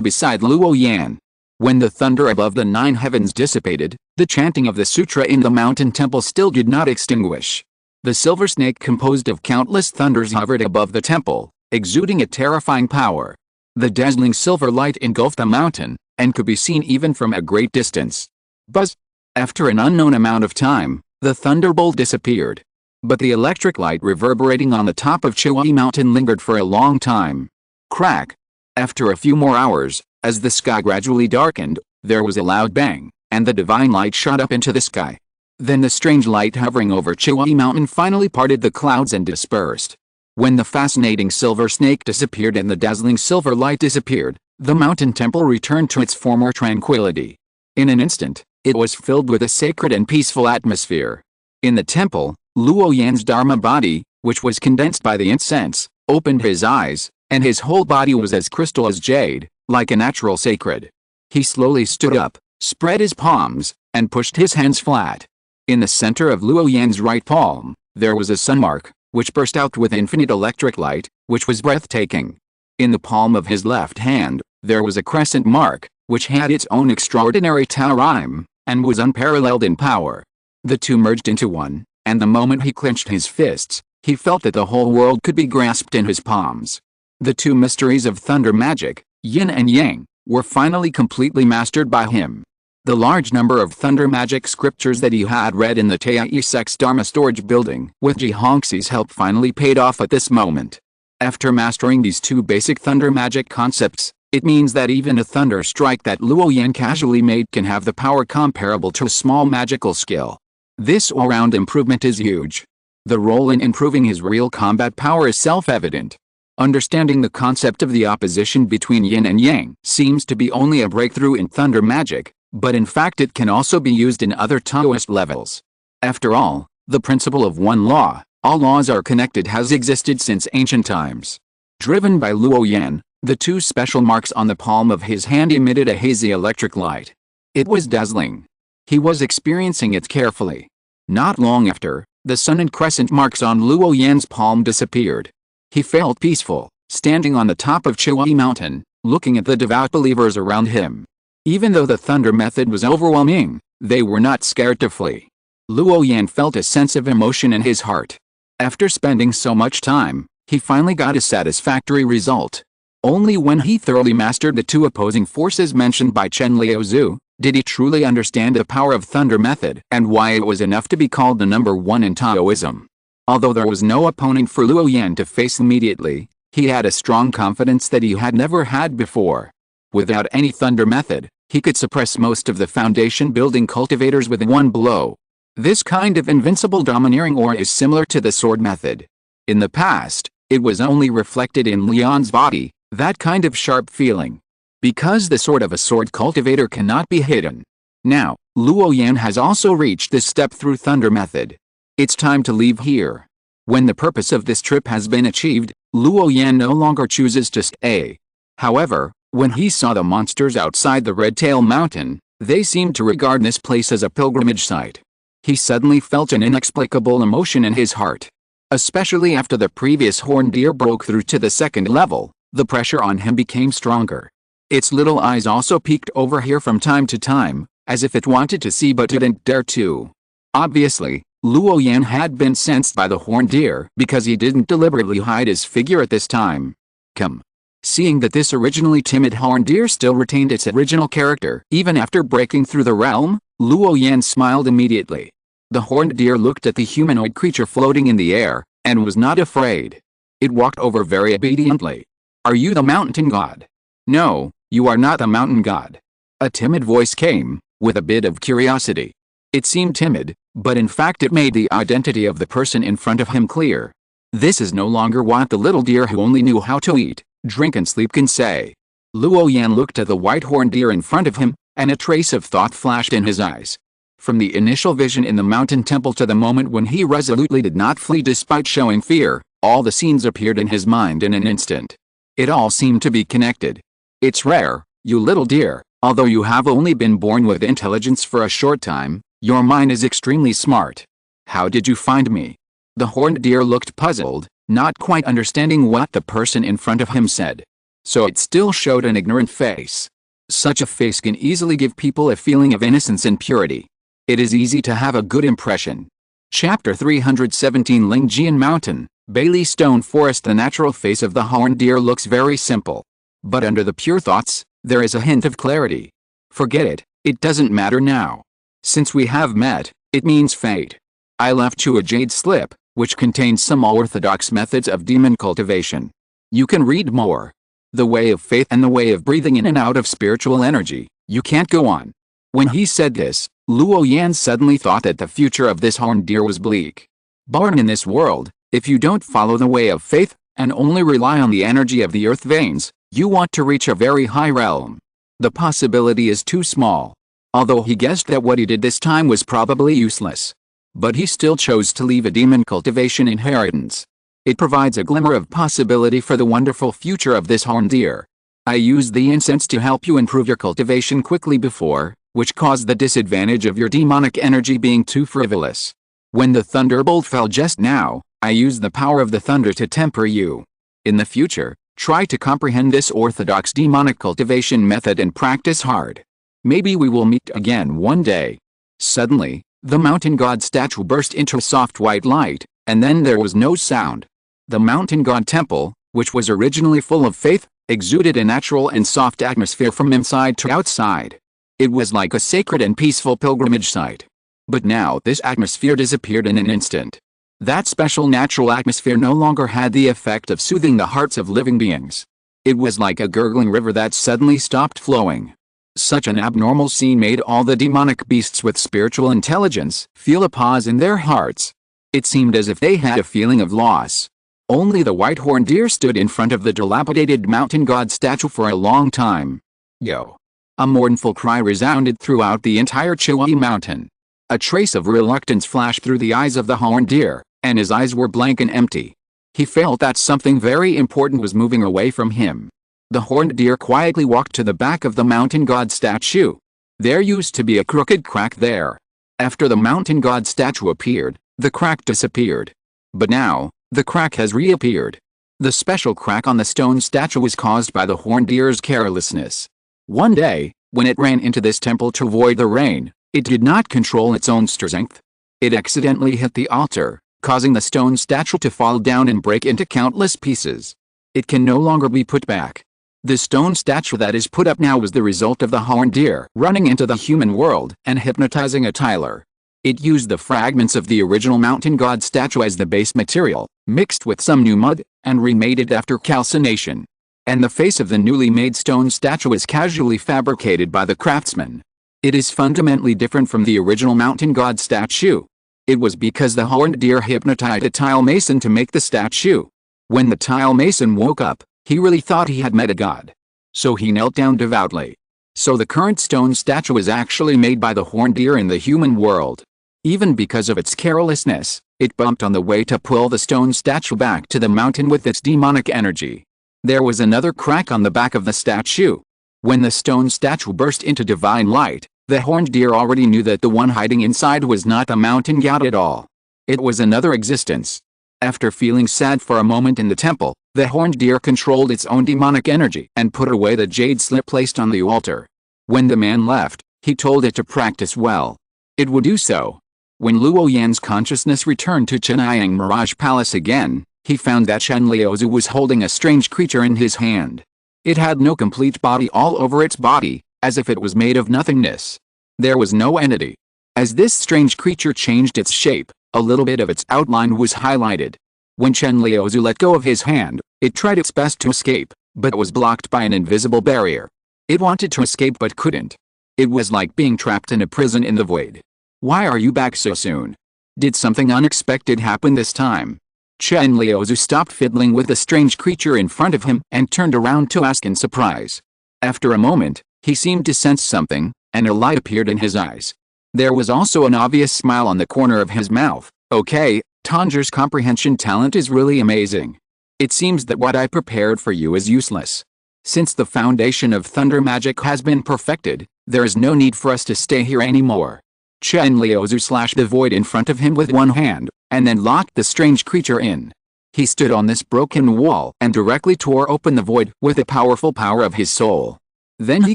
beside Luo Yan. When the thunder above the 9 heavens dissipated, the chanting of the sutra in the mountain temple still did not extinguish. The silver snake composed of countless thunders hovered above the temple, exuding a terrifying power. The dazzling silver light engulfed the mountain, and could be seen even from a great distance. Buzz! After an unknown amount of time, the thunderbolt disappeared. But the electric light reverberating on the top of Chihuahua Mountain lingered for a long time. Crack! After a few more hours, as the sky gradually darkened, there was a loud bang, and the divine light shot up into the sky. Then the strange light hovering over Chihuahua Mountain finally parted the clouds and dispersed. When the fascinating silver snake disappeared and the dazzling silver light disappeared, the mountain temple returned to its former tranquility. In an instant, it was filled with a sacred and peaceful atmosphere. In the temple, Luo Yan's Dharma body, which was condensed by the incense, opened his eyes, and his whole body was as crystal as jade, like a natural sacred. He slowly stood up, spread his palms, and pushed his hands flat. In the center of Luo Yan's right palm, there was a sun mark, which burst out with infinite electric light, which was breathtaking. In the palm of his left hand, there was a crescent mark, which had its own extraordinary Tao rhyme, and was unparalleled in power. The two merged into one, and the moment he clenched his fists, he felt that the whole world could be grasped in his palms. The two mysteries of thunder magic, yin and yang, were finally completely mastered by him. The large number of thunder magic scriptures that he had read in the Taiyai sect's Dharma storage building with Jiangxi's help finally paid off at this moment. After mastering these two basic thunder magic concepts, it means that even a thunder strike that Luo Yan casually made can have the power comparable to a small magical skill. This all-round improvement is huge. The role in improving his real combat power is self-evident. Understanding the concept of the opposition between yin and yang seems to be only a breakthrough in thunder magic, but in fact it can also be used in other Taoist levels. After all, the principle of one law, all laws are connected has existed since ancient times. Driven by Luo Yan, the two special marks on the palm of his hand emitted a hazy electric light. It was dazzling. He was experiencing it carefully. Not long after, the sun and crescent marks on Luo Yan's palm disappeared. He felt peaceful, standing on the top of Chihuahua Mountain, looking at the devout believers around him. Even though the thunder method was overwhelming, they were not scared to flee. Luo Yan felt a sense of emotion in his heart. After spending so much time, he finally got a satisfactory result. Only when he thoroughly mastered the two opposing forces mentioned by Chen Liaozhu, did he truly understand the power of thunder method and why it was enough to be called the number one in Taoism. Although there was no opponent for Luo Yan to face immediately, he had a strong confidence that he had never had before. Without any thunder method, he could suppress most of the foundation-building cultivators with one blow. This kind of invincible domineering aura is similar to the sword method. In the past, it was only reflected in Lian's body, that kind of sharp feeling. Because the sword of a sword cultivator cannot be hidden. Now, Luo Yan has also reached this step through thunder method. It's time to leave here. When the purpose of this trip has been achieved, Luo Yan no longer chooses to stay. However, when he saw the monsters outside the Red Tail Mountain, they seemed to regard this place as a pilgrimage site. He suddenly felt an inexplicable emotion in his heart. Especially after the previous horned deer broke through to the second level, the pressure on him became stronger. Its little eyes also peeked over here from time to time, as if it wanted to see but didn't dare to. Obviously, Luo Yan had been sensed by the horned deer because he didn't deliberately hide his figure at this time. Come. Seeing that this originally timid horned deer still retained its original character even after breaking through the realm, Luo Yan smiled immediately. The horned deer looked at the humanoid creature floating in the air, and was not afraid. It walked over very obediently. Are you the mountain god? No, you are not the mountain god. A timid voice came, with a bit of curiosity. It seemed timid, but in fact it made the identity of the person in front of him clear. This is no longer what the little deer who only knew how to eat, drink and sleep can say. Luo Yan looked at the white horned deer in front of him, and a trace of thought flashed in his eyes. From the initial vision in the mountain temple to the moment when he resolutely did not flee despite showing fear, all the scenes appeared in his mind in an instant. It all seemed to be connected. It's rare, you little deer, Although you have only been born with intelligence for a short time, your mind is extremely smart. How did you find me? The horned deer looked puzzled, not quite understanding what the person in front of him said. So it still showed an ignorant face. Such a face can easily give people a feeling of innocence and purity. It is easy to have a good impression. Chapter 317 Lingjian Mountain, Bailey Stone Forest. The natural face of the horned deer looks very simple. But under the pure thoughts, there is a hint of clarity. Forget it, it doesn't matter now. Since we have met, it means fate. I left you a jade slip, which contains some orthodox methods of demon cultivation. You can read more. The way of faith and the way of breathing in and out of spiritual energy. You can't go on. When he said this, Luo Yan suddenly thought that the future of this horned deer was bleak. Born in this world, if you don't follow the way of faith, and only rely on the energy of the earth veins, you want to reach a very high realm. The possibility is too small. Although he guessed that what he did this time was probably useless. But he still chose to leave a demon cultivation inheritance. It provides a glimmer of possibility for the wonderful future of this horned deer. I used the incense to help you improve your cultivation quickly before, which caused the disadvantage of your demonic energy being too frivolous. When the thunderbolt fell just now, I used the power of the thunder to temper you. In the future, try to comprehend this orthodox demonic cultivation method and practice hard. Maybe we will meet again one day. Suddenly, the mountain god statue burst into a soft white light, and then there was no sound. The mountain god temple, which was originally full of faith, exuded a natural and soft atmosphere from inside to outside. It was like a sacred and peaceful pilgrimage site. But now this atmosphere disappeared in an instant. That special natural atmosphere no longer had the effect of soothing the hearts of living beings. It was like a gurgling river that suddenly stopped flowing. Such an abnormal scene made all the demonic beasts with spiritual intelligence feel a pause in their hearts. It seemed as if they had a feeling of loss. Only the white horned deer stood in front of the dilapidated mountain god statue for a long time. Yo! A mournful cry resounded throughout the entire Chihui mountain. A trace of reluctance flashed through the eyes of the horned deer, and his eyes were blank and empty. He felt that something very important was moving away from him. The horned deer quietly walked to the back of the mountain god statue. There used to be a crooked crack there. After the mountain god statue appeared, the crack disappeared. But now, the crack has reappeared. The special crack on the stone statue was caused by the horned deer's carelessness. One day, when it ran into this temple to avoid the rain, it did not control its own strength. It accidentally hit the altar, causing the stone statue to fall down and break into countless pieces. It can no longer be put back. The stone statue that is put up now was the result of the horned deer running into the human world and hypnotizing a tiler. It used the fragments of the original mountain god statue as the base material, mixed with some new mud, and remade it after calcination. And the face of the newly made stone statue is casually fabricated by the craftsman. It is fundamentally different from the original mountain god statue. It was because the horned deer hypnotized a tile mason to make the statue. When the tile mason woke up, he really thought he had met a god. So he knelt down devoutly. So the current stone statue is actually made by the horned deer in the human world. Even because of its carelessness, it bumped on the way to pull the stone statue back to the mountain with its demonic energy. There was another crack on the back of the statue. When the stone statue burst into divine light, the horned deer already knew that the one hiding inside was not the mountain god at all. It was another existence. After feeling sad for a moment in the temple, the horned deer controlled its own demonic energy and put away the jade slip placed on the altar. When the man left, he told it to practice well. It would do so. When Luo Yan's consciousness returned to Chenayang Mirage Palace again, he found that Chen Liuzu was holding a strange creature in his hand. It had no complete body all over its body, as if it was made of nothingness. There was no entity. As this strange creature changed its shape, a little bit of its outline was highlighted. When Chen Liuzu let go of his hand, it tried its best to escape, but was blocked by an invisible barrier. It wanted to escape but couldn't. It was like being trapped in a prison in the void. Why are you back so soon? Did something unexpected happen this time? Chen Liuzu stopped fiddling with the strange creature in front of him and turned around to ask in surprise. After a moment, he seemed to sense something, and a light appeared in his eyes. There was also an obvious smile on the corner of his mouth. Okay, Tanger's comprehension talent is really amazing. It seems that what I prepared for you is useless. Since the foundation of thunder magic has been perfected, there is no need for us to stay here anymore. Chen Liuzu slashed the void in front of him with one hand, and then locked the strange creature in. He stood on this broken wall and directly tore open the void with the powerful power of his soul. Then he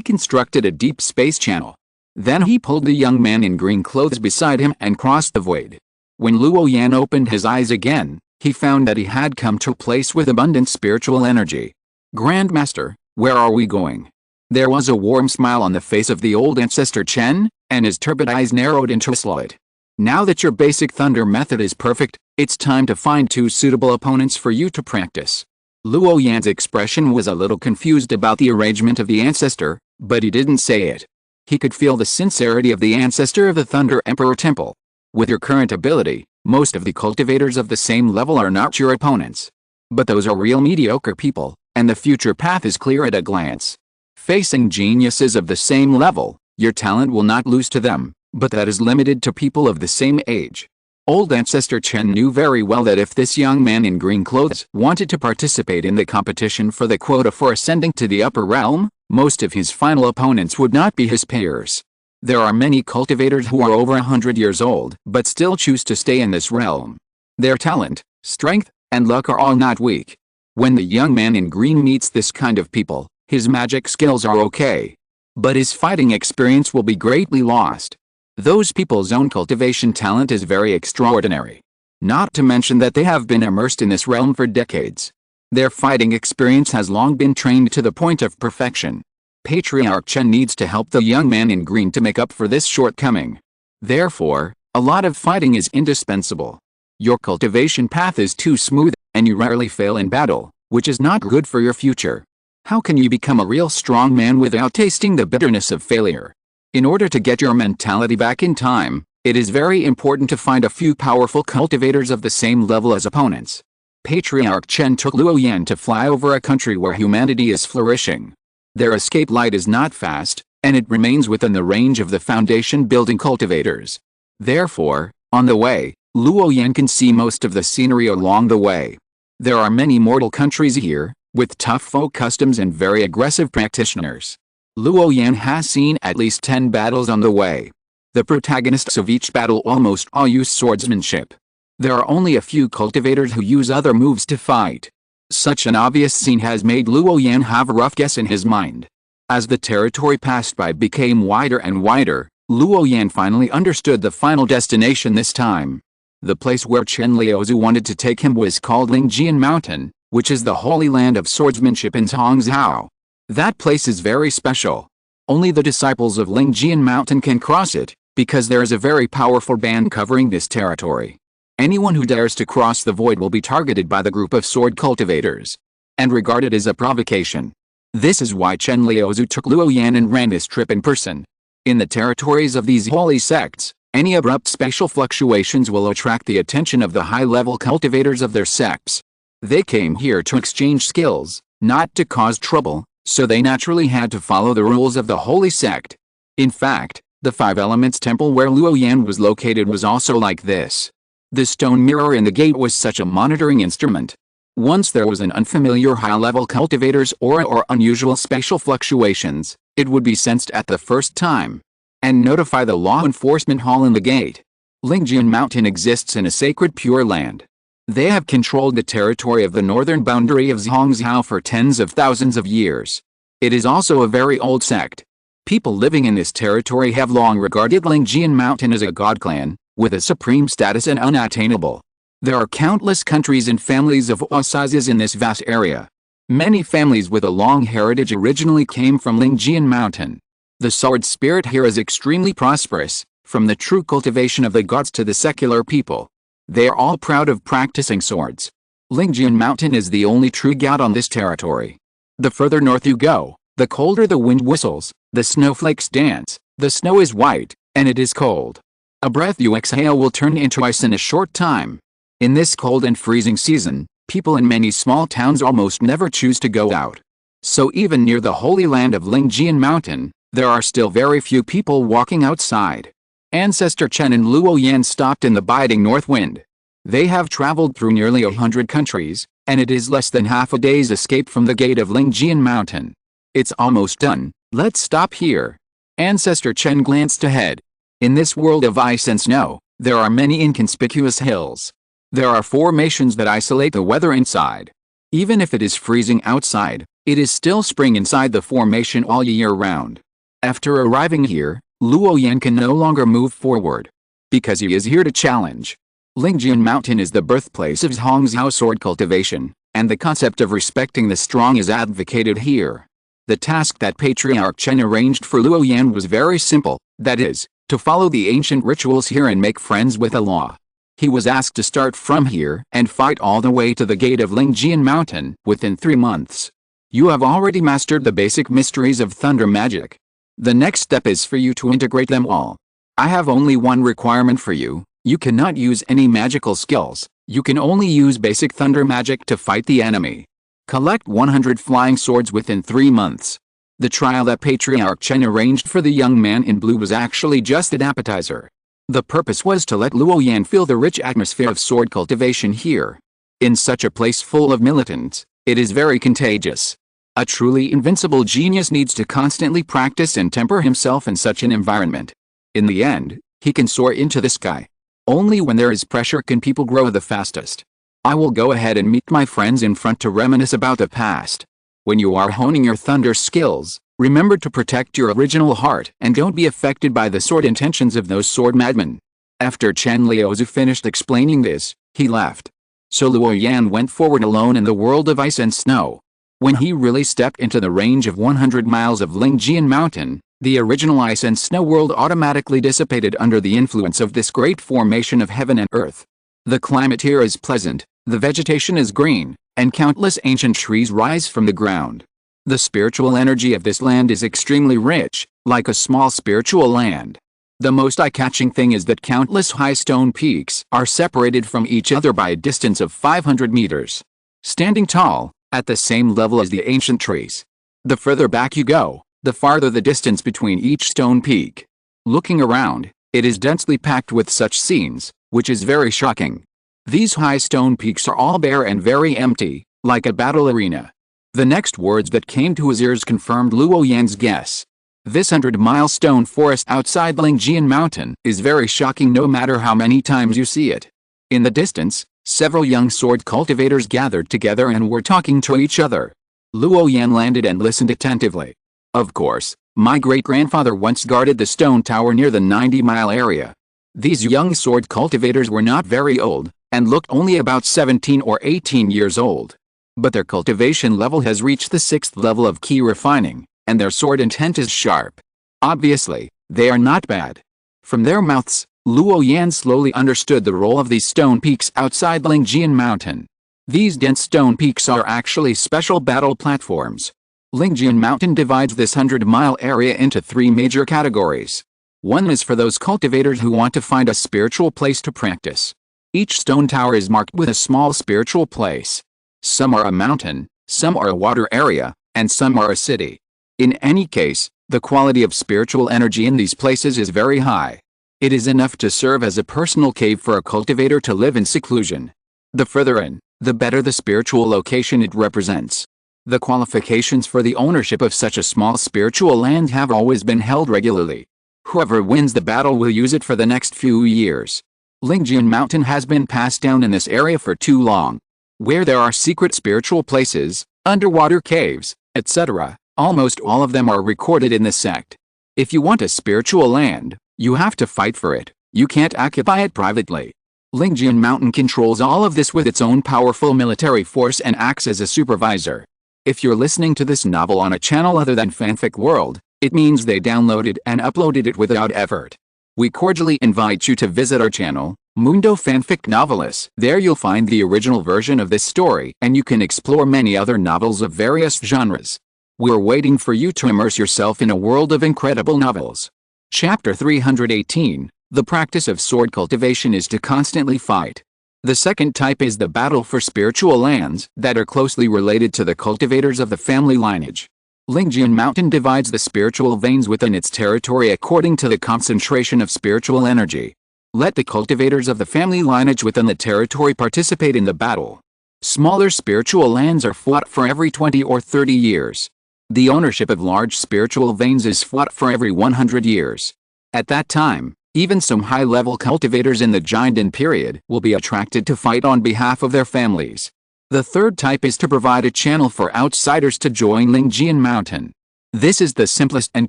constructed a deep space channel. Then he pulled the young man in green clothes beside him and crossed the void. When Luo Yan opened his eyes again, he found that he had come to a place with abundant spiritual energy. "Grandmaster, where are we going?" There was a warm smile on the face of the old ancestor Chen, and his turbid eyes narrowed into a slit. "Now that your basic thunder method is perfect, it's time to find 2 suitable opponents for you to practice." Luo Yan's expression was a little confused about the arrangement of the ancestor, but he didn't say it. He could feel the sincerity of the ancestor of the Thunder Emperor Temple. With your current ability, most of the cultivators of the same level are not your opponents. But those are real mediocre people, and the future path is clear at a glance. Facing geniuses of the same level, your talent will not lose to them, but that is limited to people of the same age. Old Ancestor Chen knew very well that if this young man in green clothes wanted to participate in the competition for the quota for ascending to the upper realm, most of his final opponents would not be his peers. There are many cultivators who are over 100 years old but still choose to stay in this realm. Their talent, strength, and luck are all not weak. When the young man in green meets this kind of people, his magic skills are okay, but his fighting experience will be greatly lost. Those people's own cultivation talent is very extraordinary. Not to mention that they have been immersed in this realm for decades. Their fighting experience has long been trained to the point of perfection. Patriarch Chen needs to help the young man in green to make up for this shortcoming. Therefore, a lot of fighting is indispensable. Your cultivation path is too smooth, and you rarely fail in battle, which is not good for your future. How can you become a real strong man without tasting the bitterness of failure? In order to get your mentality back in time, it is very important to find a few powerful cultivators of the same level as opponents. Patriarch Chen took Luo Yan to fly over a country where humanity is flourishing. Their escape light is not fast, and it remains within the range of the foundation-building cultivators. Therefore, on the way, Luo Yan can see most of the scenery along the way. There are many mortal countries here, with tough folk customs and very aggressive practitioners. Luo Yan has seen at least 10 battles on the way. The protagonists of each battle almost all use swordsmanship. There are only a few cultivators who use other moves to fight. Such an obvious scene has made Luo Yan have a rough guess in his mind. As the territory passed by became wider and wider, Luo Yan finally understood the final destination this time. The place where Chen Liuzu wanted to take him was called Lingjian Mountain, which is the holy land of swordsmanship in Zhangzhou. That place is very special. Only the disciples of Lingjian Mountain can cross it, because there is a very powerful band covering this territory. Anyone who dares to cross the void will be targeted by the group of sword cultivators, and regarded as a provocation. This is why Chen Liuzu took Luo Yan and ran this trip in person. In the territories of these holy sects, any abrupt spatial fluctuations will attract the attention of the high-level cultivators of their sects. They came here to exchange skills, not to cause trouble, so they naturally had to follow the rules of the holy sect. In fact, the Five Elements temple where Luo Yan was located was also like this. The stone mirror in the gate was such a monitoring instrument. Once there was an unfamiliar high-level cultivator's aura or unusual spatial fluctuations, it would be sensed at the first time, and notify the law enforcement hall in the gate. Lingjian Mountain exists in a sacred Pure Land. They have controlled the territory of the northern boundary of Zhangzhou for tens of thousands of years. It is also a very old sect. People living in this territory have long regarded Lingjian Mountain as a god clan, with a supreme status and unattainable. There are countless countries and families of all sizes in this vast area. Many families with a long heritage originally came from Lingjian Mountain. The sword spirit here is extremely prosperous, from the true cultivation of the gods to the secular people. They are all proud of practicing swords. Lingjian Mountain is the only true god on this territory. The further north you go, the colder the wind whistles, the snowflakes dance, the snow is white, and it is cold. A breath you exhale will turn into ice in a short time. In this cold and freezing season, people in many small towns almost never choose to go out. So even near the holy land of Lingjian Mountain, there are still very few people walking outside. Ancestor Chen and Luo Yan stopped in the biting north wind. They have traveled through nearly 100 countries, and it is less than half a day's escape from the gate of Lingjian Mountain. It's almost done, let's stop here. Ancestor Chen glanced ahead. In this world of ice and snow, there are many inconspicuous hills. There are formations that isolate the weather inside. Even if it is freezing outside, it is still spring inside the formation all year round. After arriving here, Luo Yan can no longer move forward. Because he is here to challenge. Lingjian Mountain is the birthplace of Hongzhou sword cultivation, and the concept of respecting the strong is advocated here. The task that Patriarch Chen arranged for Luo Yan was very simple, that is, to follow the ancient rituals here and make friends with the law. He was asked to start from here and fight all the way to the gate of Lingjian Mountain within 3 months. You have already mastered the basic mysteries of thunder magic. The next step is for you to integrate them all. I have only one requirement for you. You cannot use any magical skills. You can only use basic thunder magic to fight the enemy. Collect 100 flying swords within 3 months. The trial that Patriarch Chen arranged for the young man in blue was actually just an appetizer. The purpose was to let Luo Yan feel the rich atmosphere of sword cultivation here. In such a place full of militants, it is very contagious. A truly invincible genius needs to constantly practice and temper himself in such an environment. In the end, he can soar into the sky. Only when there is pressure can people grow the fastest. I will go ahead and meet my friends in front to reminisce about the past. When you are honing your thunder skills, remember to protect your original heart and don't be affected by the sword intentions of those sword madmen. After Chen Liuzu finished explaining this, he left. So Luo Yan went forward alone in the world of ice and snow. When he really stepped into the range of 100 miles of Lingjian Mountain, the original ice and snow world automatically dissipated under the influence of this great formation of heaven and earth. The climate here is pleasant, the vegetation is green, and countless ancient trees rise from the ground. The spiritual energy of this land is extremely rich, like a small spiritual land. The most eye-catching thing is that countless high stone peaks are separated from each other by a distance of 500 meters. Standing tall, at the same level as the ancient trees. The further back you go, the farther the distance between each stone peak. Looking around, it is densely packed with such scenes, which is very shocking. These high stone peaks are all bare and very empty, like a battle arena. The next words that came to his ears confirmed Luo Yan's guess. This 100-mile stone forest outside Lingjian Mountain is very shocking no matter how many times you see it. In the distance, several young sword cultivators gathered together and were talking to each other. Luo Yan landed and listened attentively. Of course, my great-grandfather once guarded the stone tower near the 90-mile area. These young sword cultivators were not very old, and looked only about 17 or 18 years old. But their cultivation level has reached the 6th level of key refining, and their sword intent is sharp. Obviously, they are not bad. From their mouths, Luo Yan slowly understood the role of these stone peaks outside Lingjian Mountain. These dense stone peaks are actually special battle platforms. Lingjian Mountain divides this 100-mile area into 3 major categories. One is for those cultivators who want to find a spiritual place to practice. Each stone tower is marked with a small spiritual place. Some are a mountain, some are a water area, and some are a city. In any case, the quality of spiritual energy in these places is very high. It is enough to serve as a personal cave for a cultivator to live in seclusion. The further in, the better the spiritual location it represents. The qualifications for the ownership of such a small spiritual land have always been held regularly. Whoever wins the battle will use it for the next few years. Lingjian Mountain has been passed down in this area for too long. Where there are secret spiritual places, underwater caves, etc., almost all of them are recorded in the sect. If you want a spiritual land, you have to fight for it. You can't occupy it privately. Lingjian Mountain controls all of this with its own powerful military force and acts as a supervisor. If you're listening to this novel on a channel other than Fanfic World, it means they downloaded and uploaded it without effort. We cordially invite you to visit our channel, Mundo Fanfic Novelis. There you'll find the original version of this story and you can explore many other novels of various genres. We're waiting for you to immerse yourself in a world of incredible novels. Chapter 318, The practice of sword cultivation is to constantly fight. The second type is the battle for spiritual lands that are closely related to the cultivators of the family lineage. Lingjian Mountain divides the spiritual veins within its territory according to the concentration of spiritual energy. Let the cultivators of the family lineage within the territory participate in the battle. Smaller spiritual lands are fought for every 20 or 30 years. The ownership of large spiritual veins is fought for every 100 years. At that time, even some high-level cultivators in the Jiandan period will be attracted to fight on behalf of their families. The third type is to provide a channel for outsiders to join Lingjian Mountain. This is the simplest and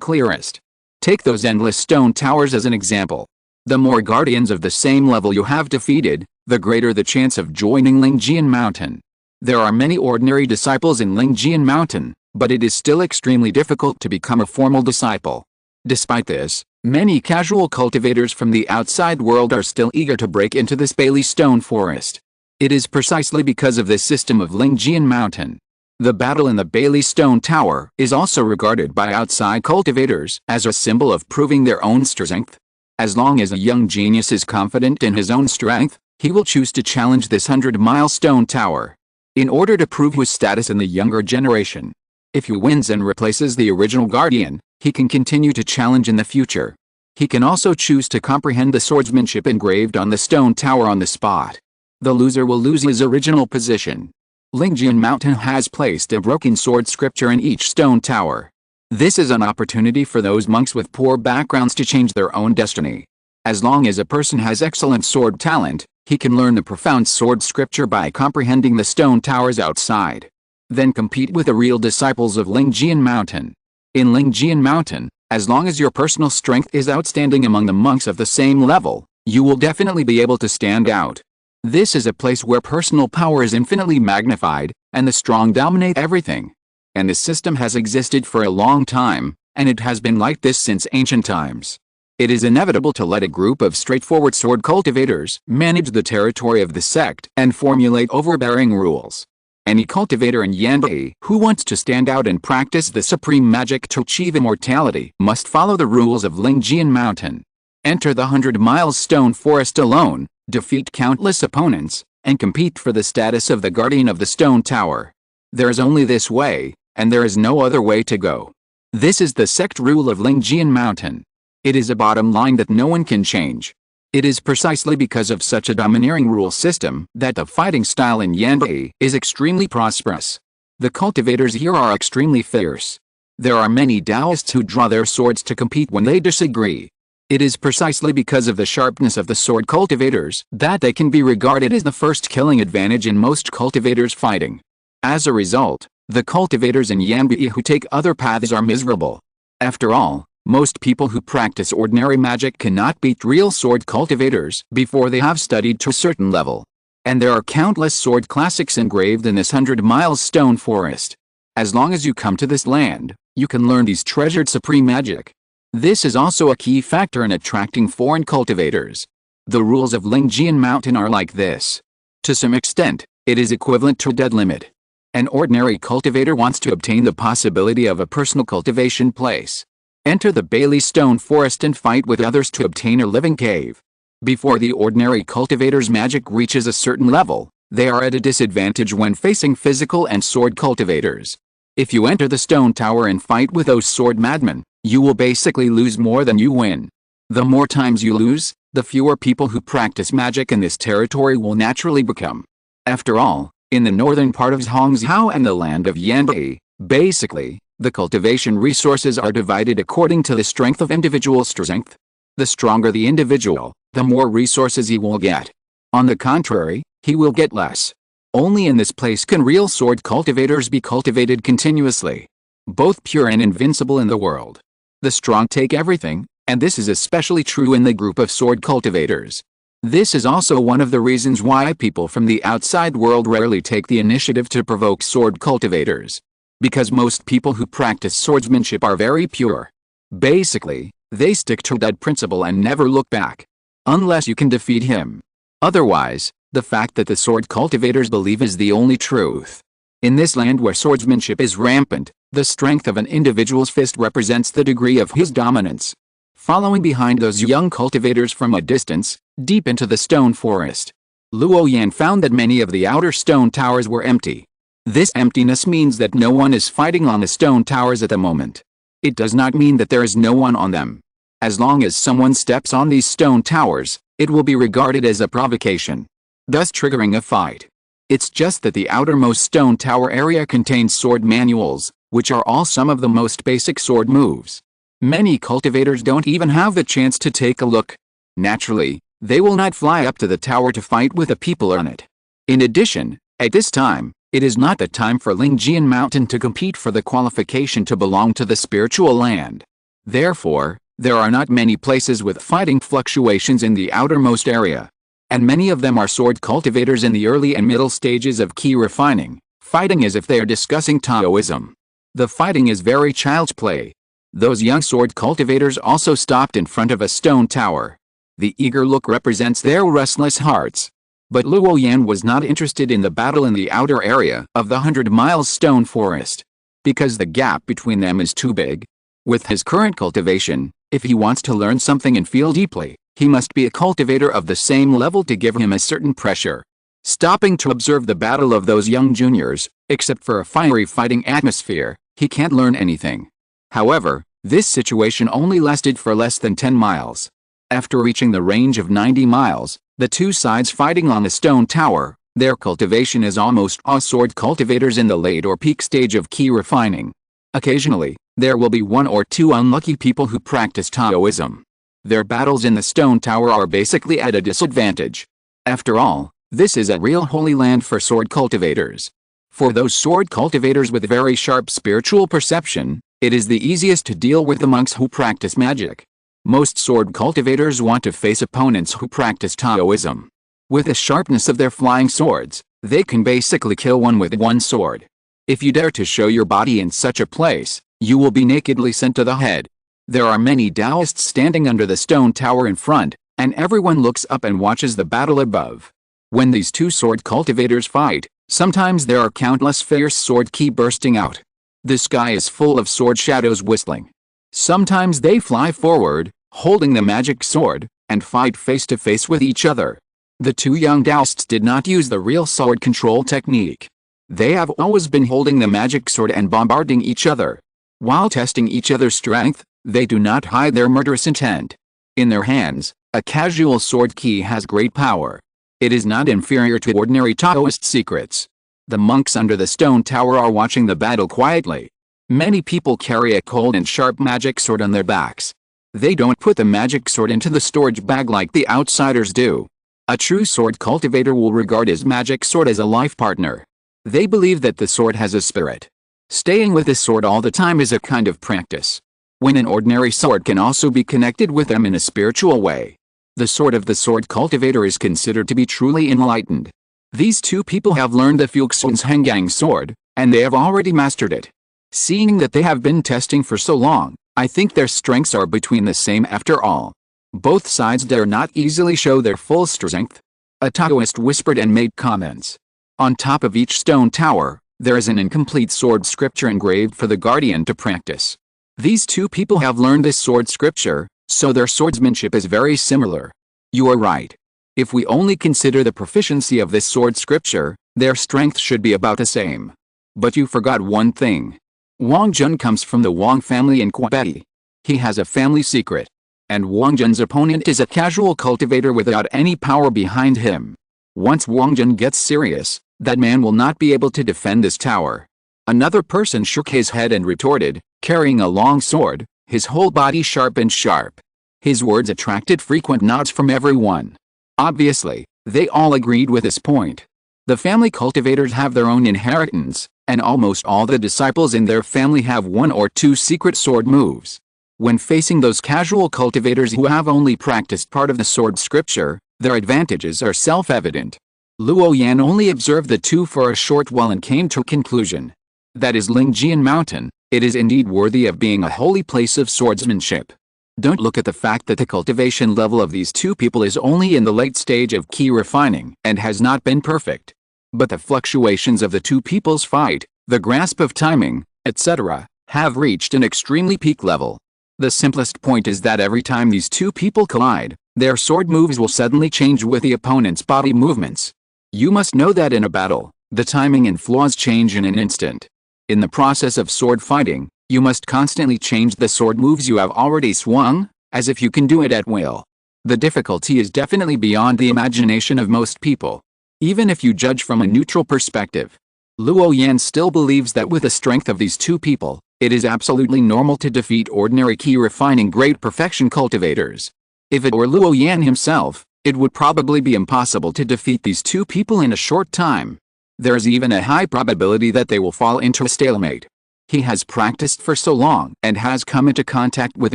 clearest. Take those endless stone towers as an example. The more guardians of the same level you have defeated, the greater the chance of joining Lingjian Mountain. There are many ordinary disciples in Lingjian Mountain, but it is still extremely difficult to become a formal disciple. Despite this, many casual cultivators from the outside world are still eager to break into this Bailey Stone Forest. It is precisely because of this system of Lingjian Mountain. The battle in the Bailey Stone Tower is also regarded by outside cultivators as a symbol of proving their own strength. As long as a young genius is confident in his own strength, he will choose to challenge this 100-mile stone tower in order to prove his status in the younger generation. If he wins and replaces the original guardian, he can continue to challenge in the future. He can also choose to comprehend the swordsmanship engraved on the stone tower on the spot. The loser will lose his original position. Lingjian Mountain has placed a broken sword scripture in each stone tower. This is an opportunity for those monks with poor backgrounds to change their own destiny. As long as a person has excellent sword talent, he can learn the profound sword scripture by comprehending the stone towers outside. Then compete with the real disciples of Lingjian Mountain. In Lingjian Mountain, as long as your personal strength is outstanding among the monks of the same level, you will definitely be able to stand out. This is a place where personal power is infinitely magnified, and the strong dominate everything. And this system has existed for a long time, and it has been like this since ancient times. It is inevitable to let a group of straightforward sword cultivators manage the territory of the sect and formulate overbearing rules. Any cultivator in Yanbi who wants to stand out and practice the supreme magic to achieve immortality must follow the rules of Lingjian Mountain. Enter the 100-mile stone forest alone, defeat countless opponents, and compete for the status of the guardian of the stone tower. There is only this way, and there is no other way to go. This is the sect rule of Lingjian Mountain. It is a bottom line that no one can change. It is precisely because of such a domineering rule system that the fighting style in Yanbi is extremely prosperous. The cultivators here are extremely fierce. There are many Taoists who draw their swords to compete when they disagree. It is precisely because of the sharpness of the sword cultivators that they can be regarded as the first killing advantage in most cultivators fighting. As a result, the cultivators in Yanbi who take other paths are miserable. After all, most people who practice ordinary magic cannot beat real sword cultivators before they have studied to a certain level. And there are countless sword classics engraved in this 100-mile stone forest. As long as you come to this land, you can learn these treasured supreme magic. This is also a key factor in attracting foreign cultivators. The rules of Lingjian Mountain are like this. To some extent, it is equivalent to a dead limit. An ordinary cultivator wants to obtain the possibility of a personal cultivation place. Enter the Bailey Stone Forest and fight with others to obtain a living cave. Before the ordinary cultivator's magic reaches a certain level, they are at a disadvantage when facing physical and sword cultivators. If you enter the stone tower and fight with those sword madmen, you will basically lose more than you win. The more times you lose, the fewer people who practice magic in this territory will naturally become. After all, in the northern part of Zhongzhou and the land of Yanbi, basically, the cultivation resources are divided according to the strength of individual strength. The stronger the individual, the more resources he will get. On the contrary, he will get less. Only in this place can real sword cultivators be cultivated continuously. Both pure and invincible in the world. The strong take everything, and this is especially true in the group of sword cultivators. This is also one of the reasons why people from the outside world rarely take the initiative to provoke sword cultivators. Because most people who practice swordsmanship are very pure. Basically, they stick to that principle and never look back. Unless you can defeat him. Otherwise, the fact that the sword cultivators believe is the only truth. In this land where swordsmanship is rampant, the strength of an individual's fist represents the degree of his dominance. Following behind those young cultivators from a distance, deep into the stone forest, Luo Yan found that many of the outer stone towers were empty. This emptiness means that no one is fighting on the stone towers at the moment. It does not mean that there is no one on them. As long as someone steps on these stone towers, it will be regarded as a provocation, thus triggering a fight. It's just that the outermost stone tower area contains sword manuals, which are all some of the most basic sword moves. Many cultivators don't even have the chance to take a look. Naturally, they will not fly up to the tower to fight with the people on it. In addition, at this time, it is not the time for Lingjian Mountain to compete for the qualification to belong to the spiritual land. Therefore, there are not many places with fighting fluctuations in the outermost area. And many of them are sword cultivators in the early and middle stages of key refining, fighting as if they are discussing Taoism. The fighting is very child's play. Those young sword cultivators also stopped in front of a stone tower. The eager look represents their restless hearts. But Luo Yan was not interested in the battle in the outer area of the 100-mile stone forest, because the gap between them is too big. With his current cultivation, if he wants to learn something and feel deeply, he must be a cultivator of the same level to give him a certain pressure. Stopping to observe the battle of those young juniors, except for a fiery fighting atmosphere, he can't learn anything. However, this situation only lasted for less than 10 miles. After reaching the range of 90 miles, the two sides fighting on the stone tower, their cultivation is almost all sword cultivators in the late or peak stage of key refining. Occasionally, there will be one or two unlucky people who practice Taoism. Their battles in the stone tower are basically at a disadvantage. After all, this is a real holy land for sword cultivators. For those sword cultivators with very sharp spiritual perception, it is the easiest to deal with the monks who practice magic. Most sword cultivators want to face opponents who practice Taoism. With the sharpness of their flying swords, they can basically kill one with one sword. If you dare to show your body in such a place, you will be nakedly sent to the head. There are many Taoists standing under the stone tower in front, and everyone looks up and watches the battle above. When these two sword cultivators fight, sometimes there are countless fierce sword ki bursting out. The sky is full of sword shadows whistling. Sometimes they fly forward, holding the magic sword, and fight face to face with each other. The two young Taoists did not use the real sword control technique. They have always been holding the magic sword and bombarding each other. While testing each other's strength, they do not hide their murderous intent. In their hands, a casual sword ki has great power. It is not inferior to ordinary Taoist secrets. The monks under the stone tower are watching the battle quietly. Many people carry a cold and sharp magic sword on their backs. They don't put the magic sword into the storage bag like the outsiders do. A true sword cultivator will regard his magic sword as a life partner. They believe that the sword has a spirit. Staying with this sword all the time is a kind of practice. When an ordinary sword can also be connected with them in a spiritual way. The sword of the sword cultivator is considered to be truly enlightened. These two people have learned the Fuxun's Hengang sword, and they have already mastered it. Seeing that they have been testing for so long, I think their strengths are between the same after all. Both sides dare not easily show their full strength. A Taoist whispered and made comments. On top of each stone tower, there is an incomplete sword scripture engraved for the guardian to practice. These two people have learned this sword scripture, so their swordsmanship is very similar. You are right. If we only consider the proficiency of this sword scripture, their strength should be about the same. But you forgot one thing. Wang Jun comes from the Wang family in Quebec. He has a family secret. And Wang Jun's opponent is a casual cultivator without any power behind him. Once Wang Jun gets serious, that man will not be able to defend this tower. Another person shook his head and retorted, carrying a long sword, his whole body sharp and sharp. His words attracted frequent nods from everyone. Obviously, they all agreed with this point. The family cultivators have their own inheritance, and almost all the disciples in their family have one or two secret sword moves. When facing those casual cultivators who have only practiced part of the sword scripture, their advantages are self-evident. Luo Yan only observed the two for a short while and came to a conclusion. That is Lingjian Mountain, it is indeed worthy of being a holy place of swordsmanship. Don't look at the fact that the cultivation level of these two people is only in the late stage of key refining and has not been perfect. But the fluctuations of the two people's fight, the grasp of timing, etc., have reached an extremely peak level. The simplest point is that every time these two people collide, their sword moves will suddenly change with the opponent's body movements. You must know that in a battle, the timing and flaws change in an instant. In the process of sword fighting, you must constantly change the sword moves you have already swung, as if you can do it at will. The difficulty is definitely beyond the imagination of most people. Even if you judge from a neutral perspective, Luo Yan still believes that with the strength of these two people, it is absolutely normal to defeat ordinary key refining great perfection cultivators. If it were Luo Yan himself, it would probably be impossible to defeat these two people in a short time. There is even a high probability that they will fall into a stalemate. He has practiced for so long and has come into contact with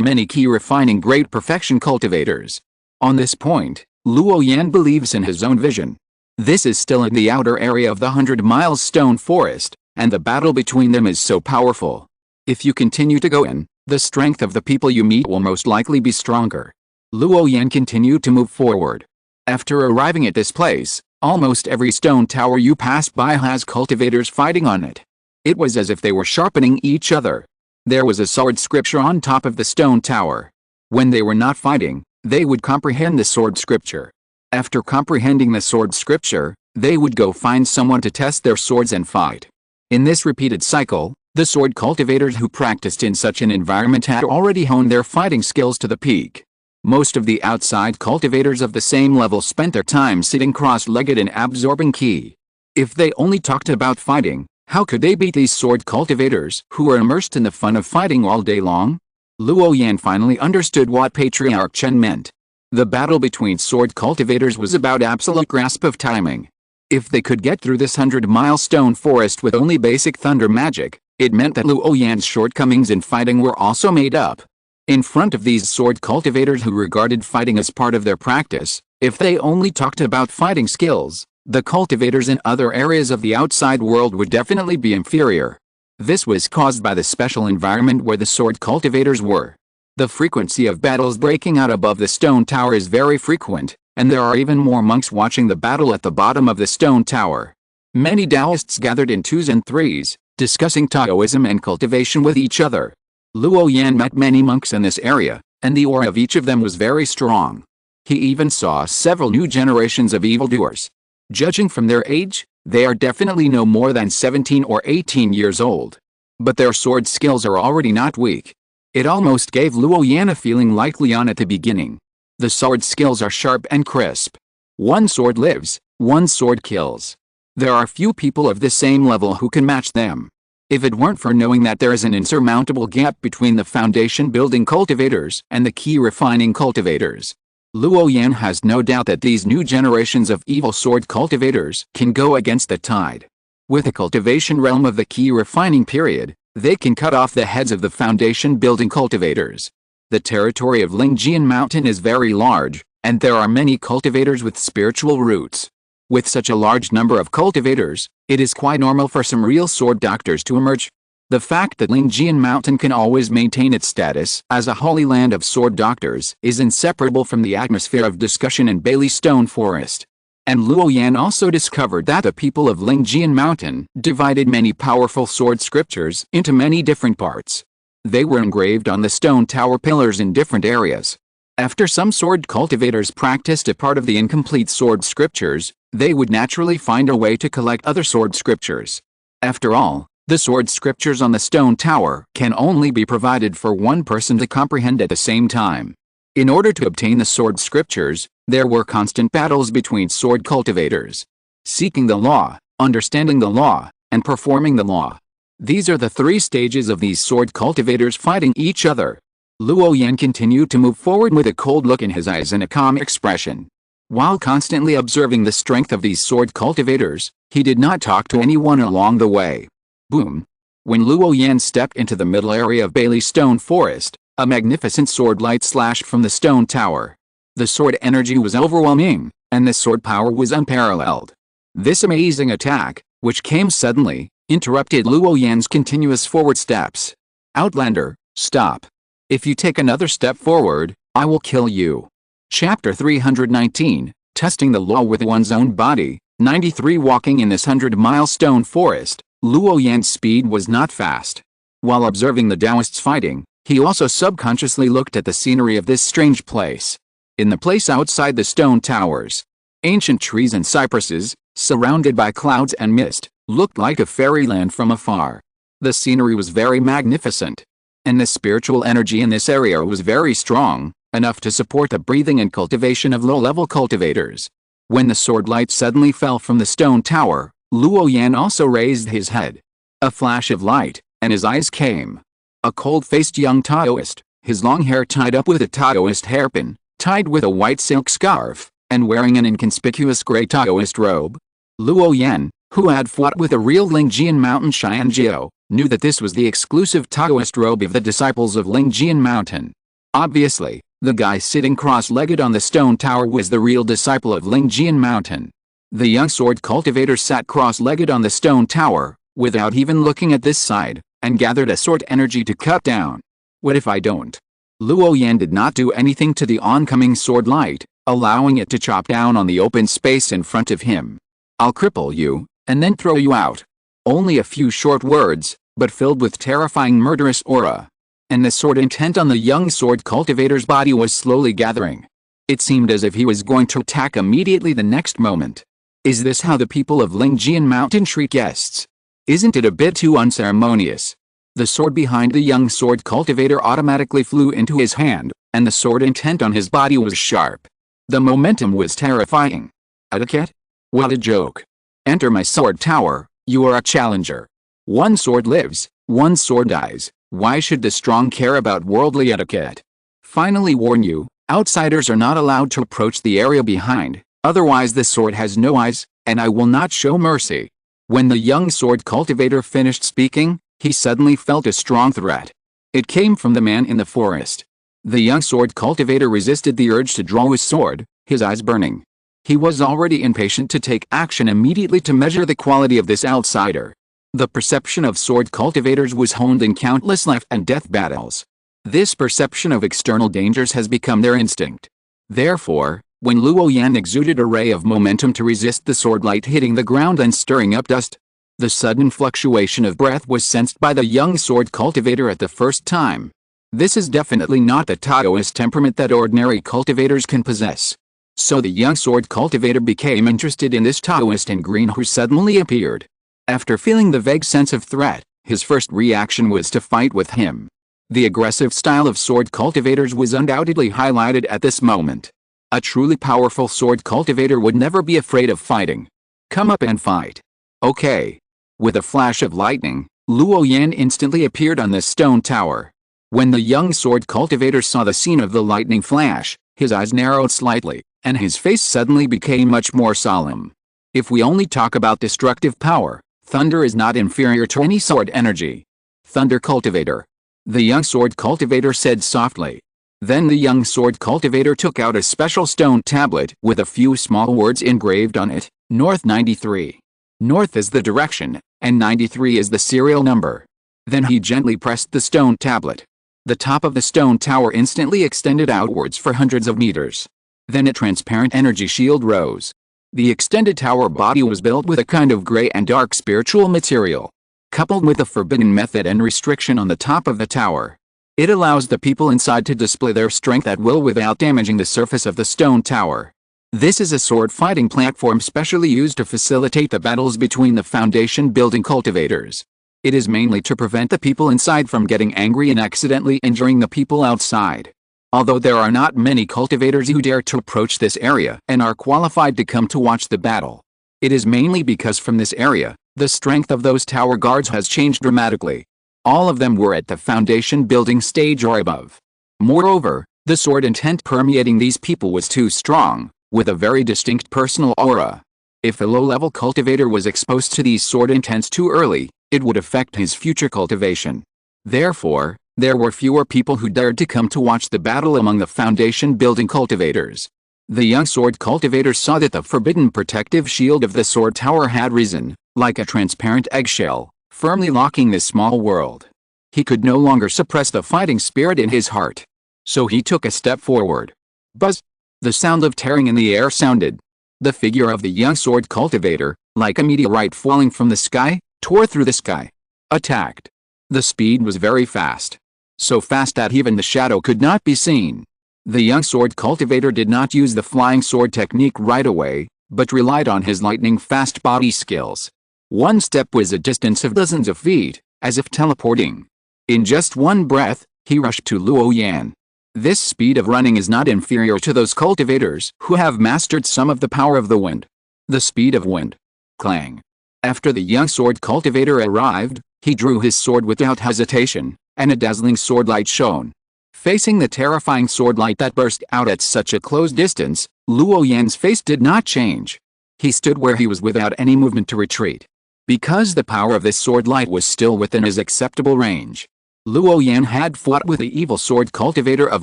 many key refining great perfection cultivators. On this point, Luo Yan believes in his own vision. This is still in the outer area of the 100 Miles Stone Forest, and the battle between them is so powerful. If you continue to go in, the strength of the people you meet will most likely be stronger. Luo Yan continued to move forward. After arriving at this place, almost every stone tower you pass by has cultivators fighting on it. It was as if they were sharpening each other. There was a sword scripture on top of the stone tower. When they were not fighting, they would comprehend the sword scripture. After comprehending the sword scripture, they would go find someone to test their swords and fight. In this repeated cycle, the sword cultivators who practiced in such an environment had already honed their fighting skills to the peak. Most of the outside cultivators of the same level spent their time sitting cross-legged and absorbing ki. If they only talked about fighting, how could they beat these sword cultivators who were immersed in the fun of fighting all day long? Luo Yan finally understood what Patriarch Chen meant. The battle between sword cultivators was about absolute grasp of timing. If they could get through this 100-mile stone forest with only basic thunder magic, it meant that Luo Yan's shortcomings in fighting were also made up. In front of these sword cultivators who regarded fighting as part of their practice, if they only talked about fighting skills, the cultivators in other areas of the outside world would definitely be inferior. This was caused by the special environment where the sword cultivators were. The frequency of battles breaking out above the stone tower is very frequent, and there are even more monks watching the battle at the bottom of the stone tower. Many Taoists gathered in twos and threes, discussing Taoism and cultivation with each other. Luo Yan met many monks in this area, and the aura of each of them was very strong. He even saw several new generations of evildoers. Judging from their age, they are definitely no more than 17 or 18 years old. But their sword skills are already not weak. It almost gave Luo Yan a feeling like Leon at the beginning. The sword skills are sharp and crisp. One sword lives, one sword kills. There are few people of the same level who can match them. If it weren't for knowing that there is an insurmountable gap between the foundation building cultivators and the key refining cultivators, Luo Yan has no doubt that these new generations of evil sword cultivators can go against the tide. With the cultivation realm of the key refining period, they can cut off the heads of the foundation building cultivators. The territory of Lingjian Mountain is very large, and there are many cultivators with spiritual roots. With such a large number of cultivators, it is quite normal for some real sword doctors to emerge. The fact that Lingjian Mountain can always maintain its status as a holy land of sword doctors is inseparable from the atmosphere of discussion in Bailey Stone Forest. And Luo Yan also discovered that the people of Lingjian Mountain divided many powerful sword scriptures into many different parts. They were engraved on the stone tower pillars in different areas. After some sword cultivators practiced a part of the incomplete sword scriptures, they would naturally find a way to collect other sword scriptures. After all, the sword scriptures on the stone tower can only be provided for one person to comprehend at the same time. In order to obtain the sword scriptures, there were constant battles between sword cultivators. Seeking the law, understanding the law, and performing the law. These are the three stages of these sword cultivators fighting each other. Luo Yan continued to move forward with a cold look in his eyes and a calm expression. While constantly observing the strength of these sword cultivators, he did not talk to anyone along the way. Boom! When Luo Yan stepped into the middle area of Bailey Stone Forest, a magnificent sword light slashed from the stone tower. The sword energy was overwhelming, and the sword power was unparalleled. This amazing attack, which came suddenly, interrupted Luo Yan's continuous forward steps. Outlander, stop. If you take another step forward, I will kill you. Chapter 319, Testing the Law with One's Own Body, 93. Walking in this 100-mile stone forest, Luo Yan's speed was not fast. While observing the Taoists fighting, he also subconsciously looked at the scenery of this strange place. In the place outside the stone towers, ancient trees and cypresses, surrounded by clouds and mist, looked like a fairyland from afar. The scenery was very magnificent, and the spiritual energy in this area was very strong, enough to support the breathing and cultivation of low-level cultivators. When the sword light suddenly fell from the stone tower, Luo Yan also raised his head. A flash of light, and his eyes came. A cold-faced young Taoist, his long hair tied up with a Taoist hairpin, tied with a white silk scarf, and wearing an inconspicuous gray Taoist robe. Luo Yan, who had fought with a real Lingjian Mountain Xianjiao, knew that this was the exclusive Taoist robe of the disciples of Lingjian Mountain. Obviously, the guy sitting cross-legged on the stone tower was the real disciple of Lingjian Mountain. The young sword cultivator sat cross-legged on the stone tower, without even looking at this side, and gathered a sword energy to cut down. What if I don't? Luo Yan did not do anything to the oncoming sword light, allowing it to chop down on the open space in front of him. I'll cripple you, and then throw you out. Only a few short words, but filled with terrifying murderous aura. And the sword intent on the young sword cultivator's body was slowly gathering. It seemed as if he was going to attack immediately the next moment. Is this how the people of Lingjian Mountain treat guests? Isn't it a bit too unceremonious? The sword behind the young sword cultivator automatically flew into his hand, and the sword intent on his body was sharp. The momentum was terrifying. Etiquette? What a joke. Enter my sword tower, you are a challenger. One sword lives, one sword dies. Why should the strong care about worldly etiquette? Finally warn you, outsiders are not allowed to approach the area behind, otherwise the sword has no eyes, and I will not show mercy. When the young sword cultivator finished speaking, he suddenly felt a strong threat. It came from the man in the forest. The young sword cultivator resisted the urge to draw his sword, his eyes burning. He was already impatient to take action immediately to measure the quality of this outsider. The perception of sword cultivators was honed in countless life and death battles. This perception of external dangers has become their instinct. Therefore, when Luo Yan exuded a ray of momentum to resist the sword light hitting the ground and stirring up dust, the sudden fluctuation of breath was sensed by the young sword cultivator at the first time. This is definitely not the Taoist temperament that ordinary cultivators can possess. So the young sword cultivator became interested in this Taoist in green who suddenly appeared. After feeling the vague sense of threat, his first reaction was to fight with him. The aggressive style of sword cultivators was undoubtedly highlighted at this moment. A truly powerful sword cultivator would never be afraid of fighting. Come up and fight. Okay. With a flash of lightning, Luo Yan instantly appeared on the stone tower. When the young sword cultivator saw the scene of the lightning flash, his eyes narrowed slightly, and his face suddenly became much more solemn. If we only talk about destructive power, thunder is not inferior to any sword energy. Thunder cultivator. The young sword cultivator said softly. Then the young sword cultivator took out a special stone tablet with a few small words engraved on it, North 93. North is the direction, and 93 is the serial number. Then he gently pressed the stone tablet. The top of the stone tower instantly extended outwards for hundreds of meters. Then a transparent energy shield rose. The extended tower body was built with a kind of gray and dark spiritual material. Coupled with a forbidden method and restriction on the top of the tower, it allows the people inside to display their strength at will without damaging the surface of the stone tower. This is a sword fighting platform specially used to facilitate the battles between the foundation building cultivators. It is mainly to prevent the people inside from getting angry and accidentally injuring the people outside. Although there are not many cultivators who dare to approach this area and are qualified to come to watch the battle, it is mainly because from this area, the strength of those tower guards has changed dramatically. All of them were at the foundation building stage or above. Moreover, the sword intent permeating these people was too strong, with a very distinct personal aura. If a low-level cultivator was exposed to these sword intents too early, it would affect his future cultivation. Therefore, there were fewer people who dared to come to watch the battle among the foundation building cultivators. The young sword cultivator saw that the forbidden protective shield of the sword tower had risen, like a transparent eggshell, firmly locking this small world. He could no longer suppress the fighting spirit in his heart. So he took a step forward. Buzz! The sound of tearing in the air sounded. The figure of the young sword cultivator, like a meteorite falling from the sky, tore through the sky. Attacked. The speed was very fast. So fast that even the shadow could not be seen. The young sword cultivator did not use the flying sword technique right away, but relied on his lightning-fast body skills. One step was a distance of dozens of feet, as if teleporting. In just one breath, he rushed to Luo Yan. This speed of running is not inferior to those cultivators who have mastered some of the power of the wind. The speed of wind. Clang. After the young sword cultivator arrived, he drew his sword without hesitation, and a dazzling sword light shone. Facing the terrifying sword light that burst out at such a close distance, Luo Yan's face did not change. He stood where he was without any movement to retreat. Because the power of this sword light was still within his acceptable range. Luo Yan had fought with the evil sword cultivator of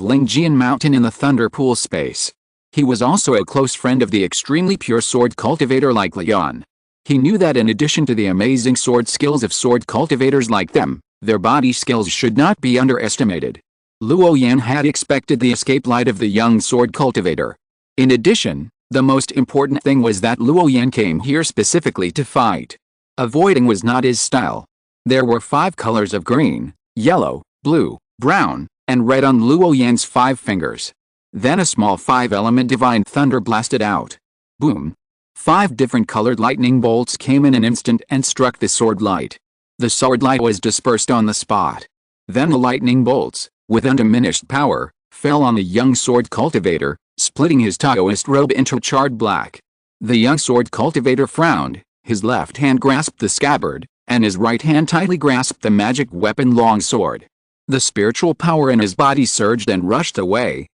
Lingjian Mountain in the Thunder Pool space. He was also a close friend of the extremely pure sword cultivator like Luo Yan. He knew that in addition to the amazing sword skills of sword cultivators like them, their body skills should not be underestimated. Luo Yan had expected the escape light of the young sword cultivator. In addition, the most important thing was that Luo Yan came here specifically to fight. Avoiding was not his style. There were 5 colors of green, yellow, blue, brown, and red on Luo Yan's 5 fingers. Then a small 5-element divine thunder blasted out. Boom! 5 different colored lightning bolts came in an instant and struck the sword light. The sword light was dispersed on the spot. Then the lightning bolts, with undiminished power, fell on the young sword cultivator, splitting his Taoist robe into charred black. The young sword cultivator frowned, his left hand grasped the scabbard, and his right hand tightly grasped the magic weapon longsword. The spiritual power in his body surged and rushed away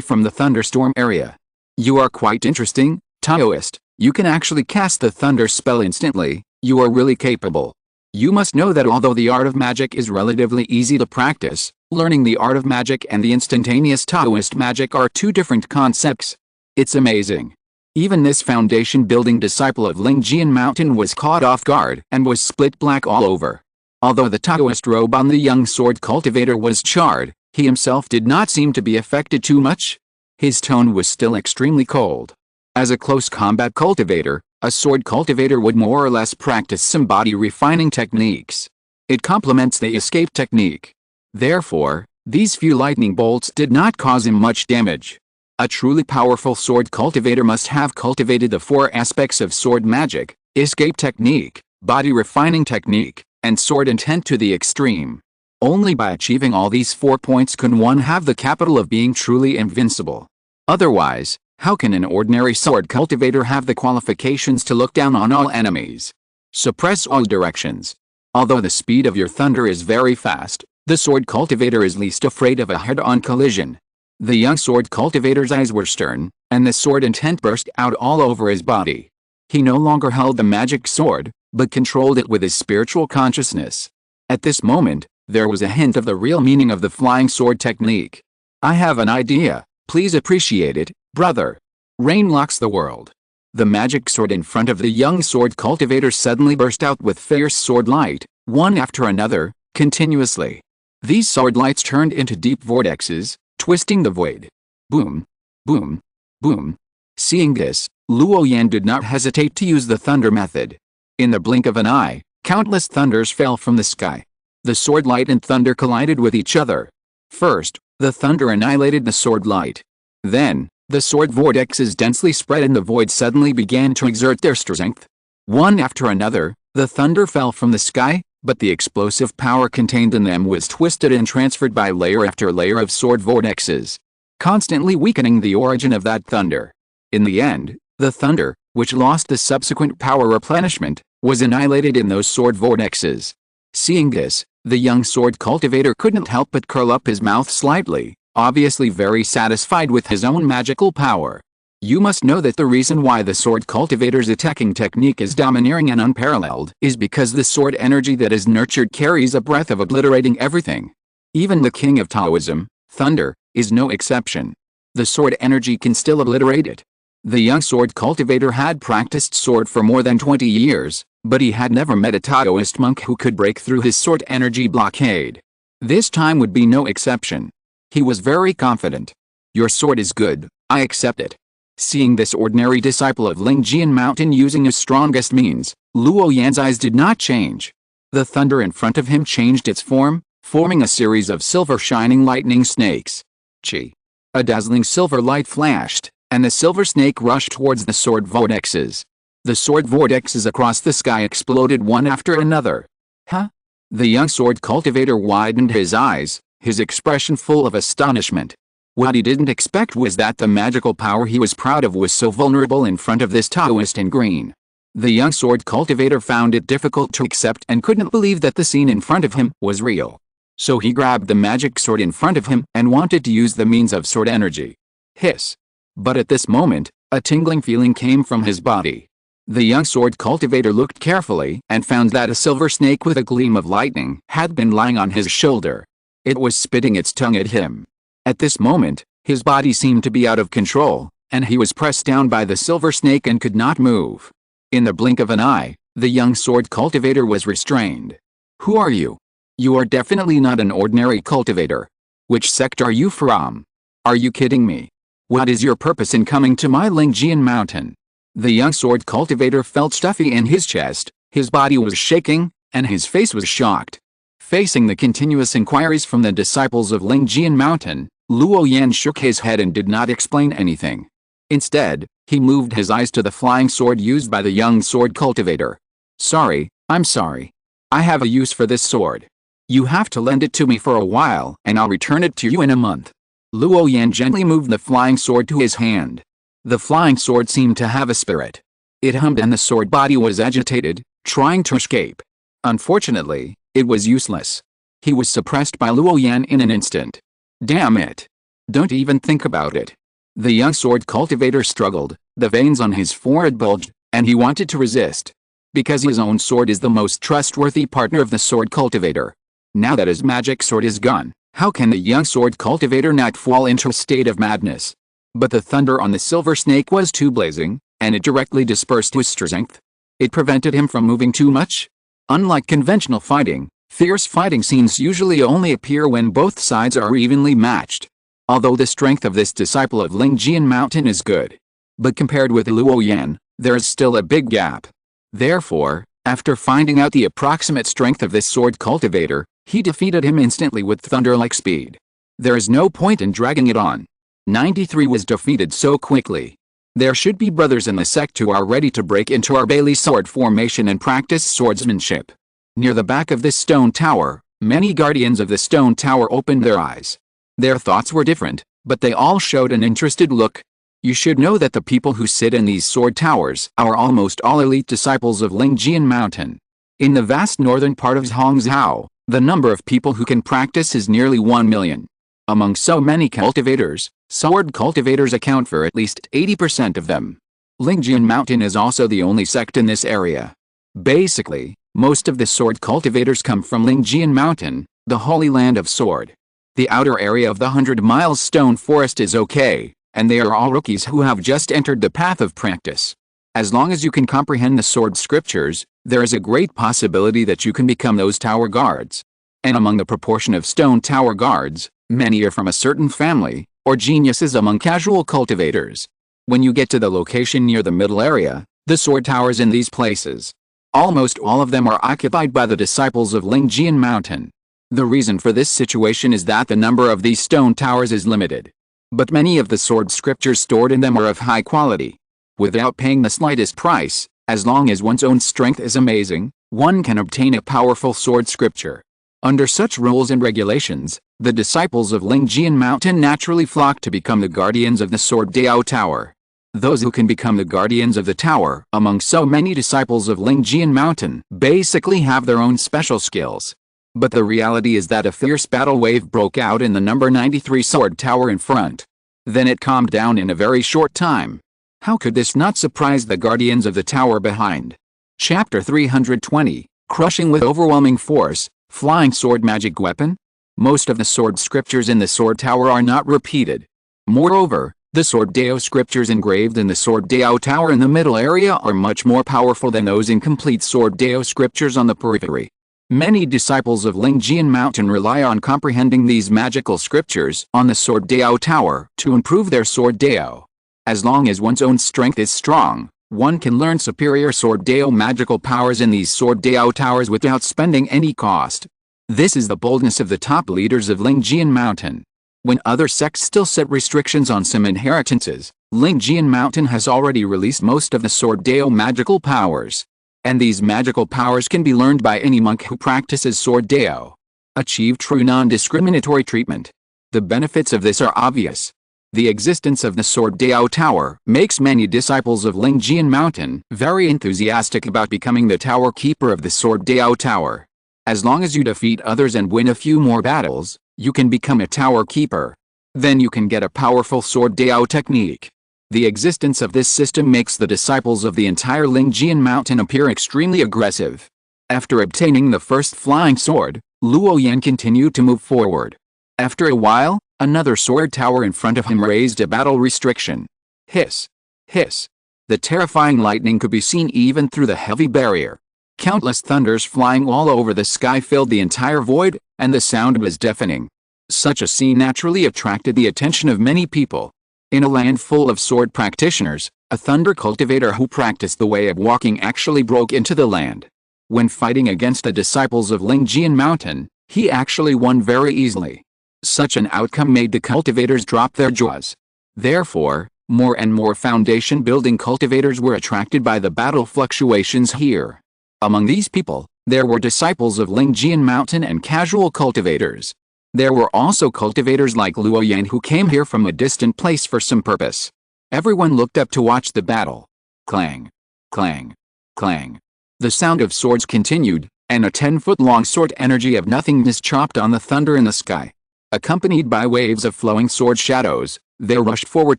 from the thunderstorm area. You are quite interesting, Taoist. You can actually cast the thunder spell instantly. You are really capable. You must know that although the art of magic is relatively easy to practice, learning the art of magic and the instantaneous Taoist magic are 2 different concepts. It's amazing. Even this foundation-building disciple of Lingjian Mountain was caught off guard and was split black all over. Although the Taoist robe on the young sword cultivator was charred, he himself did not seem to be affected too much. His tone was still extremely cold. As a close combat cultivator, a sword cultivator would more or less practice some body refining techniques. It complements the escape technique. Therefore, these few lightning bolts did not cause him much damage. A truly powerful sword cultivator must have cultivated the 4 aspects of sword magic: escape technique, body refining technique, and sword intent to the extreme. Only by achieving all these 4 points can one have the capital of being truly invincible. Otherwise, how can an ordinary sword cultivator have the qualifications to look down on all enemies? Suppress all directions. Although the speed of your thunder is very fast, the sword cultivator is least afraid of a head-on collision. The young sword cultivator's eyes were stern, and the sword intent burst out all over his body. He no longer held the magic sword, but controlled it with his spiritual consciousness. At this moment, there was a hint of the real meaning of the flying sword technique. I have an idea, please appreciate it, brother. Rain locks the world. The magic sword in front of the young sword cultivator suddenly burst out with fierce sword light, one after another, continuously. These sword lights turned into deep vortexes, twisting the void. Boom, boom, boom. Seeing this, Luo Yan did not hesitate to use the thunder method. In the blink of an eye, countless thunders fell from the sky. The sword light and thunder collided with each other. First, the thunder annihilated the sword light. Then, the sword vortexes densely spread and the void suddenly began to exert their strength. One after another, the thunder fell from the sky, but the explosive power contained in them was twisted and transferred by layer after layer of sword vortexes, constantly weakening the origin of that thunder. In the end, the thunder, which lost the subsequent power replenishment, was annihilated in those sword vortexes. Seeing this, the young sword cultivator couldn't help but curl up his mouth slightly, obviously very satisfied with his own magical power. You must know that the reason why the sword cultivator's attacking technique is domineering and unparalleled is because the sword energy that is nurtured carries a breath of obliterating everything. Even the king of Taoism, thunder, is no exception. The sword energy can still obliterate it. The young sword cultivator had practiced sword for more than 20 years, but he had never met a Taoist monk who could break through his sword energy blockade. This time would be no exception. He was very confident. Your sword is good, I accept it. Seeing this ordinary disciple of Lingjian Mountain using his strongest means, Luo Yan's eyes did not change. The thunder in front of him changed its form, forming a series of silver shining lightning snakes. Chi. A dazzling silver light flashed, and the silver snake rushed towards the sword vortexes. The sword vortexes across the sky exploded one after another. Huh? The young sword cultivator widened his eyes, his expression full of astonishment. What he didn't expect was that the magical power he was proud of was so vulnerable in front of this Taoist in green. The young sword cultivator found it difficult to accept and couldn't believe that the scene in front of him was real. So he grabbed the magic sword in front of him and wanted to use the means of sword energy. Hiss. But at this moment, a tingling feeling came from his body. The young sword cultivator looked carefully and found that a silver snake with a gleam of lightning had been lying on his shoulder. It was spitting its tongue at him. At this moment, his body seemed to be out of control, and he was pressed down by the silver snake and could not move. In the blink of an eye, the young sword cultivator was restrained. Who are you? You are definitely not an ordinary cultivator. Which sect are you from? Are you kidding me? What is your purpose in coming to my Lingjian mountain? The young sword cultivator felt stuffy in his chest, his body was shaking, and his face was shocked. Facing the continuous inquiries from the disciples of Lingjian mountain, Luo Yan shook his head and did not explain anything. Instead, he moved his eyes to the flying sword used by the young sword cultivator. Sorry, I'm sorry. I have a use for this sword. You have to lend it to me for a while and I'll return it to you in a month. Luo Yan gently moved the flying sword to his hand. The flying sword seemed to have a spirit. It hummed and the sword body was agitated, trying to escape. Unfortunately, it was useless. He was suppressed by Luo Yan in an instant. Damn it. Don't even think about it. The young sword cultivator struggled, the veins on his forehead bulged, and he wanted to resist. Because his own sword is the most trustworthy partner of the sword cultivator. Now that his magic sword is gone, how can the young sword cultivator not fall into a state of madness? But the thunder on the silver snake was too blazing, and it directly dispersed his strength. It prevented him from moving too much. Unlike conventional fighting, fierce fighting scenes usually only appear when both sides are evenly matched. Although the strength of this disciple of Lingjian mountain is good. But compared with Luo Yan, there is still a big gap. Therefore, after finding out the approximate strength of this sword cultivator, he defeated him instantly with thunder-like speed. There is no point in dragging it on. 93 was defeated so quickly. There should be brothers in the sect who are ready to break into our Bailey sword formation and practice swordsmanship. Near the back of this stone tower, many guardians of the stone tower opened their eyes. Their thoughts were different, but they all showed an interested look. You should know that the people who sit in these sword towers are almost all elite disciples of Lingjian mountain. In the vast northern part of Hangzhou, the number of people who can practice is nearly 1 million. Among so many cultivators, sword cultivators account for at least 80% of them. Lingjian mountain is also the only sect in this area. Basically, most of the sword cultivators come from Lingjian mountain, the holy land of sword. The outer area of the 100 miles stone forest is okay, and they are all rookies who have just entered the path of practice. As long as you can comprehend the sword scriptures, there is a great possibility that you can become those tower guards. And among the proportion of stone tower guards, many are from a certain family, or geniuses among casual cultivators. When you get to the location near the middle area, the sword towers in these places, almost all of them are occupied by the disciples of Lingjian mountain. The reason for this situation is that the number of these stone towers is limited. But many of the sword scriptures stored in them are of high quality. Without paying the slightest price, as long as one's own strength is amazing, one can obtain a powerful sword scripture. Under such rules and regulations, the disciples of Lingjian mountain naturally flock to become the guardians of the sword Dao tower. Those who can become the guardians of the tower among so many disciples of Lingjian mountain basically have their own special skills. But the reality is that a fierce battle wave broke out in the number 93 sword tower in front. Then it calmed down in a very short time. How could this not surprise the guardians of the tower behind? Chapter 320, Crushing with Overwhelming Force, Flying Sword Magic Weapon? Most of the sword scriptures in the sword tower are not repeated. Moreover, the sword Dao scriptures engraved in the sword Dao tower in the middle area are much more powerful than those incomplete sword Dao scriptures on the periphery. Many disciples of Lingjian mountain rely on comprehending these magical scriptures on the sword Dao tower to improve their sword Dao. As long as one's own strength is strong, one can learn superior sword Dao magical powers in these sword Dao towers without spending any cost. This is the boldness of the top leaders of Lingjian mountain. When other sects still set restrictions on some inheritances, Lingjian mountain has already released most of the sword Dao magical powers. And these magical powers can be learned by any monk who practices sword Dao. Achieve true non-discriminatory treatment. The benefits of this are obvious. The existence of the Sword Dao Tower makes many disciples of Lingjian Mountain very enthusiastic about becoming the tower keeper of the Sword Dao Tower. As long as you defeat others and win a few more battles, you can become a tower keeper. Then you can get a powerful Sword Dao technique. The existence of this system makes the disciples of the entire Lingjian Mountain appear extremely aggressive. After obtaining the first flying sword, Luo Yan continued to move forward. After a while, another sword tower in front of him raised a battle restriction. Hiss! Hiss! The terrifying lightning could be seen even through the heavy barrier. Countless thunders flying all over the sky filled the entire void, and the sound was deafening. Such a scene naturally attracted the attention of many people. In a land full of sword practitioners, a thunder cultivator who practiced the way of walking actually broke into the land. When fighting against the disciples of Lingjian Mountain, he actually won very easily. Such an outcome made the cultivators drop their jaws. Therefore, more and more foundation-building cultivators were attracted by the battle fluctuations here. Among these people, there were disciples of Lingjian Mountain and casual cultivators. There were also cultivators like Luo Yan who came here from a distant place for some purpose. Everyone looked up to watch the battle. Clang! Clang! Clang! The sound of swords continued, and a 10-foot-long sword energy of nothingness chopped on the thunder in the sky. Accompanied by waves of flowing sword shadows, they rushed forward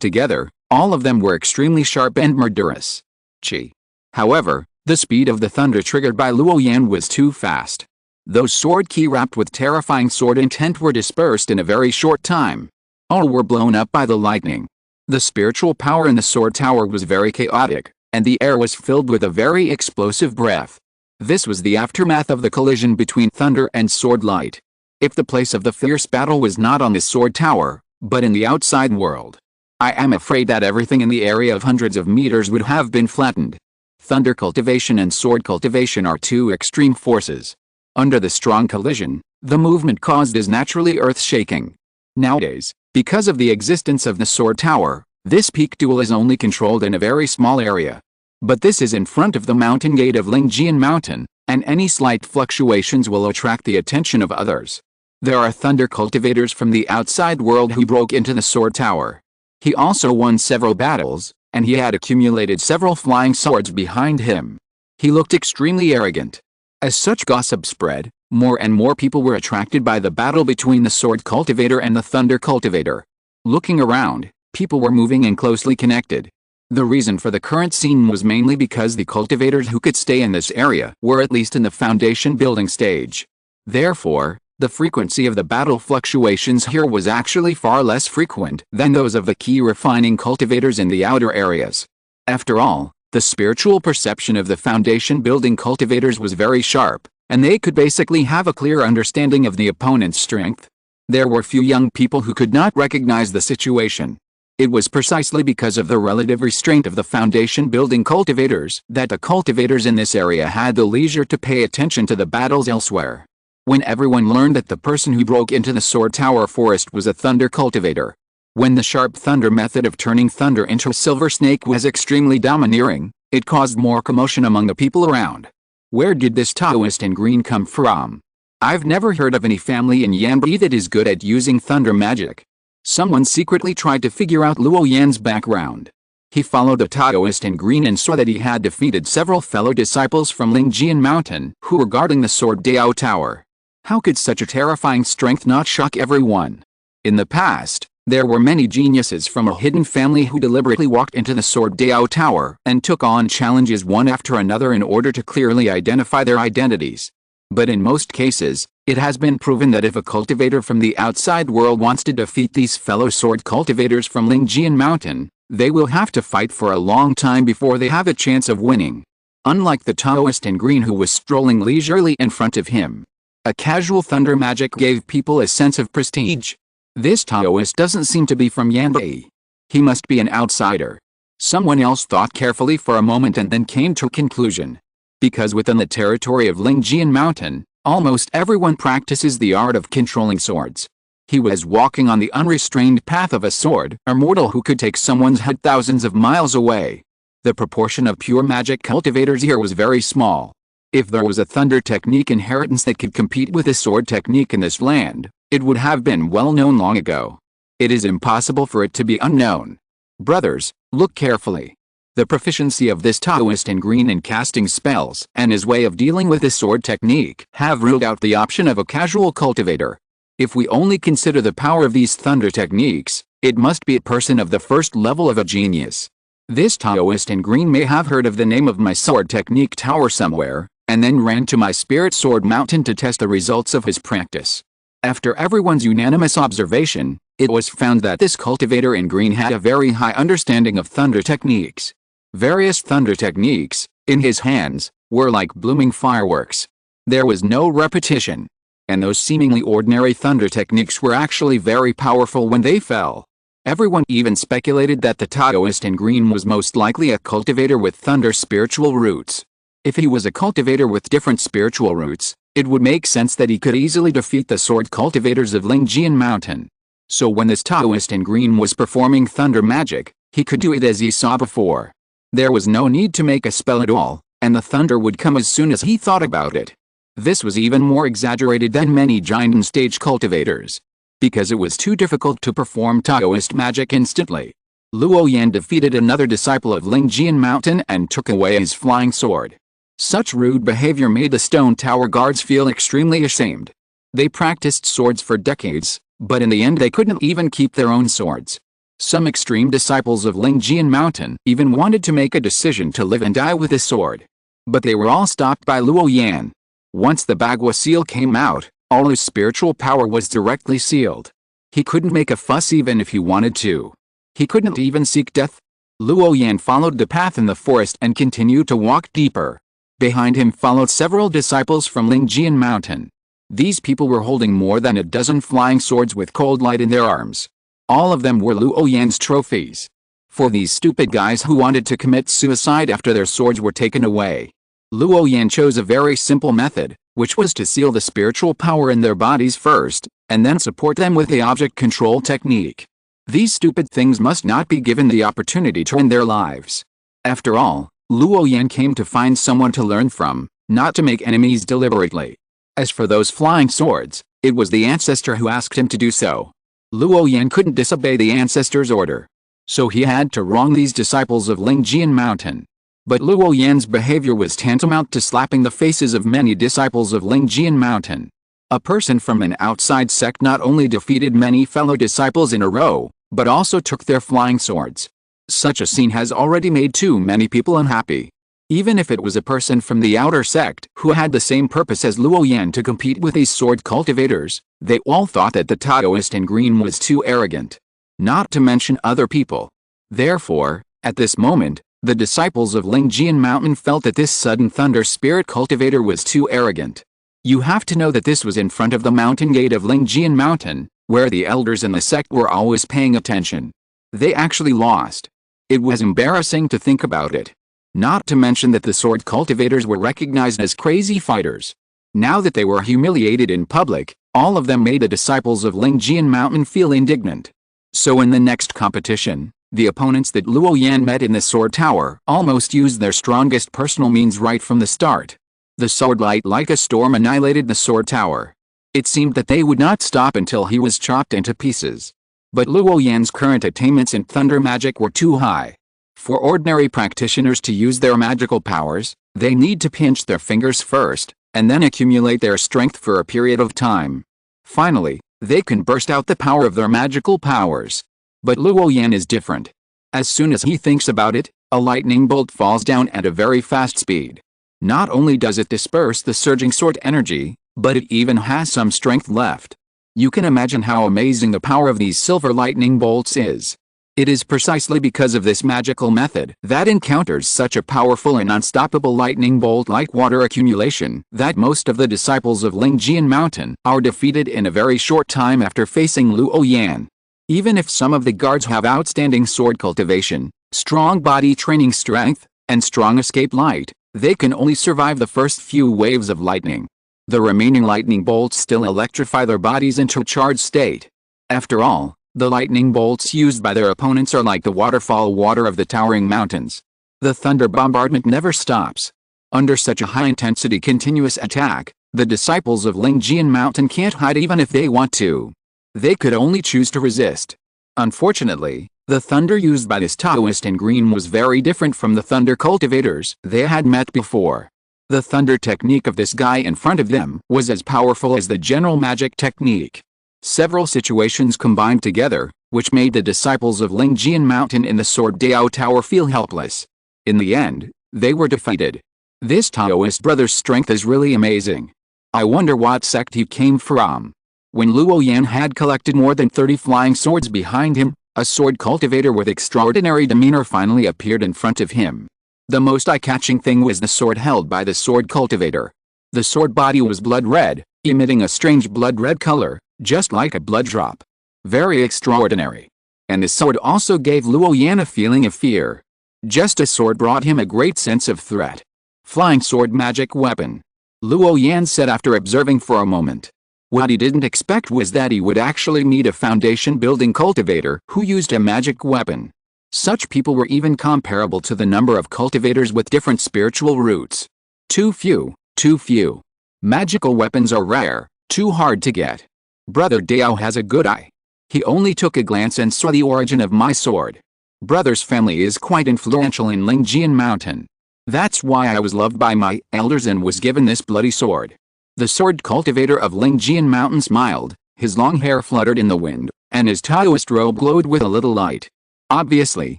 together. All of them were extremely sharp and murderous. Chi. However, the speed of the thunder triggered by Luo Yan was too fast. Those sword ki wrapped with terrifying sword intent were dispersed in a very short time. All were blown up by the lightning. The spiritual power in the sword tower was very chaotic, and the air was filled with a very explosive breath. This was the aftermath of the collision between thunder and sword light. If the place of the fierce battle was not on the sword tower, but in the outside world, I am afraid that everything in the area of hundreds of meters would have been flattened. Thunder cultivation and sword cultivation are two extreme forces. Under the strong collision, the movement caused is naturally earth-shaking. Nowadays, because of the existence of the sword tower, this peak duel is only controlled in a very small area. But this is in front of the mountain gate of Lingjian Mountain, and any slight fluctuations will attract the attention of others. There are thunder cultivators from the outside world who broke into the sword tower. He also won several battles, and he had accumulated several flying swords behind him. He looked extremely arrogant. As such gossip spread, more and more people were attracted by the battle between the sword cultivator and the thunder cultivator. Looking around, people were moving and closely connected. The reason for the current scene was mainly because the cultivators who could stay in this area were at least in the foundation building stage. Therefore, the frequency of the battle fluctuations here was actually far less frequent than those of the key refining cultivators in the outer areas. After all, the spiritual perception of the foundation building cultivators was very sharp, and they could basically have a clear understanding of the opponent's strength. There were few young people who could not recognize the situation. It was precisely because of the relative restraint of the foundation building cultivators that the cultivators in this area had the leisure to pay attention to the battles elsewhere. When everyone learned that the person who broke into the sword tower forest was a thunder cultivator. When the sharp thunder method of turning thunder into a silver snake was extremely domineering, it caused more commotion among the people around. Where did this Taoist in green come from? I've never heard of any family in Yanbi that is good at using thunder magic. Someone secretly tried to figure out Luo Yan's background. He followed the Taoist in green and saw that he had defeated several fellow disciples from Lingjian Mountain who were guarding the Sword Dao Tower. How could such a terrifying strength not shock everyone? In the past, there were many geniuses from a hidden family who deliberately walked into the Sword Dao Tower and took on challenges one after another in order to clearly identify their identities. But in most cases, it has been proven that if a cultivator from the outside world wants to defeat these fellow sword cultivators from Lingjian Mountain, they will have to fight for a long time before they have a chance of winning. Unlike the Taoist in green who was strolling leisurely in front of him, a casual thunder magic gave people a sense of prestige. This Taoist doesn't seem to be from Yanbi. He must be an outsider. Someone else thought carefully for a moment and then came to a conclusion. Because within the territory of Lingjian Mountain, almost everyone practices the art of controlling swords. He was walking on the unrestrained path of a sword, a mortal who could take someone's head thousands of miles away. The proportion of pure magic cultivators here was very small. If there was a thunder technique inheritance that could compete with a sword technique in this land, It would have been well known long ago. It is impossible for it to be unknown. Brothers, look carefully. The proficiency of this Taoist in green in casting spells and his way of dealing with this sword technique have ruled out the option of a casual cultivator. If we only consider the power of these thunder techniques, it must be a person of the first level of a genius. This Taoist in green may have heard of the name of my sword technique tower somewhere, and then ran to my spirit sword mountain to test the results of his practice. After everyone's unanimous observation, it was found that this cultivator in green had a very high understanding of thunder techniques. Various thunder techniques, in his hands, were like blooming fireworks. There was no repetition. And those seemingly ordinary thunder techniques were actually very powerful when they fell. Everyone even speculated that the Taoist in green was most likely a cultivator with thunder spiritual roots. If he was a cultivator with different spiritual roots, it would make sense that he could easily defeat the sword cultivators of Lingjian Mountain. So when this Taoist in green was performing thunder magic, he could do it as he saw before. There was no need to make a spell at all, and the thunder would come as soon as he thought about it. This was even more exaggerated than many giant stage cultivators, because it was too difficult to perform Taoist magic instantly. Luo Yan defeated another disciple of Lingjian Mountain and took away his flying sword. Such rude behavior made the stone tower guards feel extremely ashamed. They practiced swords for decades, but in the end they couldn't even keep their own swords. Some extreme disciples of Lingjian Mountain even wanted to make a decision to live and die with his sword. But they were all stopped by Luo Yan. Once the Bagua seal came out, all his spiritual power was directly sealed. He couldn't make a fuss even if he wanted to. He couldn't even seek death. Luo Yan followed the path in the forest and continued to walk deeper. Behind him followed several disciples from Lingjian Mountain. These people were holding more than a dozen flying swords with cold light in their arms. All of them were Luo Yan's trophies. For these stupid guys who wanted to commit suicide after their swords were taken away, Luo Yan chose a very simple method, which was to seal the spiritual power in their bodies first, and then support them with the object control technique. These stupid things must not be given the opportunity to end their lives. After all, Luo Yan came to find someone to learn from, not to make enemies deliberately. As for those flying swords, it was the ancestor who asked him to do so. Luo Yan couldn't disobey the ancestor's order. So he had to wrong these disciples of Lingjian Mountain. But Luo Yan's behavior was tantamount to slapping the faces of many disciples of Lingjian Mountain. A person from an outside sect not only defeated many fellow disciples in a row, but also took their flying swords. Such a scene has already made too many people unhappy. Even if it was a person from the outer sect who had the same purpose as Luo Yan to compete with these sword cultivators, they all thought that the Taoist in green was too arrogant. Not to mention other people. Therefore, at this moment, the disciples of Lingjian Mountain felt that this sudden thunder spirit cultivator was too arrogant. You have to know that this was in front of the mountain gate of Lingjian Mountain, where the elders in the sect were always paying attention. They actually lost. It was embarrassing to think about it. Not to mention that the sword cultivators were recognized as crazy fighters. Now that they were humiliated in public, all of them made the disciples of Lingjian Mountain feel indignant. So in the next competition, the opponents that Luo Yan met in the sword tower almost used their strongest personal means right from the start. The sword light like a storm annihilated the sword tower. It seemed that they would not stop until he was chopped into pieces. But Luo Yan's current attainments in thunder magic were too high. For ordinary practitioners to use their magical powers, they need to pinch their fingers first, and then accumulate their strength for a period of time. Finally, they can burst out the power of their magical powers. But Luo Yan is different. As soon as he thinks about it, a lightning bolt falls down at a very fast speed. Not only does it disperse the surging sword energy, but it even has some strength left. You can imagine how amazing the power of these silver lightning bolts is. It is precisely because of this magical method that encounters such a powerful and unstoppable lightning bolt like water accumulation that most of the disciples of Lingjian Mountain are defeated in a very short time after facing Luo Yan. Even if some of the guards have outstanding sword cultivation, strong body training strength, and strong escape light, they can only survive the first few waves of lightning. The remaining lightning bolts still electrify their bodies into a charged state. After all, the lightning bolts used by their opponents are like the waterfall water of the towering mountains. The thunder bombardment never stops. Under such a high-intensity continuous attack, The disciples of Lingjian Mountain can't hide even if they want to. They could only choose to resist. Unfortunately, the thunder used by this Taoist in green was very different from the thunder cultivators they had met before. The thunder technique of this guy in front of them was as powerful as the general magic technique. Several situations combined together, which made the disciples of Lingjian Mountain in the Sword Dao Tower feel helpless. In the end, they were defeated. This Taoist brother's strength is really amazing. I wonder what sect he came from. When Luo Yan had collected more than 30 flying swords behind him, a sword cultivator with extraordinary demeanor finally appeared in front of him. The most eye-catching thing was the sword held by the sword cultivator. The sword body was blood red, emitting a strange blood red color, just like a blood drop. Very extraordinary. And the sword also gave Luo Yan a feeling of fear. Just a sword brought him a great sense of threat. Flying sword magic weapon. Luo Yan said after observing for a moment. What he didn't expect was that he would actually meet a foundation-building cultivator who used a magic weapon. Such people were even comparable to the number of cultivators with different spiritual roots. Too few, too few. Magical weapons are rare, too hard to get. Brother Dao has a good eye. He only took a glance and saw the origin of my sword. Brother's family is quite influential in Lingjian Mountain. That's why I was loved by my elders and was given this bloody sword. The sword cultivator of Lingjian Mountain smiled, his long hair fluttered in the wind, and his Taoist robe glowed with a little light. Obviously,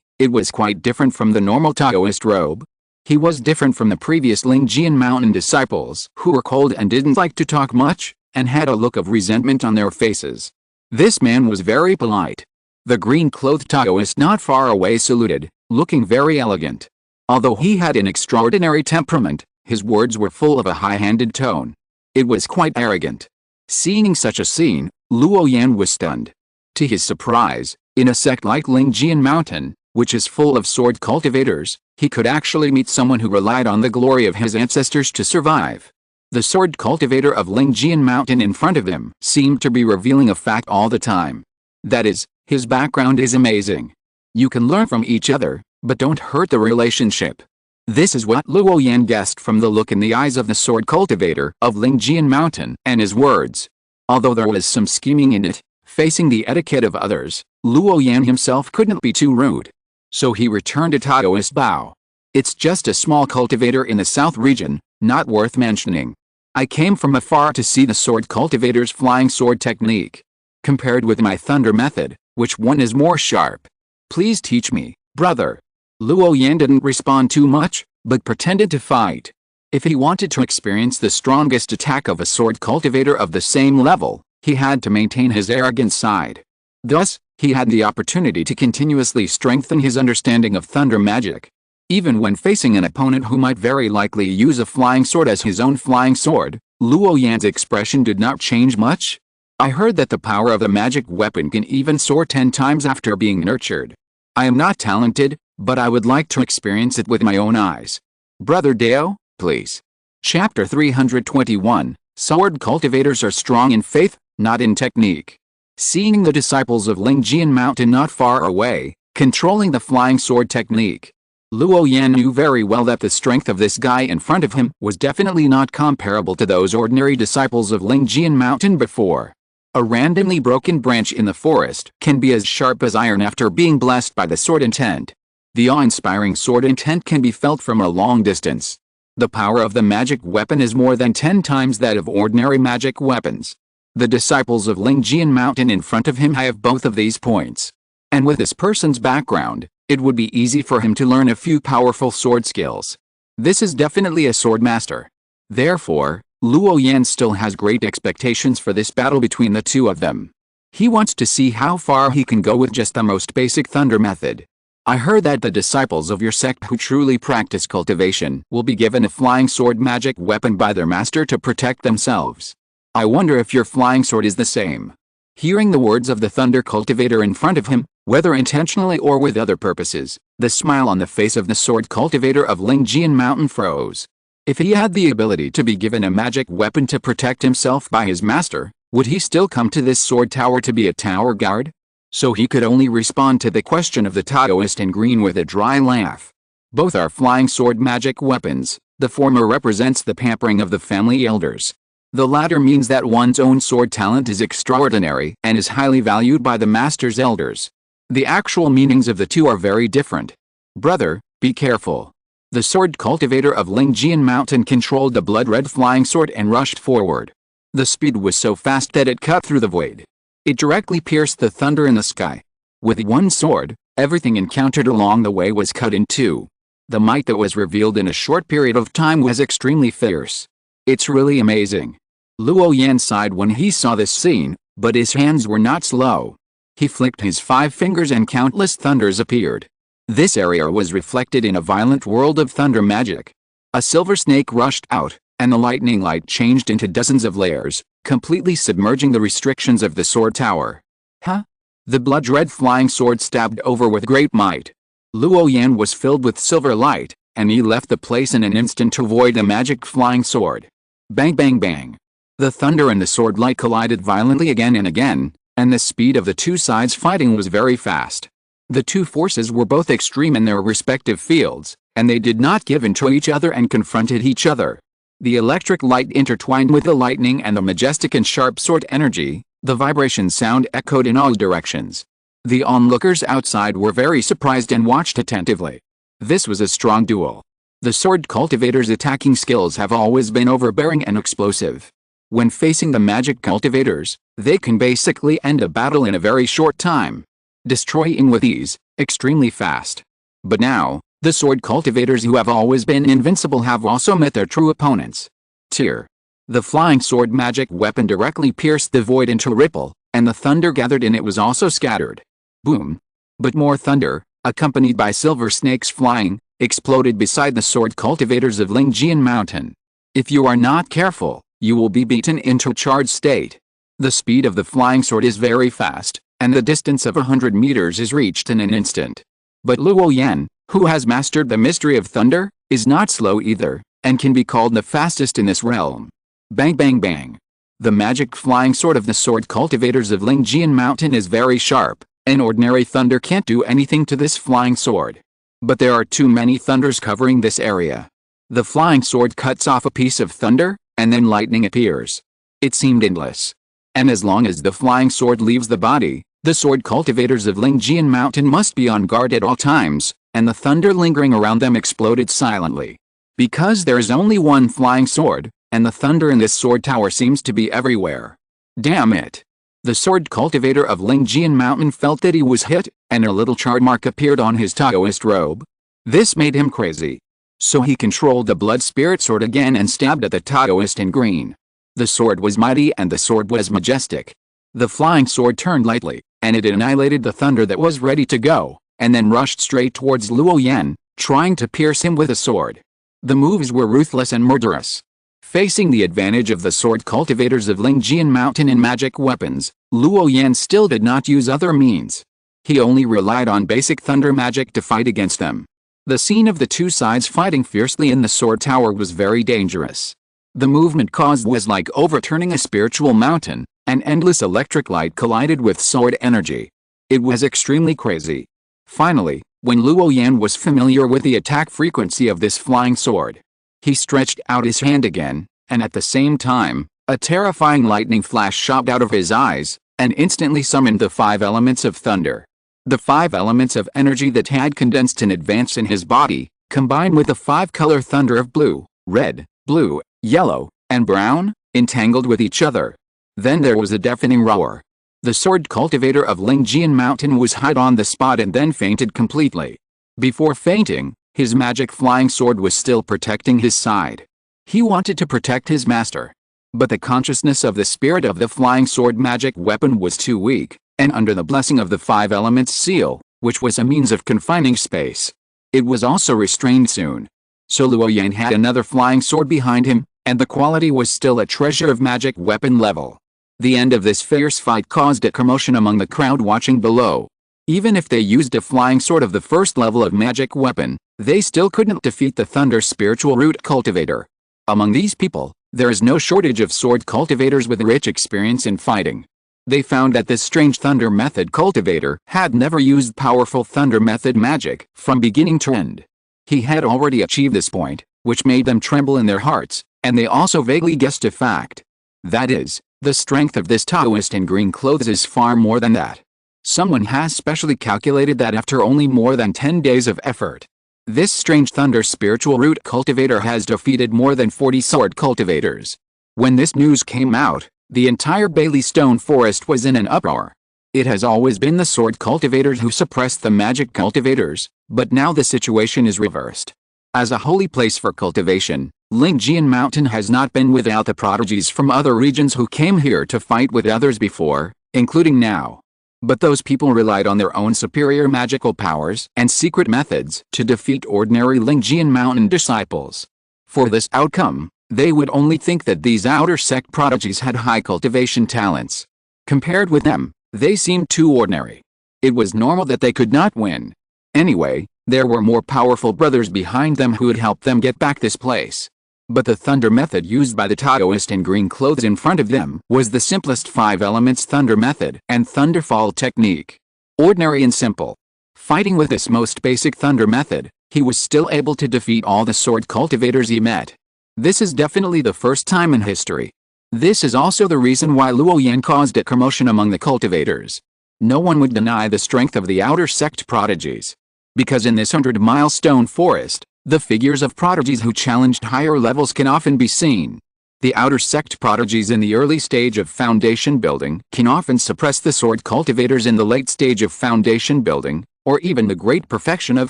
it was quite different from the normal Taoist robe. He was different from the previous Lingjian Mountain disciples who were cold and didn't like to talk much, and had a look of resentment on their faces. This man was very polite. The green-clothed Taoist not far away saluted, looking very elegant. Although he had an extraordinary temperament, his words were full of a high-handed tone. It was quite arrogant. Seeing such a scene, Luo Yan was stunned. To his surprise, in a sect like Lingjian Mountain, which is full of sword cultivators, he could actually meet someone who relied on the glory of his ancestors to survive. The sword cultivator of Lingjian Mountain in front of him seemed to be revealing a fact all the time. That is, his background is amazing. You can learn from each other, but don't hurt the relationship. This is what Luo Yan guessed from the look in the eyes of the sword cultivator of Lingjian Mountain and his words. Although there was some scheming in it, facing the etiquette of others, Luo Yan himself couldn't be too rude. So he returned a Taoist bow. It's just a small cultivator in the south region, not worth mentioning. I came from afar to see the sword cultivator's flying sword technique. Compared with my thunder method, which one is more sharp? Please teach me, brother. Luo Yan didn't respond too much, but pretended to fight. If he wanted to experience the strongest attack of a sword cultivator of the same level, he had to maintain his arrogant side. Thus, he had the opportunity to continuously strengthen his understanding of thunder magic. Even when facing an opponent who might very likely use a flying sword as his own flying sword, Luo Yan's expression did not change much. I heard that the power of a magic weapon can even soar 10 times after being nurtured. I am not talented, but I would like to experience it with my own eyes. Brother Dao, please. Chapter 321, Sword cultivators are strong in faith, not in technique. Seeing the disciples of Lingjian Mountain not far away, controlling the flying sword technique, Luo Yan knew very well that the strength of this guy in front of him was definitely not comparable to those ordinary disciples of Lingjian Mountain before. A randomly broken branch in the forest can be as sharp as iron after being blessed by the sword intent. The awe-inspiring sword intent can be felt from a long distance. The power of the magic weapon is more than 10 times that of ordinary magic weapons. The disciples of Lingjian Mountain in front of him have both of these points. And with this person's background, it would be easy for him to learn a few powerful sword skills. This is definitely a sword master. Therefore, Luo Yan still has great expectations for this battle between the two of them. He wants to see how far he can go with just the most basic thunder method. I heard that the disciples of your sect who truly practice cultivation will be given a flying sword magic weapon by their master to protect themselves. I wonder if your flying sword is the same. Hearing the words of the thunder cultivator in front of him, whether intentionally or with other purposes, the smile on the face of the sword cultivator of Lingjian Mountain froze. If he had the ability to be given a magic weapon to protect himself by his master, would he still come to this sword tower to be a tower guard? So he could only respond to the question of the Taoist in green with a dry laugh. Both are flying sword magic weapons. The former represents the pampering of the family elders. The latter means that one's own sword talent is extraordinary and is highly valued by the master's elders. The actual meanings of the two are very different. Brother, be careful. The sword cultivator of Lingjian Mountain controlled the blood-red flying sword and rushed forward. The speed was so fast that it cut through the void. It directly pierced the thunder in the sky. With one sword, everything encountered along the way was cut in two. The might that was revealed in a short period of time was extremely fierce. It's really amazing. Luo Yan sighed when he saw this scene, but his hands were not slow. He flicked his 5 fingers and countless thunders appeared. This area was reflected in a violent world of thunder magic. A silver snake rushed out, and the lightning light changed into dozens of layers, completely submerging the restrictions of the sword tower. Huh? The blood-red flying sword stabbed over with great might. Luo Yan was filled with silver light, and he left the place in an instant to avoid the magic flying sword. Bang bang bang. The thunder and the sword light collided violently again and again, and the speed of the two sides fighting was very fast. The two forces were both extreme in their respective fields, and they did not give in to each other and confronted each other. The electric light intertwined with the lightning and the majestic and sharp sword energy. The vibration sound echoed in all directions. The onlookers outside were very surprised and watched attentively. This was a strong duel. The sword cultivator's attacking skills have always been overbearing and explosive. When facing the magic cultivators, they can basically end a battle in a very short time, destroying with ease, extremely fast. But now, the sword cultivators who have always been invincible have also met their true opponents. Tear. The flying sword magic weapon directly pierced the void into a ripple, and the thunder gathered in it was also scattered. Boom. But more thunder, accompanied by silver snakes flying, exploded beside the sword cultivators of Lingjian Mountain. If you are not careful, you will be beaten into a charged state. The speed of the flying sword is very fast, and the distance of 100 meters is reached in an instant. But Luo Yan, who has mastered the mystery of thunder, is not slow either, and can be called the fastest in this realm. Bang bang bang. The magic flying sword of the sword cultivators of Lingjian Mountain is very sharp, and ordinary thunder can't do anything to this flying sword. But there are too many thunders covering this area. The flying sword cuts off a piece of thunder, and then lightning appears. It seemed endless. And as long as the flying sword leaves the body, the sword cultivators of Lingjian Mountain must be on guard at all times, and the thunder lingering around them exploded silently. Because there is only one flying sword, and the thunder in this sword tower seems to be everywhere. Damn it! The sword cultivator of Lingjian Mountain felt that he was hit, and a little chart mark appeared on his Taoist robe. This made him crazy. So he controlled the blood spirit sword again and stabbed at the Taoist in green. The sword was mighty and the sword was majestic. The flying sword turned lightly, and it annihilated the thunder that was ready to go, and then rushed straight towards Luo Yan, trying to pierce him with a sword. The moves were ruthless and murderous. Facing the advantage of the sword cultivators of Lingjian Mountain in magic weapons, Luo Yan still did not use other means. He only relied on basic thunder magic to fight against them. The scene of the two sides fighting fiercely in the sword tower was very dangerous. The movement caused was like overturning a spiritual mountain, and endless electric light collided with sword energy. It was extremely crazy. Finally, when Luo Yan was familiar with the attack frequency of this flying sword, he stretched out his hand again, and at the same time, a terrifying lightning flash shot out of his eyes, and instantly summoned the 5 elements of thunder. The 5 elements of energy that had condensed in advance in his body, combined with the 5-color thunder of blue, red, blue, yellow, and brown, entangled with each other. Then there was a deafening roar. The sword cultivator of Lingjian Mountain was hit on the spot and then fainted completely. Before fainting, his magic flying sword was still protecting his side. He wanted to protect his master. But the consciousness of the spirit of the flying sword magic weapon was too weak, and under the blessing of the 5 elements seal, which was a means of confining space, it was also restrained soon. So Luo Yan had another flying sword behind him, and the quality was still a treasure of magic weapon level. The end of this fierce fight caused a commotion among the crowd watching below. Even if they used a flying sword of the first level of magic weapon, they still couldn't defeat the thunder spiritual root cultivator. Among these people, there is no shortage of sword cultivators with rich experience in fighting. They found that this strange thunder method cultivator had never used powerful thunder method magic from beginning to end. He had already achieved this point, which made them tremble in their hearts, and they also vaguely guessed a fact. That is, the strength of this Taoist in green clothes is far more than that. Someone has specially calculated that after only more than 10 days of effort, this strange thunder spiritual root cultivator has defeated more than 40 sword cultivators. When this news came out, the entire Bailey Stone Forest was in an uproar. It has always been the sword cultivators who suppressed the magic cultivators, but now the situation is reversed. As a holy place for cultivation, Lingjian Mountain has not been without the prodigies from other regions who came here to fight with others before, including now. But those people relied on their own superior magical powers and secret methods to defeat ordinary Lingjian Mountain disciples. For this outcome, they would only think that these outer sect prodigies had high cultivation talents. Compared with them, they seemed too ordinary. It was normal that they could not win. Anyway, there were more powerful brothers behind them who would help them get back this place. But the thunder method used by the Taoist in green clothes in front of them was the simplest 5 elements thunder method and thunderfall technique. Ordinary and simple. Fighting with this most basic thunder method, he was still able to defeat all the sword cultivators he met. This is definitely the first time in history. This is also the reason why Luo Yan caused a commotion among the cultivators. No one would deny the strength of the outer sect prodigies. Because in this 100-mile stone forest, the figures of prodigies who challenged higher levels can often be seen. The outer sect prodigies in the early stage of foundation building can often suppress the sword cultivators in the late stage of foundation building, or even the great perfection of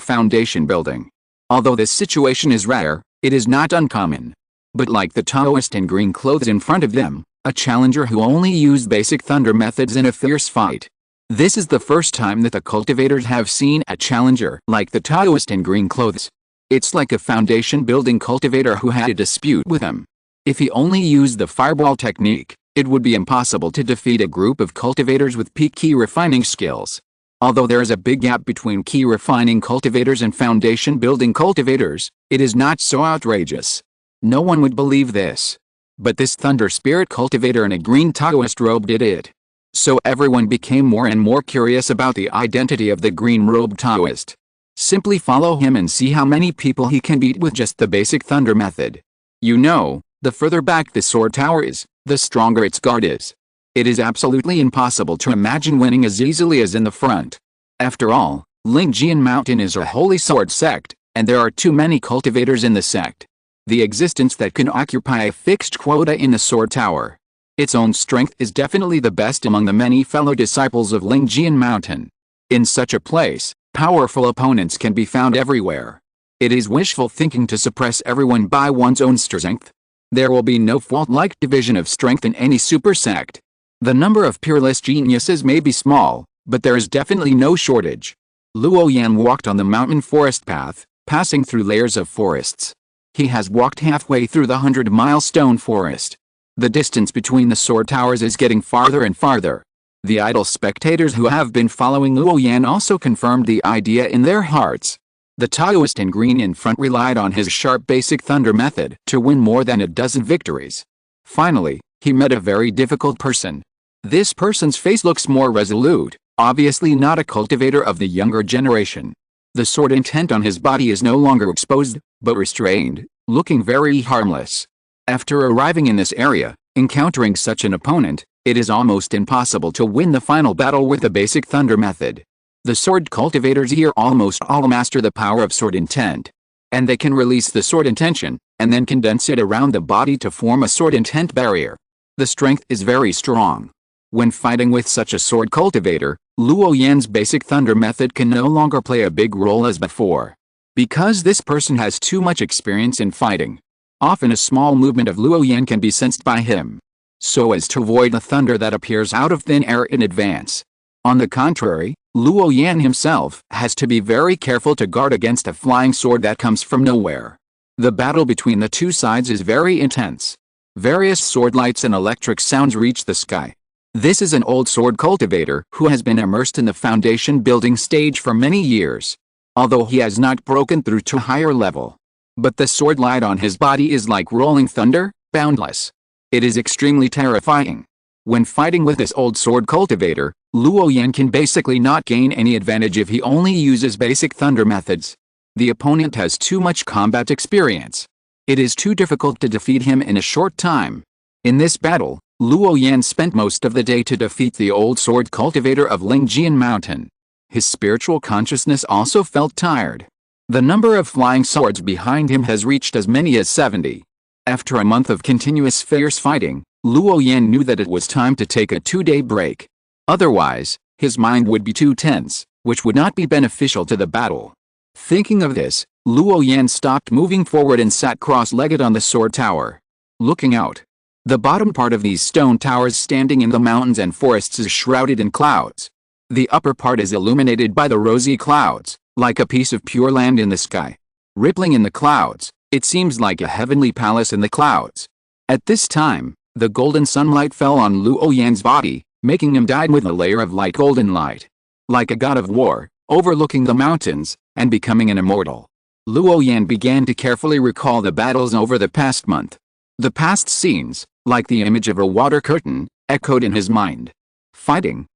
foundation building. Although this situation is rare, it is not uncommon. But like the Taoist in green clothes in front of them, a challenger who only used basic thunder methods in a fierce fight. This is the first time that the cultivators have seen a challenger like the Taoist in green clothes. It's like a foundation building cultivator who had a dispute with him. If he only used the fireball technique, it would be impossible to defeat a group of cultivators with peak key refining skills. Although there is a big gap between key refining cultivators and foundation building cultivators, it is not so outrageous. No one would believe this. But this thunder spirit cultivator in a green Taoist robe did it. So everyone became more and more curious about the identity of the green-robed Taoist. Simply follow him and see how many people he can beat with just the basic thunder method. You know, the further back the sword tower is, the stronger its guard is. It is absolutely impossible to imagine winning as easily as in the front. After all, Lingjian Mountain is a holy sword sect, and there are too many cultivators in the sect. The existence that can occupy a fixed quota in the sword tower. Its own strength is definitely the best among the many fellow disciples of Lingjian Mountain. In such a place, powerful opponents can be found everywhere. It is wishful thinking to suppress everyone by one's own strength. There will be no fault-like division of strength in any super sect. The number of peerless geniuses may be small, but there is definitely no shortage. Luo Yan walked on the mountain forest path, passing through layers of forests. He has walked halfway through the 100-mile stone forest. The distance between the sword towers is getting farther and farther. The idle spectators who have been following Luo Yan also confirmed the idea in their hearts. The Taoist in green in front relied on his sharp basic thunder method to win more than a dozen victories. Finally, he met a very difficult person. This person's face looks more resolute, obviously not a cultivator of the younger generation. The sword intent on his body is no longer exposed, but restrained, looking very harmless. After arriving in this area, encountering such an opponent, it is almost impossible to win the final battle with the basic thunder method. The sword cultivators here almost all master the power of sword intent. And they can release the sword intention, and then condense it around the body to form a sword intent barrier. The strength is very strong. When fighting with such a sword cultivator, Luo Yan's basic thunder method can no longer play a big role as before. Because this person has too much experience in fighting. Often a small movement of Luo Yan can be sensed by him, so as to avoid the thunder that appears out of thin air in advance. On the contrary, Luo Yan himself has to be very careful to guard against a flying sword that comes from nowhere. The battle between the two sides is very intense. Various sword lights and electric sounds reach the sky. This is an old sword cultivator who has been immersed in the foundation building stage for many years. Although he has not broken through to higher level. But the sword light on his body is like rolling thunder, boundless. It is extremely terrifying. When fighting with this old sword cultivator, Luo Yan can basically not gain any advantage if he only uses basic thunder methods. The opponent has too much combat experience. It is too difficult to defeat him in a short time. In this battle, Luo Yan spent most of the day to defeat the old sword cultivator of Lingjian Mountain. His spiritual consciousness also felt tired. The number of flying swords behind him has reached as many as 70. After a month of continuous fierce fighting, Luo Yan knew that it was time to take a 2-day break. Otherwise, his mind would be too tense, which would not be beneficial to the battle. Thinking of this, Luo Yan stopped moving forward and sat cross-legged on the sword tower. Looking out. The bottom part of these stone towers standing in the mountains and forests is shrouded in clouds. The upper part is illuminated by the rosy clouds, like a piece of pure land in the sky. Rippling in the clouds, it seems like a heavenly palace in the clouds. At this time, the golden sunlight fell on Luo Yan's body, making him dyed with a layer of light golden light. Like a god of war, overlooking the mountains, and becoming an immortal. Luo Yan began to carefully recall the battles over the past month. The past scenes, like the image of a water curtain, echoed in his mind. Fighting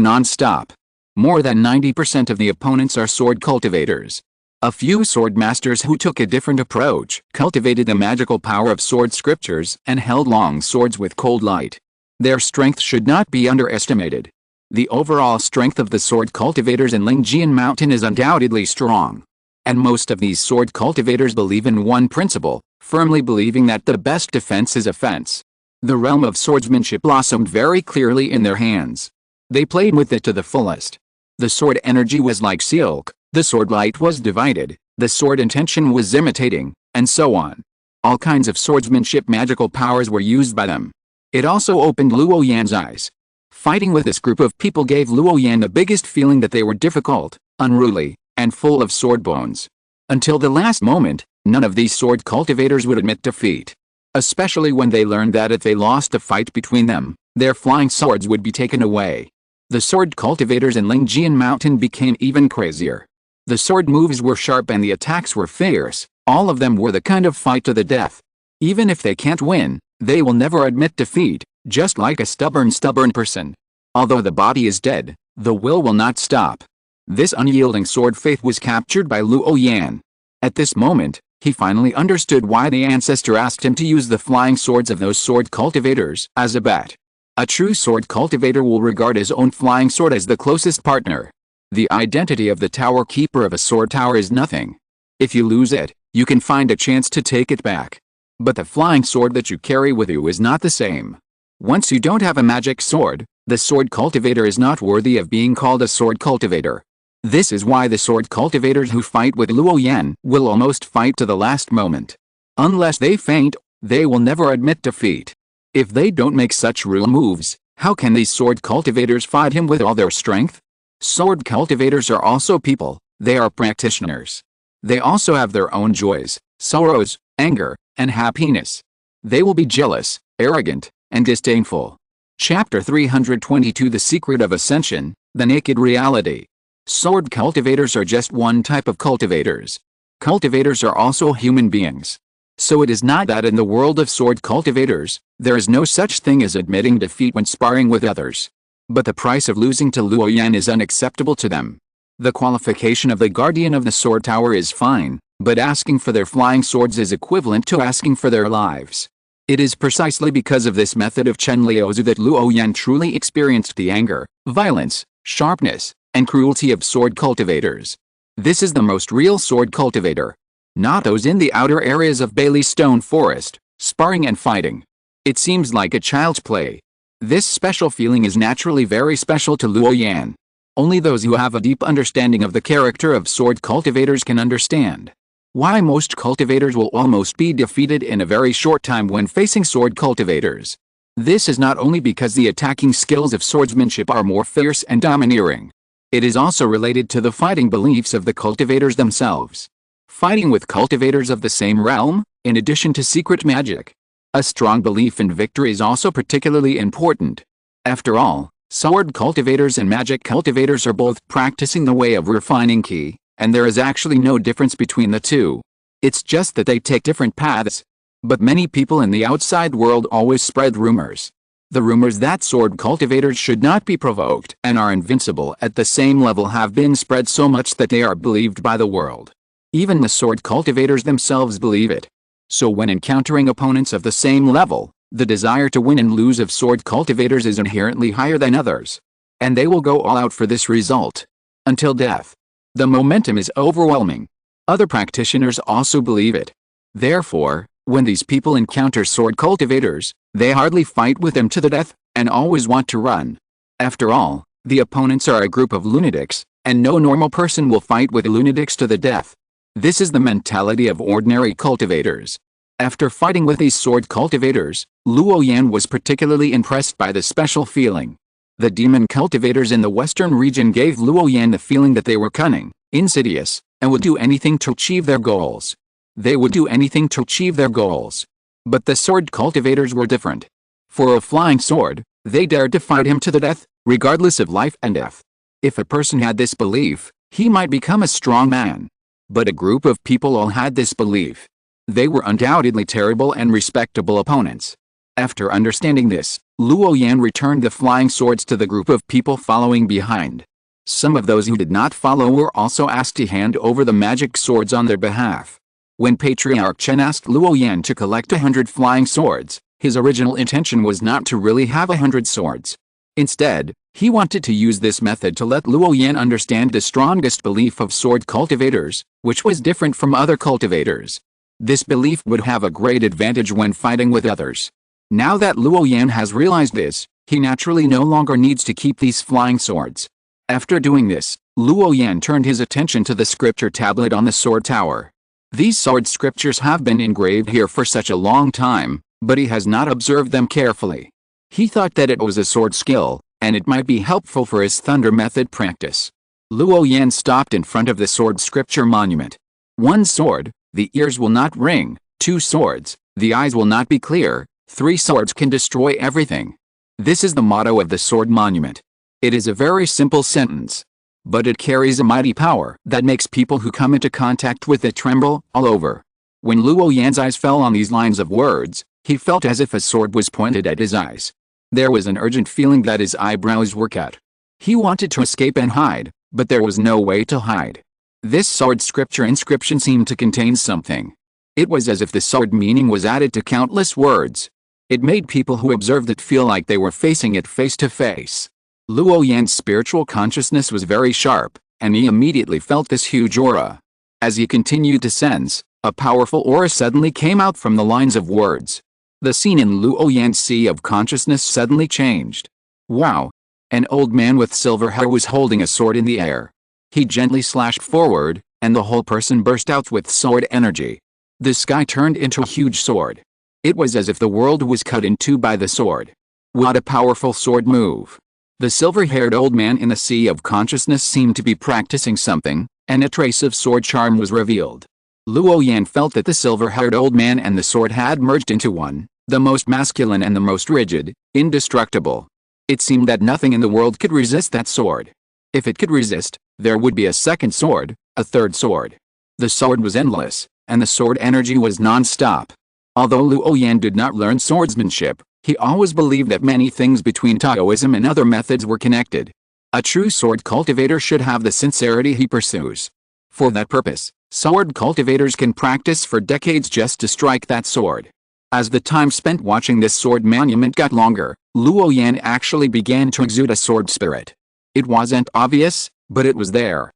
non-stop. More than 90% of the opponents are sword cultivators. A few sword masters who took a different approach cultivated the magical power of sword scriptures and held long swords with cold light. Their strength should not be underestimated. The overall strength of the sword cultivators in Lingjian Mountain is undoubtedly strong. And most of these sword cultivators believe in one principle, firmly believing that the best defense is offense. The realm of swordsmanship blossomed very clearly in their hands. They played with it to the fullest. The sword energy was like silk, the sword light was divided, the sword intention was imitating, and so on. All kinds of swordsmanship magical powers were used by them. It also opened Luo Yan's eyes. Fighting with this group of people gave Luo Yan the biggest feeling that they were difficult, unruly, and full of sword bones. Until the last moment, none of these sword cultivators would admit defeat. Especially when they learned that if they lost a fight between them, their flying swords would be taken away. The sword cultivators in Lingjian Mountain became even crazier. The sword moves were sharp and the attacks were fierce. All of them were the kind of fight to the death. Even if they can't win, they will never admit defeat, just like a stubborn person. Although the body is dead, the will not stop. This unyielding sword faith was captured by Luo Yan. At this moment, he finally understood why the ancestor asked him to use the flying swords of those sword cultivators as a bet. A true sword cultivator will regard his own flying sword as the closest partner. The identity of the tower keeper of a sword tower is nothing. If you lose it, you can find a chance to take it back. But the flying sword that you carry with you is not the same. Once you don't have a magic sword, the sword cultivator is not worthy of being called a sword cultivator. This is why the sword cultivators who fight with Luo Yan will almost fight to the last moment. Unless they faint, they will never admit defeat. If they don't make such real moves, how can these sword cultivators fight him with all their strength? Sword cultivators are also people, they are practitioners. They also have their own joys, sorrows, anger, and happiness. They will be jealous, arrogant, and disdainful. Chapter 322 The Secret of Ascension, The Naked Reality. Sword cultivators are just one type of cultivators. Cultivators are also human beings. So it is not that in the world of sword cultivators, there is no such thing as admitting defeat when sparring with others. But the price of losing to Luo Yan is unacceptable to them. The qualification of the guardian of the sword tower is fine, but asking for their flying swords is equivalent to asking for their lives. It is precisely because of this method of Chen Liuzu that Luo Yan truly experienced the anger, violence, sharpness, and cruelty of sword cultivators. This is the most real sword cultivator. Not those in the outer areas of Bailey Stone Forest, sparring and fighting. It seems like a child's play. This special feeling is naturally very special to Luo Yan. Only those who have a deep understanding of the character of sword cultivators can understand why most cultivators will almost be defeated in a very short time when facing sword cultivators. This is not only because the attacking skills of swordsmanship are more fierce and domineering. It is also related to the fighting beliefs of the cultivators themselves. Fighting with cultivators of the same realm, in addition to secret magic. A strong belief in victory is also particularly important. After all, sword cultivators and magic cultivators are both practicing the way of refining ki, and there is actually no difference between the two. It's just that they take different paths. But many people in the outside world always spread rumors. The rumors that sword cultivators should not be provoked and are invincible at the same level have been spread so much that they are believed by the world. Even the sword cultivators themselves believe it. So when encountering opponents of the same level, The desire to win and lose of sword cultivators is inherently higher than others. And they will go all out for this result. Until death. The momentum is overwhelming. Other practitioners also believe it. Therefore, when these people encounter sword cultivators, they hardly fight with them to the death, and always want to run. After all, the opponents are a group of lunatics, and no normal person will fight with lunatics to the death. This is the mentality of ordinary cultivators. After fighting with these sword cultivators, Luo Yan was particularly impressed by the special feeling. The demon cultivators in the western region gave Luo Yan the feeling that they were cunning, insidious, and would do anything to achieve their goals. They would do anything to achieve their goals. But the sword cultivators were different. For a flying sword, they dared to fight him to the death, regardless of life and death. If a person had this belief, he might become a strong man. But a group of people all had this belief. They were undoubtedly terrible and respectable opponents. After understanding this, Luo Yan returned the flying swords to the group of people following behind. Some of those who did not follow were also asked to hand over the magic swords on their behalf. When Patriarch Chen asked Luo Yan to collect 100 flying swords, his original intention was not to really have 100 swords. Instead, he wanted to use this method to let Luo Yan understand the strongest belief of sword cultivators, which was different from other cultivators. This belief would have a great advantage when fighting with others. Now that Luo Yan has realized this, he naturally no longer needs to keep these flying swords. After doing this, Luo Yan turned his attention to the scripture tablet on the sword tower. These sword scriptures have been engraved here for such a long time, but he has not observed them carefully. He thought that it was a sword skill, and it might be helpful for his thunder method practice. Luo Yan stopped in front of the sword scripture monument. 1 sword, the ears will not ring. 2 swords, the eyes will not be clear. 3 swords can destroy everything. This is the motto of the sword monument. It is a very simple sentence. But it carries a mighty power that makes people who come into contact with it tremble all over. When Luo Yan's eyes fell on these lines of words, he felt as if a sword was pointed at his eyes. There was an urgent feeling that his eyebrows were cut. He wanted to escape and hide, but there was no way to hide. This sword scripture inscription seemed to contain something. It was as if the sword meaning was added to countless words. It made people who observed it feel like they were facing it face to face. Luo Yan's spiritual consciousness was very sharp, and he immediately felt this huge aura. As he continued to sense, a powerful aura suddenly came out from the lines of words. The scene in Luo Yan's sea of consciousness suddenly changed. Wow! An old man with silver hair was holding a sword in the air. He gently slashed forward, and the whole person burst out with sword energy. The sky turned into a huge sword. It was as if the world was cut in two by the sword. What a powerful sword move! The silver-haired old man in the sea of consciousness seemed to be practicing something, and a trace of sword charm was revealed. Luo Yan felt that the silver-haired old man and the sword had merged into one, the most masculine and the most rigid, indestructible. It seemed that nothing in the world could resist that sword. If it could resist, there would be a second sword, a third sword. The sword was endless, and the sword energy was non-stop. Although Luo Yan did not learn swordsmanship, he always believed that many things between Taoism and other methods were connected. A true sword cultivator should have the sincerity he pursues. For that purpose, sword cultivators can practice for decades just to strike that sword. As the time spent watching this sword monument got longer, Luo Yan actually began to exude a sword spirit. It wasn't obvious, but it was there.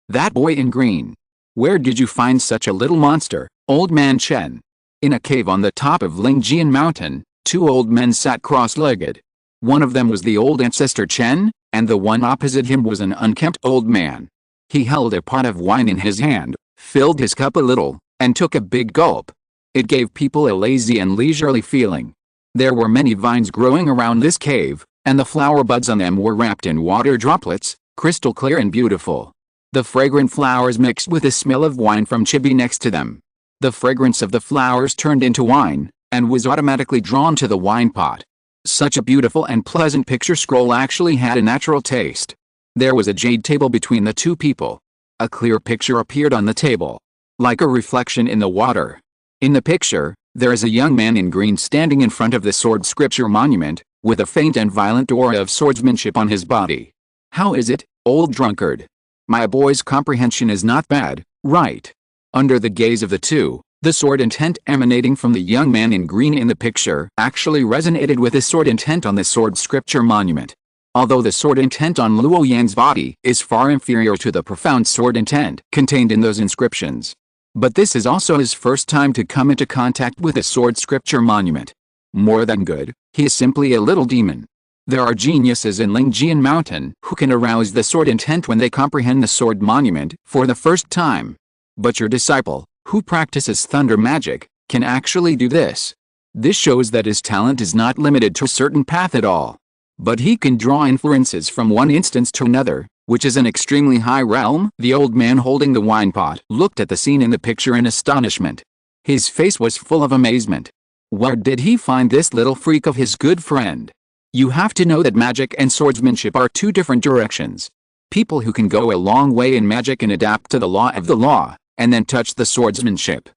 That boy in green. Where did you find such a little monster, old man Chen? In a cave on the top of Lingjian Mountain, 2 old men sat cross-legged. One of them was the old ancestor Chen, and the one opposite him was an unkempt old man. He held a pot of wine in his hand, filled his cup a little, and took a big gulp. It gave people a lazy and leisurely feeling. There were many vines growing around this cave, and the flower buds on them were wrapped in water droplets, crystal clear and beautiful. The fragrant flowers mixed with the smell of wine from chibi next to them. The fragrance of the flowers turned into wine, and was automatically drawn to the wine pot. Such a beautiful and pleasant picture scroll actually had a natural taste. There was a jade table between the 2 people. A clear picture appeared on the table, like a reflection in the water. In the picture, there is a young man in green standing in front of the sword scripture monument, with a faint and violent aura of swordsmanship on his body. How is it, old drunkard? My boy's comprehension is not bad, right? Under the gaze of the 2, The sword intent emanating from the young man in green in the picture actually resonated with the sword intent on the sword scripture monument. Although the sword intent on Luo Yan's body is far inferior to the profound sword intent contained in those inscriptions. But this is also his first time to come into contact with a sword scripture monument. More than good, he is simply a little demon. There are geniuses in Lingjian Mountain who can arouse the sword intent when they comprehend the sword monument for the first time. But your disciple, who practices thunder magic, can actually do this. This shows that his talent is not limited to a certain path at all. But he can draw inferences from one instance to another, which is an extremely high realm. The old man holding the wine pot looked at the scene in the picture in astonishment. His face was full of amazement. Where did he find this little freak of his good friend? You have to know that magic and swordsmanship are two different directions. People who can go a long way in magic and adapt to the law of the law, and then touch the swordsmanship.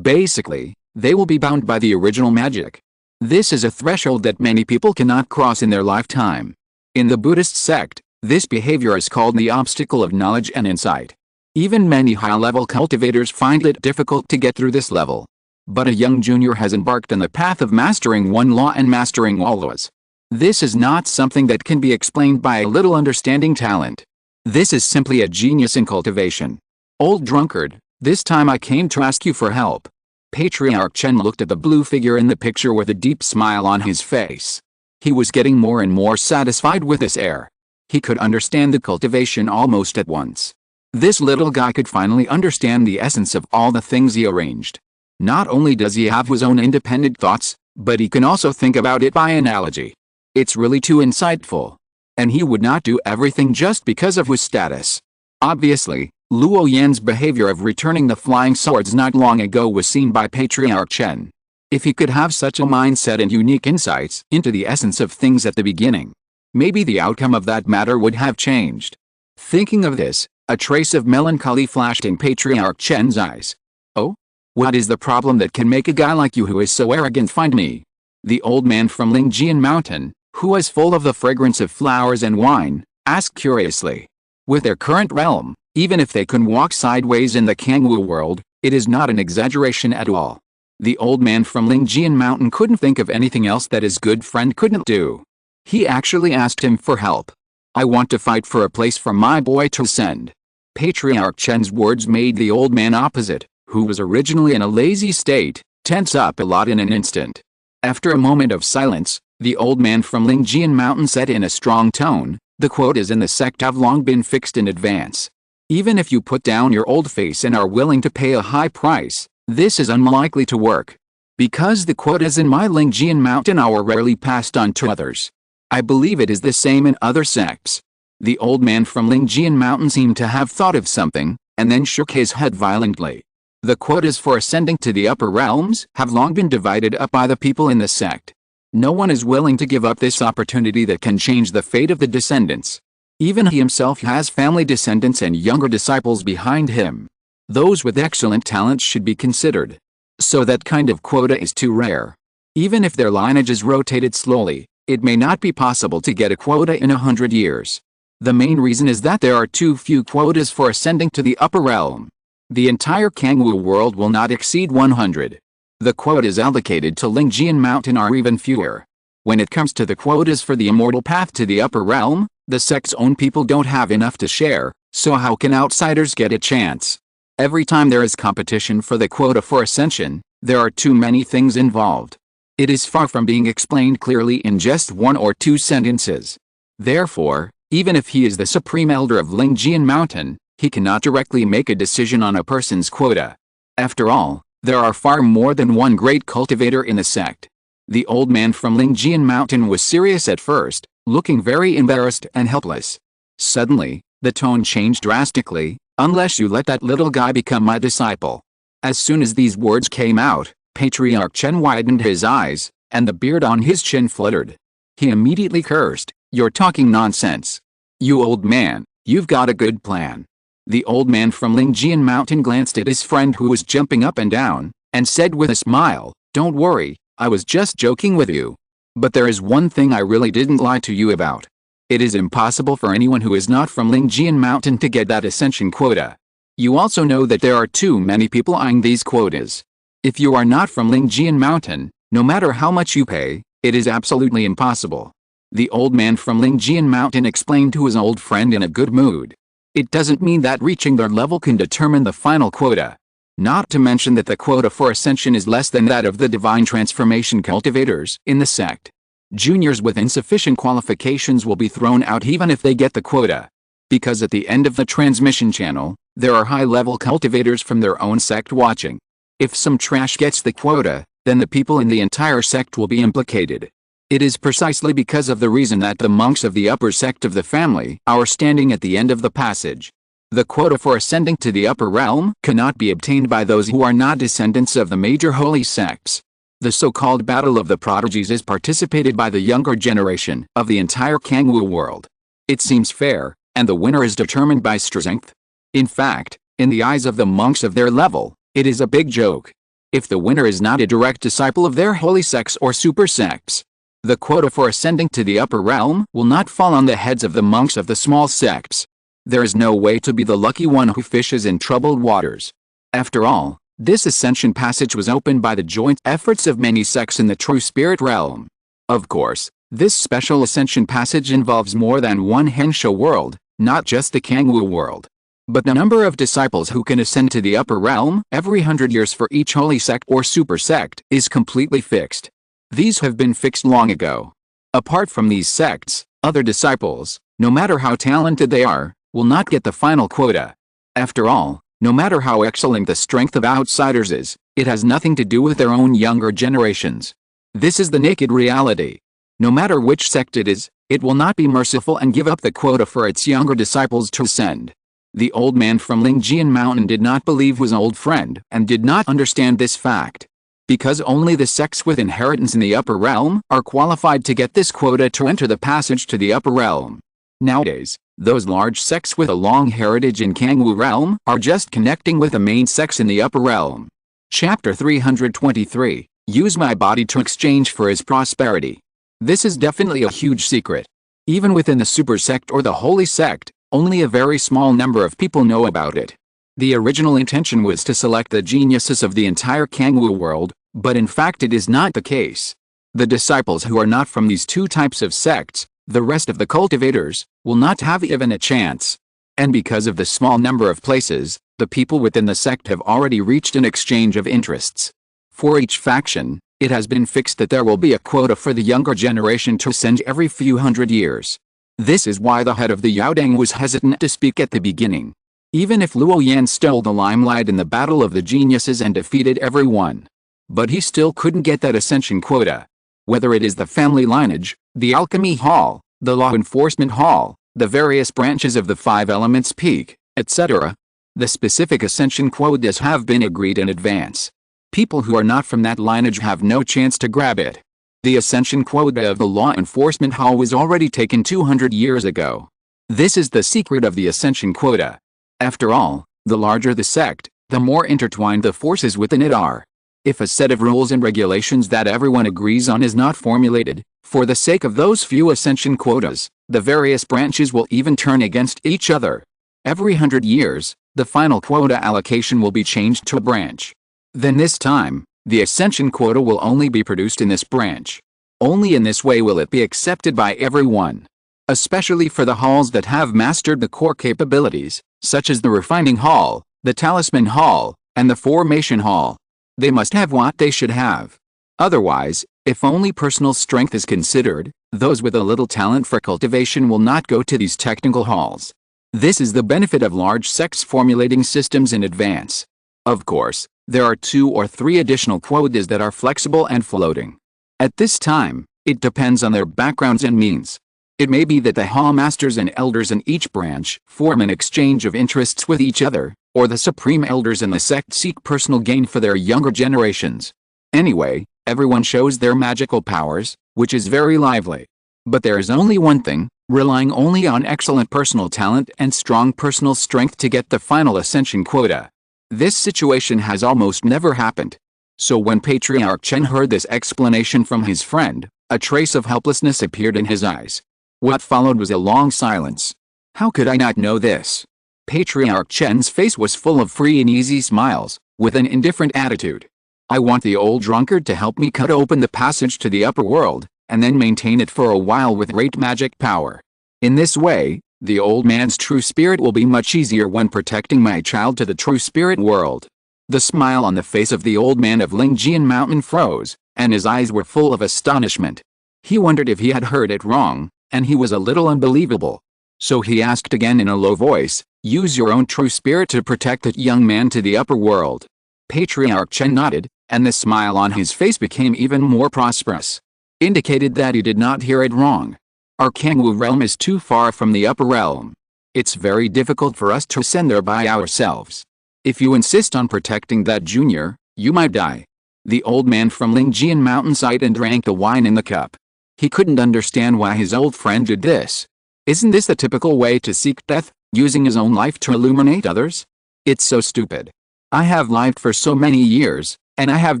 Basically, they will be bound by the original magic. This is a threshold that many people cannot cross in their lifetime. In the Buddhist sect, this behavior is called the obstacle of knowledge and insight. Even many high-level cultivators find it difficult to get through this level. But a young junior has embarked on the path of mastering one law and mastering all laws. This is not something that can be explained by a little understanding talent. This is simply a genius in cultivation. Old drunkard, this time I came to ask you for help. Patriarch Chen looked at the blue figure in the picture with a deep smile on his face. He was getting more and more satisfied with this air. He could understand the cultivation almost at once. This little guy could finally understand the essence of all the things he arranged. Not only does he have his own independent thoughts, but he can also think about it by analogy. It's really too insightful. And he would not do everything just because of his status. Obviously, Luo Yan's behavior of returning the flying swords not long ago was seen by Patriarch Chen. If he could have such a mindset and unique insights into the essence of things at the beginning, maybe the outcome of that matter would have changed. Thinking of this, a trace of melancholy flashed in Patriarch Chen's eyes. Oh? What is the problem that can make a guy like you who is so arrogant find me? The old man from Lingjian Mountain, who was full of the fragrance of flowers and wine, asked curiously. With their current realm, even if they can walk sideways in the Kangwu world, it is not an exaggeration at all. The old man from Lingjian Mountain couldn't think of anything else that his good friend couldn't do. He actually asked him for help. I want to fight for a place for my boy to ascend. Patriarch Chen's words made the old man opposite, who was originally in a lazy state, tense up a lot in an instant. After a moment of silence, the old man from Lingjian Mountain said in a strong tone, the quotas in the sect have long been fixed in advance. Even if you put down your old face and are willing to pay a high price, this is unlikely to work. Because the quotas in my Lingjian Mountain are rarely passed on to others. I believe it is the same in other sects. The old man from Lingjian Mountain seemed to have thought of something, and then shook his head violently. The quotas for ascending to the upper realms have long been divided up by the people in the sect. No one is willing to give up this opportunity that can change the fate of the descendants. Even he himself has family descendants and younger disciples behind him. Those with excellent talents should be considered. So that kind of quota is too rare. Even if their lineage is rotated slowly, it may not be possible to get a quota in 100 years. The main reason is that there are too few quotas for ascending to the upper realm. The entire Kangwu world will not exceed 100. The quotas allocated to Lingjian Mountain are even fewer. When it comes to the quotas for the immortal path to the upper realm, the sect's own people don't have enough to share, so how can outsiders get a chance? Every time there is competition for the quota for ascension, there are too many things involved. It is far from being explained clearly in just one or two sentences. Therefore, even if he is the supreme elder of Lingjian Mountain, he cannot directly make a decision on a person's quota. After all, there are far more than one great cultivator in the sect. The old man from Lingjian Mountain was serious at first, looking very embarrassed and helpless. Suddenly, the tone changed drastically. Unless you let that little guy become my disciple. As soon as these words came out, Patriarch Chen widened his eyes, and the beard on his chin fluttered. He immediately cursed, "You're talking nonsense. You old man, you've got a good plan." The old man from Lingjian Mountain glanced at his friend who was jumping up and down, and said with a smile, "Don't worry, I was just joking with you. But there is one thing I really didn't lie to you about. It is impossible for anyone who is not from Lingjian Mountain to get that ascension quota. You also know that there are too many people eyeing these quotas. If you are not from Lingjian Mountain, no matter how much you pay, it is absolutely impossible. The old man from Lingjian Mountain explained to his old friend in a good mood. It doesn't mean that reaching their level can determine the final quota. Not to mention that the quota for ascension is less than that of the divine transformation cultivators in the sect. Juniors with insufficient qualifications will be thrown out even if they get the quota. Because at the end of the transmission channel, there are high-level cultivators from their own sect watching. If some trash gets the quota, then the people in the entire sect will be implicated. It is precisely because of the reason that the monks of the upper sect of the family are standing at the end of the passage. The quota for ascending to the upper realm cannot be obtained by those who are not descendants of the major holy sects. The so-called Battle of the Prodigies is participated by the younger generation of the entire Kangwu world. It seems fair, and the winner is determined by strength. In fact, in the eyes of the monks of their level, it is a big joke. If the winner is not a direct disciple of their holy sects or super sects, the quota for ascending to the upper realm will not fall on the heads of the monks of the small sects. There is no way to be the lucky one who fishes in troubled waters. After all, this ascension passage was opened by the joint efforts of many sects in the true spirit realm. Of course, this special ascension passage involves more than one Hensha world, not just the Kangwu world. But the number of disciples who can ascend to the upper realm every 100 years for each holy sect or super sect is completely fixed. These have been fixed long ago. Apart from these sects, other disciples, no matter how talented they are, will not get the final quota. After all, no matter how excellent the strength of outsiders is, it has nothing to do with their own younger generations. This is the naked reality. No matter which sect it is, it will not be merciful and give up the quota for its younger disciples to ascend. The old man from Lingjian Mountain did not believe his old friend and did not understand this fact. Because only the sects with inheritance in the upper realm are qualified to get this quota to enter the passage to the upper realm. Nowadays, those large sects with a long heritage in Kangwu realm are just connecting with the main sects in the upper realm. Chapter 323, Use my body to exchange for his prosperity. This is definitely a huge secret. Even within the super sect or the holy sect, only a very small number of people know about it. The original intention was to select the geniuses of the entire Kangwu world, but in fact it is not the case. The disciples who are not from these two types of sects, the rest of the cultivators, will not have even a chance. And because of the small number of places, the people within the sect have already reached an exchange of interests. For each faction, it has been fixed that there will be a quota for the younger generation to ascend every few hundred years. This is why the head of the Yaodang was hesitant to speak at the beginning. Even if Luo Yan stole the limelight in the Battle of the Geniuses and defeated everyone. But he still couldn't get that ascension quota. Whether it is the family lineage, the alchemy hall, the law enforcement hall, the various branches of the five elements peak, etc. The specific ascension quotas have been agreed in advance. People who are not from that lineage have no chance to grab it. The ascension quota of the law enforcement hall was already taken 200 years ago. This is the secret of the ascension quota. After all, the larger the sect, the more intertwined the forces within it are. If a set of rules and regulations that everyone agrees on is not formulated, for the sake of those few ascension quotas, the various branches will even turn against each other. Every 100 years, the final quota allocation will be changed to a branch. Then this time, the ascension quota will only be produced in this branch. Only in this way will it be accepted by everyone. Especially for the halls that have mastered the core capabilities, such as the refining hall, the talisman hall, and the formation hall. They must have what they should have. Otherwise, if only personal strength is considered, those with a little talent for cultivation will not go to these technical halls. This is the benefit of large sects formulating systems in advance. Of course, there are 2 or 3 additional quotas that are flexible and floating. At this time, it depends on their backgrounds and means. It may be that the hall masters and elders in each branch form an exchange of interests with each other, or the supreme elders in the sect seek personal gain for their younger generations. Anyway, everyone shows their magical powers, which is very lively. But there is only one thing, relying only on excellent personal talent and strong personal strength to get the final ascension quota. This situation has almost never happened. So when Patriarch Chen heard this explanation from his friend, a trace of helplessness appeared in his eyes. What followed was a long silence. How could I not know this? Patriarch Chen's face was full of free and easy smiles, with an indifferent attitude. I want the old drunkard to help me cut open the passage to the upper world, and then maintain it for a while with great magic power. In this way, the old man's true spirit will be much easier when protecting my child to the true spirit world." The smile on the face of the old man of Lingjian Mountain froze, and his eyes were full of astonishment. He wondered if he had heard it wrong, and he was a little unbelievable. So he asked again in a low voice, "Use your own true spirit to protect that young man to the upper world." Patriarch Chen nodded, and the smile on his face became even more prosperous. Indicated that he did not hear it wrong. Our Kangwu realm is too far from the upper realm. It's very difficult for us to ascend there by ourselves. If you insist on protecting that junior, you might die. The old man from Lingjian Mountain sighed and drank the wine in the cup. He couldn't understand why his old friend did this. Isn't this the typical way to seek death, using his own life to illuminate others? It's so stupid. I have lived for so many years, and I have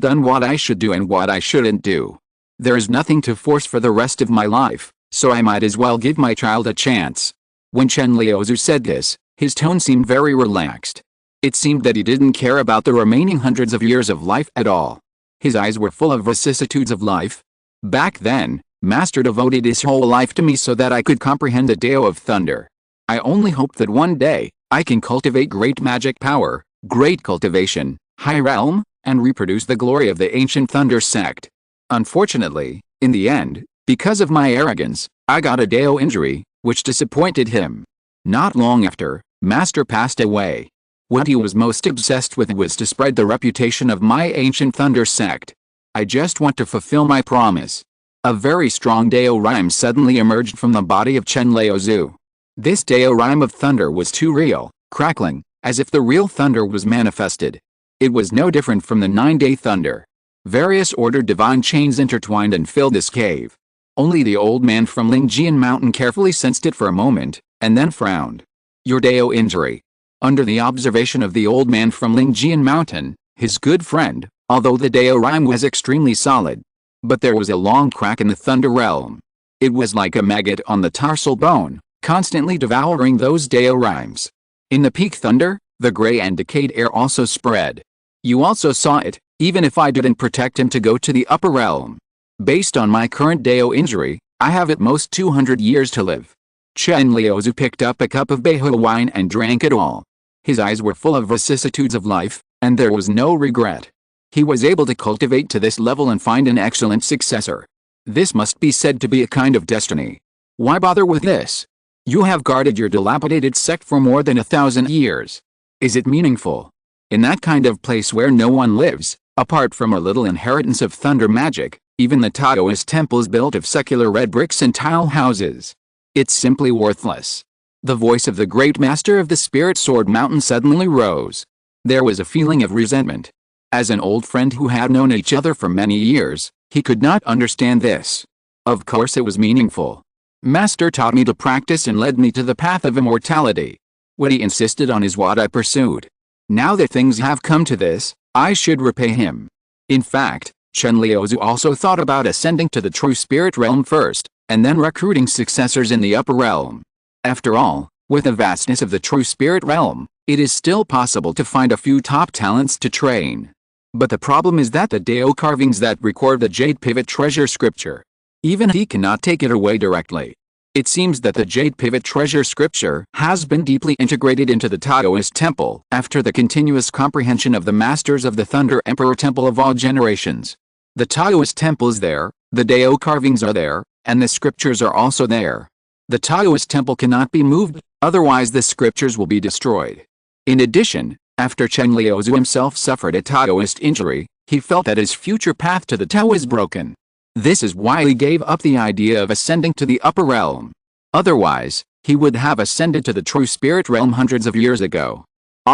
done what I should do and what I shouldn't do. There is nothing to force for the rest of my life, so I might as well give my child a chance. When Chen Liuzhu said this, his tone seemed very relaxed. It seemed that he didn't care about the remaining hundreds of years of life at all. His eyes were full of vicissitudes of life. Back then, Master devoted his whole life to me so that I could comprehend the Tao of Thunder. I only hope that one day, I can cultivate great magic power, great cultivation, high realm, and reproduce the glory of the ancient Thunder sect. Unfortunately, in the end, because of my arrogance, I got a Tao injury, which disappointed him. Not long after, Master passed away. What he was most obsessed with was to spread the reputation of my ancient Thunder sect. I just want to fulfill my promise. A very strong Tao rhyme suddenly emerged from the body of Chen Liuzhu. This Tao rhyme of thunder was too real, crackling, as if the real thunder was manifested. It was no different from the 9-day thunder. Various ordered divine chains intertwined and filled this cave. Only the old man from Lingjian Mountain carefully sensed it for a moment, and then frowned. Your Tao injury. Under the observation of the old man from Lingjian Mountain, his good friend, although the Tao rhyme was extremely solid. But there was a long crack in the thunder realm. It was like a maggot on the tarsal bone, constantly devouring those Tao rhymes. In the peak thunder, the gray and decayed air also spread. You also saw it, even if I didn't protect him to go to the upper realm. Based on my current Tao injury, I have at most 200 years to live. Chen Liuzhu picked up a cup of Beihua wine and drank it all. His eyes were full of vicissitudes of life, and there was no regret. He was able to cultivate to this level and find an excellent successor. This must be said to be a kind of destiny. Why bother with this? You have guarded your dilapidated sect for more than 1,000 years. Is it meaningful? In that kind of place where no one lives, apart from a little inheritance of thunder magic, even the Taoist temples built of secular red bricks and tile houses. It's simply worthless. The voice of the great master of the Spirit Sword Mountain suddenly rose. There was a feeling of resentment. As an old friend who had known each other for many years, he could not understand this. Of course it was meaningful. Master taught me to practice and led me to the path of immortality. What he insisted on is what I pursued. Now that things have come to this, I should repay him. In fact, Chen Liuzhu also thought about ascending to the true spirit realm first, and then recruiting successors in the upper realm. After all, with the vastness of the true spirit realm, it is still possible to find a few top talents to train. But the problem is that the Tao carvings that record the Jade Pivot treasure scripture. Even he cannot take it away directly. It seems that the Jade Pivot treasure scripture has been deeply integrated into the Taoist temple after the continuous comprehension of the masters of the Thunder Emperor Temple of all generations. The Taoist temple is there, the Tao carvings are there, and the scriptures are also there. The Taoist temple cannot be moved, otherwise the scriptures will be destroyed. In addition, after Chen Liuzhu himself suffered a Taoist injury, he felt that his future path to the Tao is broken. This is why he gave up the idea of ascending to the upper realm. Otherwise, he would have ascended to the true spirit realm hundreds of years ago.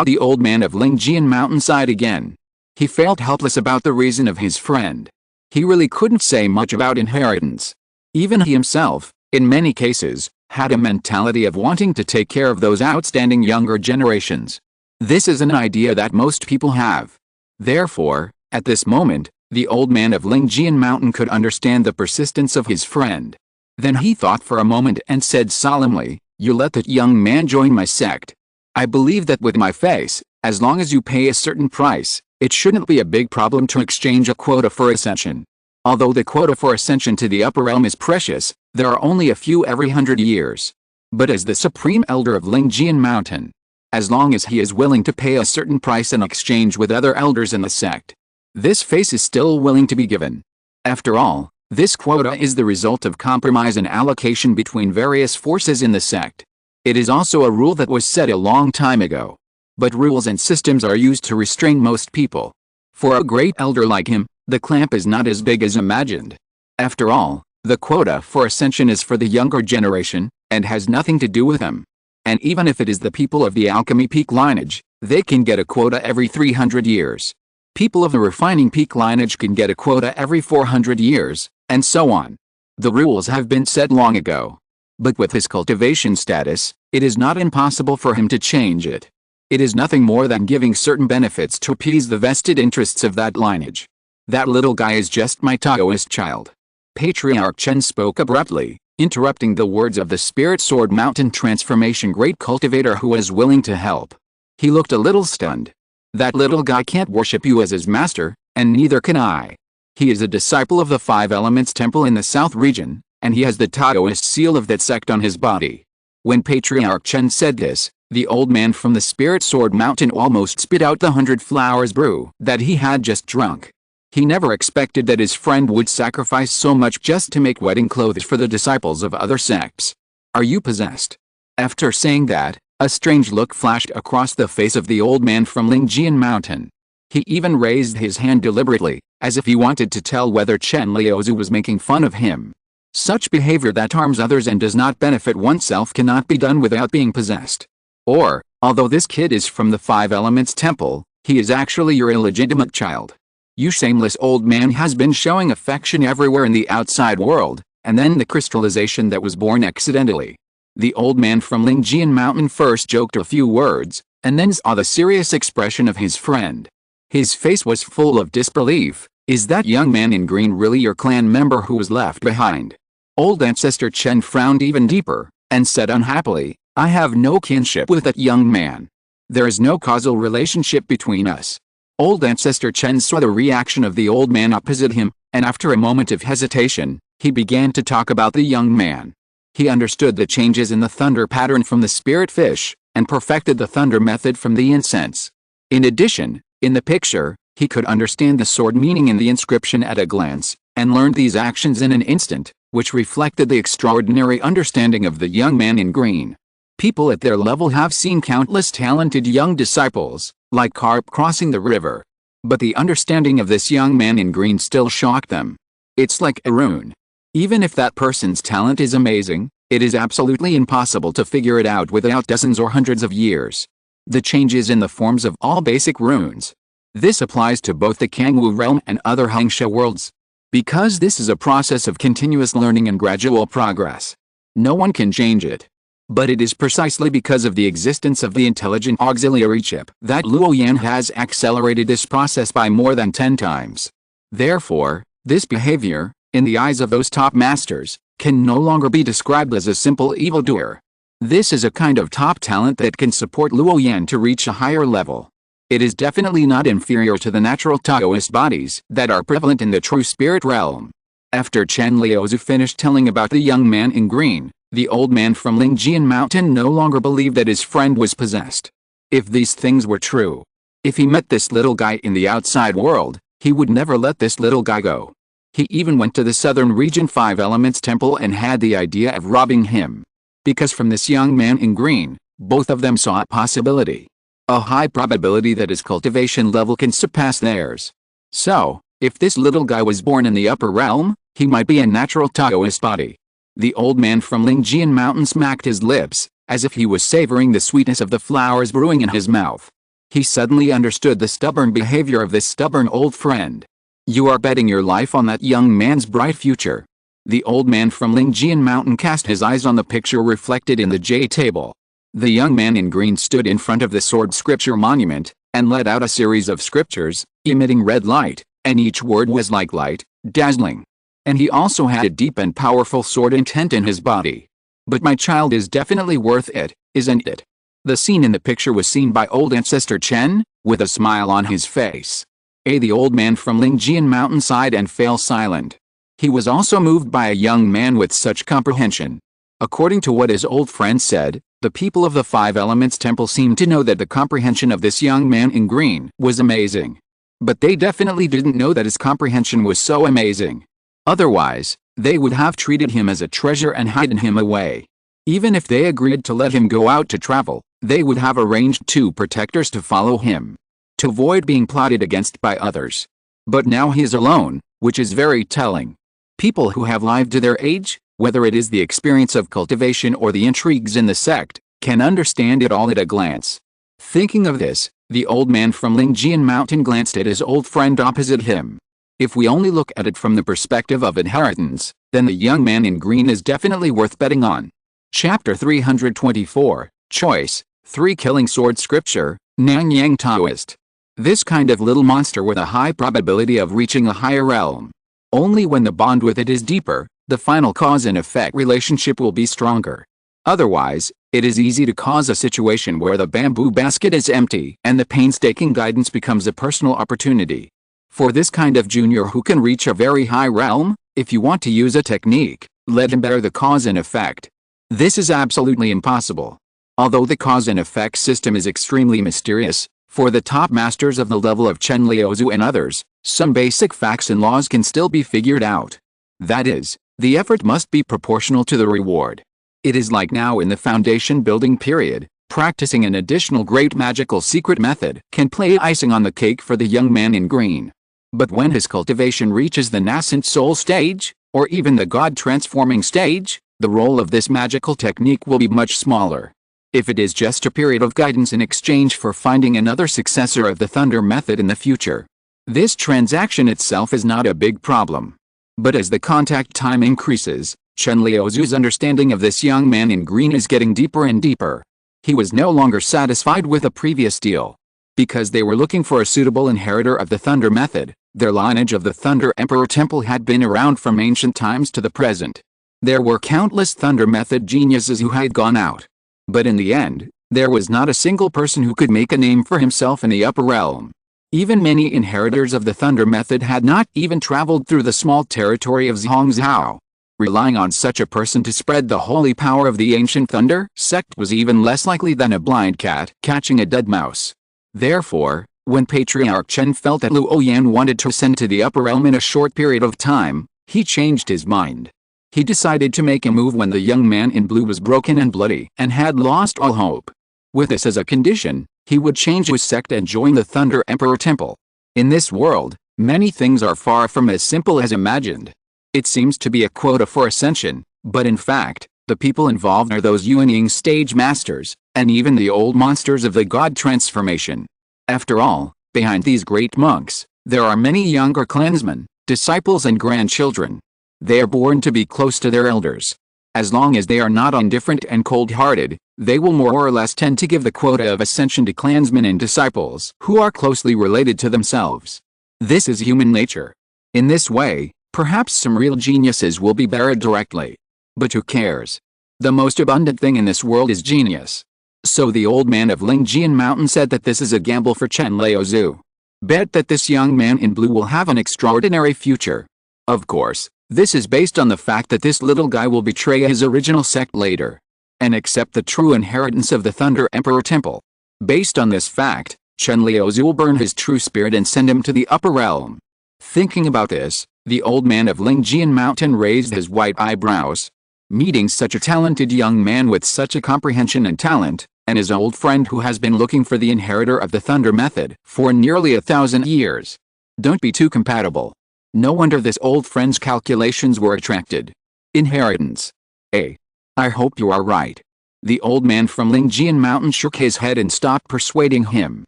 The old man of Lingjian Mountain sighed again. He felt helpless about the reason of his friend. He really couldn't say much about inheritance. Even he himself, in many cases, had a mentality of wanting to take care of those outstanding younger generations. This is an idea that most people have. Therefore, at this moment, the old man of Lingjian Mountain could understand the persistence of his friend. Then he thought for a moment and said solemnly, "You let that young man join my sect. I believe that with my face, as long as you pay a certain price, It shouldn't be a big problem to exchange a quota for ascension. Although the quota for ascension to the upper realm is precious, there are only a few every 100 years. But as the supreme elder of Lingjian Mountain, as long as he is willing to pay a certain price in exchange with other elders in the sect, this face is still willing to be given. After all, this quota is the result of compromise and allocation between various forces in the sect. It is also a rule that was set a long time ago. But rules and systems are used to restrain most people. For a great elder like him, the clamp is not as big as imagined. After all, the quota for ascension is for the younger generation, and has nothing to do with them. And even if it is the people of the alchemy peak lineage, they can get a quota every 300 years. People of the refining peak lineage can get a quota every 400 years, and so on. The rules have been set long ago. But with his cultivation status, it is not impossible for him to change it. It is nothing more than giving certain benefits to appease the vested interests of that lineage. That little guy is just my Taoist child. Patriarch Chen spoke abruptly, interrupting the words of the Spirit Sword Mountain Transformation Great Cultivator who was willing to help. He looked a little stunned. That little guy can't worship you as his master, and neither can I. He is a disciple of the Five Elements Temple in the South region, and he has the Taoist seal of that sect on his body. When Patriarch Chen said this, the old man from the Spirit Sword Mountain almost spit out the 100 flowers brew that he had just drunk. He never expected that his friend would sacrifice so much just to make wedding clothes for the disciples of other sects. Are you possessed? After saying that, a strange look flashed across the face of the old man from Lingjian Mountain. He even raised his hand deliberately, as if he wanted to tell whether Chen Liuzu was making fun of him. Such behavior that harms others and does not benefit oneself cannot be done without being possessed. Or, although this kid is from the Five Elements Temple, he is actually your illegitimate child. You shameless old man has been showing affection everywhere in the outside world, and then the crystallization that was born accidentally. The old man from Lingjian Mountain first joked a few words, and then saw the serious expression of his friend. His face was full of disbelief. Is that young man in green really your clan member who was left behind? Old Ancestor Chen frowned even deeper, and said unhappily, I have no kinship with that young man. There is no causal relationship between us. Old Ancestor Chen saw the reaction of the old man opposite him, and after a moment of hesitation, he began to talk about the young man. He understood the changes in the thunder pattern from the spirit fish, and perfected the thunder method from the incense. In addition, in the picture, he could understand the sword meaning in the inscription at a glance, and learned these actions in an instant, which reflected the extraordinary understanding of the young man in green. People at their level have seen countless talented young disciples, like carp crossing the river. But the understanding of this young man in green still shocked them. It's like a rune. Even if that person's talent is amazing, it is absolutely impossible to figure it out without dozens or hundreds of years. The changes in the forms of all basic runes. This applies to both the Kangwu realm and other Hangsha worlds. Because this is a process of continuous learning and gradual progress. No one can change it. But it is precisely because of the existence of the intelligent auxiliary chip that Luo Yan has accelerated this process by more than 10 times. Therefore, this behavior, in the eyes of those top masters, can no longer be described as a simple evildoer. This is a kind of top talent that can support Luo Yan to reach a higher level. It is definitely not inferior to the natural Taoist bodies that are prevalent in the true spirit realm. After Chen Liuzu finished telling about the young man in green, the old man from Lingjian Mountain no longer believed that his friend was possessed. If these things were true, if he met this little guy in the outside world, he would never let this little guy go. He even went to the Southern Region Five Elements Temple and had the idea of robbing him. Because from this young man in green, both of them saw a possibility. A high probability that his cultivation level can surpass theirs. So, if this little guy was born in the upper realm, he might be a natural Taoist body. The old man from Lingjian Mountain smacked his lips, as if he was savoring the sweetness of the flowers brewing in his mouth. He suddenly understood the stubborn behavior of this stubborn old friend. You are betting your life on that young man's bright future. The old man from Lingjian Mountain cast his eyes on the picture reflected in the J table. The young man in green stood in front of the sword scripture monument, and let out a series of scriptures, emitting red light, and each word was like light, dazzling. And he also had a deep and powerful sword intent in his body. But my child is definitely worth it, isn't it? The scene in the picture was seen by old Ancestor Chen, with a smile on his face. The old man from Lingjian Mountain sighed and fell silent. He was also moved by a young man with such comprehension. According to what his old friend said, the people of the Five Elements Temple seemed to know that the comprehension of this young man in green was amazing. But they definitely didn't know that his comprehension was so amazing. Otherwise, they would have treated him as a treasure and hidden him away. Even if they agreed to let him go out to travel, they would have arranged 2 protectors to follow him, to avoid being plotted against by others. But now he is alone, which is very telling. People who have lived to their age, whether it is the experience of cultivation or the intrigues in the sect, can understand it all at a glance. Thinking of this, the old man from Lingjian Mountain glanced at his old friend opposite him. If we only look at it from the perspective of inheritance, then the young man in green is definitely worth betting on. Chapter 324, Choice, 3 Killing Sword Scripture, Nanyang Taoist. This kind of little monster with a high probability of reaching a higher realm. Only when the bond with it is deeper, the final cause and effect relationship will be stronger. Otherwise, it is easy to cause a situation where the bamboo basket is empty and the painstaking guidance becomes a personal opportunity. For this kind of junior who can reach a very high realm, if you want to use a technique, let him bear the cause and effect. This is absolutely impossible. Although the cause and effect system is extremely mysterious, for the top masters of the level of Chen Liuzhu and others, some basic facts and laws can still be figured out. That is, the effort must be proportional to the reward. It is like now in the foundation building period, practicing an additional great magical secret method can play icing on the cake for the young man in green. But when his cultivation reaches the nascent soul stage, or even the God-transforming stage, the role of this magical technique will be much smaller. If it is just a period of guidance in exchange for finding another successor of the thunder method in the future, this transaction itself is not a big problem. But as the contact time increases, Chen Liuzhu's understanding of this young man in green is getting deeper and deeper. He was no longer satisfied with a previous deal. Because they were looking for a suitable inheritor of the thunder method, their lineage of the Thunder Emperor Temple had been around from ancient times to the present. There were countless thunder method geniuses who had gone out. But in the end, there was not a single person who could make a name for himself in the upper realm. Even many inheritors of the thunder method had not even traveled through the small territory of Zhongzhou. Relying on such a person to spread the holy power of the ancient thunder sect was even less likely than a blind cat catching a dead mouse. Therefore, when Patriarch Chen felt that Luo Yan wanted to ascend to the upper realm in a short period of time, he changed his mind. He decided to make a move when the young man in blue was broken and bloody and had lost all hope. With this as a condition, he would change his sect and join the Thunder Emperor Temple. In this world, many things are far from as simple as imagined. It seems to be a quota for ascension, but in fact, the people involved are those Yuanying stage masters, and even the old monsters of the God transformation. After all, behind these great monks, there are many younger clansmen, disciples and grandchildren. They are born to be close to their elders. As long as they are not indifferent and cold-hearted, they will more or less tend to give the quota of ascension to clansmen and disciples who are closely related to themselves. This is human nature. In this way, perhaps some real geniuses will be buried directly. But who cares? The most abundant thing in this world is genius. So the old man of Lingjian Mountain said that this is a gamble for Chen Liuzhu. Bet that this young man in blue will have an extraordinary future. Of course, this is based on the fact that this little guy will betray his original sect later, and accept the true inheritance of the Thunder Emperor Temple. Based on this fact, Chen Liuzhu will burn his true spirit and send him to the upper realm. Thinking about this, the old man of Lingjian Mountain raised his white eyebrows. Meeting such a talented young man with such a comprehension and talent, and his old friend who has been looking for the inheritor of the thunder method for nearly 1,000 years. Don't be too compatible. No wonder this old friend's calculations were attracted. Inheritance. I hope you are right. The old man from Lingjian Mountain shook his head and stopped persuading him.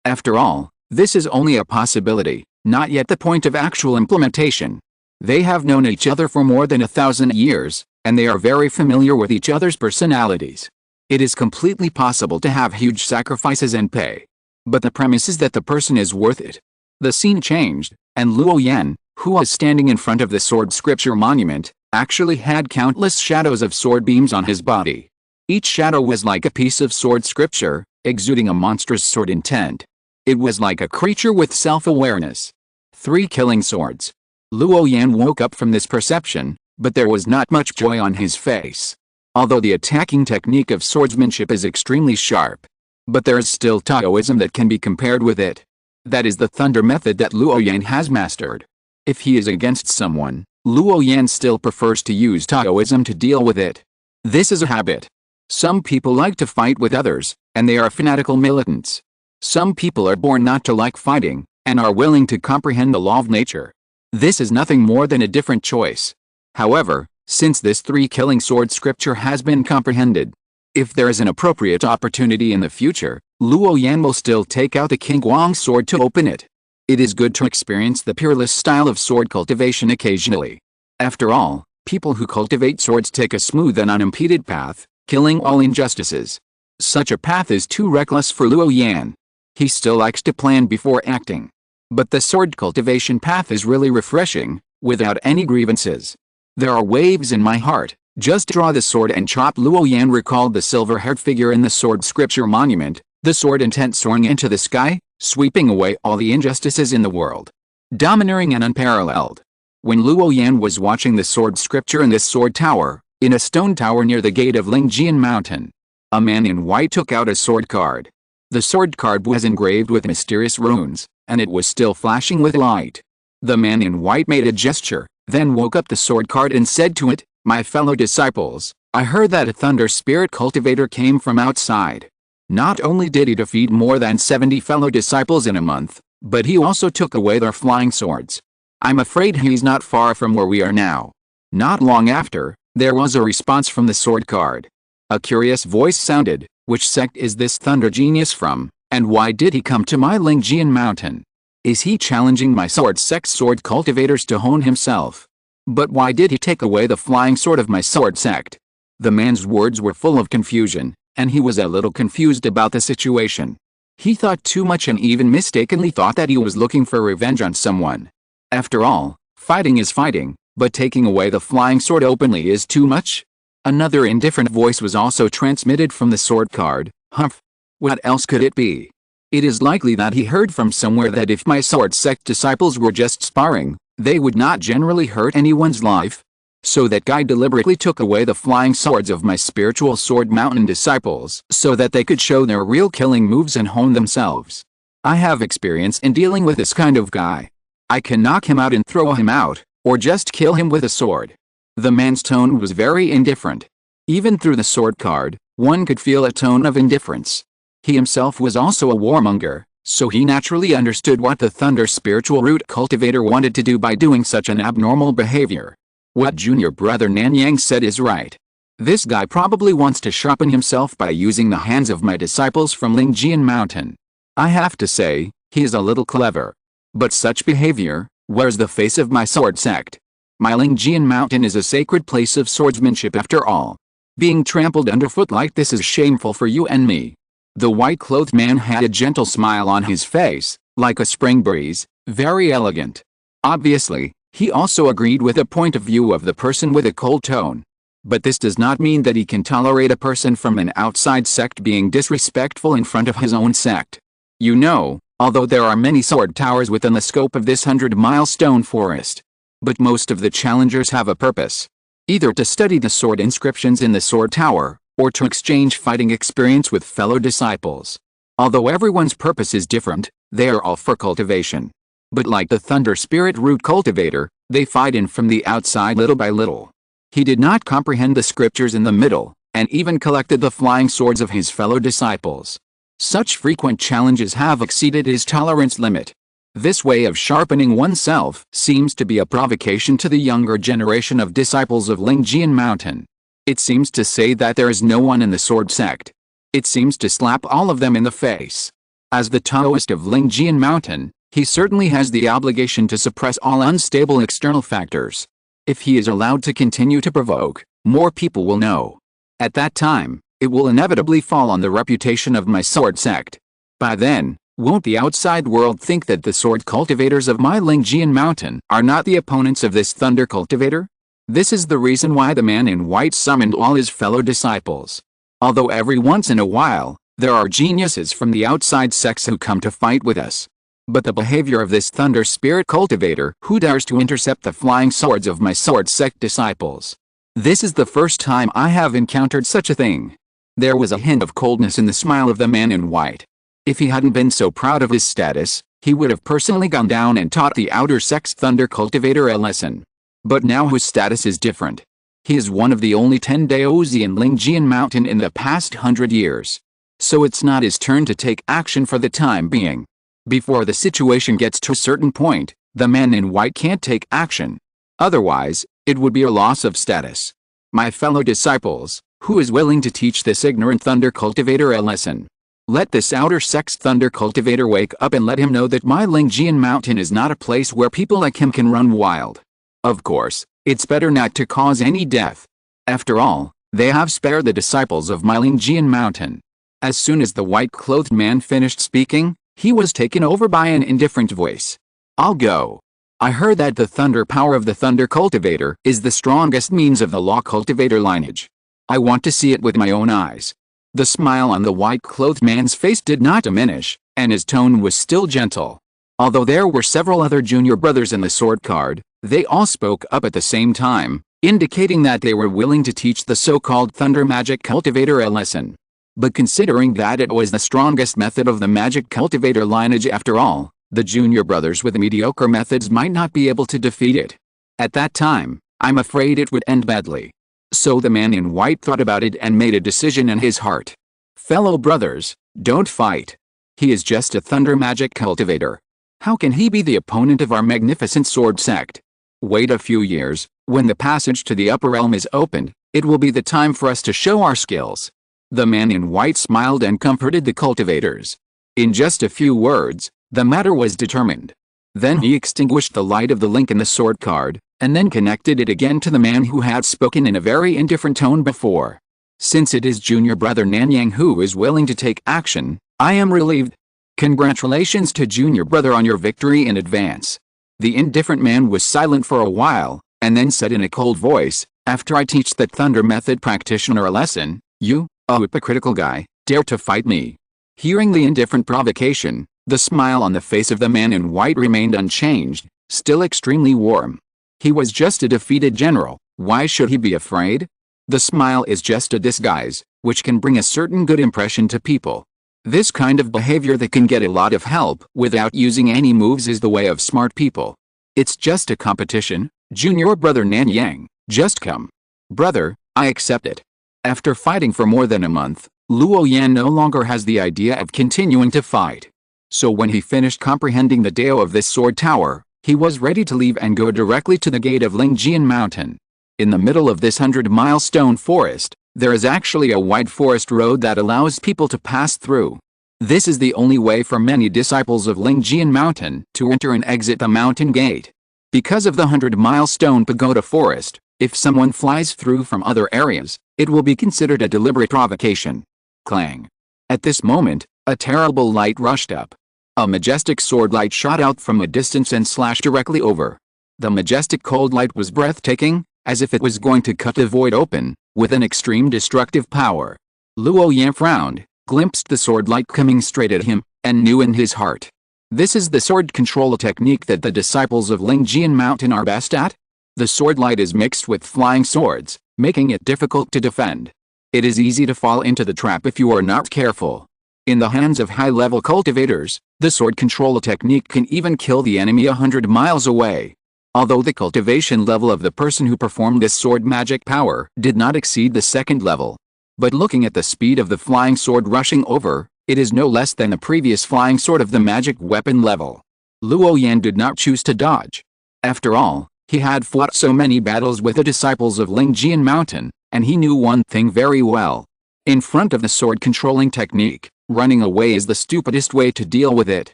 After all, this is only a possibility, not yet the point of actual implementation. They have known each other for more than 1,000 years, and they are very familiar with each other's personalities. It is completely possible to have huge sacrifices and pay. But the premise is that the person is worth it. The scene changed, and Luo Yan, who was standing in front of the sword scripture monument, actually had countless shadows of sword beams on his body. Each shadow was like a piece of sword scripture, exuding a monstrous sword intent. It was like a creature with self-awareness. 3 killing swords. Luo Yan woke up from this perception, but there was not much joy on his face. Although the attacking technique of swordsmanship is extremely sharp, but there is still Taoism that can be compared with it. That is the thunder method that Luo Yan has mastered. If he is against someone, Luo Yan still prefers to use Taoism to deal with it. This is a habit. Some people like to fight with others, and they are fanatical militants. Some people are born not to like fighting, and are willing to comprehend the law of nature. This is nothing more than a different choice. However, since this 3 killing sword scripture has been comprehended, if there is an appropriate opportunity in the future, Luo Yan will still take out the King Guang sword to open it. It is good to experience the peerless style of sword cultivation occasionally. After all, people who cultivate swords take a smooth and unimpeded path, killing all injustices. Such a path is too reckless for Luo Yan. He still likes to plan before acting. But the sword cultivation path is really refreshing, without any grievances. There are waves in my heart. Just draw the sword and chop. Luo Yan recalled the silver-haired figure in the sword scripture monument, the sword intent soaring into the sky, sweeping away all the injustices in the world. Domineering and unparalleled. When Luo Yan was watching the sword scripture in this sword tower, in a stone tower near the gate of Lingjian Mountain, a man in white took out a sword card. The sword card was engraved with mysterious runes, and it was still flashing with light. The man in white made a gesture, then woke up the sword card and said to it, "My fellow disciples, I heard that a thunder spirit cultivator came from outside. Not only did he defeat more than 70 fellow disciples in a month, but he also took away their flying swords. I'm afraid he's not far from where we are now." Not long after, there was a response from the sword card. A curious voice sounded, "Which sect is this thunder genius from, and why did he come to my Lingjian mountain? Is he challenging my sword sect's sword cultivators to hone himself? But why did he take away the flying sword of my sword sect?" The man's words were full of confusion, and he was a little confused about the situation. He thought too much and even mistakenly thought that he was looking for revenge on someone. After all, fighting is fighting, but taking away the flying sword openly is too much? Another indifferent voice was also transmitted from the sword card. "Humph. What else could it be? It is likely that he heard from somewhere that if my sword sect disciples were just sparring, they would not generally hurt anyone's life. So that guy deliberately took away the flying swords of my spiritual sword mountain disciples so that they could show their real killing moves and hone themselves. I have experience in dealing with this kind of guy. I can knock him out and throw him out, or just kill him with a sword." The man's tone was very indifferent. Even through the sword card, one could feel a tone of indifference. He himself was also a warmonger, so he naturally understood what the thunder spiritual root cultivator wanted to do by doing such an abnormal behavior. What junior brother Nanyang said is right. This guy probably wants to sharpen himself by using the hands of my disciples from Lingjian Mountain. I have to say, he is a little clever. But such behavior, wears the face of my sword sect. My Lingjian Mountain is a sacred place of swordsmanship after all. Being trampled underfoot like this is shameful for you and me. The white-clothed man had a gentle smile on his face, like a spring breeze, very elegant. Obviously, he also agreed with the point of view of the person with a cold tone. But this does not mean that he can tolerate a person from an outside sect being disrespectful in front of his own sect. You know, although there are many sword towers within the scope of this 100-mile stone forest, but most of the challengers have a purpose. Either to study the sword inscriptions in the sword tower, or to exchange fighting experience with fellow disciples. Although everyone's purpose is different, they are all for cultivation. But like the thunder spirit root cultivator, they fight in from the outside little by little. He did not comprehend the scriptures in the middle, and even collected the flying swords of his fellow disciples. Such frequent challenges have exceeded his tolerance limit. This way of sharpening oneself seems to be a provocation to the younger generation of disciples of Lingjian Mountain. It seems to say that there is no one in the sword sect. It seems to slap all of them in the face. As the Taoist of Lingjian Mountain, he certainly has the obligation to suppress all unstable external factors. If he is allowed to continue to provoke, more people will know. At that time, it will inevitably fall on the reputation of my sword sect. By then, won't the outside world think that the sword cultivators of my Lingjian Mountain are not the opponents of this thunder cultivator? This is the reason why the man in white summoned all his fellow disciples. Although every once in a while, There are geniuses from the outside sects who come to fight with us. But the behavior of this thunder spirit cultivator who dares to intercept the flying swords of my sword sect disciples. This is the first time I have encountered such a thing. There was a hint of coldness in the smile of the man in white. If he hadn't been so proud of his status, he would have personally gone down and taught the outer sect's thunder cultivator a lesson. But now his status is different. He is one of the only 10 Daozi in Lingjian Mountain in the past 100 years. So it's not his turn to take action for the time being. Before the situation gets to a certain point, the man in white can't take action. Otherwise, it would be a loss of status. My fellow disciples, who is willing to teach this ignorant thunder cultivator a lesson? Let this outer sect's thunder cultivator wake up and let him know that my Lingjian Mountain is not a place where people like him can run wild. Of course, it's better not to cause any death. After all, they have spared the disciples of my Lingjian Mountain. As soon as the white-clothed man finished speaking, he was taken over by an indifferent voice. I'll go. I heard that the thunder power of the thunder cultivator is the strongest means of the law cultivator lineage. I want to see it with my own eyes. The smile on the white-clothed man's face did not diminish, and his tone was still gentle. Although there were several other junior brothers in the sword card, they all spoke up at the same time, indicating that they were willing to teach the so-called thunder magic cultivator a lesson. But considering that it was the strongest method of the magic cultivator lineage after all, the junior brothers with mediocre methods might not be able to defeat it. At that time, I'm afraid it would end badly. So the man in white thought about it and made a decision in his heart. Fellow brothers, don't fight. He is just a thunder magic cultivator. How can he be the opponent of our magnificent sword sect? Wait a few years, when the passage to the upper realm is opened, it will be the time for us to show our skills. The man in white smiled and comforted the cultivators. In just a few words, the matter was determined. Then he extinguished the light of the link in the sword card, and then connected it again to the man who had spoken in a very indifferent tone before. Since it is junior brother Nanyang who is willing to take action, I am relieved. Congratulations to junior brother on your victory in advance. The indifferent man was silent for a while, and then said in a cold voice, after I teach that thunder method practitioner a lesson, you, a hypocritical guy, dare to fight me. Hearing the indifferent provocation, the smile on the face of the man in white remained unchanged, still extremely warm. He was just a defeated general, why should he be afraid? The smile is just a disguise, which can bring a certain good impression to people. This kind of behavior that can get a lot of help without using any moves is the way of smart people. It's just a competition, junior brother Nanyang, just come. Brother, I accept it. After fighting for more than a month, Luo Yan no longer has the idea of continuing to fight. So when he finished comprehending the Dao of this sword tower, he was ready to leave and go directly to the gate of Lingjian Mountain. In the middle of this 100-mile stone forest, there is actually a wide forest road that allows people to pass through. This is the only way for many disciples of Lingjian Mountain to enter and exit the mountain gate. Because of the 100-mile stone pagoda forest, if someone flies through from other areas, it will be considered a deliberate provocation. Clang. At this moment, a terrible light rushed up. A majestic sword light shot out from a distance and slashed directly over. The majestic cold light was breathtaking, as if it was going to cut the void open, with an extreme destructive power. Luo Yan frowned, glimpsed the sword light coming straight at him, and knew in his heart. This is the sword control technique that the disciples of Lingjian Mountain are best at? The sword light is mixed with flying swords, making it difficult to defend. It is easy to fall into the trap if you are not careful. In the hands of high-level cultivators, the sword control technique can even kill the enemy 100 miles away. Although the cultivation level of the person who performed this sword magic power did not exceed the second level. But looking at the speed of the flying sword rushing over, it is no less than the previous flying sword of the magic weapon level. Luo Yan did not choose to dodge. After all, he had fought so many battles with the disciples of Lingjian Mountain, and he knew one thing very well. In front of the sword controlling technique, running away is the stupidest way to deal with it.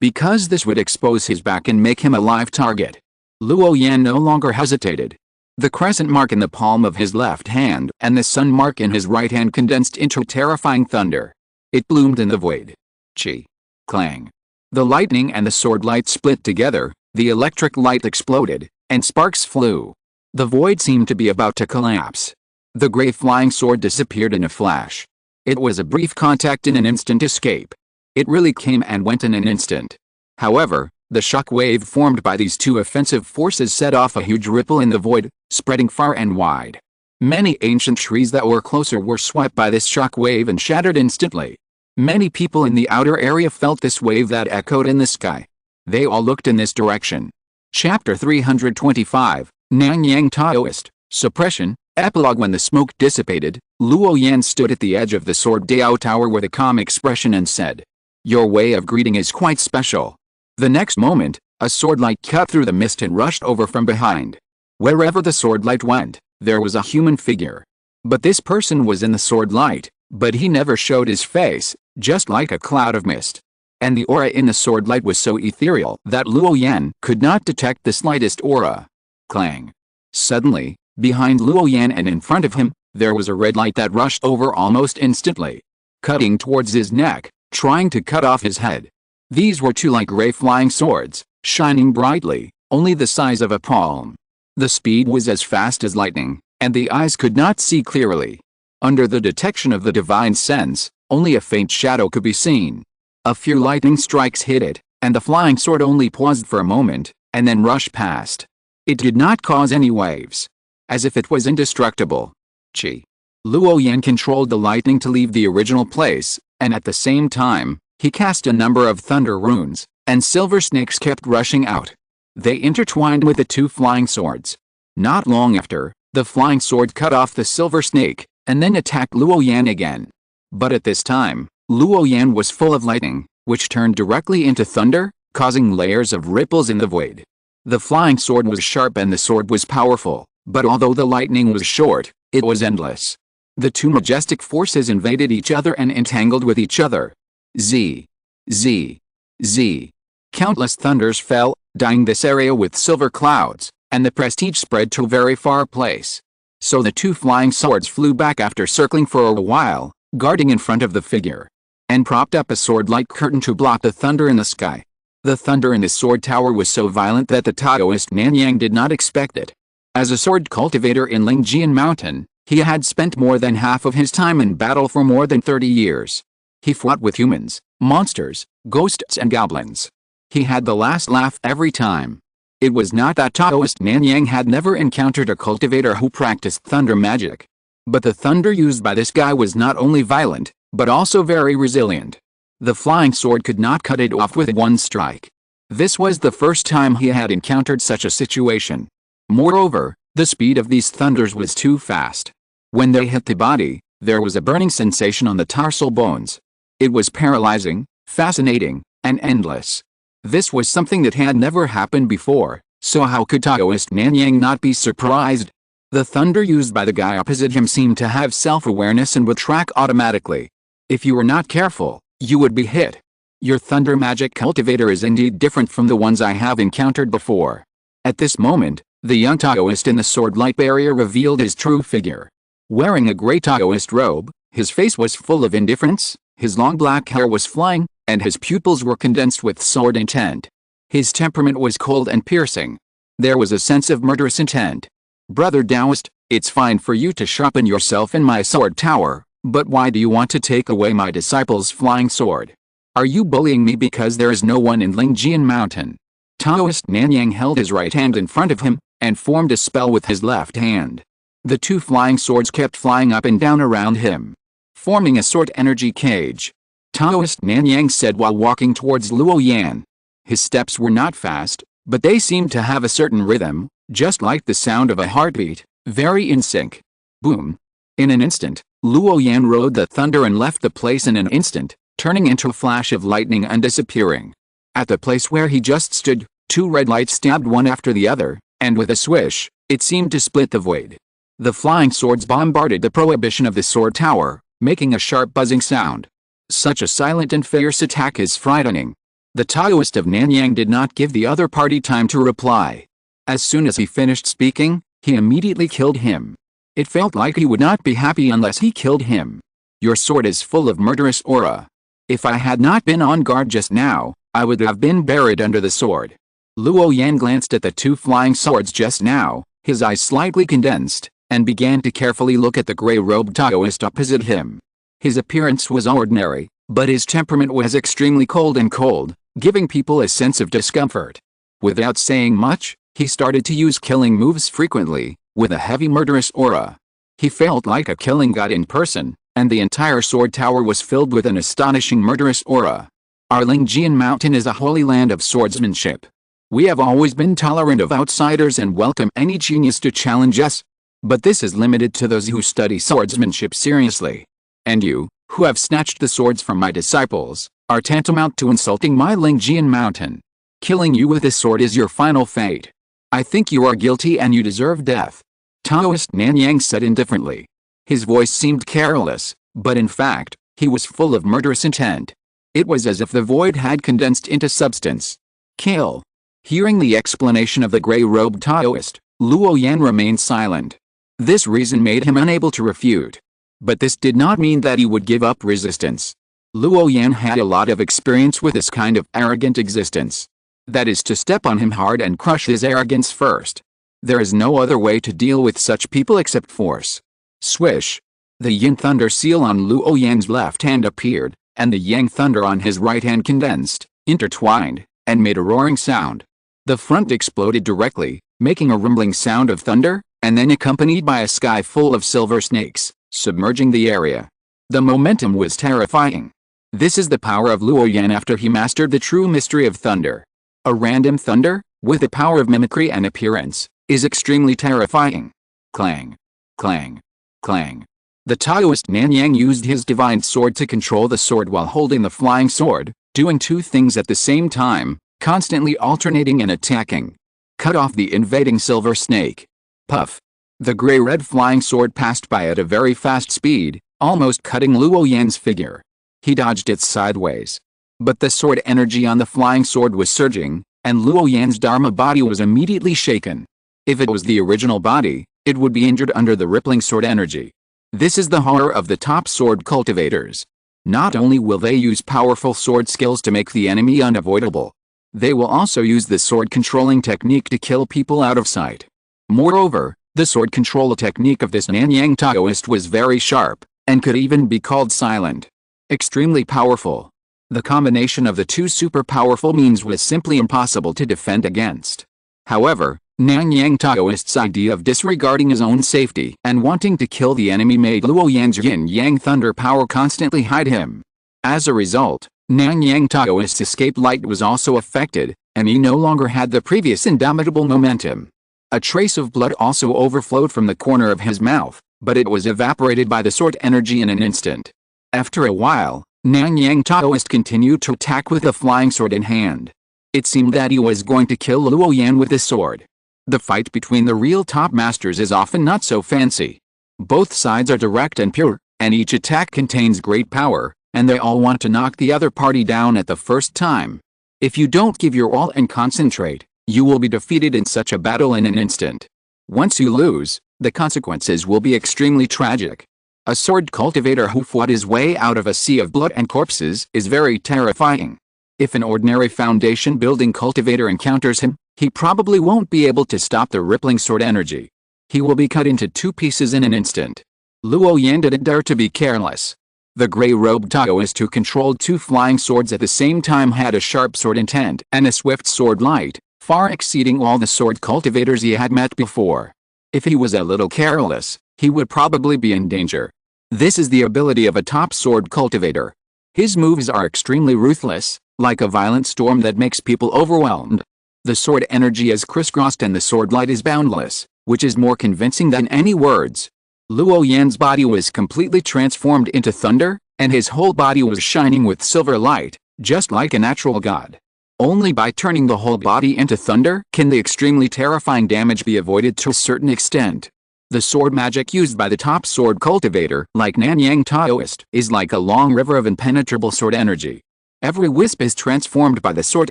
Because this would expose his back and make him a live target. Luo Yan no longer hesitated. The crescent mark in the palm of his left hand and the sun mark in his right hand condensed into terrifying thunder. It bloomed in the void. Chi. Clang. The lightning and the sword light split together, the electric light exploded, and sparks flew. The void seemed to be about to collapse. The gray flying sword disappeared in a flash. It was a brief contact and an instant escape. It really came and went in an instant. However, the shock wave formed by these two offensive forces set off a huge ripple in the void, spreading far and wide. Many ancient trees that were closer were swept by this shock wave and shattered instantly. Many people in the outer area felt this wave that echoed in the sky. They all looked in this direction. Chapter 325, Nanyang Taoist, Suppression, Epilogue. When the smoke dissipated, Luo Yan stood at the edge of the Sword Dao Tower with a calm expression and said, "Your way of greeting is quite special." The next moment, a sword light cut through the mist and rushed over from behind. Wherever the sword light went, there was a human figure. But this person was in the sword light, but he never showed his face, just like a cloud of mist. And the aura in the sword light was so ethereal that Luo Yan could not detect the slightest aura. Clang. Suddenly, behind Luo Yan and in front of him, there was a red light that rushed over almost instantly, cutting towards his neck, trying to cut off his head. These were two light gray flying swords, shining brightly, only the size of a palm. The speed was as fast as lightning, and the eyes could not see clearly. Under the detection of the divine sense, only a faint shadow could be seen. A few lightning strikes hit it, and the flying sword only paused for a moment, and then rushed past. It did not cause any waves, as if it was indestructible. Chi. Luo Yan controlled the lightning to leave the original place, and at the same time, he cast a number of thunder runes, and silver snakes kept rushing out. They intertwined with the two flying swords. Not long after, the flying sword cut off the silver snake, and then attacked Luo Yan again. But at this time, Luo Yan was full of lightning, which turned directly into thunder, causing layers of ripples in the void. The flying sword was sharp and the sword was powerful, but although the lightning was short, it was endless. The two majestic forces invaded each other and entangled with each other. Z. Z. Z. Countless thunders fell, dyeing this area with silver clouds, and the prestige spread to a very far place. So the two flying swords flew back after circling for a while, guarding in front of the figure, and propped up a sword-like curtain to block the thunder in the sky. The thunder in the sword tower was so violent that the Taoist Nanyang did not expect it. As a sword cultivator in Lingjian Mountain, he had spent more than half of his time in battle for more than 30 years. He fought with humans, monsters, ghosts and goblins. He had the last laugh every time. It was not that Taoist Nanyang had never encountered a cultivator who practiced thunder magic. But the thunder used by this guy was not only violent, but also very resilient. The flying sword could not cut it off with one strike. This was the first time he had encountered such a situation. Moreover, the speed of these thunders was too fast. When they hit the body, there was a burning sensation on the tarsal bones. It was paralyzing, fascinating, and endless. This was something that had never happened before, so how could Taoist Nanyang not be surprised? The thunder used by the guy opposite him seemed to have self-awareness and would track automatically. If you were not careful, you would be hit. Your thunder magic cultivator is indeed different from the ones I have encountered before. At this moment, the young Taoist in the sword light barrier revealed his true figure. Wearing a gray Taoist robe, his face was full of indifference, his long black hair was flying, and his pupils were condensed with sword intent. His temperament was cold and piercing. There was a sense of murderous intent. "Brother Taoist, it's fine for you to sharpen yourself in my sword tower, but why do you want to take away my disciple's flying sword? Are you bullying me because there is no one in Lingjian Mountain?" Taoist Nanyang held his right hand in front of him, and formed a spell with his left hand. The two flying swords kept flying up and down around him, forming a sword energy cage. Taoist Nanyang said while walking towards Luo Yan. His steps were not fast, but they seemed to have a certain rhythm, just like the sound of a heartbeat, very in sync. Boom. In an instant, Luo Yan rode the thunder and left the place in an instant, turning into a flash of lightning and disappearing. At the place where he just stood, two red lights stabbed one after the other, and with a swish, it seemed to split the void. The flying swords bombarded the prohibition of the sword tower, making a sharp buzzing sound. Such a silent and fierce attack is frightening. The Taoist of Nanyang did not give the other party time to reply. As soon as he finished speaking, he immediately killed him. It felt like he would not be happy unless he killed him. "Your sword is full of murderous aura. If I had not been on guard just now, I would have been buried under the sword." Luo Yan glanced at the two flying swords just now, his eyes slightly condensed, and began to carefully look at the gray-robed Taoist opposite him. His appearance was ordinary, but his temperament was extremely cold, giving people a sense of discomfort. Without saying much, he started to use killing moves frequently, with a heavy murderous aura. He felt like a killing god in person, and the entire sword tower was filled with an astonishing murderous aura. Our Lingjian Mountain is a holy land of swordsmanship. We have always been tolerant of outsiders and welcome any genius to challenge us. But this is limited to those who study swordsmanship seriously. And you, who have snatched the swords from my disciples, are tantamount to insulting my Lingjian Mountain. Killing you with this sword is your final fate. I think you are guilty and you deserve death. Taoist Nanyang said indifferently. His voice seemed careless, but in fact, he was full of murderous intent. It was as if the void had condensed into substance. Kill. Hearing the explanation of the gray-robed Taoist, Luo Yan remained silent. This reason made him unable to refute. But this did not mean that he would give up resistance. Luo Yan had a lot of experience with this kind of arrogant existence. That is to step on him hard and crush his arrogance first. There is no other way to deal with such people except force. Swish. The yin thunder seal on Luo Yan's left hand appeared, and the yang thunder on his right hand condensed, intertwined, and made a roaring sound. The front exploded directly, making a rumbling sound of thunder, and then accompanied by a sky full of silver snakes, submerging the area. The momentum was terrifying. This is the power of Luo Yan after he mastered the true mystery of thunder. A random thunder, with the power of mimicry and appearance, is extremely terrifying. Clang. Clang. Clang. The Taoist Nanyang used his divine sword to control the sword while holding the flying sword, doing two things at the same time, constantly alternating and attacking. Cut off the invading silver snake. Puff. The gray-red flying sword passed by at a very fast speed, almost cutting Luo Yan's figure. He dodged it sideways. But the sword energy on the flying sword was surging, and Luo Yan's Dharma body was immediately shaken. If it was the original body, it would be injured under the rippling sword energy. This is the horror of the top sword cultivators. Not only will they use powerful sword skills to make the enemy unavoidable, they will also use the sword controlling technique to kill people out of sight. Moreover, the sword control technique of this Nanyang Taoist was very sharp, and could even be called silent. Extremely powerful. The combination of the two super powerful means was simply impossible to defend against. However, Nanyang Taoist's idea of disregarding his own safety and wanting to kill the enemy made Luo Yan's yin-yang thunder power constantly hide him. As a result, Nanyang Taoist's escape light was also affected, and he no longer had the previous indomitable momentum. A trace of blood also overflowed from the corner of his mouth, but it was evaporated by the sword energy in an instant. After a while, Nanyang Taoist continued to attack with the flying sword in hand. It seemed that he was going to kill Luo Yan with the sword. The fight between the real top masters is often not so fancy. Both sides are direct and pure, and each attack contains great power, and they all want to knock the other party down at the first time. If you don't give your all and concentrate, you will be defeated in such a battle in an instant. Once you lose, the consequences will be extremely tragic. A sword cultivator who fought his way out of a sea of blood and corpses is very terrifying. If an ordinary foundation building cultivator encounters him, he probably won't be able to stop the rippling sword energy. He will be cut into two pieces in an instant. Luo Yan didn't dare to be careless. The gray-robed Taoist who controlled two flying swords at the same time had a sharp sword intent and a swift sword light, far exceeding all the sword cultivators he had met before. If he was a little careless, he would probably be in danger. This is the ability of a top sword cultivator. His moves are extremely ruthless, like a violent storm that makes people overwhelmed. The sword energy is crisscrossed and the sword light is boundless, which is more convincing than any words. Luo Yan's body was completely transformed into thunder, and his whole body was shining with silver light, just like a natural god. Only by turning the whole body into thunder can the extremely terrifying damage be avoided to a certain extent. The sword magic used by the top sword cultivator, like Nanyang Taoist, is like a long river of impenetrable sword energy. Every wisp is transformed by the sword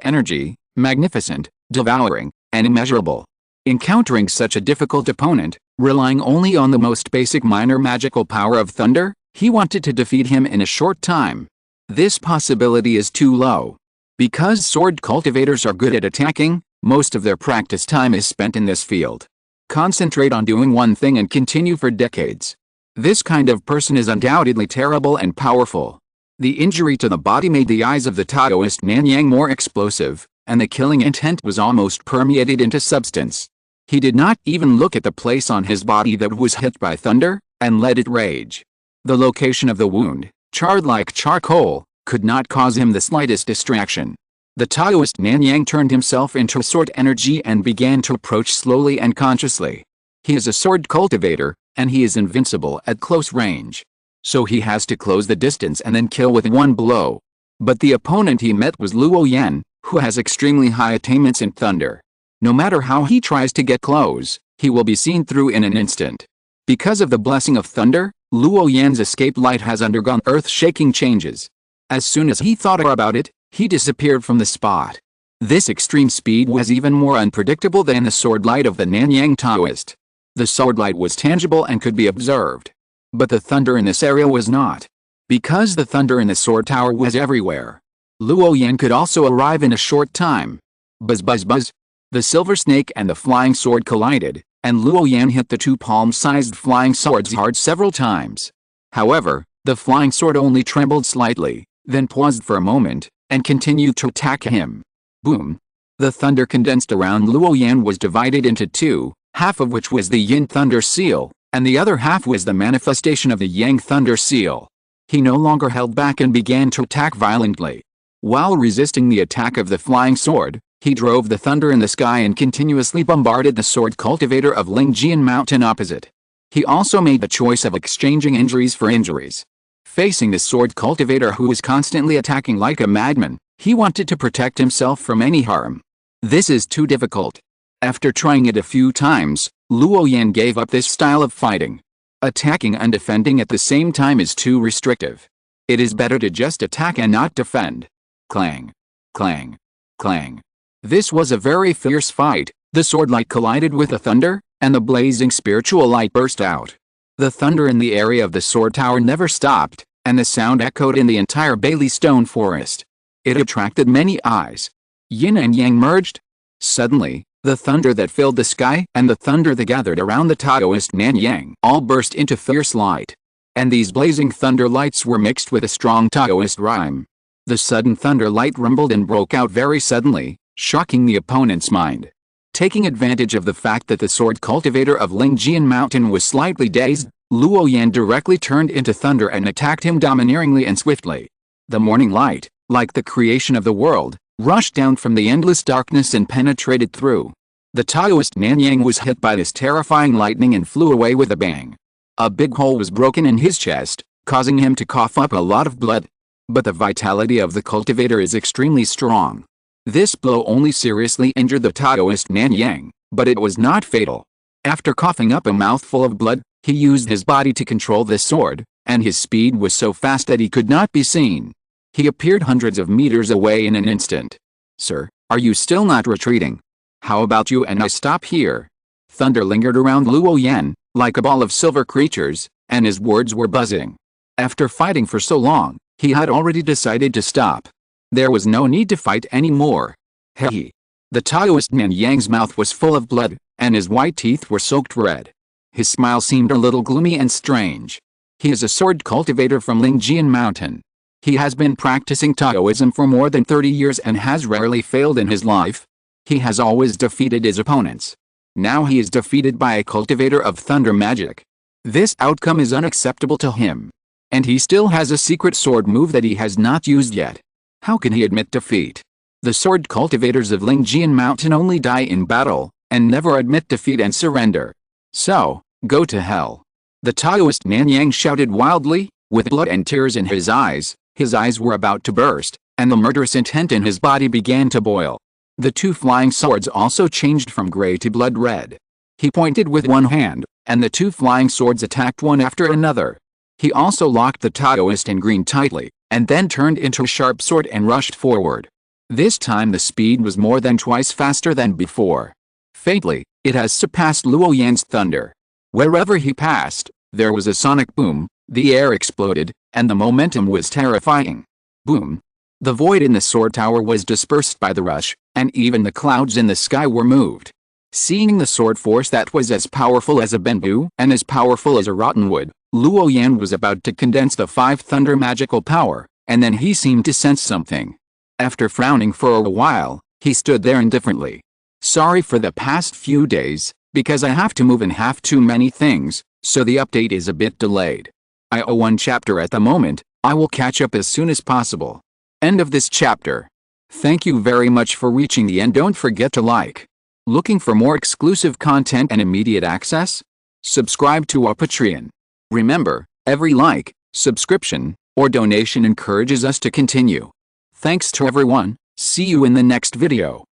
energy, magnificent, devouring, and immeasurable. Encountering such a difficult opponent, relying only on the most basic minor magical power of thunder, he wanted to defeat him in a short time. This possibility is too low. Because sword cultivators are good at attacking, most of their practice time is spent in this field. Concentrate on doing one thing and continue for decades. This kind of person is undoubtedly terrible and powerful. The injury to the body made the eyes of the Taoist Nanyang more explosive, and the killing intent was almost permeated into substance. He did not even look at the place on his body that was hit by thunder, and let it rage. The location of the wound, charred like charcoal, could not cause him the slightest distraction. The Taoist Nanyang turned himself into sword energy and began to approach slowly and consciously. He is a sword cultivator, and he is invincible at close range. So he has to close the distance and then kill with one blow. But the opponent he met was Luo Yan, who has extremely high attainments in thunder. No matter how he tries to get close, he will be seen through in an instant. Because of the blessing of thunder, Luo Yan's escape light has undergone earth-shaking changes. As soon as he thought about it, he disappeared from the spot. This extreme speed was even more unpredictable than the sword light of the Nanyang Taoist. The sword light was tangible and could be observed. But the thunder in this area was not. Because the thunder in the sword tower was everywhere. Luo Yan could also arrive in a short time. Buzz buzz buzz. The silver snake and the flying sword collided, and Luo Yan hit the two palm-sized flying swords hard several times. However, the flying sword only trembled slightly, then paused for a moment, and continued to attack him. Boom! The thunder condensed around Luo Yan was divided into two, half of which was the Yin Thunder Seal, and the other half was the manifestation of the Yang Thunder Seal. He no longer held back and began to attack violently. While resisting the attack of the flying sword, he drove the thunder in the sky and continuously bombarded the sword cultivator of Lingjian Mountain opposite. He also made the choice of exchanging injuries for injuries. Facing the sword cultivator who was constantly attacking like a madman, he wanted to protect himself from any harm. This is too difficult. After trying it a few times, Luo Yan gave up this style of fighting. Attacking and defending at the same time is too restrictive. It is better to just attack and not defend. Clang. Clang. Clang. This was a very fierce fight. The sword light collided with the thunder, and the blazing spiritual light burst out. The thunder in the area of the sword tower never stopped, and the sound echoed in the entire Bailey stone forest. It attracted many eyes. Yin and Yang merged. Suddenly, the thunder that filled the sky and the thunder that gathered around the Taoist Nanyang all burst into fierce light. And these blazing thunder lights were mixed with a strong Taoist rhyme. The sudden thunder light rumbled and broke out very suddenly, shocking the opponent's mind. Taking advantage of the fact that the sword cultivator of Lingjian Mountain was slightly dazed, Luo Yan directly turned into thunder and attacked him domineeringly and swiftly. The morning light, like the creation of the world, rushed down from the endless darkness and penetrated through. The Taoist Nanyang was hit by this terrifying lightning and flew away with a bang. A big hole was broken in his chest, causing him to cough up a lot of blood. But the vitality of the cultivator is extremely strong. This blow only seriously injured the Taoist Nanyang, but it was not fatal. After coughing up a mouthful of blood, he used his body to control the sword, and his speed was so fast that he could not be seen. He appeared hundreds of meters away in an instant. "Sir, are you still not retreating? How about you and I stop here?" Thunder lingered around Luo Yan, like a ball of silver creatures, and his words were buzzing. After fighting for so long, he had already decided to stop. There was no need to fight anymore. He. The Taoist Nanyang's mouth was full of blood, and his white teeth were soaked red. His smile seemed a little gloomy and strange. He is a sword cultivator from Lingjian Mountain. He has been practicing Taoism for more than 30 years and has rarely failed in his life. He has always defeated his opponents. Now he is defeated by a cultivator of thunder magic. This outcome is unacceptable to him. And he still has a secret sword move that he has not used yet. How can he admit defeat? The sword cultivators of Lingjian Mountain only die in battle, and never admit defeat and surrender. So, go to hell. The Taoist Nanyang shouted wildly, with blood and tears in his eyes. His eyes were about to burst, and the murderous intent in his body began to boil. The two flying swords also changed from gray to blood red. He pointed with one hand, and the two flying swords attacked one after another. He also locked the Taoist in green tightly, and then turned into a sharp sword and rushed forward. This time the speed was more than twice faster than before. Faintly, it has surpassed Luo Yan's thunder. Wherever he passed, there was a sonic boom, the air exploded, and the momentum was terrifying. Boom! The void in the sword tower was dispersed by the rush, and even the clouds in the sky were moved. Seeing the sword force that was as powerful as a bamboo and as powerful as a rotten wood, Luo Yan was about to condense the 5 thunder magical power, and then he seemed to sense something. After frowning for a while, he stood there indifferently. Sorry for the past few days, because I have to move and have too many things, so the update is a bit delayed. I owe 1 chapter at the moment. I will catch up as soon as possible. End of this chapter. Thank you very much for reaching the end. Don't forget to like. Looking for more exclusive content and immediate access? Subscribe to our Patreon. Remember, every like, subscription, or donation encourages us to continue. Thanks to everyone. See you in the next video.